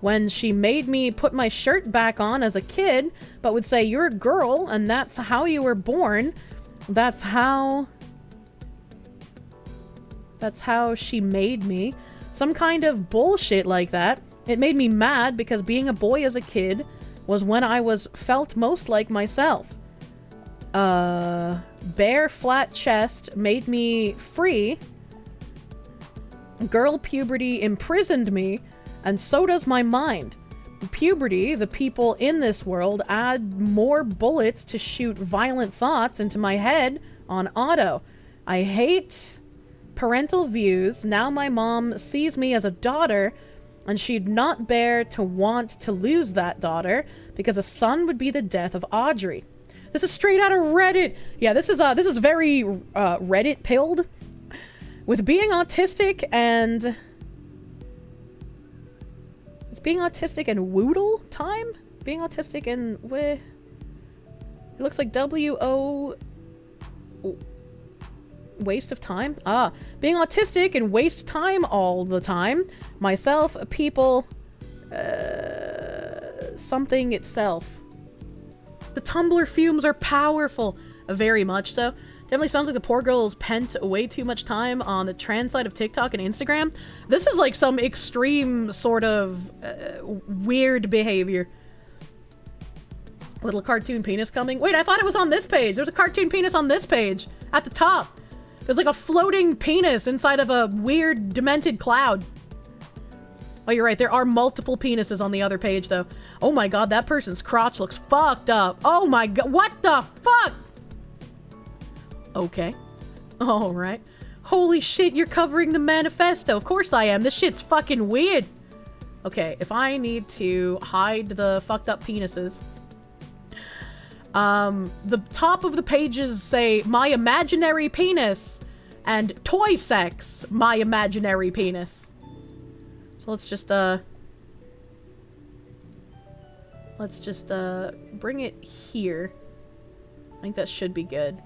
when she made me put my shirt back on as a kid, but would say, you're a girl, and that's how you were born. That's how she made me. Some kind of bullshit like that. It made me mad because being a boy as a kid was when I felt most like myself. Bare flat chest made me free. Girl puberty imprisoned me, and so does my mind. Puberty, the people in this world, add more bullets to shoot violent thoughts into my head on auto. I hate parental views. Now my mom sees me as a daughter, and she'd not bear to want to lose that daughter, because a son would be the death of Audrey. This is straight out of Reddit. Yeah, this is very Reddit pilled. With being autistic and... It's being autistic and Woodle time? Being autistic and... It looks like W-O... Waste of time? Being autistic and waste time all the time. Myself, people... something itself. The Tumblr fumes are powerful. Very much so. Definitely sounds like the poor girl has spent way too much time on the trans side of TikTok and Instagram. This is like some extreme sort of weird behavior. Little cartoon penis coming. Wait, I thought it was on this page. There's a cartoon penis on this page. At the top. There's like a floating penis inside of a weird demented cloud. Oh, you're right. There are multiple penises on the other page, though. Oh my god, that person's crotch looks fucked up. Oh my god. What the fuck? Okay. Alright. Holy shit, you're covering the Manifesto. Of course I am. This shit's fucking weird. Okay, if I need to hide the fucked up penises... the top of the pages say, my imaginary penis, and toy sex, my imaginary penis. So let's just bring it here. I think that should be good.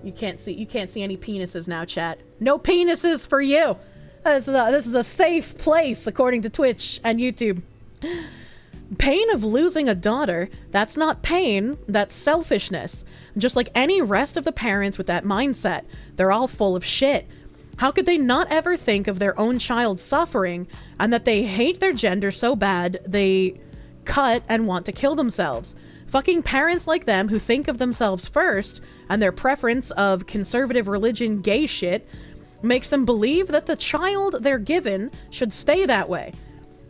You can't see any penises now, chat. No penises for you! This is a safe place, according to Twitch and YouTube. Pain of losing a daughter, that's not pain, that's selfishness. Just like any rest of the parents with that mindset, they're all full of shit. How could they not ever think of their own child suffering, and that they hate their gender so bad they cut and want to kill themselves? Fucking parents like them who think of themselves first, and their preference of conservative religion gay shit, makes them believe that the child they're given should stay that way.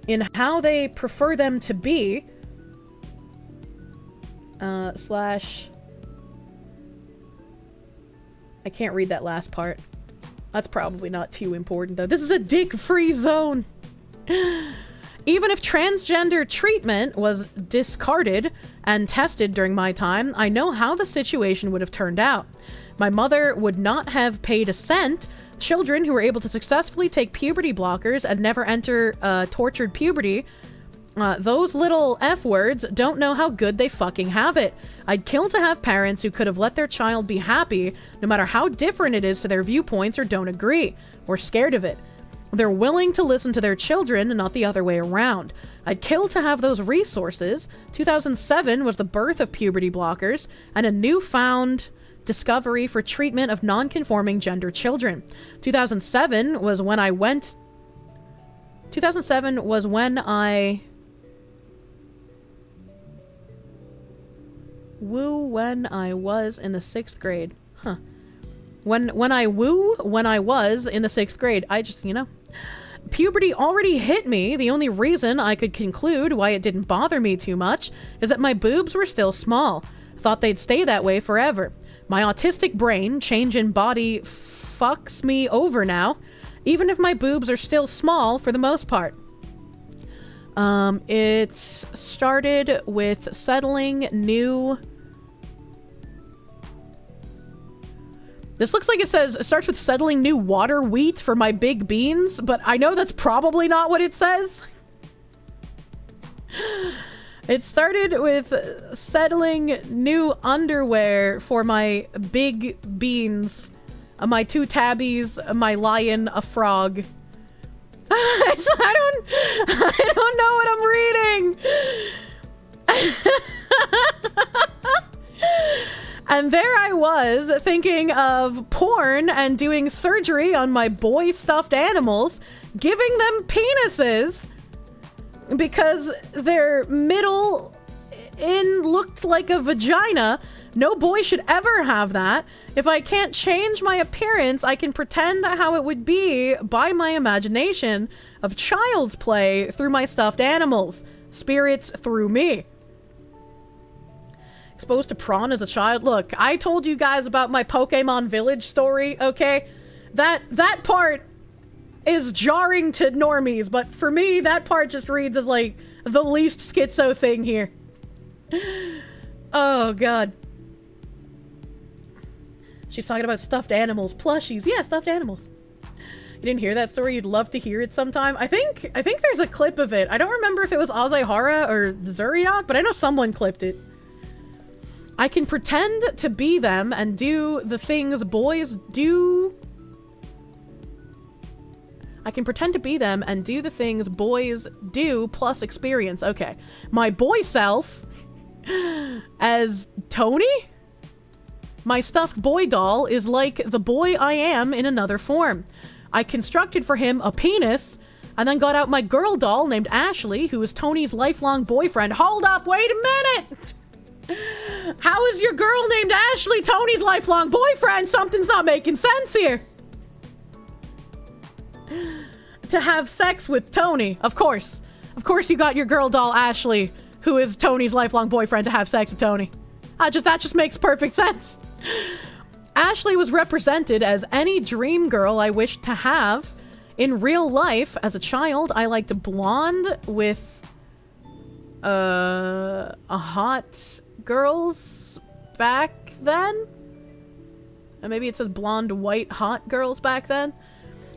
In how they prefer them to be, slash... I can't read that last part. That's probably not too important, though. This is a dick-free zone! Even if transgender treatment was discarded and tested during my time, I know how the situation would have turned out. My mother would not have paid a cent. Children who were able to successfully take puberty blockers and never enter tortured puberty, those little F-words don't know how good they fucking have it. I'd kill to have parents who could have let their child be happy, no matter how different it is to their viewpoints or don't agree, or scared of it. They're willing to listen to their children and not the other way around. I'd kill to have those resources. 2007 was the birth of puberty blockers and a newfound discovery for treatment of non-conforming gender children. 2007 was when I went... 2007 was when I... when I was in the 6th grade. Huh. When I was in the 6th grade. I just, you know... Puberty already hit me. The only reason I could conclude why it didn't bother me too much is that my boobs were still small. Thought they'd stay that way forever. My autistic brain, change in body, fucks me over now, even if my boobs are still small for the most part. It started with settling new... This looks like it says, it starts with settling new water wheat for my big beans, but I know that's probably not what it says. It started with settling new underwear for my big beans, my 2 tabbies, my lion, a frog. I don't know what I'm reading. And there I was, thinking of porn and doing surgery on my boy stuffed animals, giving them penises because their middle in looked like a vagina. No boy should ever have that. If I can't change my appearance, I can pretend how it would be by my imagination of child's play through my stuffed animals. Spirits through me. Exposed to prawn as a child. Look, I told you guys about my Pokemon Village story, okay? That part is jarring to normies, but for me, that part just reads as, like, the least Skitso thing here. Oh, God. She's talking about stuffed animals. Plushies. Yeah, stuffed animals. You didn't hear that story? You'd love to hear it sometime. I think there's a clip of it. I don't remember if it was Azehara or Zuriok, but I know someone clipped it. I can pretend to be them and do the things boys do. I can pretend to be them and do the things boys do plus experience. Okay. My boy self as Tony? My stuffed boy doll is like the boy I am in another form. I constructed for him a penis and then got out my girl doll named Ashley, who is Tony's lifelong boyfriend. Hold up, wait a minute! How is your girl named Ashley Tony's lifelong boyfriend? Something's not making sense here. To have sex with Tony, of course. Of course you got your girl doll Ashley, who is Tony's lifelong boyfriend, to have sex with Tony. That just makes perfect sense. Ashley was represented as any dream girl I wished to have. In real life, as a child, I liked blonde with a hot girls back then? And maybe it says blonde, white, hot girls back then.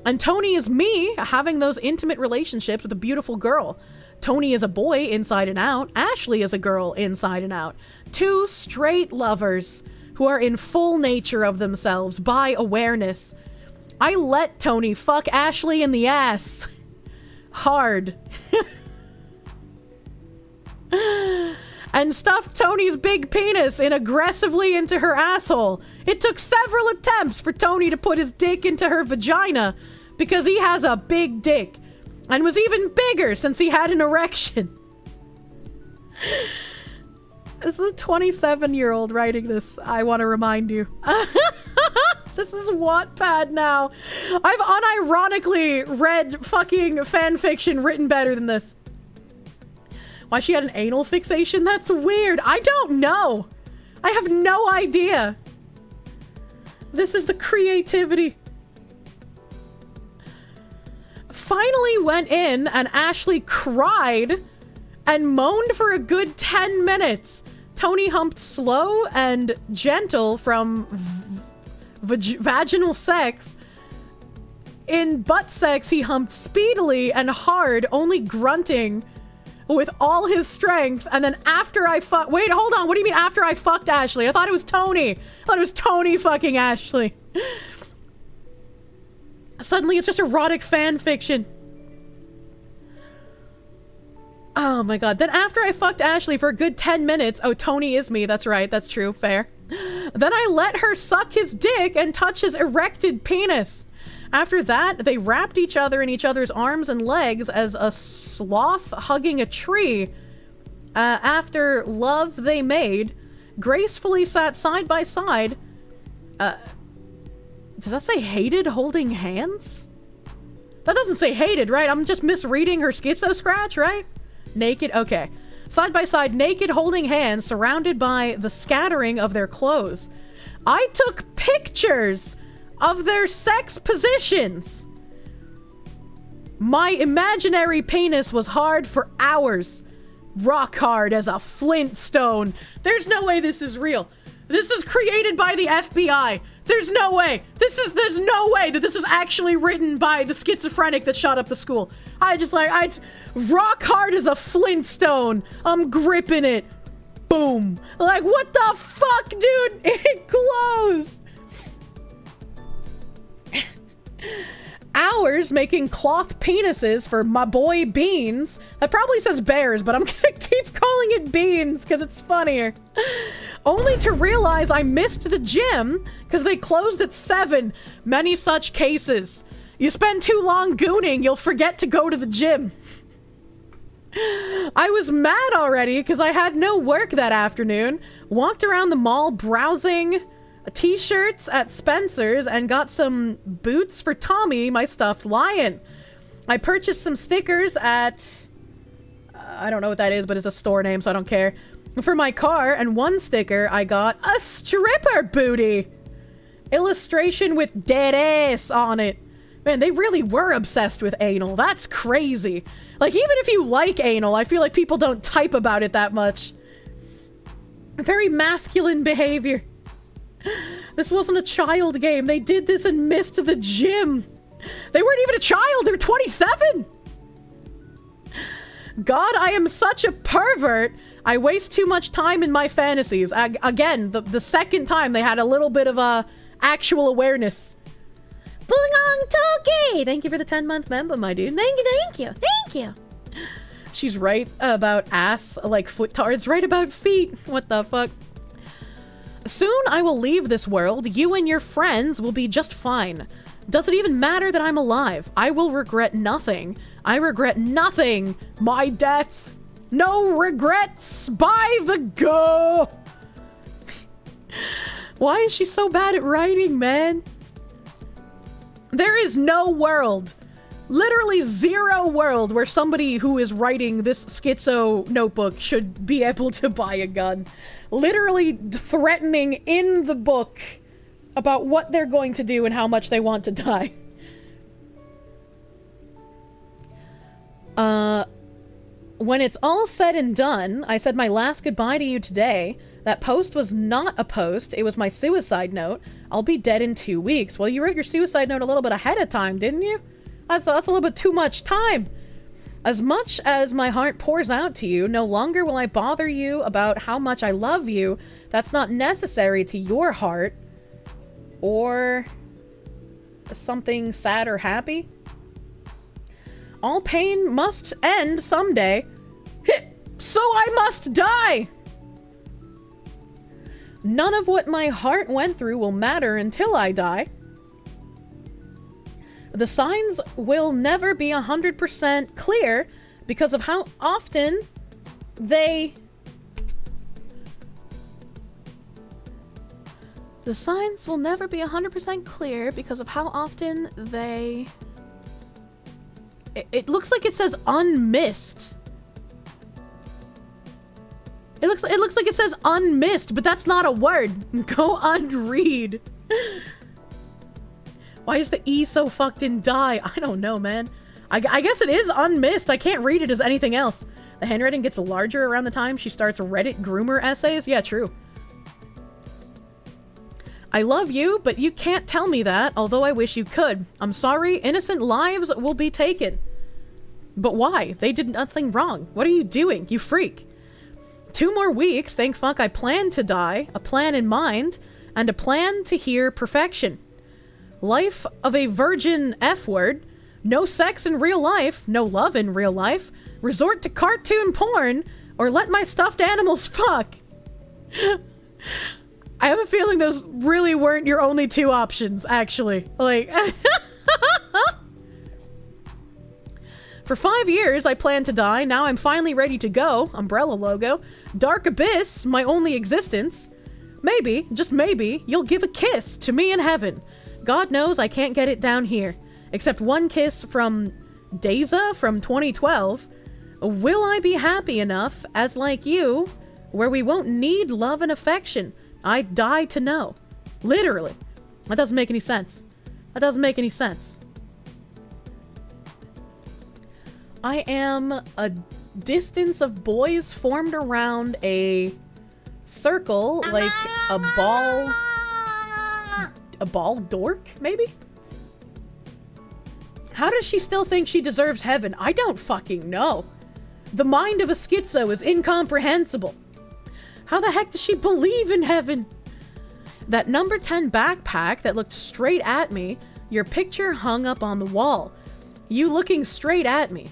And Tony is me, having those intimate relationships with a beautiful girl. Tony is a boy inside and out. Ashley is a girl inside and out. 2 straight lovers who are in full nature of themselves by awareness. I let Tony fuck Ashley in the ass. Hard. And stuffed Tony's big penis in aggressively into her asshole. It took several attempts for Tony to put his dick into her vagina because he has a big dick and was even bigger since he had an erection. This is a 27-year-old writing this, I want to remind you. This is Wattpad now. I've unironically read fucking fanfiction written better than this. Why she had an anal fixation? That's weird. I don't know. I have no idea. This is the creativity. Finally went in and Ashley cried and moaned for a good 10 minutes. Tony humped slow and gentle from vaginal sex. In butt sex, he humped speedily and hard, only grunting with all his strength. And then after I wait, hold on. What do you mean after I fucked Ashley? I thought it was Tony. I thought it was Tony fucking Ashley. Suddenly it's just erotic fan fiction. Oh my god. Then after I fucked Ashley for a good 10 minutes. Oh, Tony is me. That's right. That's true. Fair. Then I let her suck his dick and touch his erected penis. After that, they wrapped each other in each other's arms and legs as a sloth hugging a tree. After love they made, gracefully sat side by side. Does that say hated holding hands? That doesn't say hated, right? I'm just misreading her Skitso scratch, right? Naked, okay. Side by side, naked holding hands, surrounded by the scattering of their clothes. I took pictures of their sex positions. My imaginary penis was hard for hours. Rock hard as a flintstone. There's no way this is real. This is created by the FBI. There's no way. There's no way that this is actually written by the schizophrenic that shot up the school. Rock hard as a flintstone. I'm gripping it. Boom. Like, what the fuck, dude? It glows. Hours making cloth penises for my boy Beans. That probably says bears, but I'm gonna keep calling it Beans because it's funnier. Only to realize I missed the gym because they closed at 7. Many such cases. You spend too long gooning, you'll forget to go to the gym. I was mad already because I had no work that afternoon. Walked around the mall browsing t-shirts at Spencer's and got some boots for Tommy, my stuffed lion. I purchased some stickers at... I don't know what that is, but it's a store name, so I don't care. For my car, and one sticker, I got a stripper booty. Illustration with dead ass on it. Man, they really were obsessed with anal. That's crazy. Like, even if you like anal, I feel like people don't type about it that much. Very masculine behavior. This wasn't a child game. They did this and missed the gym. They weren't even a child. They were 27. God, I am such a pervert. I waste too much time in my fantasies. Again, the second time they had a little bit of actual awareness. Bulong Toki! Thank you for the 10-month member, my dude. Thank you. She's right about ass, like foot-tards, right about feet. What the fuck? Soon I will leave this world. You and your friends will be just fine. Does it even matter that I'm alive? I will regret nothing. I regret nothing. My death. No regrets. By the go. Why is she so bad at writing, man? There is no world, literally zero world, where somebody who is writing this Skitso notebook should be able to buy a gun. Literally threatening in the book about what they're going to do and how much they want to die. When it's all said and done, I said my last goodbye to you today. That post was not a post, it was my suicide note. I'll be dead in 2 weeks. Well, you wrote your suicide note a little bit ahead of time, didn't you? That's a little bit too much time. As much as my heart pours out to you, no longer will I bother you about how much I love you. That's not necessary to your heart. Or something sad or happy. All pain must end someday. So I must die! None of what my heart went through will matter until I die. The signs will never be 100% clear because of how often they... The signs will never be 100% clear because of how often they... It looks like it says unmissed. It looks like it says unmissed, but that's not a word. Go unread. Why is the E so fucked in die? I don't know, man. I guess it is unmissed. I can't read it as anything else. The handwriting gets larger around the time she starts Reddit groomer essays. Yeah, true. I love you, but you can't tell me that, although I wish you could. I'm sorry, innocent lives will be taken. But why? They did nothing wrong. What are you doing, you freak? 2 more weeks, thank fuck I plan to die, a plan in mind, and a plan to hear perfection. Life of a virgin F-word, no sex in real life, no love in real life, resort to cartoon porn, or let my stuffed animals fuck. I have a feeling those really weren't your only two options, actually. Like, for 5 years, I planned to die. Now I'm finally ready to go. Umbrella logo. Dark Abyss, my only existence. Maybe, just maybe, you'll give a kiss to me in heaven. God knows I can't get it down here. Except one kiss from Deza from 2012. Will I be happy enough, as like you, where we won't need love and affection? I die to know. Literally. That doesn't make any sense. That doesn't make any sense. I am a distance of boys formed around a circle, like a ball dork, maybe? How does she still think she deserves heaven? I don't fucking know. The mind of a Skitso is incomprehensible. How the heck does she believe in heaven? That number 10 backpack that looked straight at me, your picture hung up on the wall. You looking straight at me.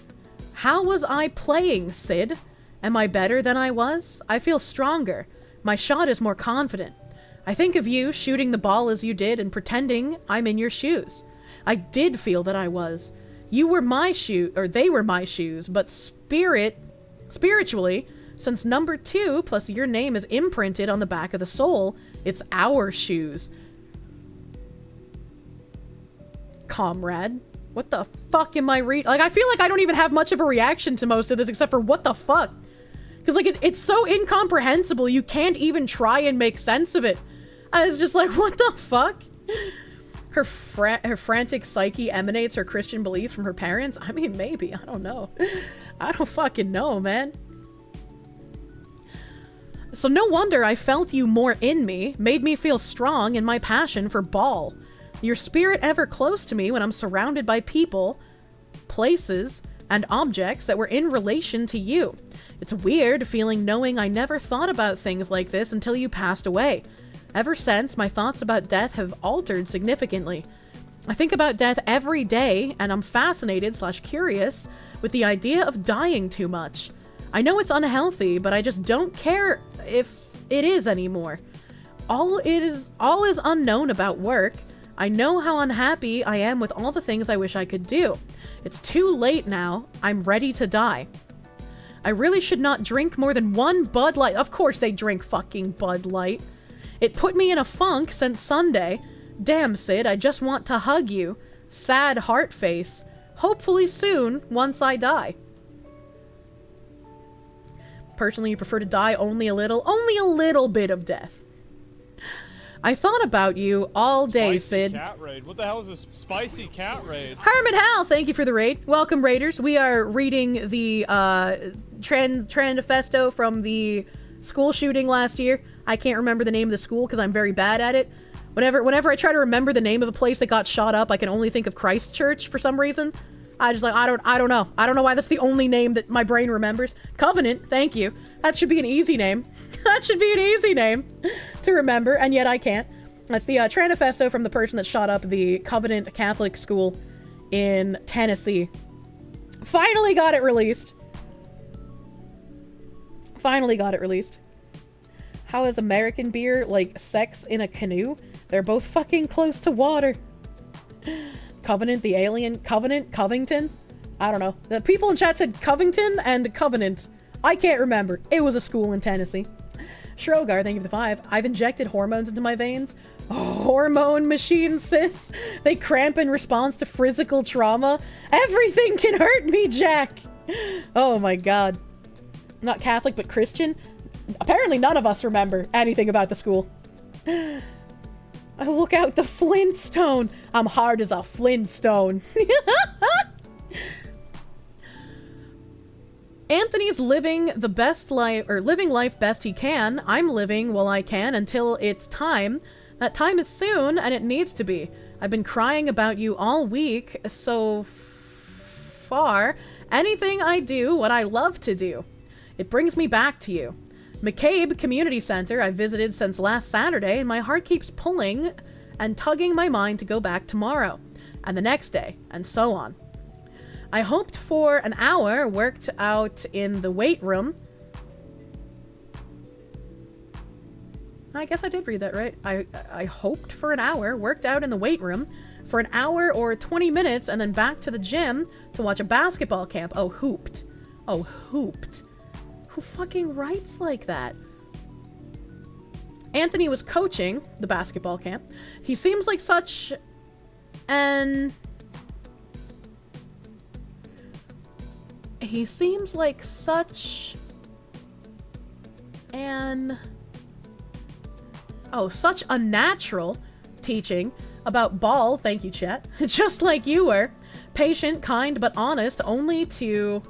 How was I playing, Sid? Am I better than I was? I feel stronger. My shot is more confident. I think of you shooting the ball as you did and pretending I'm in your shoes. I did feel that I was. You were my shoe, or they were my shoes, but spiritually, since number 2 plus your name is imprinted on the back of the sole, it's our shoes. Comrade. What the fuck am I reading? Like, I feel like I don't even have much of a reaction to most of this except for what the fuck? Because, like, it's so incomprehensible, you can't even try and make sense of it. I was just like, what the fuck? Her frantic psyche emanates her Christian beliefs from her parents? I mean, maybe. I don't know. I don't fucking know, man. So no wonder I felt you more in me, made me feel strong in my passion for ball. Your spirit ever close to me when I'm surrounded by people, places, and objects that were in relation to you. It's weird feeling knowing I never thought about things like this until you passed away. Ever since, my thoughts about death have altered significantly. I think about death every day, and I'm fascinated/curious with the idea of dying too much. I know it's unhealthy, but I just don't care if it is anymore. All is unknown about work. I know how unhappy I am with all the things I wish I could do. It's too late now. I'm ready to die. I really should not drink more than one Bud Light. Of course they drink fucking Bud Light. It put me in a funk since Sunday. Damn, Sid, I just want to hug you. Sad heart face. Hopefully soon, once I die. Personally, you prefer to die only a little bit of death. I thought about you all day, Spicy Sid. Cat raid. What the hell is this spicy cat raid? Herman Hal, thank you for the raid. Welcome, raiders. We are reading the Manifesto from the school shooting last year. I can't remember the name of the school because I'm very bad at it. Whenever I try to remember the name of a place that got shot up, I can only think of Christchurch for some reason. I don't know. I don't know why that's the only name that my brain remembers. Covenant, thank you. That should be an easy name. That should be an easy name to remember, and yet I can't. That's the Manifesto from the person that shot up the Covenant Catholic School in Tennessee. Finally got it released. Finally got it released. How is American beer like sex in a canoe? They're both fucking close to water. Covenant, the alien. Covenant? Covington? I don't know. The people in chat said Covington and Covenant. I can't remember. It was a school in Tennessee. Shrogar, thank you for the 5. I've injected hormones into my veins. Hormone machine, sis. They cramp in response to physical trauma. Everything can hurt me, Jack. Oh my god. Not Catholic, but Christian. Apparently none of us remember anything about the school. I look out the Flintstone. I'm hard as a Flintstone. Anthony's living the best life, or living life best he can. I'm living while I can until it's time. That time is soon, and it needs to be. I've been crying about you all week so far. Anything I do, what I love to do. It brings me back to you. McCabe Community Center I've visited since last Saturday, and my heart keeps pulling and tugging my mind to go back tomorrow, and the next day, and so on. I hoped for an hour, worked out in the weight room. I guess I did read that right. I hoped for an hour, worked out in the weight room for an hour or 20 minutes, and then back to the gym to watch a basketball camp. Oh, hooped. Oh, hooped. Who fucking writes like that? Anthony was coaching the basketball camp. He seems like such an... He seems like such an... Oh, such a natural teaching about ball, thank you, chat, just like you were. Patient, kind, but honest, only to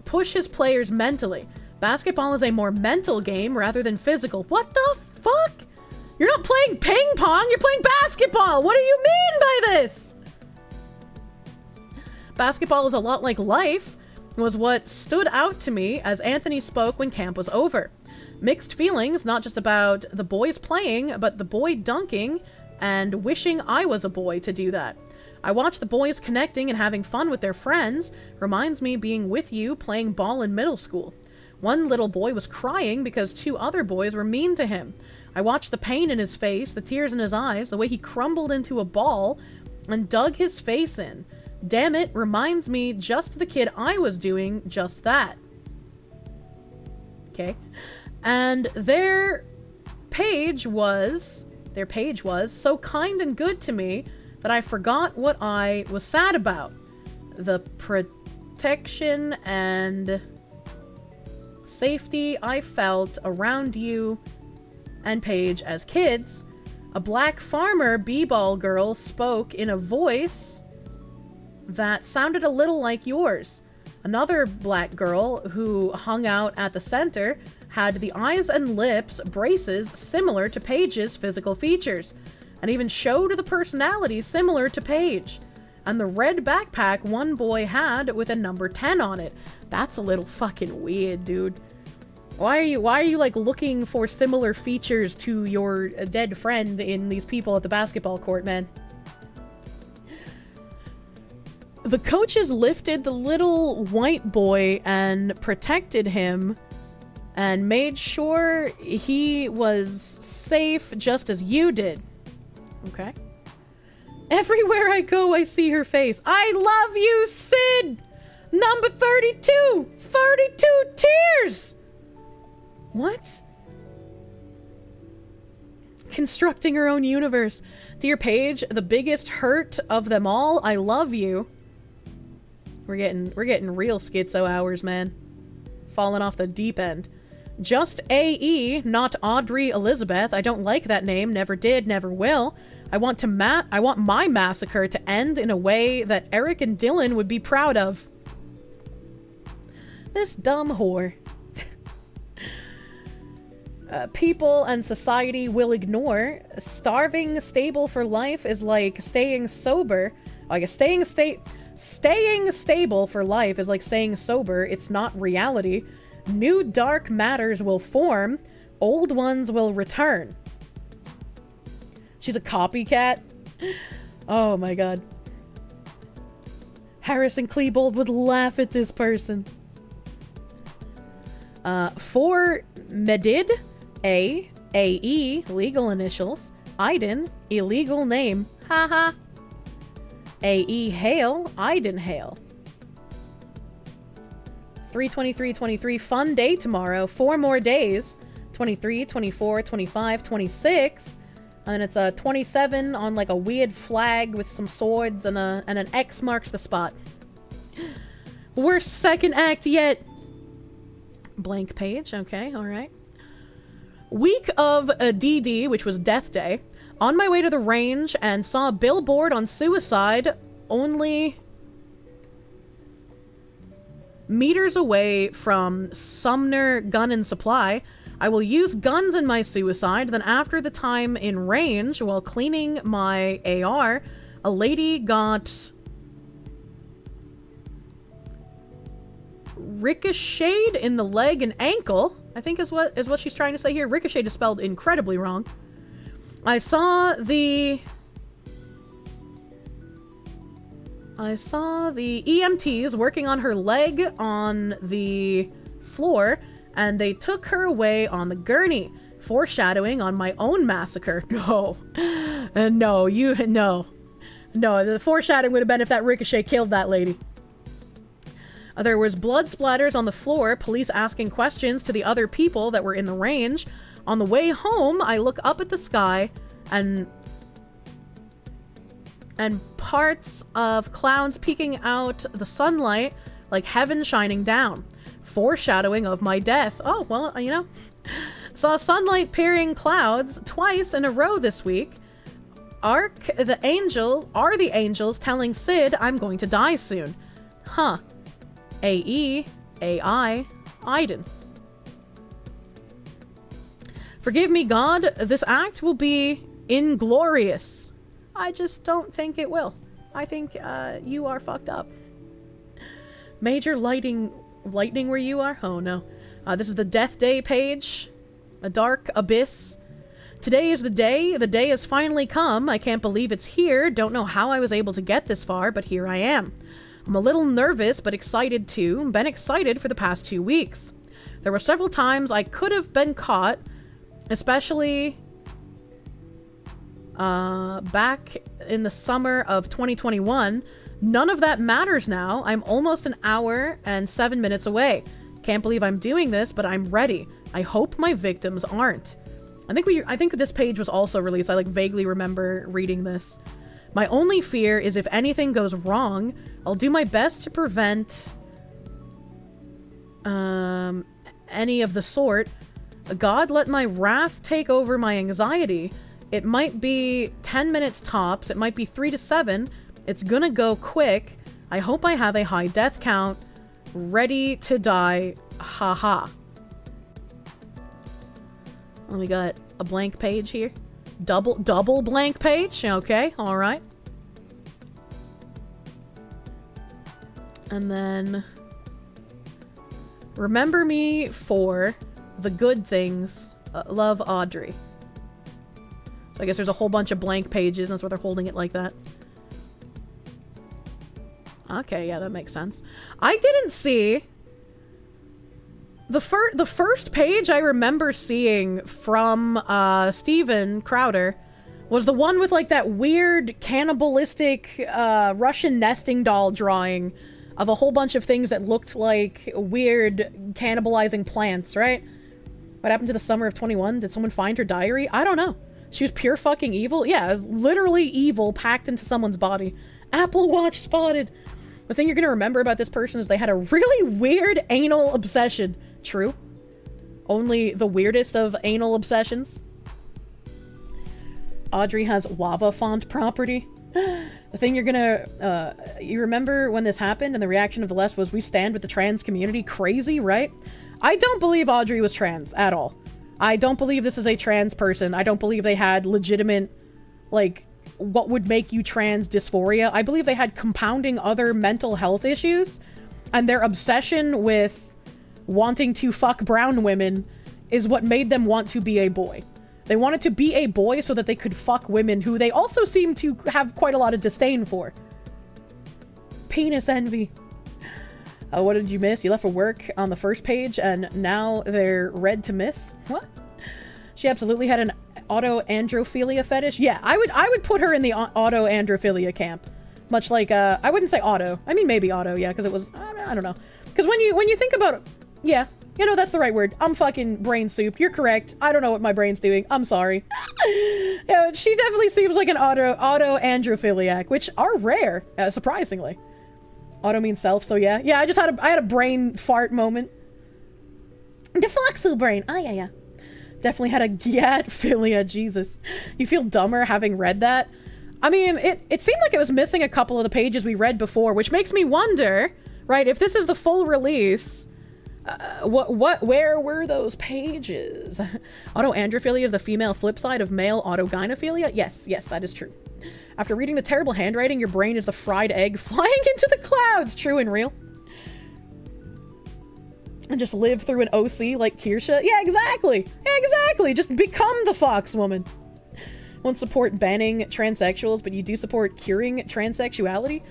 push his players mentally. Basketball is a more mental game rather than physical. What the fuck? You're not playing ping pong, you're playing basketball! What do you mean by this? Basketball is a lot like life, was what stood out to me as Anthony spoke when camp was over. Mixed feelings, not just about the boys playing, but the boy dunking and wishing I was a boy to do that. I watched the boys connecting and having fun with their friends. Reminds me being with you playing ball in middle school. One little boy was crying because 2 other boys were mean to him. I watched the pain in his face, the tears in his eyes, the way he crumbled into a ball and dug his face in. Damn it, reminds me just the kid I was doing just that. Okay. And their page was so kind and good to me that I forgot what I was sad about. The protection and safety I felt around you and Paige as kids. A black farmer b-ball girl spoke in a voice that sounded a little like yours. Another black girl who hung out at the center had the eyes and lips braces similar to Paige's physical features, and even showed the personality similar to Paige. And the red backpack one boy had with a number 10 on it. That's a little fucking weird, dude. Why are you like looking for similar features to your dead friend in these people at the basketball court, man? The coaches lifted the little white boy and protected him and made sure he was safe just as you did. Okay. Everywhere I go, I see her face. I love you, Sid! Number 32! 32 tears! What? Constructing her own universe. Dear Paige, the biggest hurt of them all, I love you. We're getting real schizo hours, man. Falling off the deep end. Just AE, not Audrey Elizabeth. I don't like that name. Never did, never will. I want my massacre to end in a way that Eric and Dylan would be proud of. This dumb whore. People and society will ignore. Starving stable for life is like staying sober. I guess staying stable for life is like staying sober. It's not reality. New dark matters will form. Old ones will return. She's a copycat. Oh my god. Harrison Klebold would laugh at this person. For Medid, A.E., legal initials. Aiden, illegal name. Haha. A.E. Hale, Aiden Hale. 3/23/23, fun day tomorrow. 4 more days. 23, 24, 25, 26. And it's a 27 on like a weird flag with some swords and an X marks the spot. Worst second act yet. Blank page. Okay, alright. Week of DD, which was Death Day. On my way to the range and saw a billboard on suicide only meters away from Sumner Gun and Supply. I will use guns in my suicide, then after the time in range, while cleaning my AR, a lady got ricocheted in the leg and ankle, I think is what she's trying to say here. Ricochet is spelled incredibly wrong. I saw the EMTs working on her leg on the floor and they took her away on the gurney, foreshadowing on my own massacre. No. No, the foreshadowing would have been if that ricochet killed that lady. There was blood splatters on the floor, police asking questions to the other people that were in the range. On the way home, I look up at the sky and parts of clouds peeking out the sunlight like heaven shining down. Foreshadowing of my death. Oh, well, you know. Saw sunlight peering clouds twice in a row this week. Are the angels telling Sid I'm going to die soon? Huh. AE, AI, Aiden. Forgive me, God, this act will be inglorious. I just don't think it will. I think you are fucked up. Major lightning where you are? Oh no. This is the Death Day page. A dark abyss. Today is the day. The day has finally come. I can't believe it's here. Don't know how I was able to get this far, but here I am. I'm a little nervous, but excited too. Been excited for the past 2 weeks. There were several times I could have been caught, especially back in the summer of 2021. None of that matters now. I'm almost an hour and 7 minutes away. Can't believe I'm doing this, but I'm ready. I hope my victims aren't. I think this page was also released. I like vaguely remember reading this. My only fear is if anything goes wrong, I'll do my best to prevent any of the sort. God, let my wrath take over my anxiety. It might be 10 minutes tops. It might be 3 to 7. It's gonna go quick. I hope I have a high death count. Ready to die. Haha. Well, we got a blank page here. Double blank page. Okay, alright. And then remember me for the good things. Love, Audrey. So I guess there's a whole bunch of blank pages. That's why they're holding it like that. Okay, yeah, that makes sense. I didn't see... The first page I remember seeing from Steven Crowder was the one with like that weird cannibalistic Russian nesting doll drawing of a whole bunch of things that looked like weird cannibalizing plants, right? What happened to the summer of 21? Did someone find her diary? I don't know. She was pure fucking evil? Yeah, it was literally evil packed into someone's body. Apple Watch spotted. The thing you're gonna remember about this person is they had a really weird anal obsession. True. Only the weirdest of anal obsessions. Audrey has lava font property. The thing you're gonna... you remember when this happened and the reaction of the left was, we stand with the trans community? Crazy, right? I don't believe Audrey was trans at all. I don't believe this is a trans person. I don't believe they had legitimate, like, what would make you trans dysphoria. I believe they had compounding other mental health issues, and their obsession with wanting to fuck brown women is what made them want to be a boy. They wanted to be a boy so that they could fuck women who they also seem to have quite a lot of disdain for. Penis envy. What did you miss? You left for work on the first page and now they're red to miss? What? She absolutely had an auto-androphilia fetish? Yeah, I would put her in the auto-androphilia camp. Much like, I wouldn't say auto. I mean, maybe auto, yeah, because it was, I don't know. Because when you think about it, yeah, you know, that's the right word. I'm fucking brain soup. You're correct. I don't know what my brain's doing. I'm sorry. Yeah, she definitely seems like an auto-androphiliac, which are rare, surprisingly. Auto means self, so yeah. Yeah, I had a brain fart moment. The flexible brain. Oh, yeah. Definitely had a gatphilia, Jesus. You feel dumber having read that? I mean, it seemed like it was missing a couple of the pages we read before, which makes me wonder, right, if this is the full release, where were those pages? Autoandrophilia is the female flip side of male autogynephilia? Yes, that is true. After reading the terrible handwriting, your brain is the fried egg flying into the clouds. True and real. And just live through an OC like Kirsche? Yeah, exactly. Just become the fox woman. Won't support banning transsexuals, but you do support curing transsexuality?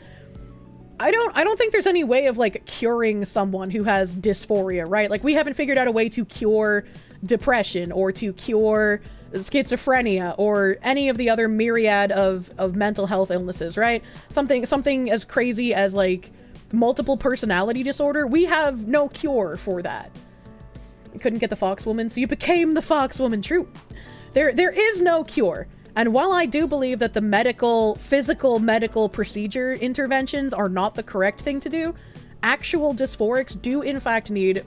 I don't think there's any way of like curing someone who has dysphoria, right? Like we haven't figured out a way to cure depression or to cure schizophrenia or any of the other myriad of mental health illnesses, right? Something as crazy as like multiple personality disorder. We have no cure for that. You couldn't get the Foxwoman, so you became the Foxwoman. True. There is no cure. And while I do believe that the physical medical procedure interventions are not the correct thing to do, actual dysphorics do in fact need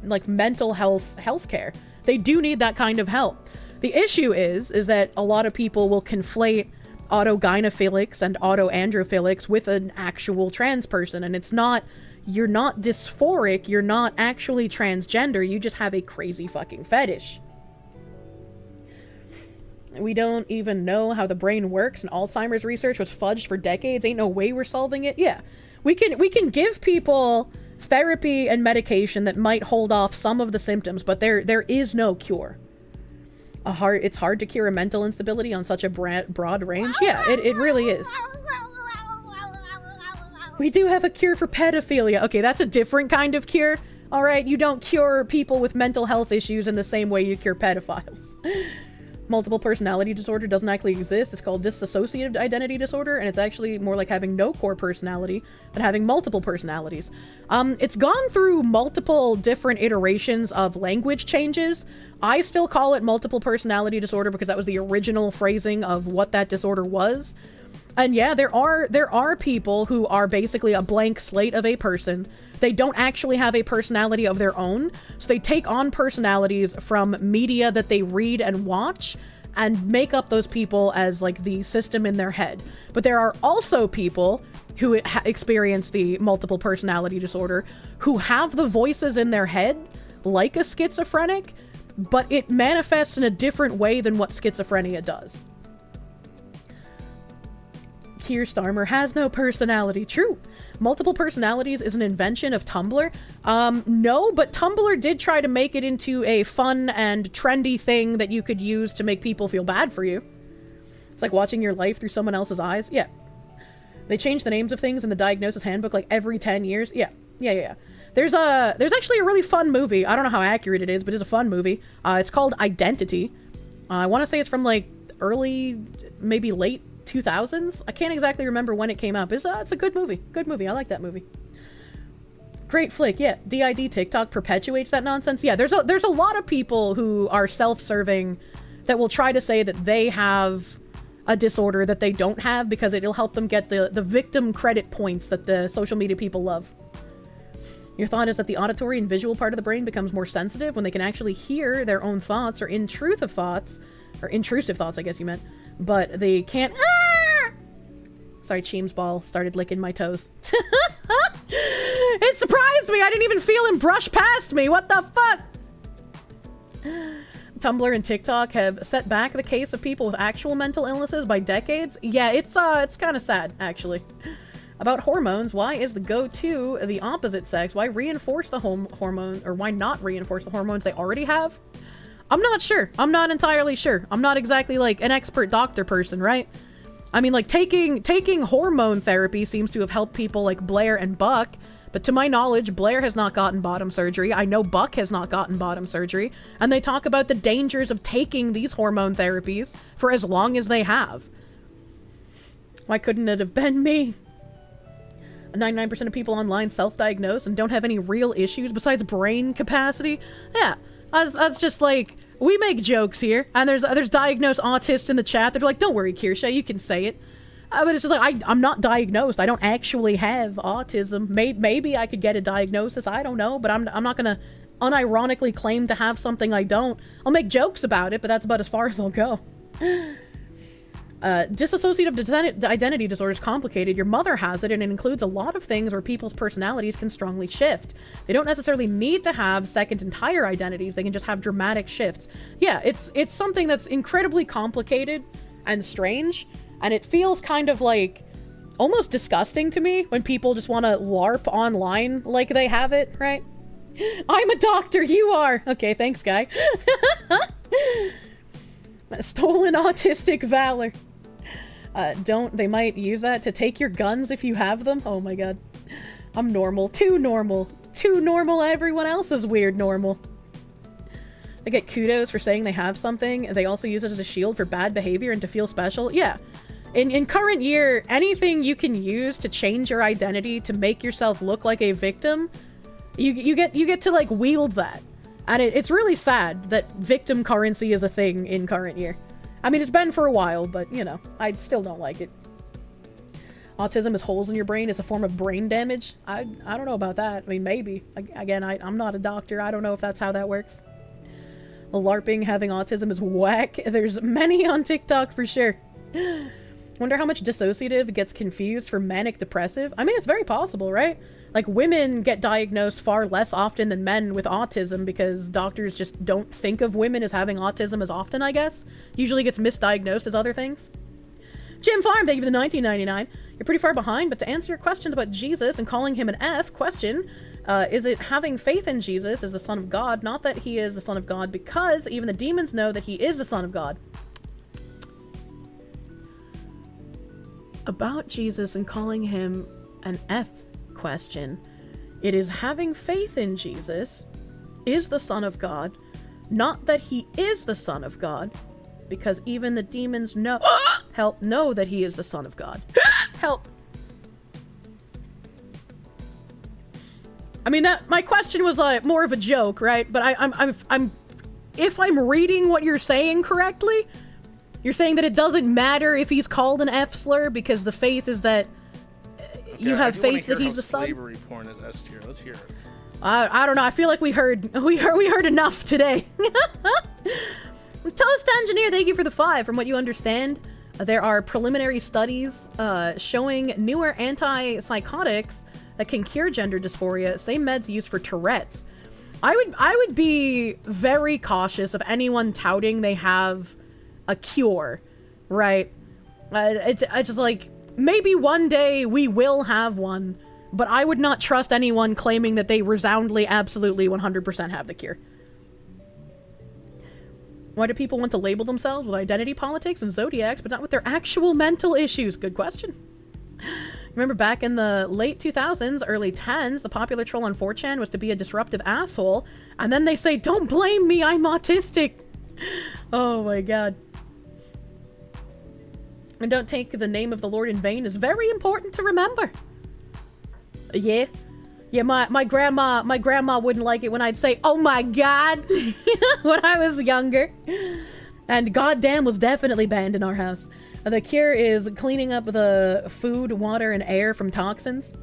like mental health care. They do need that kind of help. The issue is that a lot of people will conflate autogynephilics and autoandrophilics with an actual trans person, and it's not, you're not dysphoric, you're not actually transgender, you just have a crazy fucking fetish. We don't even know how the brain works, and Alzheimer's research was fudged for decades. Ain't no way we're solving it. Yeah, we can give people therapy and medication that might hold off some of the symptoms, but there is no cure. It's hard to cure a mental instability on such a broad range. Yeah, it really is. We do have a cure for pedophilia. Okay, that's a different kind of cure. All right, you don't cure people with mental health issues in the same way you cure pedophiles. Multiple personality disorder doesn't actually exist. It's called dissociative identity disorder, and it's actually more like having no core personality, but having multiple personalities. It's gone through multiple different iterations of language changes. I still call it multiple personality disorder because that was the original phrasing of what that disorder was. And yeah, there are people who are basically a blank slate of a person. They don't actually have a personality of their own, so they take on personalities from media that they read and watch and make up those people as like the system in their head. But there are also people who experience the multiple personality disorder who have the voices in their head like a schizophrenic, but it manifests in a different way than what schizophrenia does. Keir Starmer has no personality. True. Multiple personalities is an invention of Tumblr. No, but Tumblr did try to make it into a fun and trendy thing that you could use to make people feel bad for you. It's like watching your life through someone else's eyes. Yeah. They change the names of things in the diagnosis handbook like every 10 years. Yeah. There's actually a really fun movie. I don't know how accurate it is, but it's a fun movie. It's called Identity. I want to say it's from like early, maybe late 2000s. I can't exactly remember when it came out. It's a good movie. Good movie. I like that movie. Great flick. Yeah. DID TikTok perpetuates that nonsense. Yeah, there's a lot of people who are self-serving that will try to say that they have a disorder that they don't have because it'll help them get the victim credit points that the social media people love. Your thought is that the auditory and visual part of the brain becomes more sensitive when they can actually hear their own thoughts or intrusive thoughts, I guess you meant, but they can't. Sorry, Cheem's ball started licking my toes. It surprised me. I didn't even feel him brush past me. What the fuck? Tumblr and TikTok have set back the case of people with actual mental illnesses by decades. Yeah, it's kind of sad, actually. About hormones, why is the go-to the opposite sex? Why reinforce the hormone, or why not reinforce the hormones they already have? I'm not sure. I'm not entirely sure. I'm not exactly like an expert doctor person, right? I mean, like taking hormone therapy seems to have helped people like Blair and Buck, but to my knowledge, Blair has not gotten bottom surgery. I know Buck has not gotten bottom surgery, and they talk about the dangers of taking these hormone therapies for as long as they have. Why couldn't it have been me? 99% of people online self-diagnose and don't have any real issues besides brain capacity. Yeah, that's just like, we make jokes here, and there's diagnosed autists in the chat. They're like, don't worry, Kirsche, you can say it. But it's just like, I'm not diagnosed. I don't actually have autism. Maybe I could get a diagnosis. I don't know, but I'm not gonna unironically claim to have something I don't. I'll make jokes about it, but that's about as far as I'll go. Dissociative identity disorder is complicated. Your mother has it, and it includes a lot of things where people's personalities can strongly shift. They don't necessarily need to have second entire identities. They can just have dramatic shifts. Yeah, it's something that's incredibly complicated and strange, and it feels kind of like almost disgusting to me when people just want to LARP online like they have it, right? I'm a doctor, you are! Okay, thanks, guy. Stolen autistic valor. They might use that to take your guns if you have them. Oh my god. I'm normal. Too normal. Too normal. Everyone else is weird normal. They get kudos for saying they have something. They also use it as a shield for bad behavior and to feel special. Yeah. In current year, anything you can use to change your identity to make yourself look like a victim, you get to like wield that. And it's really sad that victim currency is a thing in current year. I mean, it's been for a while, but you know, I still don't like it. Autism is holes in your brain is a form of brain damage. I don't know about that. I mean, maybe. Again, I'm not a doctor. I don't know if that's how that works. LARPing having autism is whack. There's many on TikTok for sure. Wonder how much dissociative gets confused for manic depressive. I mean, it's very possible, right? Like, women get diagnosed far less often than men with autism because doctors just don't think of women as having autism as often, I guess. Usually gets misdiagnosed as other things. Jim Farm, thank you for the $19.99. You're pretty far behind, but to answer your questions about Jesus and calling him an F, question, is it having faith in Jesus as the Son of God, not that he is the Son of God, because even the demons know that he is the Son of God. About Jesus and calling him an F, question. It is having faith in Jesus is the Son of God, not that he is the Son of God, because even the demons know know that he is the Son of God. Help. I mean, that my question was more of a joke, right? But I'm if I'm reading what you're saying correctly, you're saying that it doesn't matter if he's called an F slur because the faith is that you have faith that he's the son. Slavery porn is S tier. Let's hear it. I don't know. I feel like we heard enough today. Toast Engineer, thank you for the 5. From what you understand, there are preliminary studies showing newer antipsychotics that can cure gender dysphoria. Same meds used for Tourette's. I would be very cautious of anyone touting they have a cure, right? It's just like, maybe one day we will have one, but I would not trust anyone claiming that they resoundingly, absolutely, 100% have the cure. Why do people want to label themselves with identity politics and zodiacs, but not with their actual mental issues? Good question. Remember back in the late 2000s, early 10s, the popular troll on 4chan was to be a disruptive asshole, and then they say, don't blame me, I'm autistic. Oh my god. And don't take the name of the Lord in vain is very important to remember. Yeah. Yeah, my grandma wouldn't like it when I'd say, oh my god, when I was younger. And goddamn was definitely banned in our house. The cure is cleaning up the food, water, and air from toxins.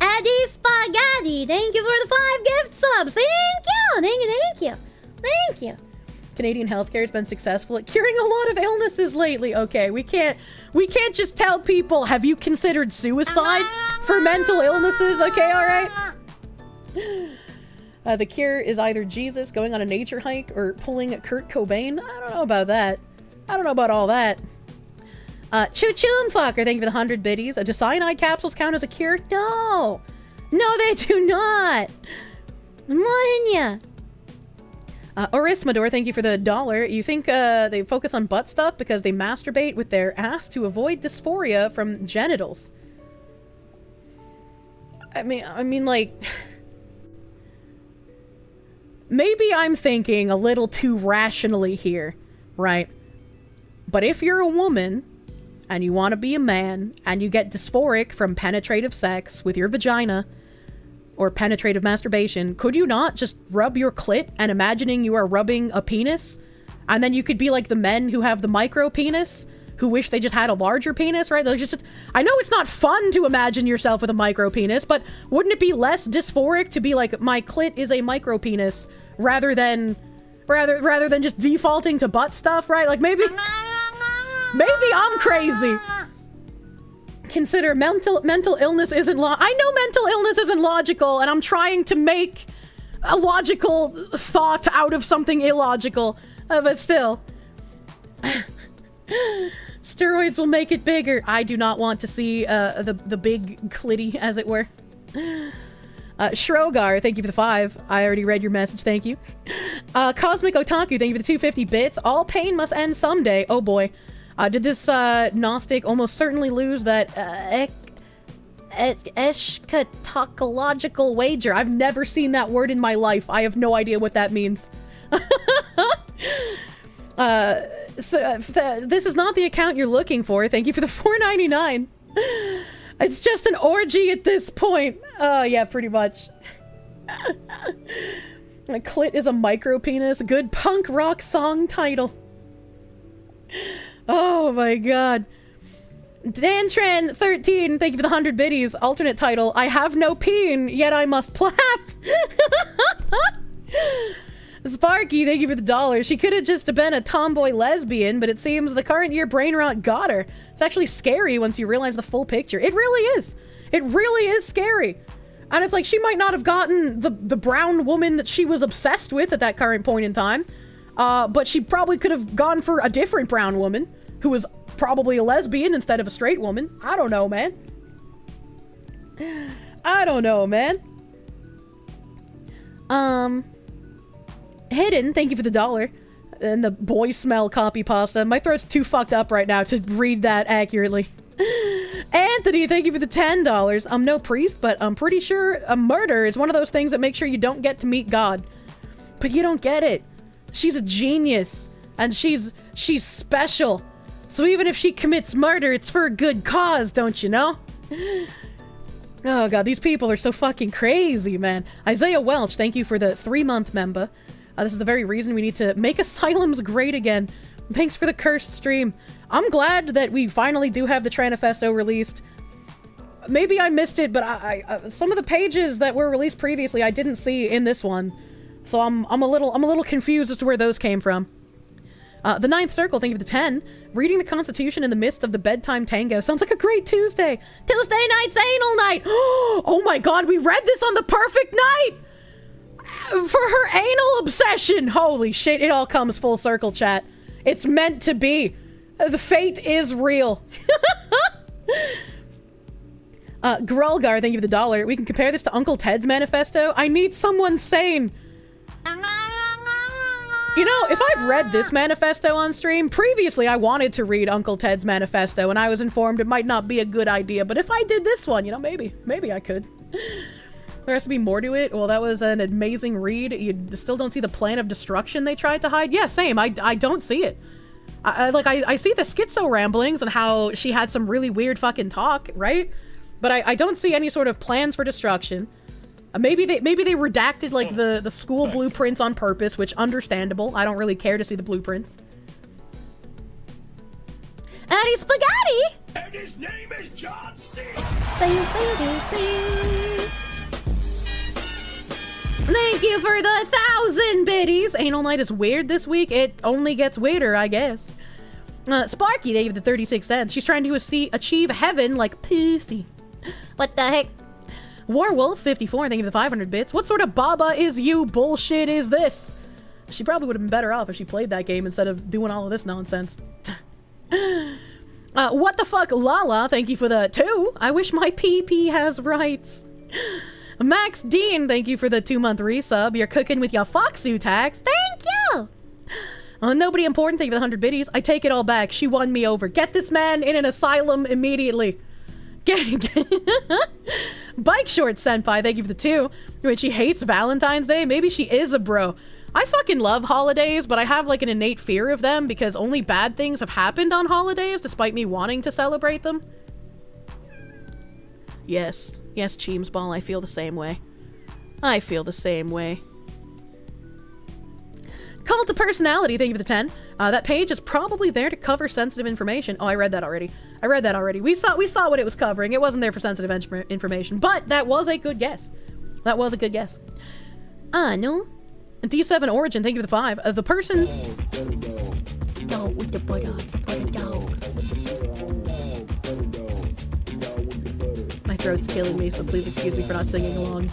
Eddie Spaghetti, thank you for the 5 gift subs. Thank you. Canadian healthcare has been successful at curing a lot of illnesses lately. Okay, we can't just tell people, have you considered suicide for mental illnesses? Okay, alright? The cure is either Jesus going on a nature hike or pulling Kurt Cobain. I don't know about that. I don't know about all that. Choo-choom-fucker, thank you for the 100 biddies. Do cyanide capsules count as a cure? No! No, they do not! Millennia! Orismador, thank you for the $1. You think they focus on butt stuff because they masturbate with their ass to avoid dysphoria from genitals? I mean, like... Maybe I'm thinking a little too rationally here, right? But if you're a woman, and you want to be a man, and you get dysphoric from penetrative sex with your vagina, or penetrative masturbation, could you not just rub your clit and imagining you are rubbing a penis? And then you could be like the men who have the micro penis, who wish they just had a larger penis, right? Like just, I know it's not fun to imagine yourself with a micro penis, but wouldn't it be less dysphoric to be like, my clit is a micro penis, rather than just defaulting to butt stuff, right? Like maybe I'm crazy. Consider mental illness isn't I know mental illness isn't logical, and I'm trying to make a logical thought out of something illogical, but still. Steroids will make it bigger. I do not want to see the big clitty, as it were. Shrogar, thank you for the 5. I already read your message, thank you. Cosmic Otaku, thank you for the 250 bits. All pain must end someday. Oh boy. Did this Gnostic almost certainly lose that eschatological wager? I've never seen that word in my life. I have no idea what that means. This is not the account you're looking for. Thank you for the $4.99. It's just an orgy at this point. Oh, yeah, pretty much. My clit is a micro penis. Good punk rock song title. Oh my god. DanTran13, thank you for the 100 biddies. Alternate title, I have no peen, yet I must plap. Sparky, thank you for the $1. She could have just been a tomboy lesbian, but it seems the current year brain rot got her. It's actually scary once you realize the full picture. It really is. It really is scary. And it's like, she might not have gotten the brown woman that she was obsessed with at that current point in time. But she probably could have gone for a different brown woman, who was probably a lesbian instead of a straight woman. I don't know, man. I don't know, man. Hidden, thank you for the $1. And the boy smell copy pasta. My throat's too fucked up right now to read that accurately. Anthony, thank you for the $10. I'm no priest, but I'm pretty sure a murder is one of those things that make sure you don't get to meet God. But you don't get it. She's a genius. And she's special. So even if she commits murder, it's for a good cause, don't you know? Oh god, these people are so fucking crazy, man. Isaiah Welch, thank you for the 3-month member. This is the very reason we need to make asylums great again. Thanks for the cursed stream. I'm glad that we finally do have the Manifesto released. Maybe I missed it, but I some of the pages that were released previously I didn't see in this one. So I'm a little confused as to where those came from. The 9th Circle, thank you for the 10. Reading the Constitution in the midst of the bedtime tango sounds like a great Tuesday. Tuesday night's anal night. Oh my god, we read this on the perfect night for her anal obsession. Holy shit, it all comes full circle, chat. It's meant to be. The fate is real. Grulgar, thank you for the $1. We can compare this to Uncle Ted's Manifesto. I need someone sane. You know, if I've read this manifesto on stream, previously I wanted to read Uncle Ted's Manifesto, and I was informed it might not be a good idea, but if I did this one, you know, maybe I could. There has to be more to it. Well, that was an amazing read. You still don't see the plan of destruction they tried to hide? Yeah, same. I don't see it. I see the Skitso ramblings and how she had some really weird fucking talk, right? But I don't see any sort of plans for destruction. Maybe they redacted, like, the school blueprints on purpose, which, understandable. I don't really care to see the blueprints. Addy Spaghetti! And his name is John C. Thank you for the 1,000 biddies! Anal Night is weird this week. It only gets weirder, I guess. Sparky, they gave the 36 cents. She's trying to achieve heaven like pussy. What the heck? Warwolf, 54, thank you for the 500 bits. What sort of Baba is you bullshit is this? She probably would have been better off if she played that game instead of doing all of this nonsense. What the fuck, Lala, thank you for the 2. I wish my PP has rights. Max Dean, thank you for the 2-month resub. You're cooking with your Foxu tax. Thank you! Nobody important, thank you for the 100 biddies. I take it all back. She won me over. Get this man in an asylum immediately. Bike Short Senpai, thank you for the 2. Wait, she hates Valentine's Day? Maybe she is a bro. I fucking love holidays, but I have like an innate fear of them because only bad things have happened on holidays despite me wanting to celebrate them. Yes, Cheems Ball, I feel the same way. I feel the same way. Cult of Personality, thank you for the 10. That page is probably there to cover sensitive information. Oh, I read that already. We saw what it was covering. It wasn't there for sensitive information, but that was a good guess. No. D7 Origin, thank you for the 5. The person... Dog with the butter dog. My throat's killing me, so please excuse me for not singing along.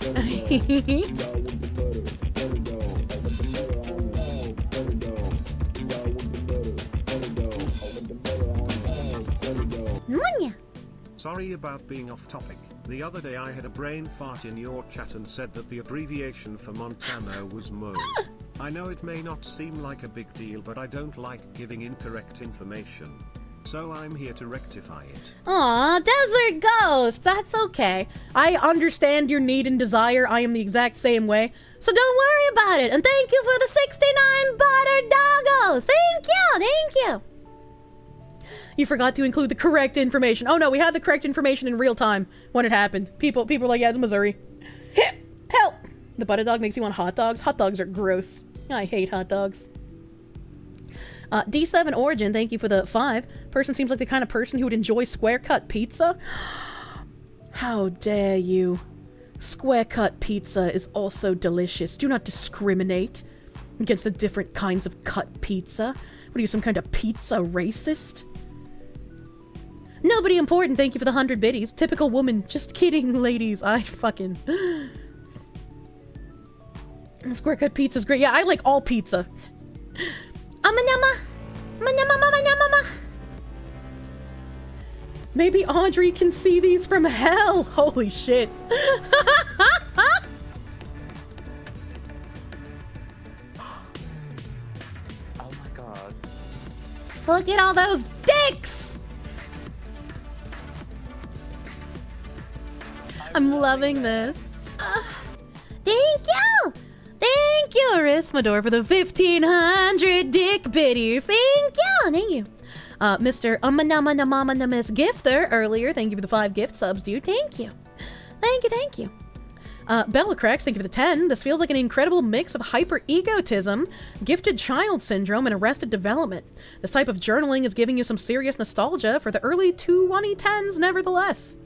Sorry about being off topic. The other day I had a brain fart in your chat and said that the abbreviation for Montana was Mo. I know it may not seem like a big deal, but I don't like giving incorrect information. So I'm here to rectify it. Aw, Desert Ghost! That's okay. I understand your need and desire. I am the exact same way. So don't worry about it. And thank you for the 69 buttered doggos! Thank you! You forgot to include the correct information. Oh no, we had the correct information in real time when it happened. People were like, yeah, it's Missouri. Help! The butter dog makes you want hot dogs? Hot dogs are gross. I hate hot dogs. D7 Origin, thank you for the 5. Person seems like the kind of person who would enjoy square-cut pizza. How dare you. Square-cut pizza is also delicious. Do not discriminate against the different kinds of cut pizza. What are you, some kind of pizza racist? Nobody important, thank you for the 100 biddies. Typical woman. Just kidding, ladies. I fucking... Square-cut pizza's great. Yeah, I like all pizza. Maybe Audrey can see these from hell. Holy shit. Oh my god. Look at all those dicks. I'm loving this. Thank you. Thank you, Arismador, for the 1,500 dick biddies. Thank you. Mr. Miss Gifter earlier. Thank you for the 5 gift subs, dude. Thank you. Bellacrex, thank you for the 10. This feels like an incredible mix of hyper-egotism, gifted child syndrome, and arrested development. This type of journaling is giving you some serious nostalgia for the early 2010s, nevertheless.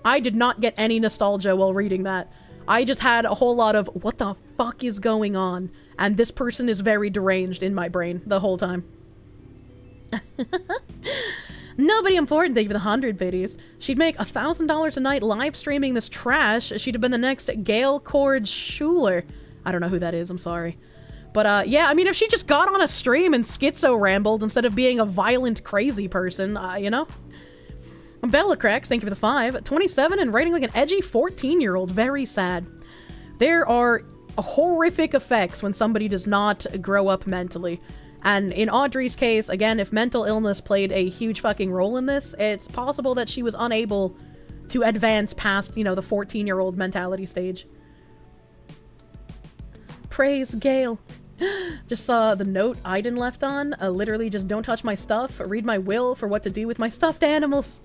I did not get any nostalgia while reading that. I just had a whole lot of, what the fuck is going on? And this person is very deranged in my brain the whole time. Nobody important, thank you for the 100 biddies. She'd make $1,000 a night live streaming this trash. She'd have been the next Gail Cord Schuler. I don't know who that is, I'm sorry. But yeah, I mean, if she just got on a stream and Skitso rambled instead of being a violent, crazy person, you know? Bellacrex, thank you for the 5. 27 and writing like an edgy 14-year-old. Very sad. There are horrific effects when somebody does not grow up mentally. And in Audrey's case, again, if mental illness played a huge fucking role in this, it's possible that she was unable to advance past, you know, the 14-year-old mentality stage. Praise Gale. Just saw the note Aiden left on. Literally just don't touch my stuff. Read my will for what to do with my stuffed animals.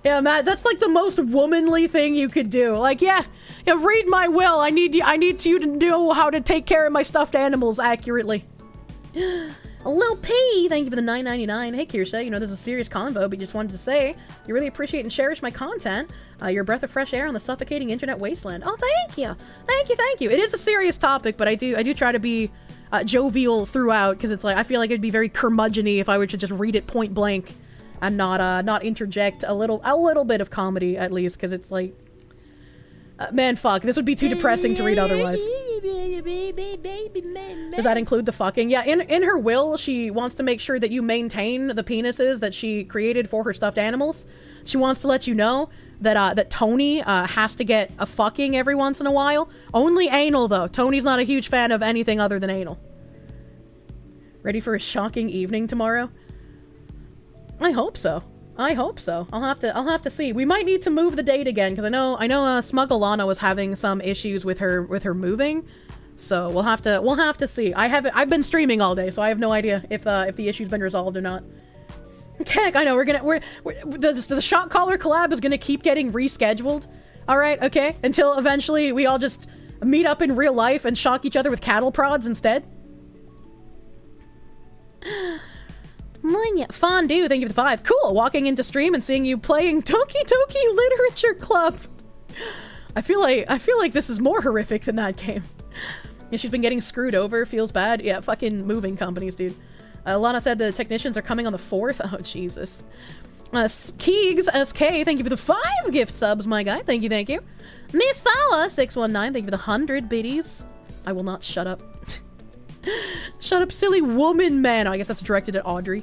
Yeah, Matt, that's like the most womanly thing you could do. Like, yeah, read my will. I need you to know how to take care of my stuffed animals accurately. Lil P, thank you for the $9.99. Hey, Kirsche, you know this is a serious convo, but just wanted to say you really appreciate and cherish my content. You're a breath of fresh air on the suffocating internet wasteland. Oh, thank you. Thank you. It is a serious topic, but I do try to be jovial throughout, because it's like, I feel like it'd be very curmudgeon-y if I were to just read it point blank and not interject a little bit of comedy, at least, because it's like, man, fuck, this would be too depressing to read otherwise. Does that include the fucking? Yeah, in her will, she wants to make sure that you maintain the penises that she created for her stuffed animals. She wants to let you know that that Tony has to get a fucking every once in a while. Only anal, though. Tony's not a huge fan of anything other than anal. Ready for a shocking evening tomorrow? I hope so. I'll have to see. We might need to move the date again, because I know Smugglana was having some issues with her moving. So we'll have to see. I've been streaming all day, so I have no idea if the issue's been resolved or not. Heck, I know the shot caller collab is gonna keep getting rescheduled. All right, okay, until eventually we all just meet up in real life and shock each other with cattle prods instead. Fondue, thank you for the 5. Cool, walking into stream and seeing you playing Toki Toki Literature Club. I feel like this is more horrific than that game. Yeah, she's been getting screwed over, feels bad. Yeah, fucking moving companies, dude. Lana said the technicians are coming on the 4th. Oh, Jesus. Keegs SK, thank you for the 5 gift subs, my guy. Thank you. Misawa 619, thank you for the 100 biddies. I will not shut up. Shut up, silly woman, man. Oh, I guess that's directed at Audrey.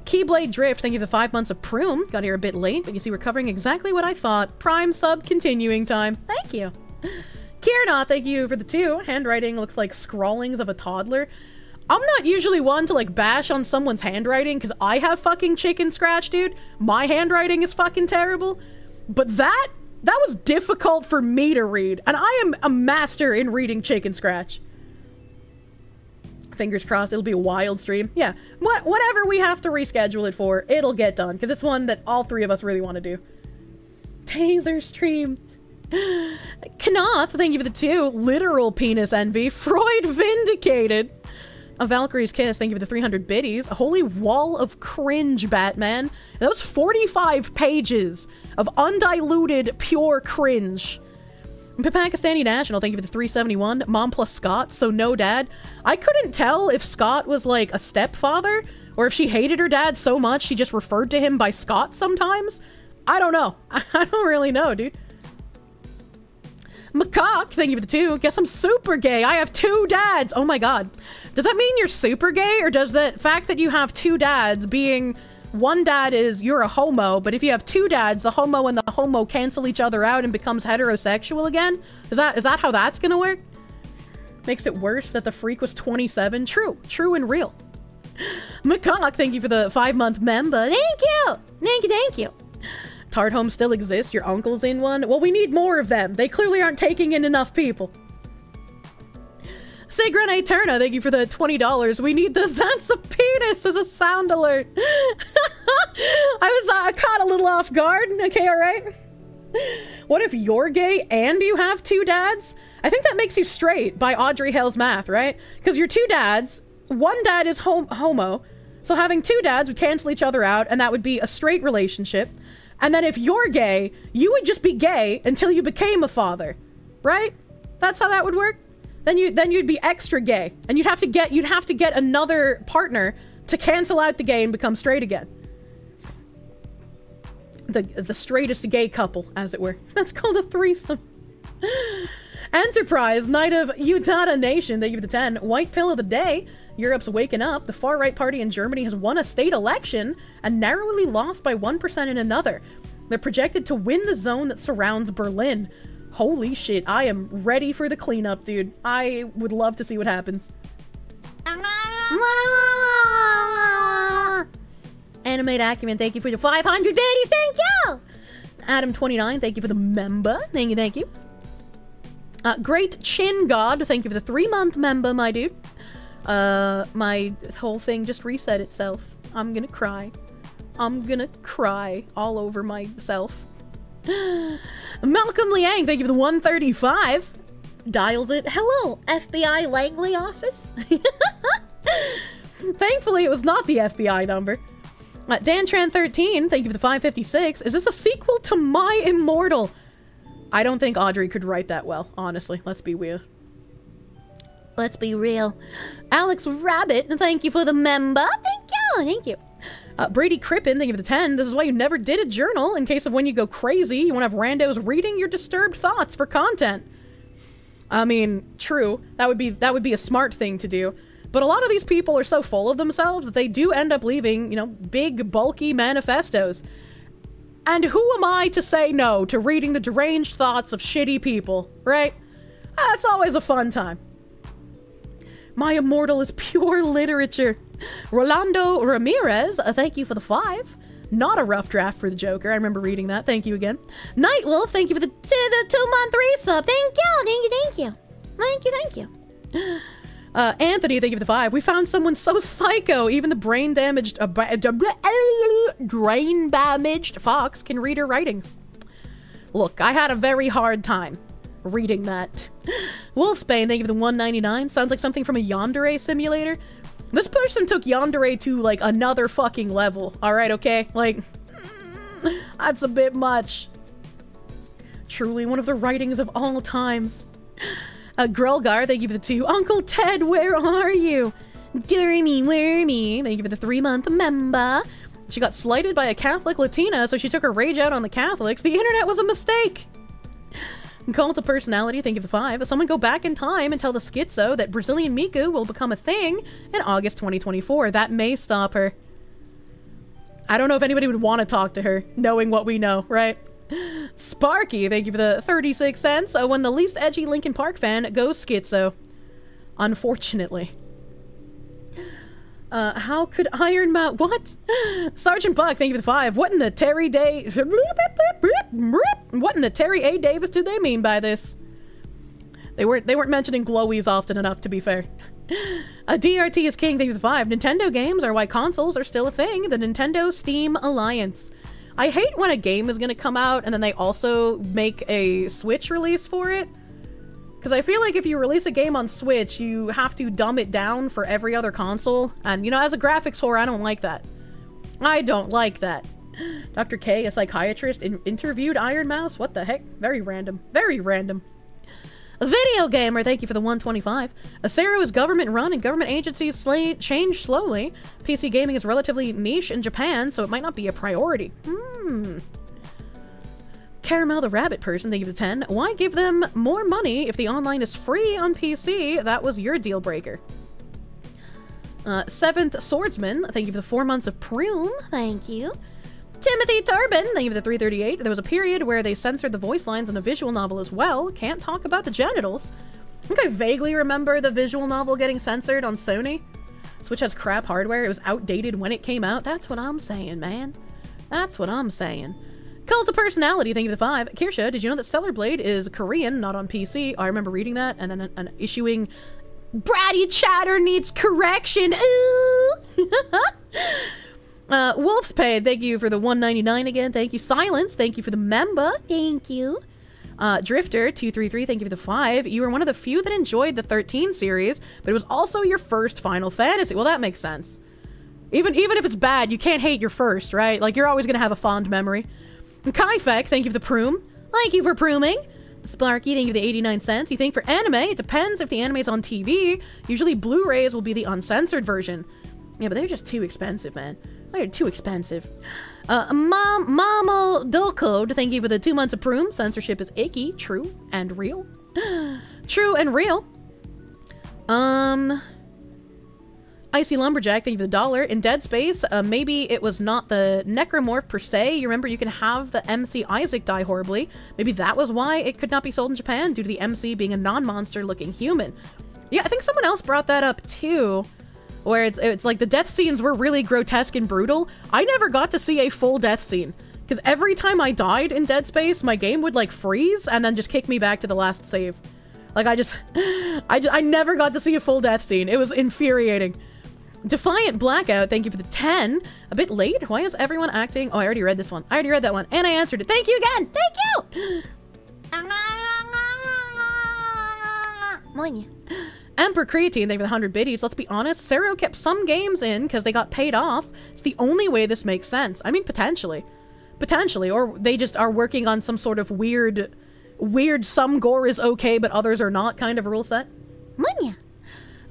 Keyblade Drift, thank you for the 5 months of Prune. Got here a bit late, but you see we're covering exactly what I thought. Prime sub continuing time. Thank you. Kierna, thank you for the 2. Handwriting looks like scrawlings of a toddler. I'm not usually one to like bash on someone's handwriting because I have fucking chicken scratch, dude. My handwriting is fucking terrible. But that was difficult for me to read, and I am a master in reading chicken scratch. Fingers crossed it'll be a wild stream. Yeah, whatever we have to reschedule it for, it'll get done, because it's one that all 3 of us really want to do. Taser stream. Kanoth, thank you for the 2. Literal penis envy. Freud vindicated. A Valkyrie's Kiss, thank you for the 300 biddies. A holy wall of cringe, Batman. That was 45 pages of undiluted, pure cringe. Pakistani National, thank you for the 371. Mom plus Scott, so no dad. I couldn't tell if Scott was like a stepfather, or if she hated her dad so much she just referred to him by Scott sometimes. I don't know. I don't really know, dude. Macaque, thank you for the 2. Guess I'm super gay. I have 2 dads. Oh my god. Does that mean you're super gay, or does the fact that you have 2 dads being one dad is you're a homo, but if you have 2 dads, the homo and the homo cancel each other out and becomes heterosexual again? Is that how that's gonna work? Makes it worse that the freak was 27. True and real. Macaque, thank you for the 5-month member. Thank you. Tart homes still exist. Your uncle's in one. Well, we need more of them. They clearly aren't taking in enough people. Sigrid Eterna, thank you for the $20. We need the "that's a penis" as a sound alert. I was caught a little off guard. Okay, all right. What if you're gay and you have 2 dads? I think that makes you straight by Audrey Hell's math, right? Because your 2 dads, one dad is homo, so having 2 dads would cancel each other out, and that would be a straight relationship. And then if you're gay, you would just be gay until you became a father, right? That's how that would work. Then you'd be extra gay, and you'd have to get another partner to cancel out the gay and become straight again. The straightest gay couple, as it were. That's called a threesome. Enterprise, Knight of Utah Nation, thank you for the 10. White pill of the day. Europe's waking up. The far-right party in Germany has won a state election and narrowly lost by 1% in another. They're projected to win the zone that surrounds Berlin. Holy shit, I am ready for the cleanup, dude. I would love to see what happens. Animate Acumen, thank you for the 500 biddies, thank you! Adam29, thank you for the member. Thank you. Great Chin God, thank you for the 3-month member, my dude. My whole thing just reset itself. I'm gonna cry. I'm gonna cry all over myself. Malcolm Liang, thank you for the 135. Dials it. Hello, FBI Langley office? Thankfully, it was not the FBI number. DanTran13, thank you for the 556. Is this a sequel to My Immortal? I don't think Audrey could write that well, honestly. Let's be weird. Let's be real. Alex Rabbit, thank you for the member. Thank you. Brady Crippen, thank you for the 10. This is why you never did a journal, in case of when you go crazy. You want to have randos reading your disturbed thoughts for content. I mean, true. That would be a smart thing to do. But a lot of these people are so full of themselves that they do end up leaving, you know, big, bulky manifestos. And who am I to say no to reading the deranged thoughts of shitty people, right? That's always a fun time. My Immortal is pure literature. Rolando Ramirez, thank you for the 5. Not a rough draft for the Joker. I remember reading that. Thank you again. Nightwolf, thank you for the 2-month resub. Thank you. Anthony, thank you for the 5. We found someone so psycho, even the brain damaged fox can read her writings. Look, I had a very hard time reading that. Wolfsbane, thank you for the 199. Sounds like something from a yandere simulator. This person took yandere to, like, another fucking level. Alright, okay? Like, that's a bit much. Truly one of the writings of all times. Grelgar, thank you for the 2. Uncle Ted, where are you? Wormy, thank you for the 3-month member. She got slighted by a Catholic Latina, so she took her rage out on the Catholics. The internet was a mistake. Cult of Personality, thank you for the 5. Someone go back in time and tell the Skitso that Brazilian Miku will become a thing in August 2024. That may stop her. I don't know if anybody would want to talk to her, knowing what we know, right? Sparky, thank you for the 36 cents. When the least edgy Linkin Park fan goes Skitso. Unfortunately. How could Iron Mouse... What? Sergeant Buck, thank you for the 5. What in the Terry Day... What in the Terry A. Davis did they mean by this? They weren't mentioning glowies often enough, to be fair. DRT is king, thank you for the 5. Nintendo games are why consoles are still a thing. The Nintendo Steam Alliance. I hate when a game is gonna come out and then they also make a Switch release for it. Because I feel like if you release a game on Switch, you have to dumb it down for every other console. And, you know, as a graphics whore, I don't like that. I don't like that. Dr. K, a psychiatrist, interviewed Iron Mouse? What the heck? Very random. Very random. Video Gamer, thank you for the 125. Sero is government-run and government agencies change slowly. PC gaming is relatively niche in Japan, so it might not be a priority. Caramel the Rabbit person, thank you for the 10. Why give them more money if the online is free on PC? That was your deal breaker. Seventh Swordsman, thank you for the 4 months of Prune. Thank you. Timothy Turbin, thank you for the 338. There was a period where they censored the voice lines in a visual novel as well. Can't talk about the genitals. I think I vaguely remember the visual novel getting censored on Sony. Switch has crap hardware. It was outdated when it came out. That's what I'm saying, man. That's what I'm saying. Cult of Personality, thank you for the 5. Kirsche, did you know that Stellar Blade is Korean, not on PC? I remember reading that and then issuing... Bratty chatter needs correction. Ooh! Wolf's Paid, thank you for the 199 again. Thank you. Silence, thank you for the member. Thank you. Drifter 233, thank you for the 5. You were one of the few that enjoyed the 13 series, but it was also your first Final Fantasy. Well, that makes sense. Even if it's bad, you can't hate your first, right? Like, you're always gonna have a fond memory. Kaifek, thank you for the Proom. Thank you for Prooming. Splarky, thank you for the 89 cents. You think for anime, it depends if the anime is on TV. Usually Blu-rays will be the uncensored version. Yeah, but they're just too expensive, man. They're too expensive. Mama Dolcode, thank you for the 2 months of Proom. Censorship is icky, true, and real. True and real. Icy Lumberjack, thank you for the dollar. In Dead Space, maybe it was not the necromorph per se. You remember you can have the MC Isaac die horribly. Maybe that was why it could not be sold in Japan, due to the MC being a non-monster looking human. Yeah, I think someone else brought that up too, where it's like the death scenes were really grotesque and brutal. I never got to see a full death scene, because every time I died in Dead Space, my game would like freeze and then just kick me back to the last save. Like I never got to see a full death scene. It was infuriating. Defiant Blackout, thank you for the 10. A bit late? Why is everyone acting... Oh, I already read this one. I already read that one. And I answered it. Thank you again! Thank you! Emperor Creatine, thank you for the 100 biddies. Let's be honest, Sero kept some games in because they got paid off. It's the only way this makes sense. I mean, potentially. Potentially. Or they just are working on some sort of weird some gore is okay, but others are not kind of rule set. Money.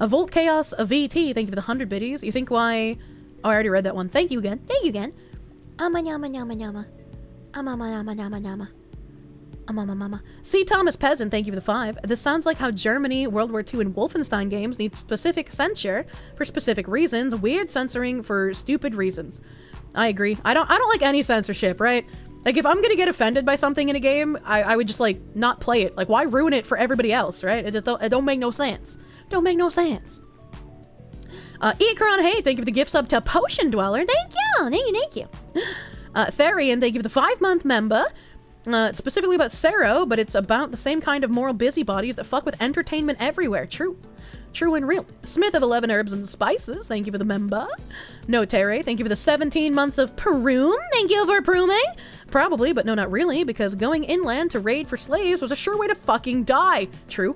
A Volt Chaos, a VT, thank you for the 100 biddies. You think why... Oh, I already read that one. Thank you again. Thank you again. C. Thomas Peasant, thank you for the 5. This sounds like how Germany, World War II, and Wolfenstein games need specific censure for specific reasons, weird censoring for stupid reasons. I agree. I don't like any censorship, right? Like, if I'm gonna get offended by something in a game, I would just, like, not play it. Like, why ruin it for everybody else, right? It don't make no sense. Don't make no sense. Ekron, hey, thank you for the gift sub to Potion Dweller. Thank you. Therian, thank you for the 5-month member. Specifically about Sero, but it's about the same kind of moral busybodies that fuck with entertainment everywhere. True and real. Smith of 11 Herbs and Spices, thank you for the member. No Terre, thank you for the 17 months of Peroom. Thank you for Perooming. Probably, but no, not really, because going inland to raid for slaves was a sure way to fucking die. True.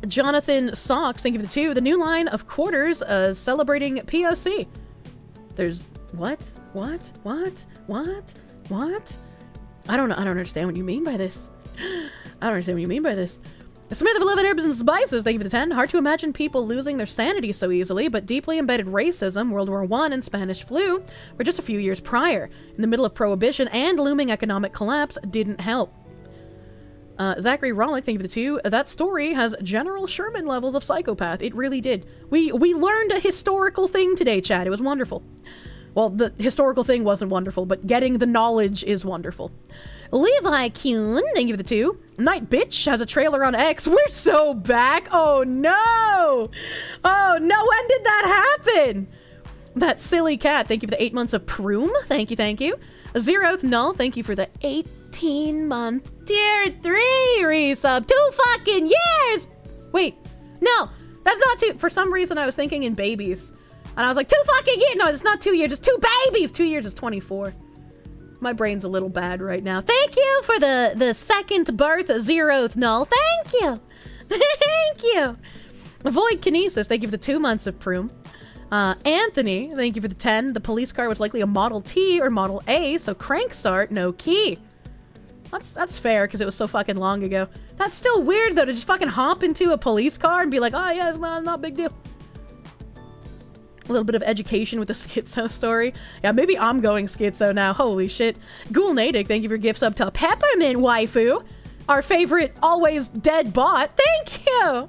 Jonathan Socks, thank you for the 2. The new line of quarters celebrating POC. There's what? I don't understand what you mean by this. The Smith of 11 Herbs and Spices, thank you for the 10. Hard to imagine people losing their sanity so easily, but deeply embedded racism, World War I, and Spanish flu were just a few years prior. In the middle of Prohibition and looming economic collapse didn't help. Zachary Rollick, thank you for the 2. That story has General Sherman levels of psychopath. It really did. We learned a historical thing today, Chad. It was wonderful. Well, the historical thing wasn't wonderful, but getting the knowledge is wonderful. Levi Kuhn, thank you for the 2. Night Bitch has a trailer on X. We're so back. Oh, no. Oh, no. When did that happen? That silly cat, thank you for the 8 months of Proom. Thank you, thank you. Zeroth Null, thank you for the 18-month tier 3 resub. 2 fucking years! Wait, no, that's not 2. For some reason, I was thinking in babies. And I was like, 2 fucking years! No, it's not 2 years, it's 2 babies! 2 years is 24. My brain's a little bad right now. Thank you for the second birth, Zeroth Null. Thank you! Thank you! Void Kinesis, thank you for the 2 months of Proom. Anthony, thank you for the 10. The police car was likely a Model T or Model A, so crank start, no key. That's fair, because it was so fucking long ago. That's still weird, though, to just fucking hop into a police car and be like, oh, yeah, it's not a big deal. A little bit of education with the Skitso story. Yeah, maybe I'm going Skitso now. Holy shit. Ghoul Natick, thank you for gifts up to Peppermint Waifu. Our favorite, always dead bot. Thank you!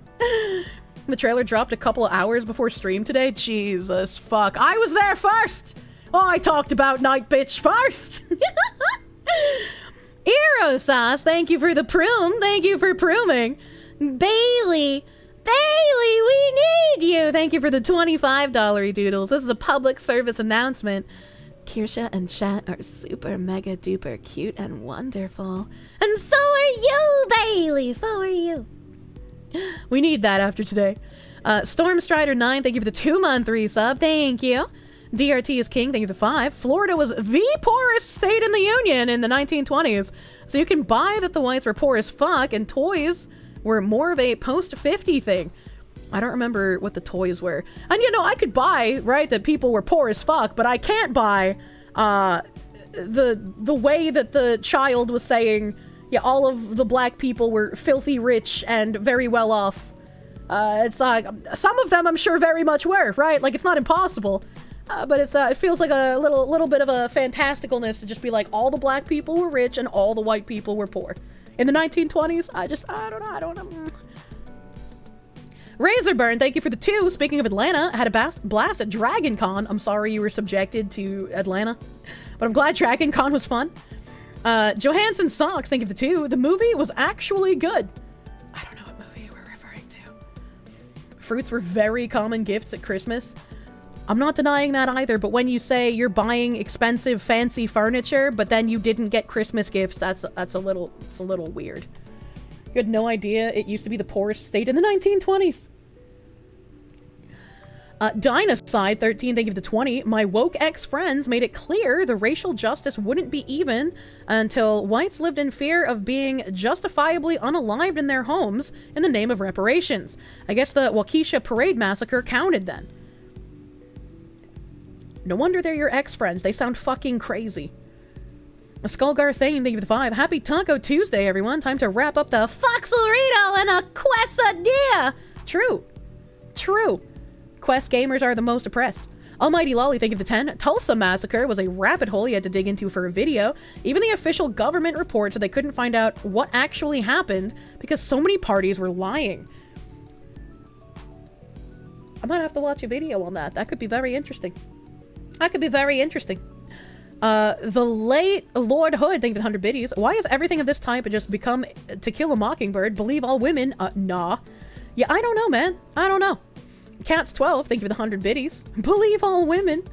The trailer dropped a couple of hours before stream today. Jesus fuck. I was there first! Oh, I talked about Night Bitch first! Erosauce, thank you for the proom. Thank you for prooming. Bailey, we need you. Thank you for the $25 doodles. This is a public service announcement. Kirsche and chat are super mega duper cute and wonderful. And so are you, Bailey. So are you. We need that after today. Stormstrider9, thank you for the 2-month resub. Thank you. DRT is king, thank you for the 5. Florida was the poorest state in the Union in the 1920s. So you can buy that the whites were poor as fuck, and toys were more of a post-50 thing. I don't remember what the toys were. And you know, I could buy, right, that people were poor as fuck, but I can't buy the way that the child was saying, yeah, all of the black people were filthy rich and very well off. It's like, some of them I'm sure very much were, right? Like, it's not impossible. But it feels like a little bit of a fantasticalness to just be like, all the black people were rich and all the white people were poor. In the 1920s, I don't know. Razorburn, thank you for the 2. Speaking of Atlanta, I had a blast at Dragon Con. I'm sorry you were subjected to Atlanta, but I'm glad Dragon Con was fun. Johansson Socks, thank you for the 2. The movie was actually good. I don't know what movie we're referring to. Fruits were very common gifts at Christmas. I'm not denying that either, but when you say you're buying expensive, fancy furniture, but then you didn't get Christmas gifts, it's a little weird. You had no idea it used to be the poorest state in the 1920s. Dynaside 13, thank you for the 20. My woke ex-friends made it clear the racial justice wouldn't be even until whites lived in fear of being justifiably unalived in their homes in the name of reparations. I guess the Waukesha Parade Massacre counted then. No wonder they're your ex-friends. They sound fucking crazy. A Skullgar Thane, thank you for the 5. Happy Taco Tuesday, everyone. Time to wrap up the Foxlerito and a quesadilla. True. Quest gamers are the most oppressed. Almighty Lolly, thank you for the 10. Tulsa Massacre was a rabbit hole you had to dig into for a video. Even the official government report said they couldn't find out what actually happened because so many parties were lying. I might have to watch a video on that. That could be very interesting. The late Lord Hood, thank you for the 100 biddies. Why is everything of this type just become To Kill a Mockingbird? Believe all women? Nah. Yeah, I don't know, man. I don't know. Cats 12, thank you for the 100 biddies. Believe all women.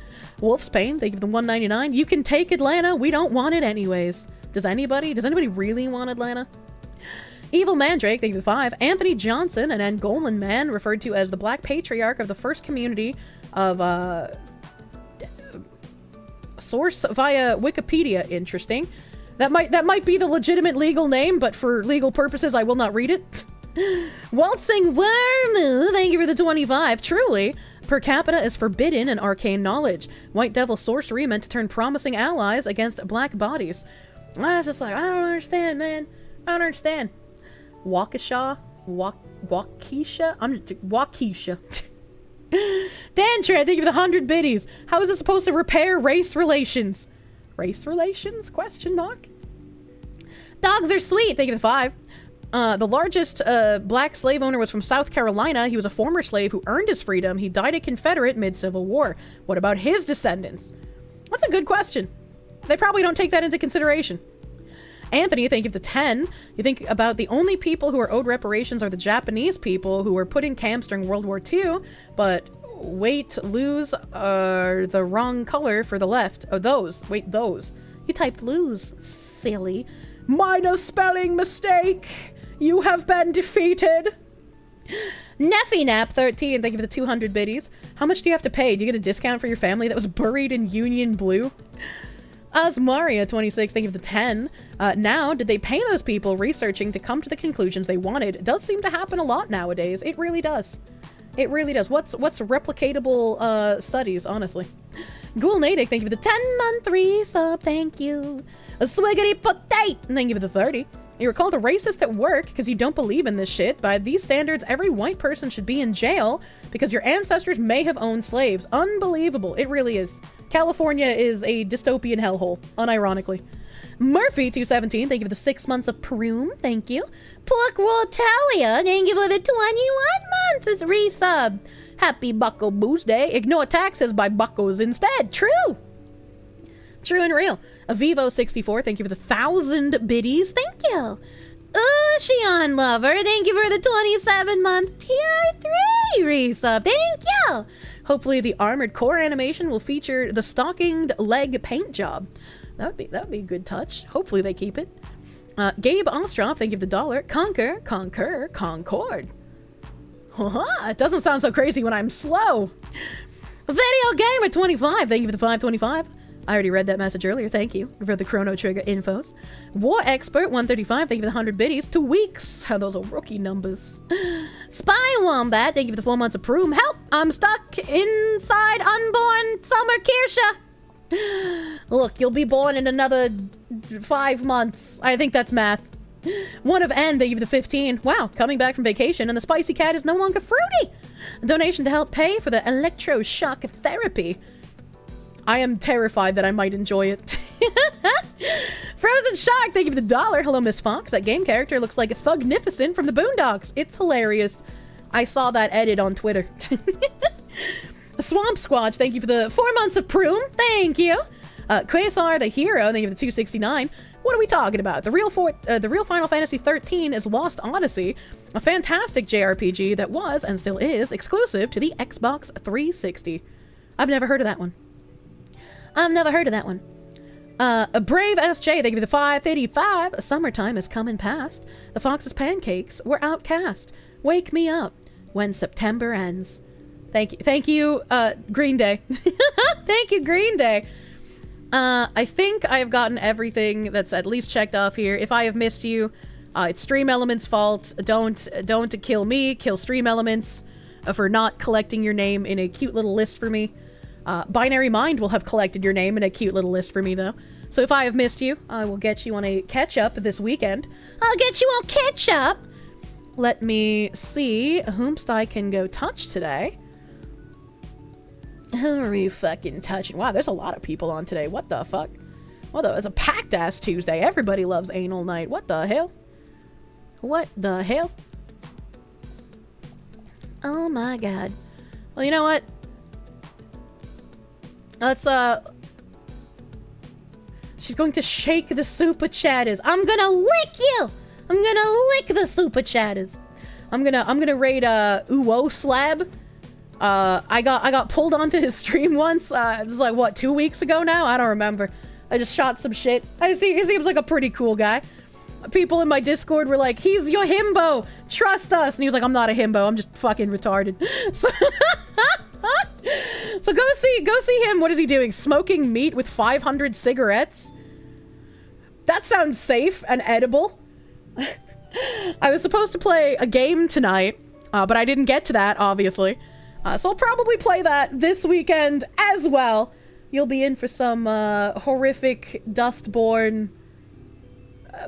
Wolf's Pain, thank you for the 199. You can take Atlanta. We don't want it anyways. Does anybody really want Atlanta? Evil Mandrake, thank you for the 5. Anthony Johnson, an Angolan man referred to as the Black Patriarch of the first community of, source via Wikipedia. Interesting. That might be the legitimate legal name, but for legal purposes, I will not read it. Waltzing Wormu, thank you for the 25. Truly, per capita is forbidden in arcane knowledge. White devil sorcery meant to turn promising allies against black bodies. I was just like, I don't understand, man. I don't understand. Waukesha? Waukesha. Dantra, thank you for the 100 biddies. How is this supposed to repair race relations? Race relations? Question mark. Dogs are sweet, thank you for the 5. The largest black slave owner was from South Carolina. He was a former slave who earned his freedom. He died a Confederate mid-Civil War. What about his descendants? That's a good question. They probably don't take that into consideration. Anthony, thank you for the 10. You think about the only people who are owed reparations are the Japanese people who were put in camps during World War II, but lose are the wrong color for the left. Oh, those. Wait, those. You typed lose, silly. Minor spelling mistake. You have been defeated. Neffy13, thank you for the 200 biddies. How much do you have to pay? Do you get a discount for your family that was buried in Union Blue? Asmaria26, thank you for the 10. Now, did they pay those people researching to come to the conclusions they wanted? It does seem to happen a lot nowadays. It really does. It really does. What's replicatable studies, honestly? Ghoul Natick, thank you for the 10-month resub. Thank you. A swiggity potate, thank you for the 30. You were called a racist at work because you don't believe in this shit. By these standards, every white person should be in jail because your ancestors may have owned slaves. Unbelievable. It really is. California is a dystopian hellhole, unironically. Murphy217, thank you for the 6 months of Proom. Thank you. Porkrotalia, thank you for the 21 months resub. Happy Bucko Boost Day. Ignore taxes by buckos instead. True. True and real. Avivo64, thank you for the 1,000 biddies. Thank you. Ocean Lover, thank you for the 27-month tier 3 resub. Thank you. Hopefully the Armored Core animation will feature the stockinged leg paint job. That would be a good touch. Hopefully they keep it. Gabe Ostroff, thank you for the $1. Concord. It doesn't sound so crazy when I'm slow. Video Gamer 25, thank you for the 525. I already read that message earlier. Thank you for the Chrono Trigger infos. War Expert 135, thank you for the 100 biddies. 2 weeks. How those are rookie numbers. Spy Wombat, thank you for the 4 months of Proom. Help! I'm stuck inside unborn Summer Kirsche. Look, you'll be born in another 5 months. I think that's math. One of N, thank you for the 15. Wow, coming back from vacation and the spicy cat is no longer fruity. A donation to help pay for the electroshock therapy. I am terrified that I might enjoy it. Frozen Shark, thank you for the $1. Hello, Miss Fox. That game character looks like Thugnificent from the Boondocks. It's hilarious. I saw that edit on Twitter. Swamp Squatch, thank you for the 4 months of Proom. Thank you. Quasar, the hero, thank you for the 269. What are we talking about? The real Final Fantasy 13 is Lost Odyssey, a fantastic JRPG that was and still is exclusive to the Xbox 360. I've never heard of that one. A Brave SJ, thank you for the 585. Summertime is coming past. The Fox's pancakes were outcast. Wake me up when September ends. Thank you, Green Day. Thank you, Green Day. I think I have gotten everything that's at least checked off here. If I have missed you, it's Stream Elements' fault. Don't kill me. Kill Stream Elements for not collecting your name in a cute little list for me. Binary Mind will have collected your name in a cute little list for me, though. So if I have missed you, I will get you on a catch-up this weekend. I'll get you on catch-up! Let me see whomst I can go touch today. Who are we fucking touching? Wow, there's a lot of people on today. What the fuck? It's a packed-ass Tuesday. Everybody loves Anal Night. What the hell? What the hell? Oh my god. Well, you know what? Let's, she's going to shake the super chatters. I'm gonna lick you! I'm gonna lick the super chatters. I'm gonna raid, Uwo Slab. I got pulled onto his stream once. This is like, what, 2 weeks ago now? I don't remember. I just shot some shit. He seems like a pretty cool guy. People in my Discord were like, he's your himbo! Trust us! And he was like, I'm not a himbo, I'm just fucking retarded. So go see him. What is he doing? Smoking meat with 500 cigarettes? That sounds safe and edible. I was supposed to play a game tonight, but I didn't get to that, obviously. So I'll probably play that this weekend as well. You'll be in for some horrific dust-borne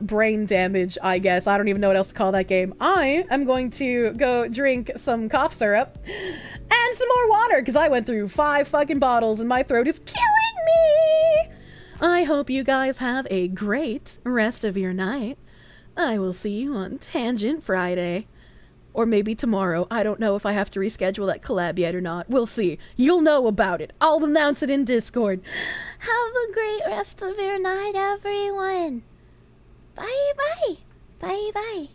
brain damage, I guess. I don't even know what else to call that game. I am going to go drink some cough syrup and some more water, because I went through 5 fucking bottles and my throat is killing me! I hope you guys have a great rest of your night. I will see you on Tangent Friday. Or maybe tomorrow. I don't know if I have to reschedule that collab yet or not. We'll see. You'll know about it. I'll announce it in Discord. Have a great rest of your night, everyone. Bye bye. Bye bye.